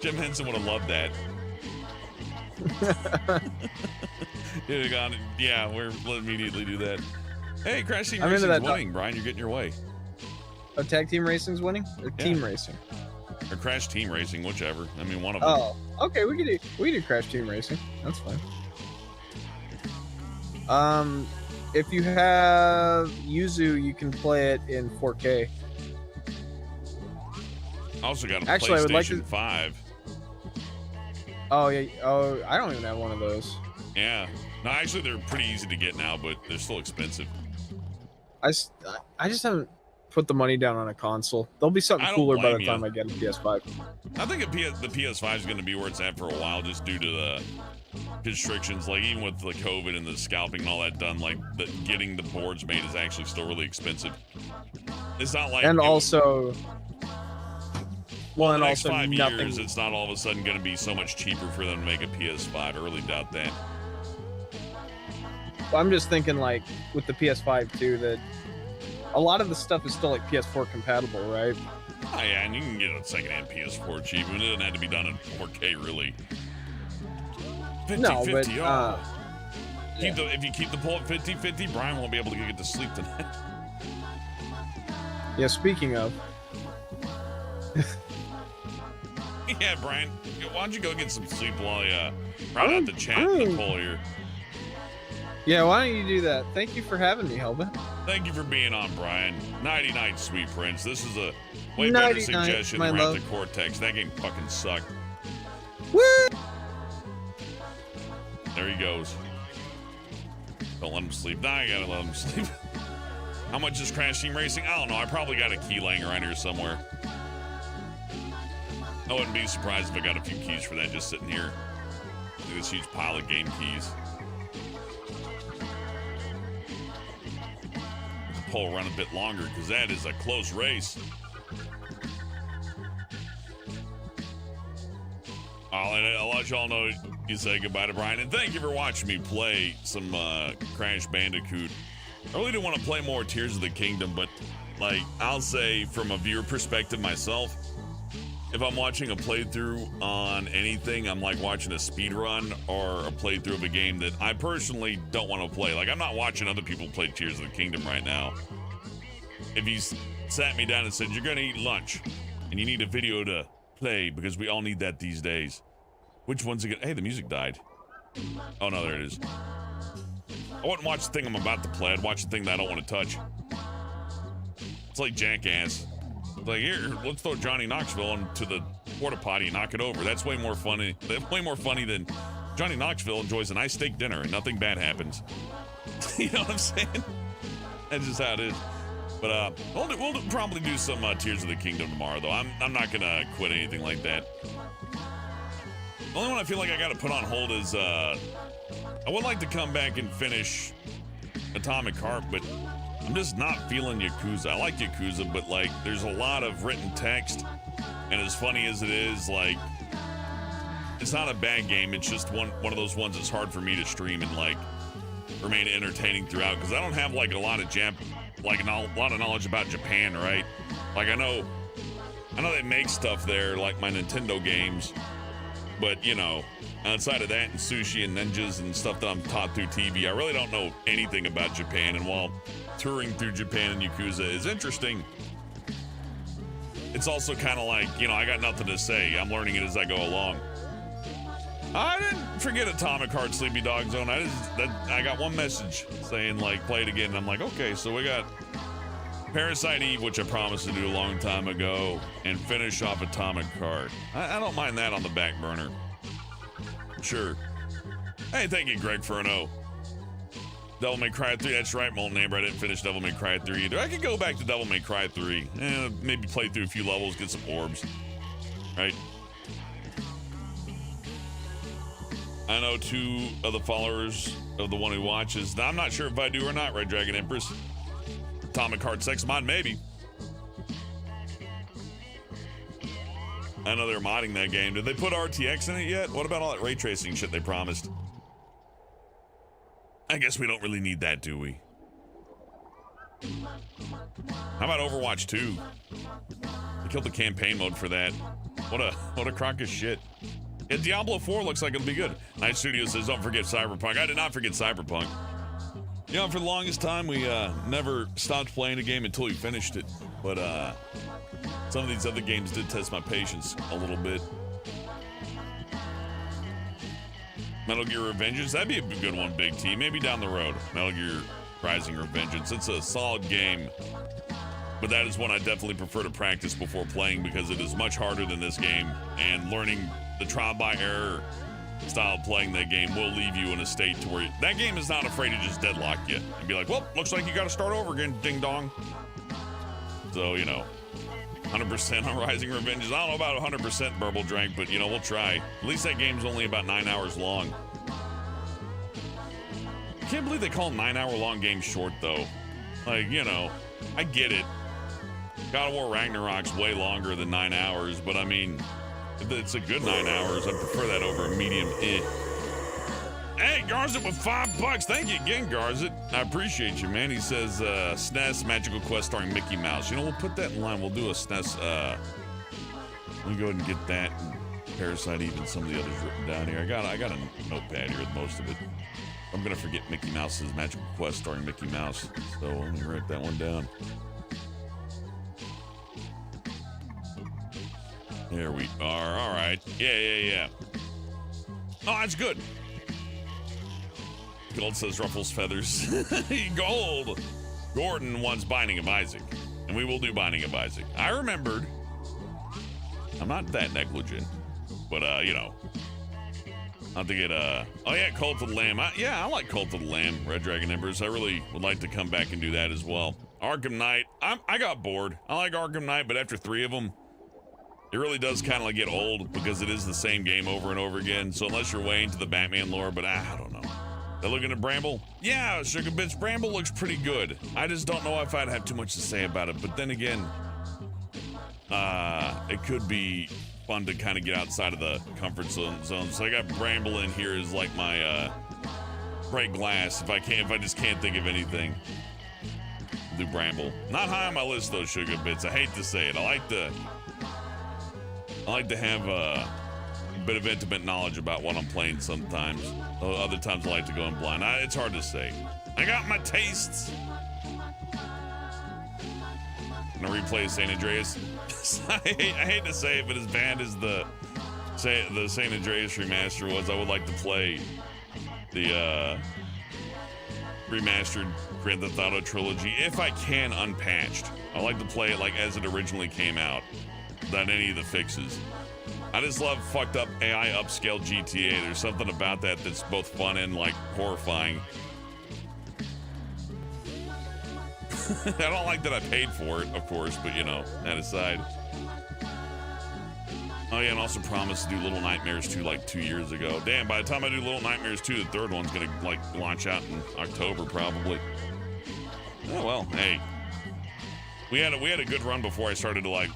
Speaker 1: Jim Henson would have loved that. Yeah, we'll immediately do that. Hey, Crash Team Racing's winning, Brian. You're getting your way.
Speaker 2: Oh, Tag Team Racing's winning? Or Team Racing?
Speaker 1: Or Crash Team Racing, whichever. I mean, one of them.
Speaker 2: Oh, okay. We can do Crash Team Racing. That's fine. If you have Yuzu, you can play it in 4K.
Speaker 1: I also got a
Speaker 2: Actually,
Speaker 1: PlayStation
Speaker 2: I would like to...
Speaker 1: 5.
Speaker 2: Oh, yeah. Oh, I don't even have one of those.
Speaker 1: Yeah. No, actually, they're pretty easy to get now, but they're still expensive.
Speaker 2: I just haven't put the money down on a console. There'll be something cooler by the time I get a PS5.
Speaker 1: I think the PS5 is going to be where it's at for a while, just due to the constrictions. Like, even with the COVID and the scalping and all that done, like, getting the boards made is actually still really expensive. It's not like...
Speaker 2: And also...
Speaker 1: Well, in the next 5 years, it's not all of a sudden going to be so much cheaper for them to make a PS5. I really doubt that.
Speaker 2: Well, I'm just thinking, like, with the PS5, too, that a lot of the stuff is still, like, PS4 compatible, right?
Speaker 1: Oh, yeah, and you can get a secondhand PS4 cheap. I mean, it doesn't have to be done in 4K, really. 50-50,
Speaker 2: no, but,
Speaker 1: if you keep the poll at 50-50, Brian won't be able to get to sleep tonight.
Speaker 2: Yeah, speaking of...
Speaker 1: Yeah, Brian, why don't you go get some sleep while you round out the chat in the poll here.
Speaker 2: Yeah, why don't you do that? Thank you for having me, Helba.
Speaker 1: Thank you for being on, Brian. Nighty night, sweet prince. This is a way better suggestion than Wrath of Cortex. That game fucking sucked.
Speaker 2: Woo!
Speaker 1: There he goes. Don't let him sleep. Nah, I gotta let him sleep. How much is Crash Team Racing? I don't know. I probably got a key laying around here somewhere. I wouldn't be surprised if I got a few keys for that just sitting here. Look at this huge pile of game keys. The poll run a bit longer because that is a close race. I'll let y'all know you say goodbye to Brian. And thank you for watching me play some Crash Bandicoot. I really do want to play more Tears of the Kingdom, but like I'll say from a viewer perspective myself, if I'm watching a playthrough on anything, I'm like watching a speed run or a playthrough of a game that I personally don't want to play. Like, I'm not watching other people play Tears of the Kingdom right now. If he's sat me down and said, "You're gonna eat lunch and you need a video to play because we all need that these days," which one's it gonna... Hey, the music died. Oh no, there it is. I wouldn't watch the thing I'm about to play. I'd watch the thing that I don't want to touch. It's like Jackass. Like, here, let's throw Johnny Knoxville into the porta potty and knock it over. That's way more funny. That's way more funny than Johnny Knoxville enjoys a nice steak dinner and nothing bad happens. You know what I'm saying? That's just how it is. But we'll probably do some Tears of the Kingdom tomorrow, though. I'm not gonna quit anything like that. The only one I feel like I gotta put on hold is I would like to come back and finish Atomic Heart, but I'm just not feeling Yakuza. I like Yakuza, but like there's a lot of written text, and as funny as it is, like it's not a bad game. It's just one of those ones that's hard for me to stream and like remain entertaining throughout because I don't have like a lot of knowledge about Japan, right? Like I know they make stuff there, like my Nintendo games, but you know, outside of that and sushi and ninjas and stuff that I'm taught through TV, I really don't know anything about Japan. And while touring through Japan and Yakuza is interesting, it's also kind of like, you know, I got nothing to say. I'm learning it as I go along. I didn't forget Atomic Heart Sleepy Dog Zone. I got one message saying like play it again, and I'm like, okay, so we got Parasite Eve, which I promised to do a long time ago, and finish off Atomic Heart. I don't mind that on the back burner. Sure. Hey, thank you, Greg, for an O. Devil May Cry 3, that's right, Molten Amber. I didn't finish Devil May Cry 3 either. I could go back to Devil May Cry 3. Maybe play through a few levels, get some orbs. Right? I know 2 of the followers of the one who watches. Now, I'm not sure if I do or not, Red Dragon Empress. Atomic Heart Sex Mod, maybe. I know they're modding that game. Did they put RTX in it yet? What about all that ray tracing shit they promised? I guess we don't really need that, do we? How about Overwatch 2? They killed the campaign mode for that. What a crock of shit. Yeah, Diablo 4 looks like it'll be good. Night Studio says, don't forget Cyberpunk. I did not forget Cyberpunk. You know, for the longest time, we never stopped playing a game until we finished it. But some of these other games did test my patience a little bit. Metal Gear Revengeance, that'd be a good one, Big T. Maybe down the road. Metal Gear Rising Revengeance. It's a solid game. But that is one I definitely prefer to practice before playing because it is much harder than this game. And learning the trial by error style of playing that game will leave you in a state to where that game is not afraid to just deadlock you and be like, well, looks like you got to start over again, ding dong. So, you know, 100% on Rising Revengeance. I don't know about 100% Burble Drank, but, you know, we'll try. At least that game's only about 9 hours long. I can't believe they call 9-hour-long games short, though. Like, you know, I get it. God of War Ragnarok's way longer than 9 hours, but I mean, if it's a good 9 hours, I prefer that over a medium eh. Hey, Garzit with $5. Thank you again, Garzit. I appreciate you, man. He says, SNES Magical Quest starring Mickey Mouse. You know, we'll put that in line. We'll do a SNES, let me go ahead and get that. Parasite, even some of the others written down here. I got a notepad here with most of it. I'm gonna forget Mickey Mouse's Magical Quest starring Mickey Mouse. So let me write that one down. There we are. All right. Yeah. Oh, that's good. Gold says Ruffles Feathers. Gold. Gordon wants Binding of Isaac. And we will do Binding of Isaac. I remembered. I'm not that negligent. But, you know. I'll have to get, oh yeah, Cult of the Lamb. I like Cult of the Lamb, Red Dragon Embers. I really would like to come back and do that as well. Arkham Knight. I got bored. I like Arkham Knight, but after 3 of them, it really does kind of like get old because it is the same game over and over again. So unless you're way into the Batman lore, but I don't know. They're looking at Bramble? Yeah, Sugar Bits, Bramble looks pretty good. I just don't know if I'd have too much to say about it. But then again, it could be fun to kind of get outside of the comfort zone. So I got Bramble in here as like my break glass. If I just can't think of anything, do Bramble. Not high on my list though, Sugar Bits. I hate to say it. I like to have a bit of intimate knowledge about what I'm playing sometimes. Other times I like to go in blind. It's hard to say. I got my tastes. Gonna replay San Andreas. I hate to say it, but as bad as the San Andreas remaster was, I would like to play the remastered Grand Theft Auto trilogy if I can unpatched. I like to play it like as it originally came out, without any of the fixes. I just love fucked up AI upscale GTA. There's something about that that's both fun and like horrifying. I don't like that I paid for it, of course, but you know, that aside. Oh yeah, and also promised to do Little Nightmares 2 like 2 years ago. Damn, by the time I do Little Nightmares 2, the third one's gonna like launch out in October probably. Oh well, hey. We had a good run before I started to like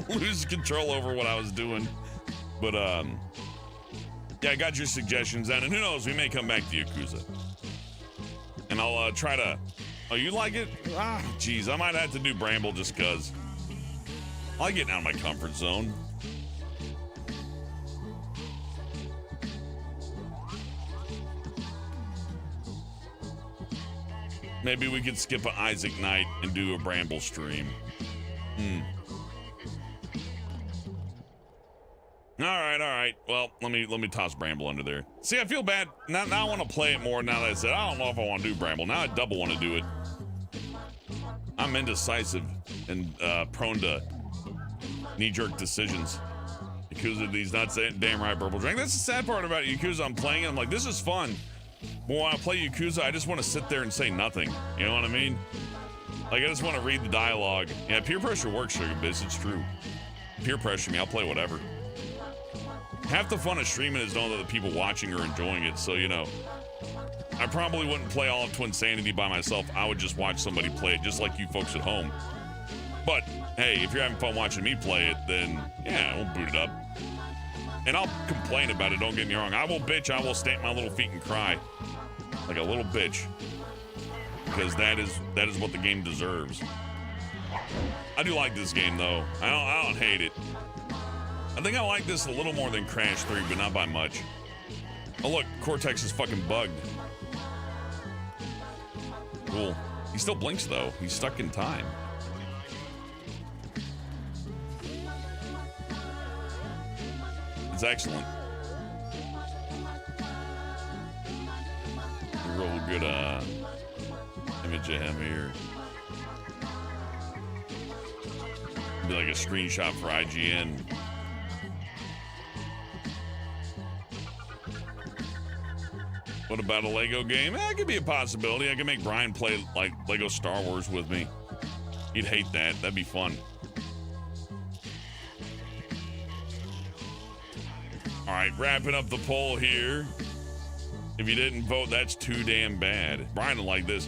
Speaker 1: lose control over what I was doing. But yeah, I got your suggestions down, and who knows, we may come back to Yakuza. And I'll try to. Oh, you like it? Ah, geez, I might have to do Bramble just cause I like getting out of my comfort zone. Maybe we could skip an Isaac night and do a Bramble stream. All right. Well, let me toss Bramble under there. See, I feel bad. Now I want to play it more now that I said, I don't know if I want to do Bramble. Now I double want to do it. I'm indecisive and prone to knee-jerk decisions. Yakuza, these nuts, damn right, Purple Drink. That's the sad part about Yakuza. I'm playing it. I'm like, this is fun. But when I play Yakuza, I just want to sit there and say nothing. You know what I mean? Like, I just want to read the dialogue. Yeah, peer pressure works, Sugar Biz. It's true. Peer pressure me. I'll play whatever. half the fun of streaming is knowing that the people watching are enjoying it. So, you know, I probably wouldn't play all of Twinsanity by myself. I would just watch somebody play it, just like you folks at home. But, hey, if you're having fun watching me play it, then, yeah, we'll boot it up. And I'll complain about it, don't get me wrong. I will bitch, I will stamp my little feet and cry. Like a little bitch. Because that is what the game deserves. I do like this game, though. I don't hate it. I think I like this a little more than Crash 3, but not by much. Oh, look, Cortex is fucking bugged. Cool. He still blinks, though. He's stuck in time. It's excellent. Real good image of him here. Be like a screenshot for IGN. What about a Lego game? That could be a possibility. I could make Brian play like Lego Star Wars with me. He'd hate that. That'd be fun. All right, wrapping up the poll here. If you didn't vote, that's too damn bad. Brian will like this.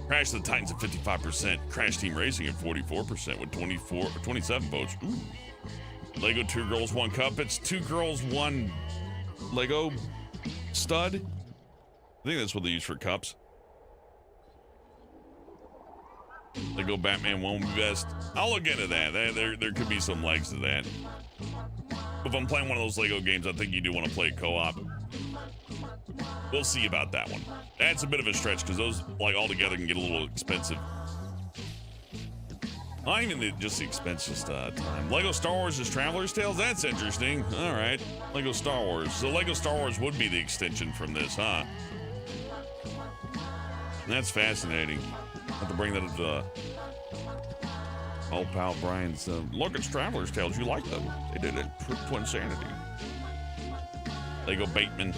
Speaker 1: Crash the Titans at 55%. Crash Team Racing at 44% with 27 votes. Ooh. Lego 2 Girls 1 Cup. It's 2 girls 1 Lego stud. I think that's what they use for cups. Lego Batman 1 would be best. I'll look into that. There could be some legs to that. If I'm playing one of those Lego games, I think you do want to play co-op. We'll see about that one. That's a bit of a stretch because those, like, all together can get a little expensive. Not even just the expense, just time. Lego Star Wars is Traveler's Tales? That's interesting. All right. Lego Star Wars. So Lego Star Wars would be the extension from this, huh? That's fascinating. I'll have to bring that up to old pal Brian's. Look, it's Traveler's Tales. You like them. They did it. Twinsanity. Lego Bateman.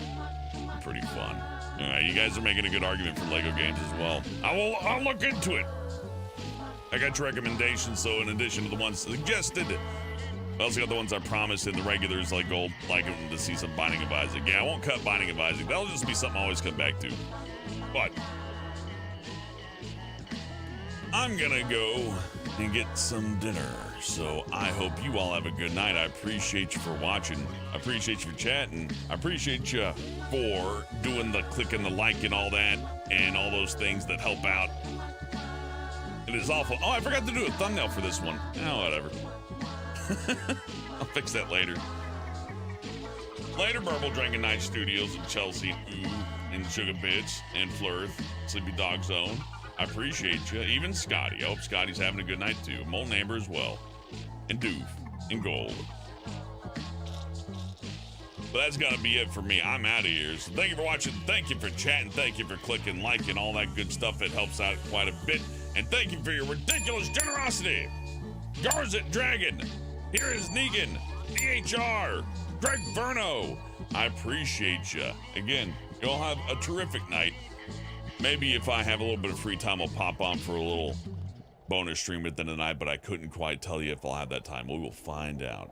Speaker 1: Pretty fun. All right, you guys are making a good argument for Lego games as well. I'll look into it. I got your recommendations, so in addition to the ones suggested, I also got the ones I promised in the regulars, like Gold, like to see some Binding of Isaac. Yeah, I won't cut Binding of Isaac. That'll just be something I always come back to. But I'm gonna go and get some dinner. So I hope you all have a good night. I appreciate you for watching. I appreciate you for chatting. I appreciate you for doing the clicking the like and all that and all those things that help out. It is awful. Oh, I forgot to do a thumbnail for this one. Oh, whatever. I'll fix that later. Later, Burble Drinking Night Studios in Chelsea, Ooh, and Sugar Bits, and Flirth, Sleepy Dog Zone. I appreciate you. Even Scotty. I hope Scotty's having a good night too. Molten Amber as well. And Doof. And Gold. But that's gotta be it for me. I'm out of here. So thank you for watching. Thank you for chatting. Thank you for clicking like and all that good stuff. It helps out quite a bit. And thank you for your ridiculous generosity. Garzit Dragon. Here is Negan. DHR. Greg Verno. I appreciate you. Again, you all have a terrific night. Maybe if I have a little bit of free time, I'll pop on for a little bonus stream at the end of the night, but I couldn't quite tell you if I'll have that time. We will find out.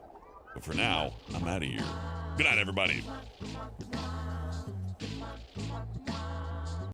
Speaker 1: But for now, I'm out of here. Good night, everybody.